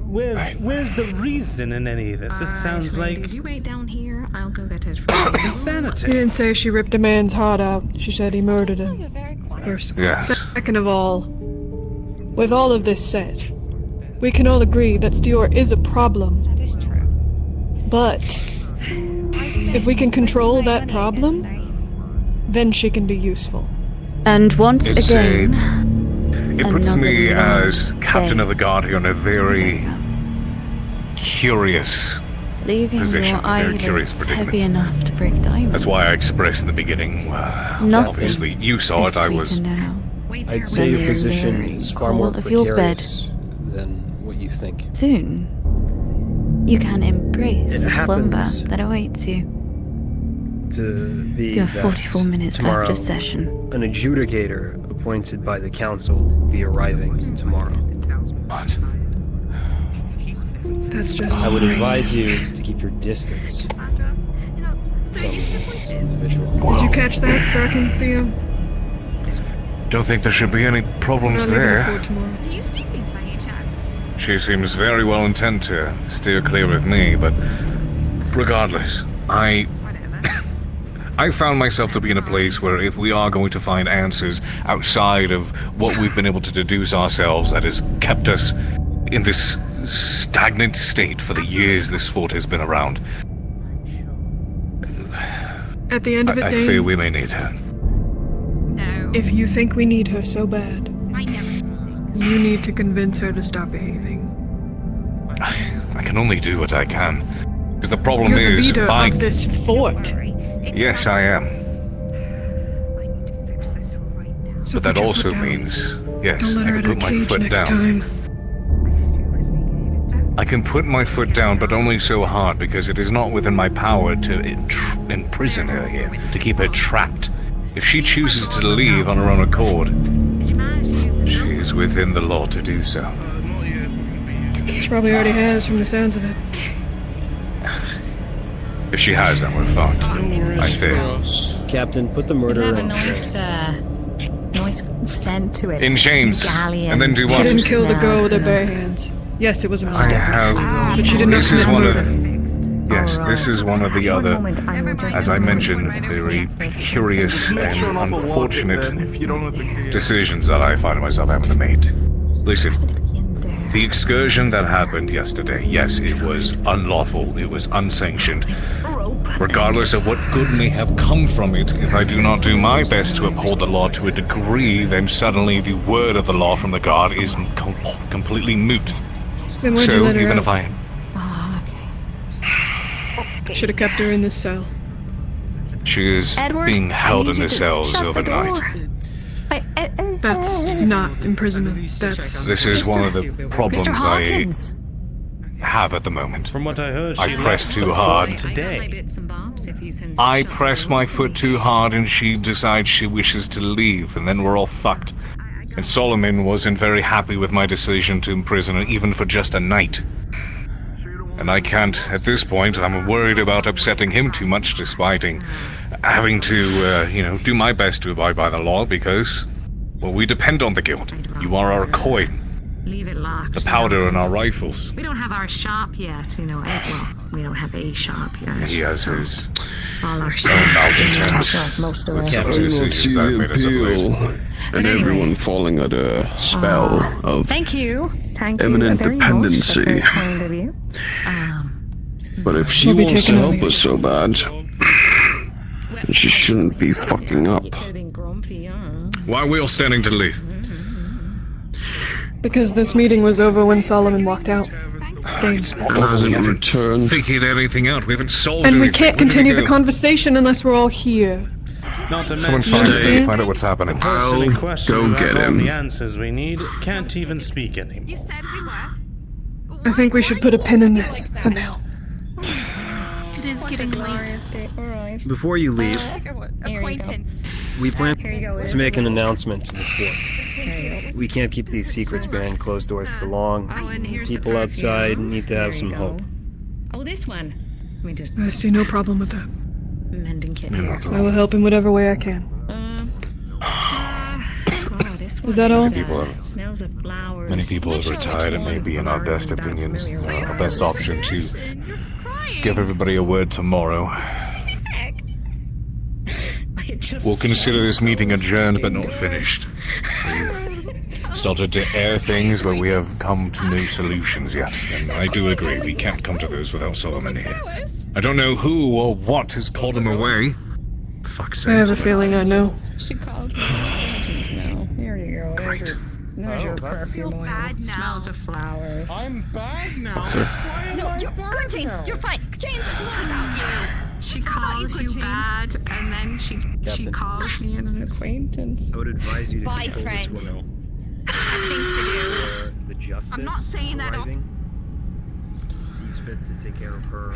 Where's the reason in any of this? This sounds like... Could you wait down here? I'll go get it. insanity. She didn't say she ripped a man's heart out. She said he murdered him. First of all. Yes. Second of all, with all of this said, we can all agree that Stior is a problem. That is true. But if we can control that problem, then she can be useful. And once It's again, it puts me another as captain of the guard here in a very curious leaving position, your a very curious eyelids predicament. heavy enough to break diamonds. That's why I expressed in the beginning, Nothing obviously you saw it, I was... sweeter now. I'd say your position is far more Of your bed. precarious than what you think. Soon, you can embrace It the slumber happens that awaits you. To be You have that 44 minutes left tomorrow, of session. an adjudicator appointed by the council will be arriving tomorrow. What? That's just... I would advise you to keep your distance from this individual. Did you catch that, Bracken, Theo? Don't think there should be any problems there. Do you see things by any chance? She seems very well intent to steer clear of me, but regardless, I found myself to be in a place where if we are going to find answers outside of what we've been able to deduce ourselves, that has kept us in this stagnant state for the years this fort has been around. At the end of it, I Dane, fear we may need her. No. if you think we need her so bad, I never you need to convince her to stop behaving. I can only do what I can. Because the problem You're the is, leader if I... of this fort. Yes, I am. So But that put your also foot down. means, yes, Don't let I her can out of put the my cage foot next down. time. I can put my foot down, but only so hard, because it is not within my power to imprison her here, to keep her trapped If she chooses to leave on her own accord, she is within the law to do so. She probably already has from the sounds of it. If she has, then we're fucked. I think. Captain, put the It'd murderer have a in. nice scent to it. In chains, and then do what? She didn't kill the girl with her bare hands. Yes, it was a mistake. But she did not This is commit one murder. of. Yes, this is one of the other, as I mentioned, very curious and unfortunate decisions that I find myself having to make. Listen. The excursion that happened yesterday, yes, it was unlawful, it was unsanctioned. Regardless of what good may have come from it, if I do not do my best to uphold the law to a degree, then suddenly the word of the law from the guard is completely moot. Then why'd you let her even out? if I... Should have kept her in this cell. She is Edward, being held I in need the you to cells shut the overnight. door. That's not imprisonment. That's... This is one of the problems Mr. I Hawkins. have at the moment. From what I heard, I she press left too the hard. fort today. I press my foot too hard and she decides she wishes to leave, and then we're all fucked. And Solomon wasn't very happy with my decision to imprison her even for just a night. And I can't, at this point, I'm worried about upsetting him too much despite having to, do my best to abide by the law because, well, we depend on the guild. You are our coin. Leave it locked. The powder in our rifles. We don't have our shop yet, well, we don't have a shop yet. He has his all our own malcontents. Most of with us. some I don't see decisions that the made us appeal, afraid. and everyone falling under a spell of Thank you. Thank eminent you very much. That's dependency. very kind of you. But if she We'll be wants to taking help over. us so bad, then she shouldn't be fucking up. Why are we all standing to leave? Because this meeting was over when Solomon walked out. Dane. Hasn't returned. Figured anything out. We haven't solved And anything. we can't Where do continue the go? conversation unless we're all here. Not to Come mention, and Stay. find out what's happening. the person in question who go has get all him. the answers we need can't even speak anymore. I think we should put a pin in this for now. It is getting late. Before you leave, Acquaintance. we plan to make an announcement to the fort. We can't keep these secrets behind closed doors for long. People outside need to have some hope. Oh, this one. Let me just I see no problem with that. mending kit here. I will help in whatever way I can. Oh, this one. Is that all? Smells of flowers. Many people have retired. It may be in our best opinions, our best option to give everybody a word tomorrow. We'll consider this meeting adjourned but not finished. We've started to air things, but we have come to no solutions yet. And I do agree, we can't come to those without Solomon here. I don't know who or what has called him away. Fuck's I sake. have a feeling I know. She called me. No, here you go. Great. There's your perfume oil. Smells of flowers. I'm bad now. No, you're good, James. You're fine. James, it's not about you. She calls you bad, and then she calls me an acquaintance. I would advise you to Bye, control friend. this well. Things to do. For the justice I'm not saying that arriving, sees fit to take care of her.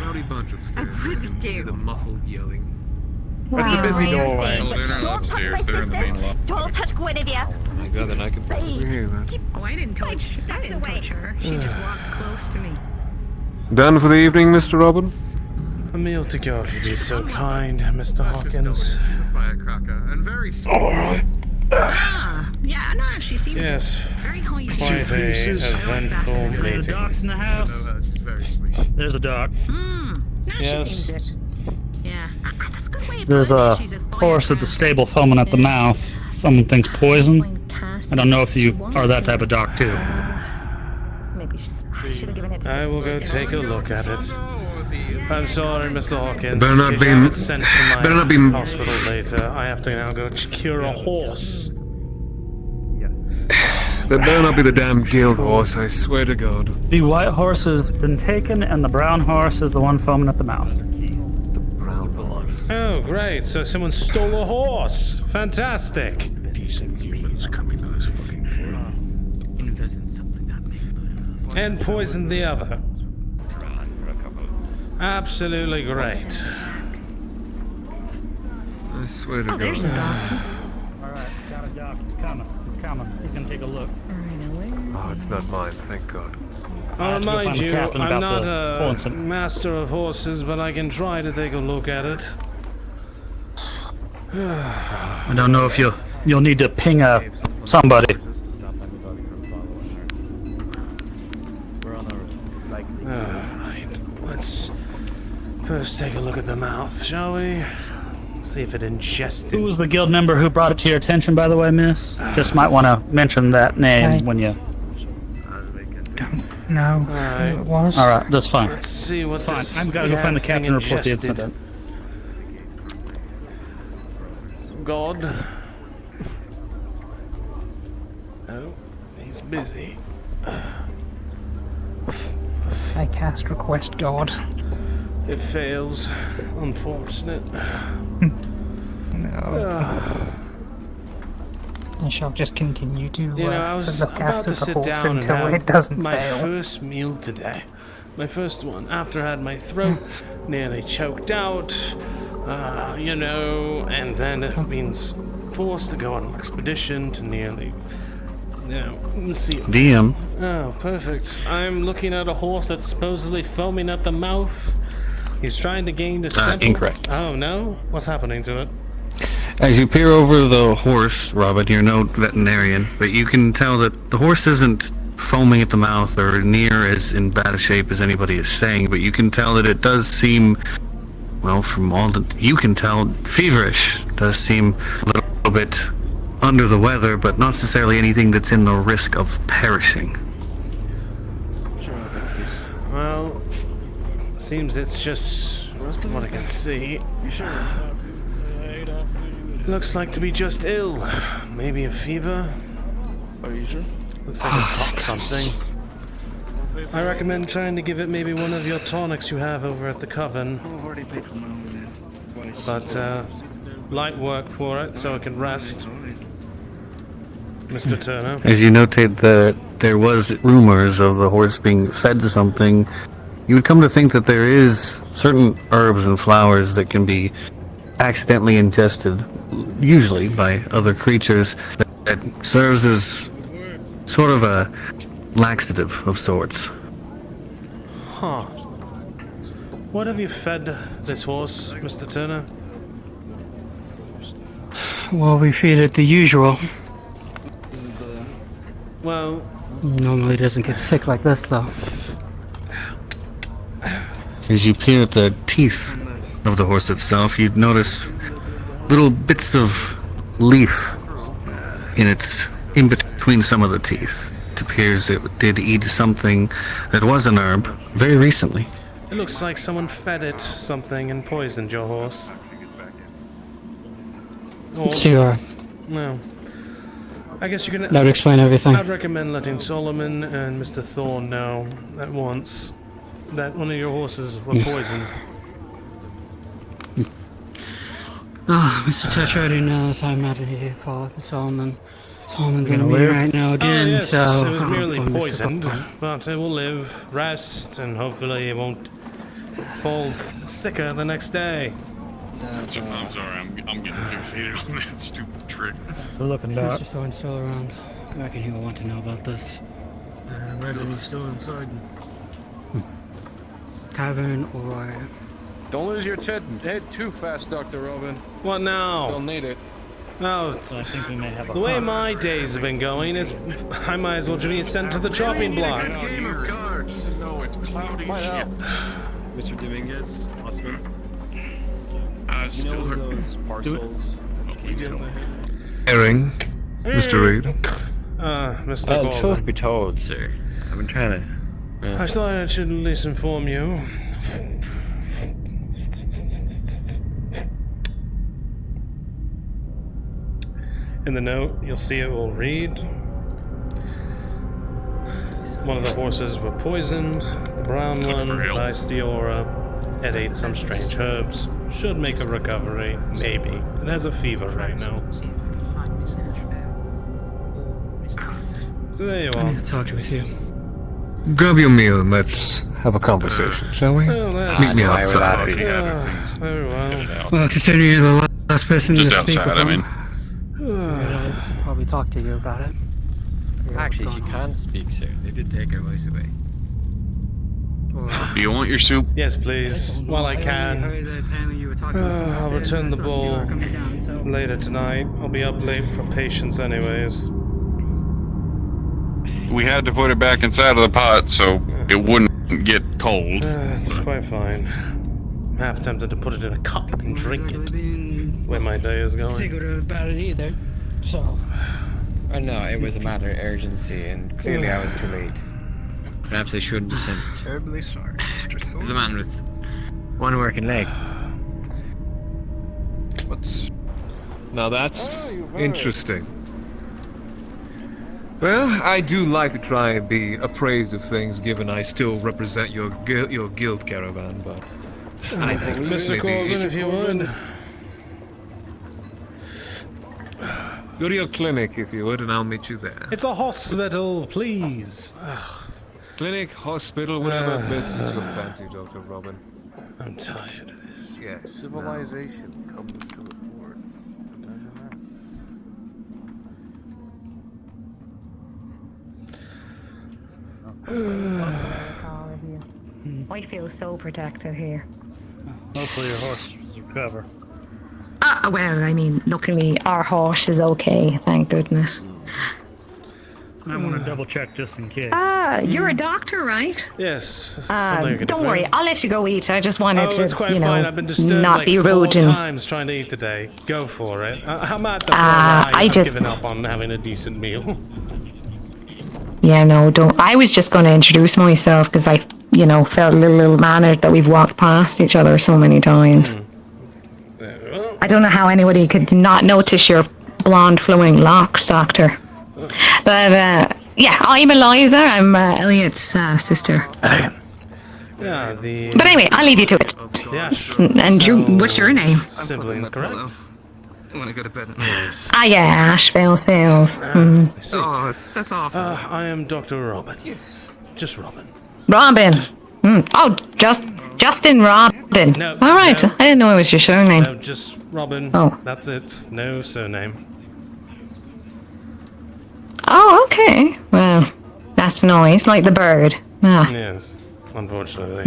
Rowdy bunch upstairs. I really do. The muffled yelling. That's a busy doorway. Oh, they're not Don't touch my upstairs. They're in the main sister. lobby. Don't touch Guinevere. Oh my god, then I can press over here, man. Oh, I didn't touch her. She just walked close to me. Done for the evening, Mr. Robin? A meal to go if you'd be so kind, Mr. Hawkins. He's a firecracker and very Alright. Yeah, no, she seems Yes. very high. Quite a eventful meeting. Doc's in the house. There's a doc. Yes. Yeah. That's a good way of There's putting a it. She's a horse at the stable foaming at the mouth. Someone thinks poison. I don't know if you are that type of doc too. I will go take a look at it. I'm sorry, Mr. Hawkins. Better not If be- you have it sent to my better not be- hospital later, I have to now go secure a horse. That better not be the damn guild horse, I swear to God. The white horse has been taken, and the brown horse is the one foaming at the mouth. Brown horse. Oh, great. So someone stole a horse. Fantastic. Decent humans coming to this fucking fort. Invest in something that may And poisoned the other. Absolutely great. I swear to God. there's a doctor. Alright, got a doctor. He's coming. He's gonna take a look. Oh, it's not mine, thank God. I'll remind you, I'm not a master of horses, but I can try to take a look at it. I don't know if you'll need to ping somebody. Alright, let's first take a look at the mouth, shall we? See if it ingested. Who was the guild member who brought it to your attention, by the way, miss? Just might want to mention that name when you... Don't know who it was. Alright, that's fine. Let's see what It's fine. I've got to go find the captain and report the incident. God. Oh, he's busy. I cast request God. It fails. Unfortunate. No. I shall just continue to, I was look about after to the sit horse down and until have it doesn't my fail. first meal today. My first one. After I had my throat nearly choked out, and then it means forced to go on an expedition to nearly, let's see. DM. Oh, perfect. I'm looking at a horse that's supposedly foaming at the mouth. He's trying to gain the sample. Incorrect. Oh, no? What's happening to it? As you peer over the horse, Robin, you're no veterinarian, but you can tell that the horse isn't foaming at the mouth or near as in bad a shape as anybody is saying, but you can tell that it does seem, well, from all that you can tell, feverish. It does seem a little bit under the weather, but not necessarily anything that's in the risk of perishing. Well, seems it's just what I can see. Looks like to be just ill. Maybe a fever. Are you sure? Looks like it's got something. I recommend trying to give it maybe one of your tonics you have over at the coven. But light work for it so it can rest. Mr. Turner. As you notate that there was rumors of the horse being fed to something, you would come to think that there is certain herbs and flowers that can be accidentally ingested, usually by other creatures, that serves as sort of a laxative of sorts. Huh. What have you fed this horse, Mr. Turner? Well, we feed it the usual. Well... Normally it doesn't get sick like this, though. As you peer at the teeth of the horse itself, you'd notice little bits of leaf in between some of the teeth. It appears it did eat something that was an herb very recently. It looks like someone fed it something and poisoned your horse. It's too hard. No. I guess you can... That would explain everything. I'd recommend letting Solomon and Mr. Thorne know at once that one of your horses were poisoned. Oh, Mr. Touch already knows I'm not here for Solomon. Solomon's in me right now again, oh, yes, so... it was merely poisoned, but it will live, rest, and hopefully it won't fall sicker the next day. I'm sorry, I'm getting fixated on that stupid trick. We're looking back. Mr. Thorne's still around. I reckon he will want to know about this. I imagine he's still inside. Tavern or... Don't lose your head too fast, DR.Robin. What now? You'll need it. No, I think we may have a the way my days have been going is I might as well be sent to the chopping block. Game of cards. No, it's cloudy shit. Mr. Dominguez, Oscar. Still Herring, Mr. Reed. Mr. Gordon. Truth be told, sir, I've been trying to... I thought I should at least inform you. In the note, you'll see it will read, one of the horses were poisoned, the brown one by Stiora. It ate some strange herbs. Should make a recovery, maybe. It has a fever right now. So there you I are. need to talk to you. Grab your meal and let's have a conversation, shall we? Well, Meet me outside. Very well. Well, considering you're the last last person Just to speak outside, with I mean. I'll probably talk to you about it. Actually, she can speak soon. They did take her voice away. Do you want your soup? Yes, please. While I can. I'll return the bowl later tonight. I'll be up late for patients anyways. We had to put it back inside of the pot so it wouldn't get cold. It's quite fine. I'm half tempted to put it in a cup and drink it. Where my day is going. Secretive about it either. So. Oh no, it was a matter of urgency, and clearly I was too late. Perhaps I shouldn't have sent Terribly sorry, Mr. Thorne. the man with one working leg. Now that's interesting. Well, I do like to try and be appraised of things, given I still represent your guild caravan, but I think Mr. Corbin, if you would. Go to your clinic, if you would, and I'll meet you there. It's a hospital, please. Clinic, hospital, whatever business you fancy, DR.Robin. I'm tired of this. Yes. Civilization comes to the fore. I feel so protected here. Hopefully your horse will recover. Well, I mean, luckily our horse is okay, thank goodness. I want to double check just in case. You're a doctor, right? Yes. Don't worry, I'll let you go eat. I just wanted it's to, quite you know, fine. I've been disturbed not like be 4 rude and. times trying to eat today. Go for it. I'm at the point where I've given up on having a decent meal. Yeah, no, don't. I was just going to introduce myself because I, you know, felt a little mannered that we've walked past each other so many times. I don't know how anybody could not notice your blonde flowing locks, Doctor. But, yeah, I'm Eliza. I'm Elliot's sister. Yeah, the. But anyway, I'll leave you to it. Yeah, And you, what's your name? Siblings, correct? I want to go to bed. Yes. Yeah, Asheville Sales. Oh, that's awful. I am DR.Robin. Yes. Just Robin. Robin. Oh, Justin Robin. No, all right, no. I didn't know it was your surname. No, just Robin. Oh. That's it. No surname. Oh, okay. Well, that's nice, like the bird. Yes, unfortunately.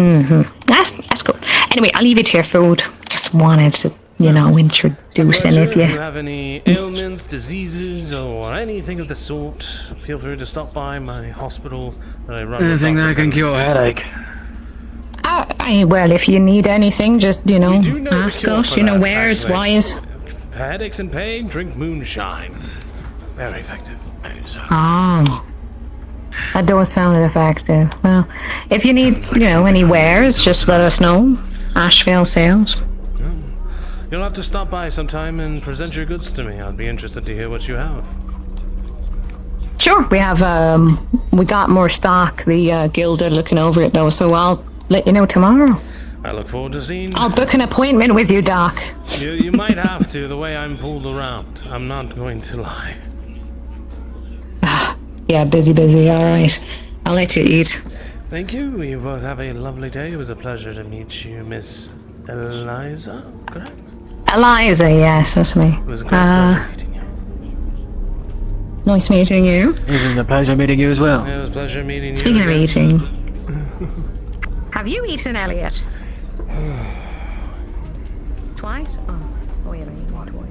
That's cool. Anyway, I'll leave it to your food. Just wanted to, you know, introduce any of If you you. have any ailments, diseases, or anything of the sort, feel free to stop by my hospital that I run. Anything that can cure a headache. Well, if you need anything, just, you know, do know the ask cure us. for You know that, where it's actually. wise. For headaches and pain, drink moonshine. Very effective. Oh. That does sound effective. Well, if you need, you know, any wares, just let us know. Asheville Sales. You'll have to stop by sometime and present your goods to me. I'd be interested to hear what you have. Sure. We have, we got more stock. The guild are looking over it, though, so I'll let you know tomorrow. I look forward to seeing. I'll book an appointment with you, Doc. You might have to, the way I'm pulled around. I'm not going to lie. Yeah, busy. All right. I'll let you eat. Thank you. You both have a lovely day. It was a pleasure to meet you, Miss Eliza, correct? Eliza, yes, that's me. It was a great pleasure meeting you. Nice meeting you. It was a pleasure meeting you as well. It was a pleasure meeting you. Speaking of again. eating. Have you eaten, Elliot? Twice? Oh, yeah, not twice.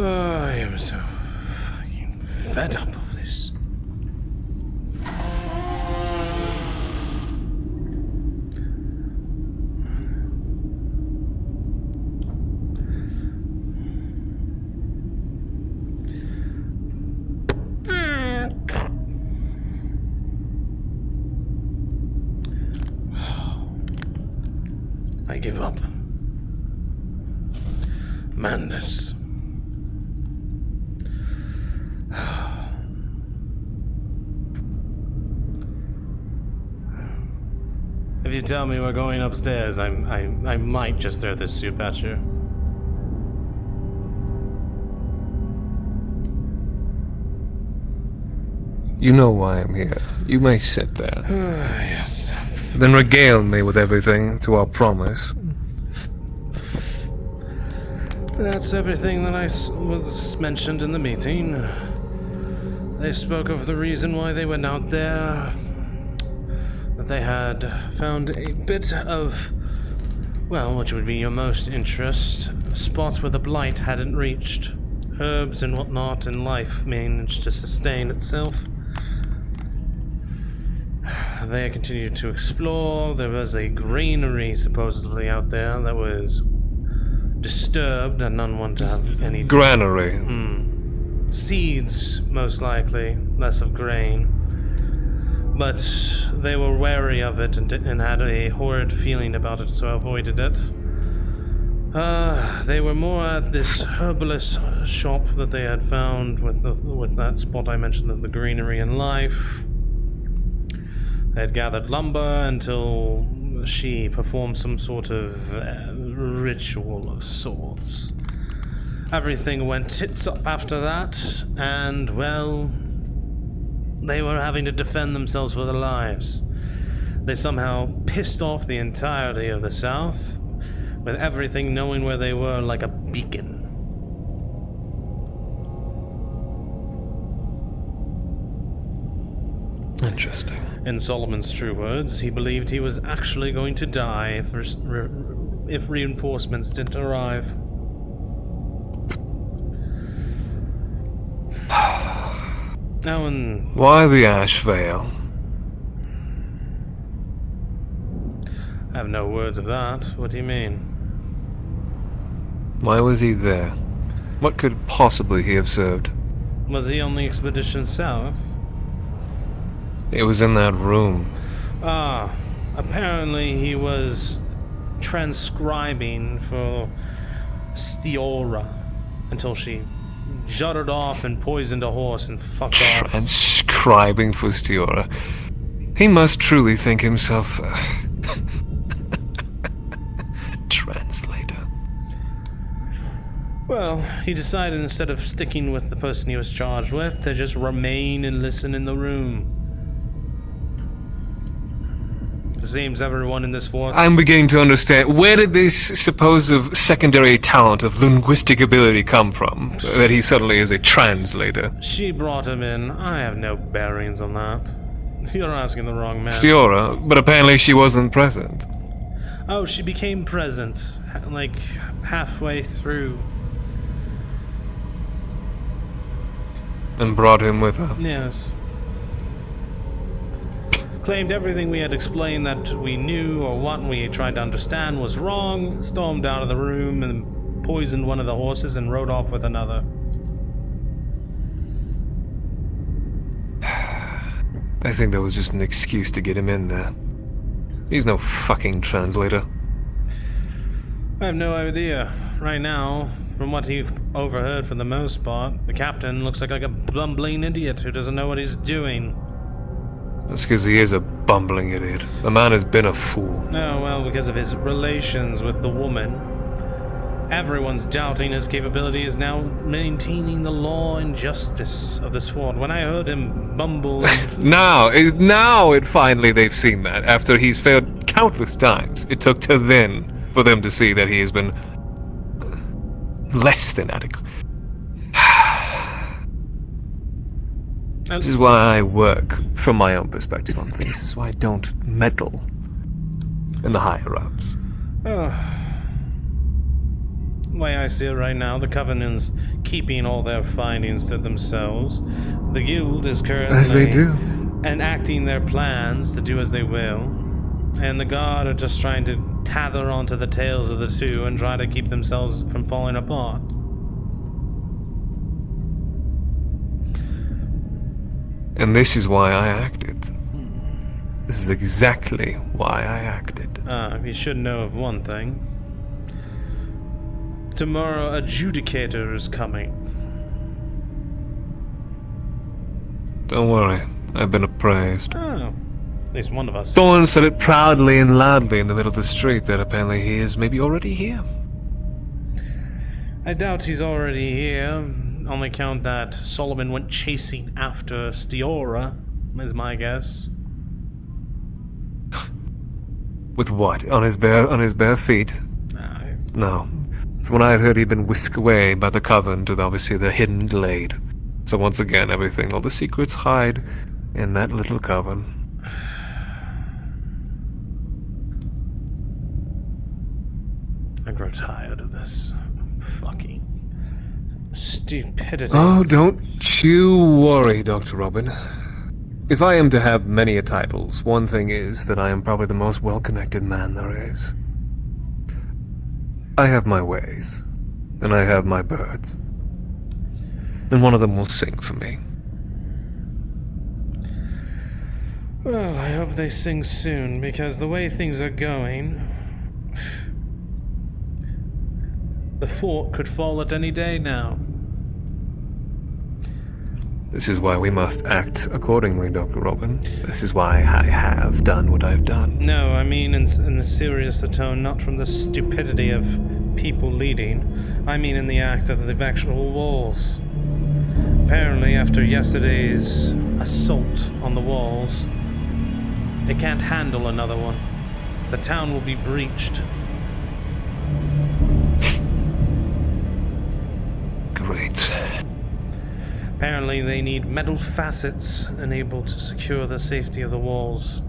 I am so fucking fed up of this. I give up. Madness. If you tell me we're going upstairs, I might just throw this soup at you. You know why I'm here. You may sit there. Yes. Then regale me with everything to our promise. That's everything that was mentioned in the meeting. They spoke of the reason why they went out there. That they had found a bit of, well, which would be your most interest, spots where the blight hadn't reached. Herbs and whatnot, and life managed to sustain itself. They continued to explore. There was a granary supposedly out there that was disturbed, and none wanted to have any... Granary? Seeds, most likely. Less of grain. But they were wary of it and had a horrid feeling about it, so avoided it. They were more at this herbalist shop that they had found with that spot I mentioned of the greenery and life. They had gathered lumber until she performed some sort of ritual of sorts. Everything went tits up after that, and, well, they were having to defend themselves for their lives. They somehow pissed off the entirety of the South, with everything knowing where they were like a beacon. Interesting. In Solomon's true words, he believed he was actually going to die if reinforcements didn't arrive. Now and... Why the Ash Veil? I have no words of that. What do you mean? Why was he there? What could possibly he have served? Was he on the expedition south? It was in that room. Apparently he was transcribing for Stiora until she jutted off and poisoned a horse and fucked off. Transcribing for Stiora. He must truly think himself translator. Well, he decided instead of sticking with the person he was charged with, to just remain and listen in the room. It seems everyone in this force... I'm beginning to understand. Where did this supposed secondary talent of linguistic ability come from? That he suddenly is a translator? She brought him in. I have no bearings on that. You're asking the wrong man. Stiora, but apparently she wasn't present. Oh, she became present, like, halfway through. And brought him with her? Yes. Claimed everything we had explained that we knew or what we tried to understand was wrong, stormed out of the room and poisoned one of the horses and rode off with another. I think that was just an excuse to get him in there. He's no fucking translator. I have no idea. Right now, from what he overheard for the most part, the captain looks like a bumbling idiot who doesn't know what he's doing. That's because he is a bumbling idiot. The man has been a fool. No, well, because of his relations with the woman. Everyone's doubting his capability is now maintaining the law and justice of this fort. When I heard him bumble... Now it finally they've seen that. After he's failed countless times, it took till then for them to see that he has been less than adequate. This is why I work from my own perspective on things. This is why I don't meddle in the higher-ups. The way I see it right now, the Covenant's keeping all their findings to themselves. The Guild is currently... As they do. Enacting their plans to do as they will. And the Guard are just trying to tether onto the tails of the two and try to keep themselves from falling apart. And this is why I acted. This is exactly why I acted. You should know of one thing. Tomorrow, Adjudicator is coming. Don't worry, I've been appraised. Oh. At least one of us. Thorne said it proudly and loudly in the middle of the street that apparently he is maybe already here. I doubt he's already here. On the account that Solomon went chasing after Stiora, is my guess. With what? On his bare feet? No. From what I had heard, he'd been whisked away by the Coven to obviously the hidden Dalladh. So once again, all the secrets hide in that little coven. I grow tired of this fucking stupidity. Oh, don't you worry, Dr. Robin. If I am to have many a titles, one thing is that I am probably the most well-connected man there is. I have my ways, and I have my birds. And one of them will sing for me. Well, I hope they sing soon, because the way things are going, the fort could fall at any day now. This is why we must act accordingly, Dr. Robin. This is why I have done what I've done. No, I mean in the serious tone, not from the stupidity of people leading. I mean in the act of the actual walls. Apparently, after yesterday's assault on the walls, they can't handle another one. The town will be breached. Great. Apparently they need metal facets enabled to secure the safety of the walls.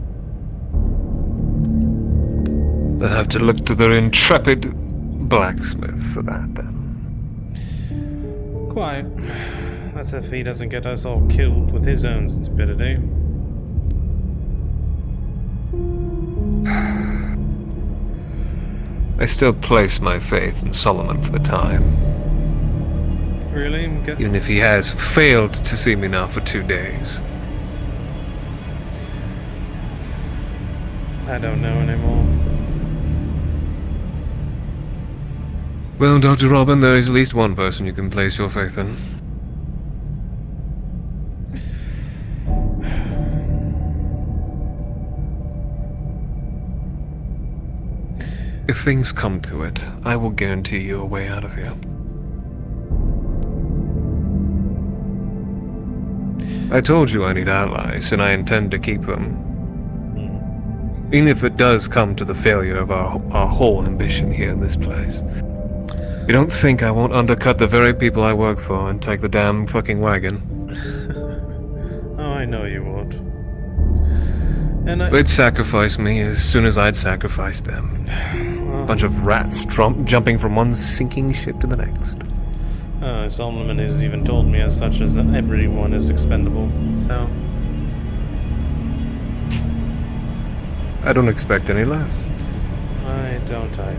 They'll have to look to their intrepid blacksmith for that, then. Quite. That's if he doesn't get us all killed with his own stupidity. I still place my faith in Solomon for the time. Really? Even if he has failed to see me now for 2 days. I don't know anymore. Well, Dr. Robin, there is at least one person you can place your faith in. If things come to it, I will guarantee you a way out of here. I told you I need allies, and I intend to keep them. Even if it does come to the failure of our whole ambition here in this place. You don't think I won't undercut the very people I work for and take the damn fucking wagon? Oh, I know you would. And They'd sacrifice me as soon as I'd sacrifice them. A bunch of rats jumping from one sinking ship to the next. Solomon has even told me as such as that everyone is expendable, so... I don't expect any less. I don't either.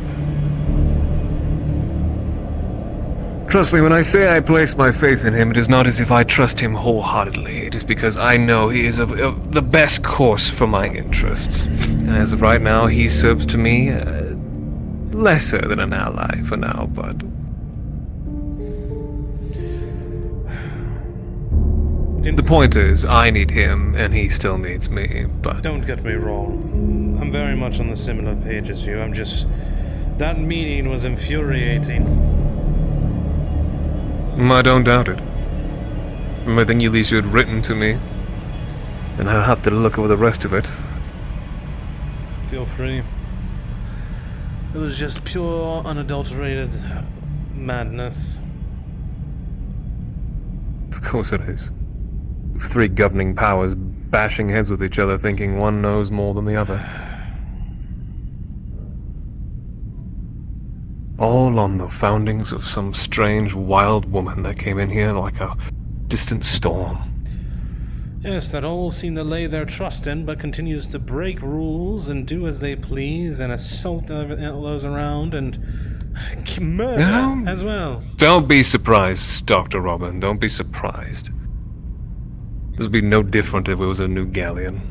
Trust me, when I say I place my faith in him, it is not as if I trust him wholeheartedly. It is because I know he is the best course for my interests. And as of right now, he serves to me lesser than an ally for now, but... The point is, I need him, and he still needs me, but... Don't get me wrong. I'm very much on the similar page as you. I'm just... That meeting was infuriating. I don't doubt it. From everything you least you had written to me. And I'll have to look over the rest of it. Feel free. It was just pure, unadulterated madness. Of course it is. 3 governing powers bashing heads with each other, thinking one knows more than the other. All on the foundings of some strange, wild woman that came in here like a distant storm. Yes, that all seem to lay their trust in, but continues to break rules and do as they please and assault those around and murder as well. Don't be surprised, Dr. Robin. Don't be surprised. This would be no different if it was a new galleon.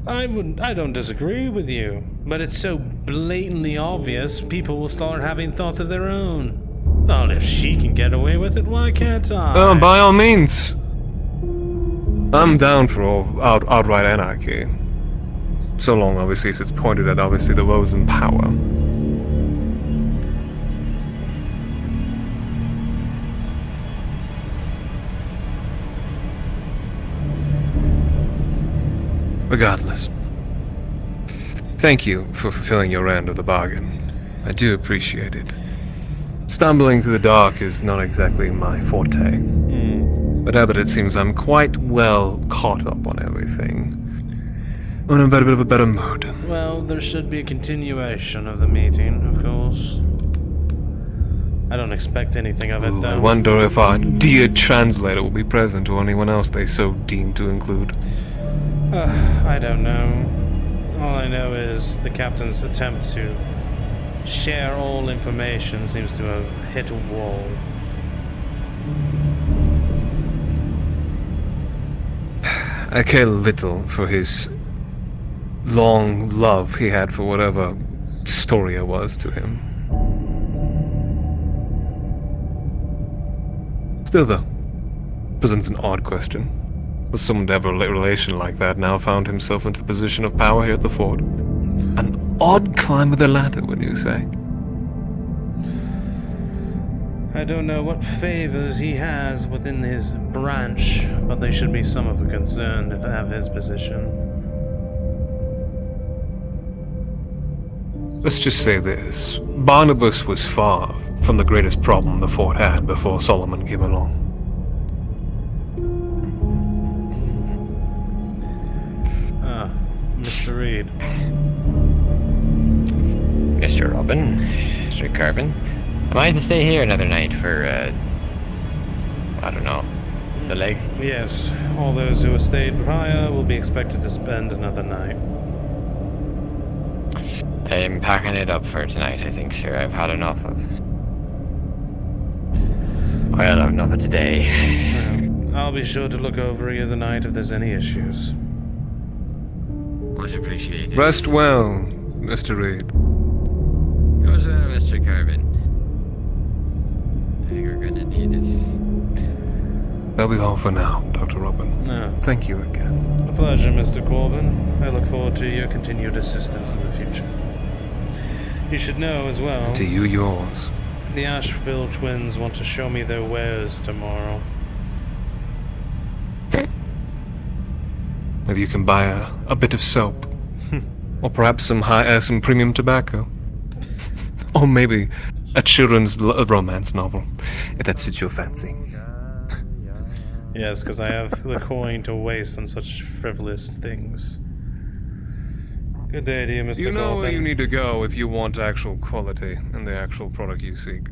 I don't disagree with you, but it's so blatantly obvious people will start having thoughts of their own. Well, if she can get away with it, why can't I? By all means. I'm down for outright anarchy. So long, obviously, as it's pointed at, obviously, the woes in power. Regardless, thank you for fulfilling your end of the bargain. I do appreciate it. Stumbling through the dark is not exactly my forte. But now that it seems I'm quite well caught up on everything, I'm in a bit of a better mood. Well, there should be a continuation of the meeting, of course. I don't expect anything of it, though. I wonder if our dear translator will be present, or anyone else they so deem to include. I don't know. All I know is the captain's attempt to share all information seems to have hit a wall. I care little for his long love he had for whatever Storia was to him. Still, though, presents an odd question. Was someone to have a relation like that now found himself into the position of power here at the fort? An odd climb of the ladder, would you say? I don't know what favors he has within his branch, but they should be some of a concern to have his position. Let's just say this. Barnabas was far from the greatest problem the fort had before Solomon came along. Mr. Reed. Mr. Robin, Mr. Carbon. Am I to stay here another night for, I don't know, the leg? Yes, all those who have stayed prior will be expected to spend another night. I'm packing it up for tonight, I think, sir. I've had enough of... Well, I've enough of today. I'll be sure to look over you the night if there's any issues. Much appreciated. Rest well, Mr. Reed. Goes well, Mr. Carbon. I think we're gonna need it. That'll be all for now, Dr. Robin. No. Thank you again. A pleasure, Mr. Corbin. I look forward to your continued assistance in the future. You should know as well... And to you, yours. The Asheville twins want to show me their wares tomorrow. Maybe you can buy a bit of soap. Or perhaps some premium tobacco. Or maybe a children's romance novel, if that suits your fancy. Yes, because I have the coin to waste on such frivolous things. Good day to you, Mr. You know Corbin. where you need to go if you want actual quality and the actual product you seek.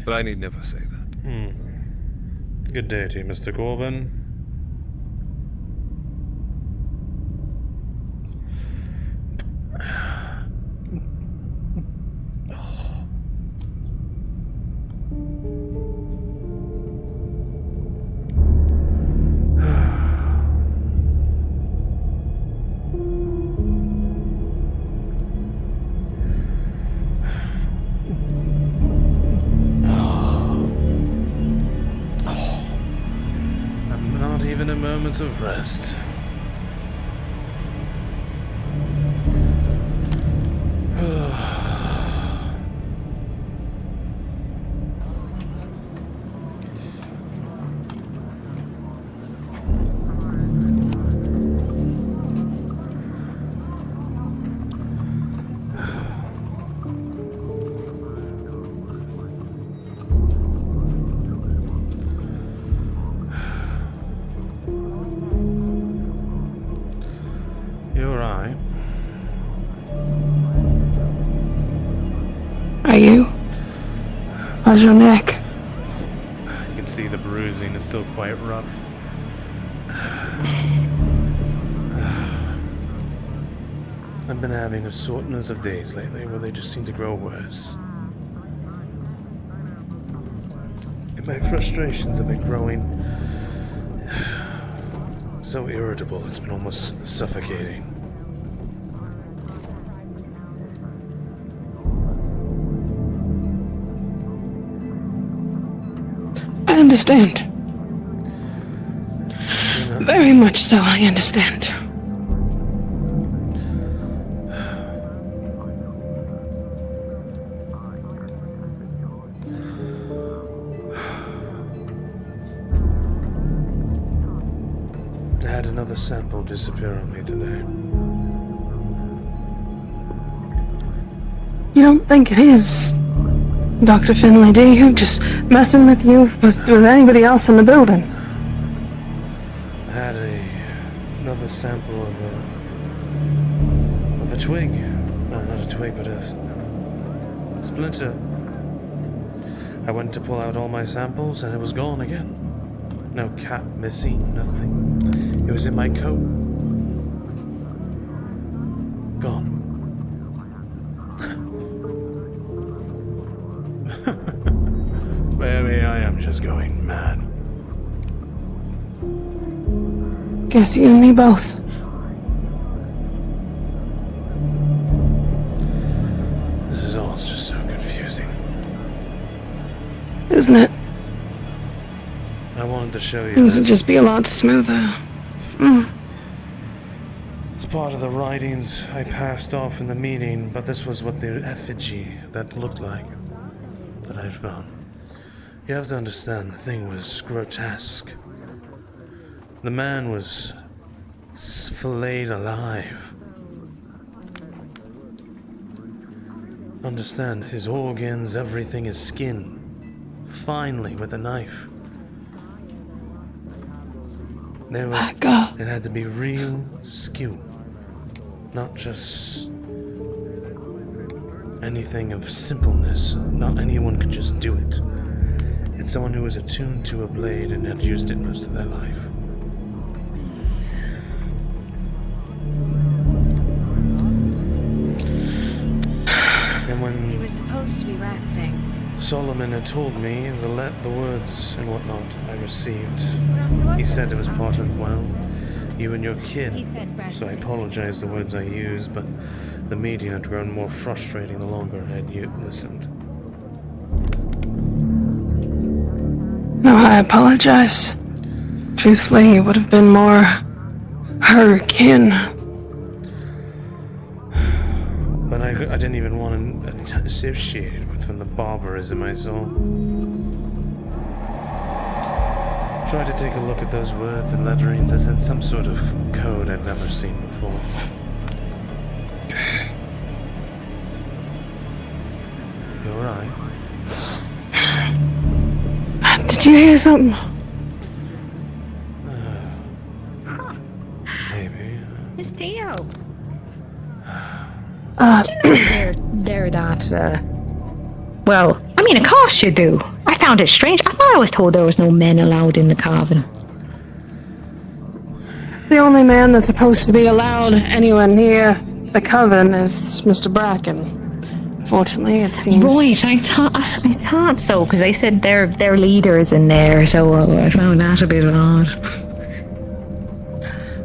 But I need never say that. Good day to you, Mr. Corbin. Not even a moment of rest. Are you? How's your neck? You can see the bruising is still quite rough. I've been having assortments of days lately where they just seem to grow worse. And my frustrations have been growing so irritable, it's been almost suffocating. I understand. Very much so, I understand. I had another sample disappear on me today. You don't think it is Dr. Finley, do you? Just messing with you with anybody else in the building? I had another sample of a twig. Not a twig, but a splinter. I went to pull out all my samples and it was gone again. No cap missing, nothing. It was in my coat. Gone. Maybe I am just going mad. Guess you and me both. This is all just so confusing. Isn't it? I wanted to show you Things this. would just be a lot smoother. It's part of the writings I passed off in the meeting, but this was what the effigy that looked like that I found. You have to understand, the thing was grotesque. The man was filleted alive. Understand, his organs, everything is skin. Finely with a knife. It had to be real skill. Not just anything of simpleness. Not anyone could just do it. It's someone who was attuned to a blade and had used it most of their life. And when He was supposed to be resting. Solomon had told me the words and whatnot I received, he said it was part of, well, you and your kid. So I apologize the words I used, but the meeting had grown more frustrating the longer I had listened. No, I apologize. Truthfully, it would have been more her kin. But I didn't even want to associate it with the barbarism I saw. Tried to take a look at those words and letterings. I said some sort of code I've never seen before. You alright? Did you hear something? Maybe. It's Theo. Do you know they're that, well, I mean, of course you do. I found it strange. I thought I was told there was no men allowed in the cabin. The only man that's supposed to be allowed anywhere near the coven is Mr. Bracken. Fortunately, it seems... Right, I thought so, because they said their leaders in there, so I found that a bit odd.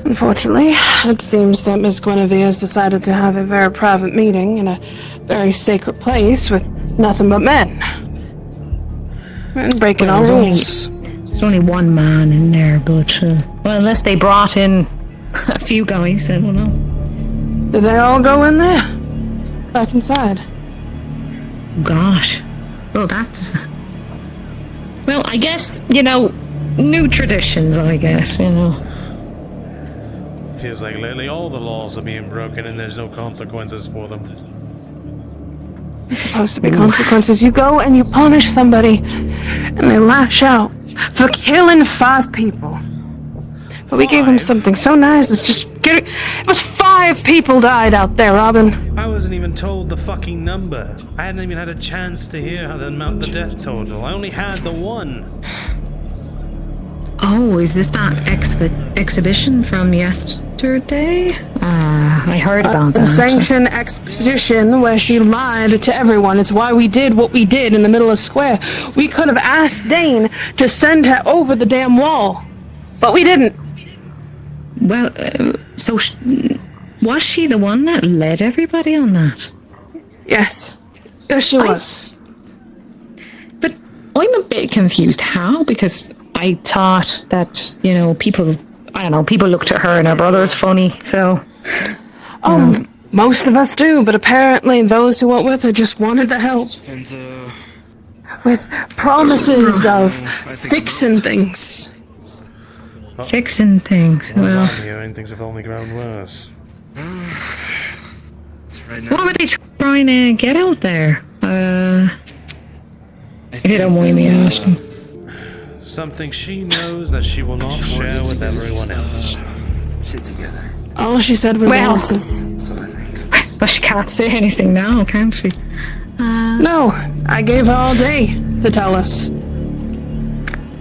Unfortunately, it seems that Miss Guinevere has decided to have a very private meeting in a very sacred place with nothing but men. And breaking all rules. There's only one man in there, but, well, unless they brought in a few guys, I don't know. Did they all go in there? Back inside? Gosh. Well, that's... Well, I guess, new traditions, I guess, Feels like lately all the laws are being broken and there's no consequences for them. Supposed to be consequences. You go and you punish somebody and they lash out for killing 5 people. But we gave them something so nice. It's just it was 5 people died out there, Robin. I wasn't even told the fucking number. I hadn't even had a chance to hear the death total. I only had the one. Oh, is this that exhibition from yesterday? I heard about that. A sanctioned expedition where she lied to everyone. It's why we did what we did in the middle of square. We could have asked Dane to send her over the damn wall, but we didn't. Well, so was she the one that led everybody on that? Yes. Yes, she was. But I'm a bit confused. How? Because I thought that, people looked at her and her brother's funny, so... Most of us do, but apparently those who went with her just wanted the help. And, with promises of fixing things. fixing things. Well, Well, I'm hearing things have only grown worse. what were they trying to get out there? If you don't mind me asking. Something she knows that she will not share with everyone else. Shit together. All she said was Well. answers. But she can't say anything now, can she? No, I gave her all day to tell us.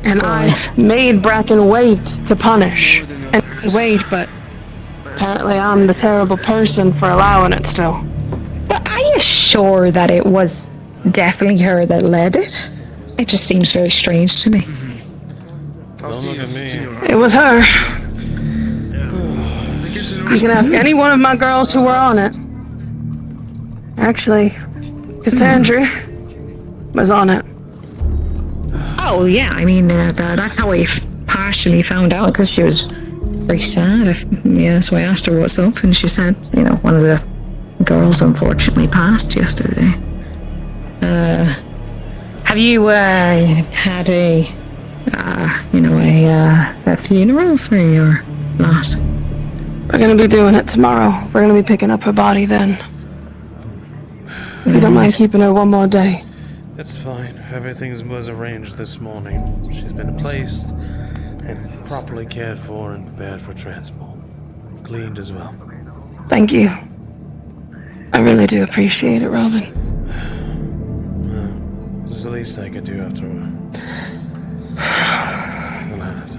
And I made Bracken wait to punish. And wait, but apparently I'm the terrible person for allowing it still. But are you sure that it was definitely her that led it? It just seems very strange to me. Don't look at me. It was her. You can ask any one of my girls who were on it. Actually, Cassandra was on it. Oh yeah, I mean that's how I partially found out because she was very sad. So I asked her what's up, and she said, you know, one of the girls unfortunately passed yesterday. Have you had a funeral for your loss? We're gonna be doing it tomorrow. We're gonna be picking up her body then. If you don't mind keeping her one more day. It's fine. Everything was arranged this morning. She's been placed and properly cared for and prepared for transport. Cleaned as well. Thank you. I really do appreciate it, Robin. This is the least I could do after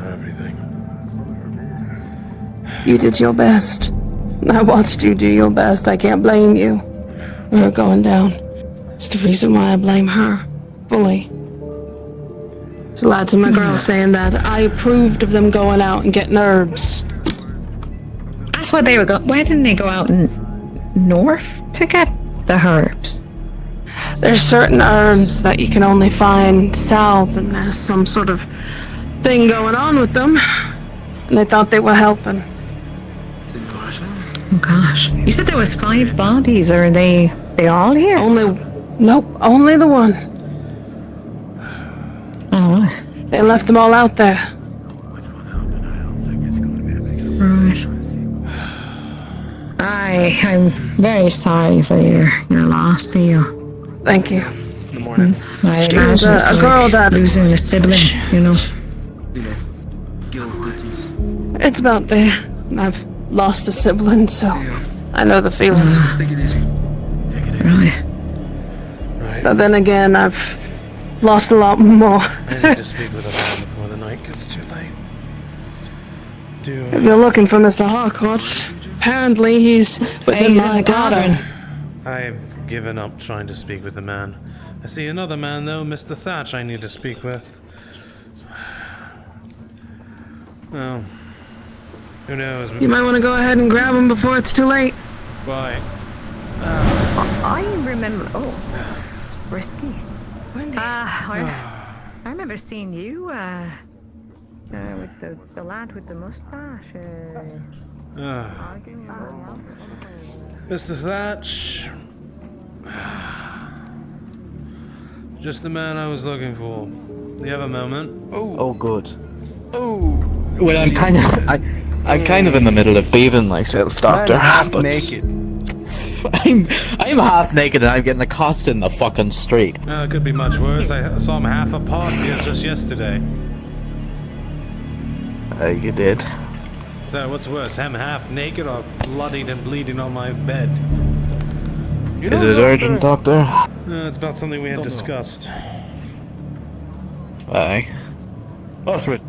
everything. You did your best. I watched you do your best. I can't blame you for her going down. It's the reason why I blame her fully. She lied to my girl saying that I approved of them going out and getting herbs. That's what they were going. Why didn't they go out north to get the herbs? There's certain herbs that you can only find south, and there's some sort of thing going on with them, and they thought they were helping. Oh gosh! You said there was 5 bodies. Are they all here? Nope, only the one. Oh. They left them all out there. Right. I'm very sorry for your loss, Theo. Thank you. Good morning. I She was imagine it's a girl like that losing a sibling, you know. It's about there. I've lost a sibling, so I know the feeling. Take it easy. Right. But then again, I've lost a lot more. I need to speak with a man before the night gets too late. If you're looking for Mr. Harcourt, apparently he's within my garden. I've given up trying to speak with the man. I see another man, though, Mr. Thatch, I need to speak with. Well, who knows? You might want to go ahead and grab him before it's too late. Why? I remember. Oh, risky. I remember seeing you with the lad with the mustache. Mr. Thatch. Just the man I was looking for. Do you have a moment? Oh, good. Well, I'm kind of in the middle of bathing myself, Doctor. Half naked. I'm half naked and I'm getting accosted in the fucking street. It could be much worse. I saw him half apart just yesterday. You did. So what's worse, him half naked or bloodied and bleeding on my bed? Is it urgent, Doctor? It's about something we had discussed. Aye. Osred.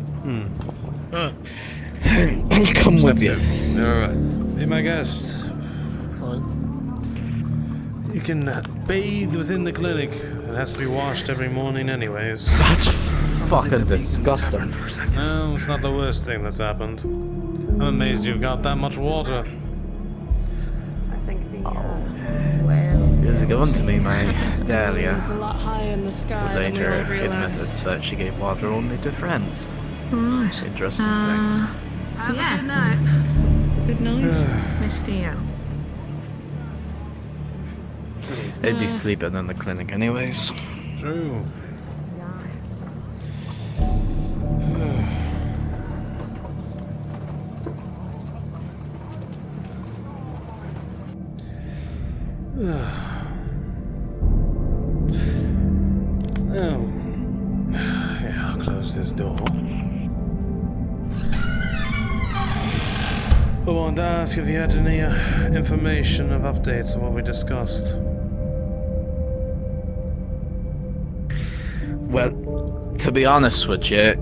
I'll come with you. Alright. Be my guest. Fine. You can bathe within the clinic. It has to be washed every morning anyways. That's fucking disgusting. No, it's not the worst thing that's happened. I'm amazed you've got that much water. It was given to me by Dahlia, It's a lot higher in the sky who than we later all admitted realized. that she gave water only to friends. Right. Interesting things. Have a good night. Good night, Miss Theo. They'd be sleeping in the clinic anyways. True. Oh. Yeah, I'll close this door. I wanted to ask if you had any information of updates on what we discussed. Well, to be honest with you,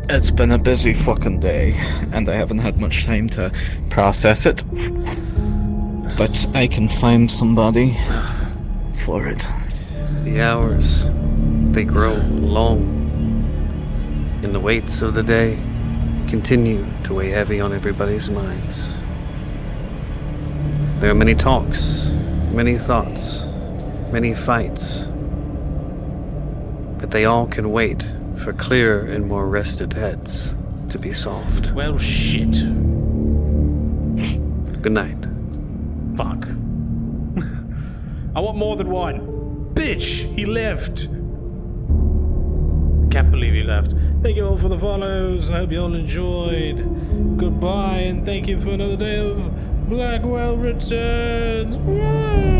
it's been a busy fucking day, and I haven't had much time to process it. But I can find somebody for it. The hours, they grow long, and the weights of the day continue to weigh heavy on everybody's minds. There are many talks, many thoughts, many fights, but they all can wait for clearer and more rested heads to be solved. Well, shit. Good night. Fuck. I want more than one. Bitch, he left. Can't believe he left. Thank you all for the follows. I hope you all enjoyed. Goodbye, and thank you for another day of Blackwell Returns. Bye.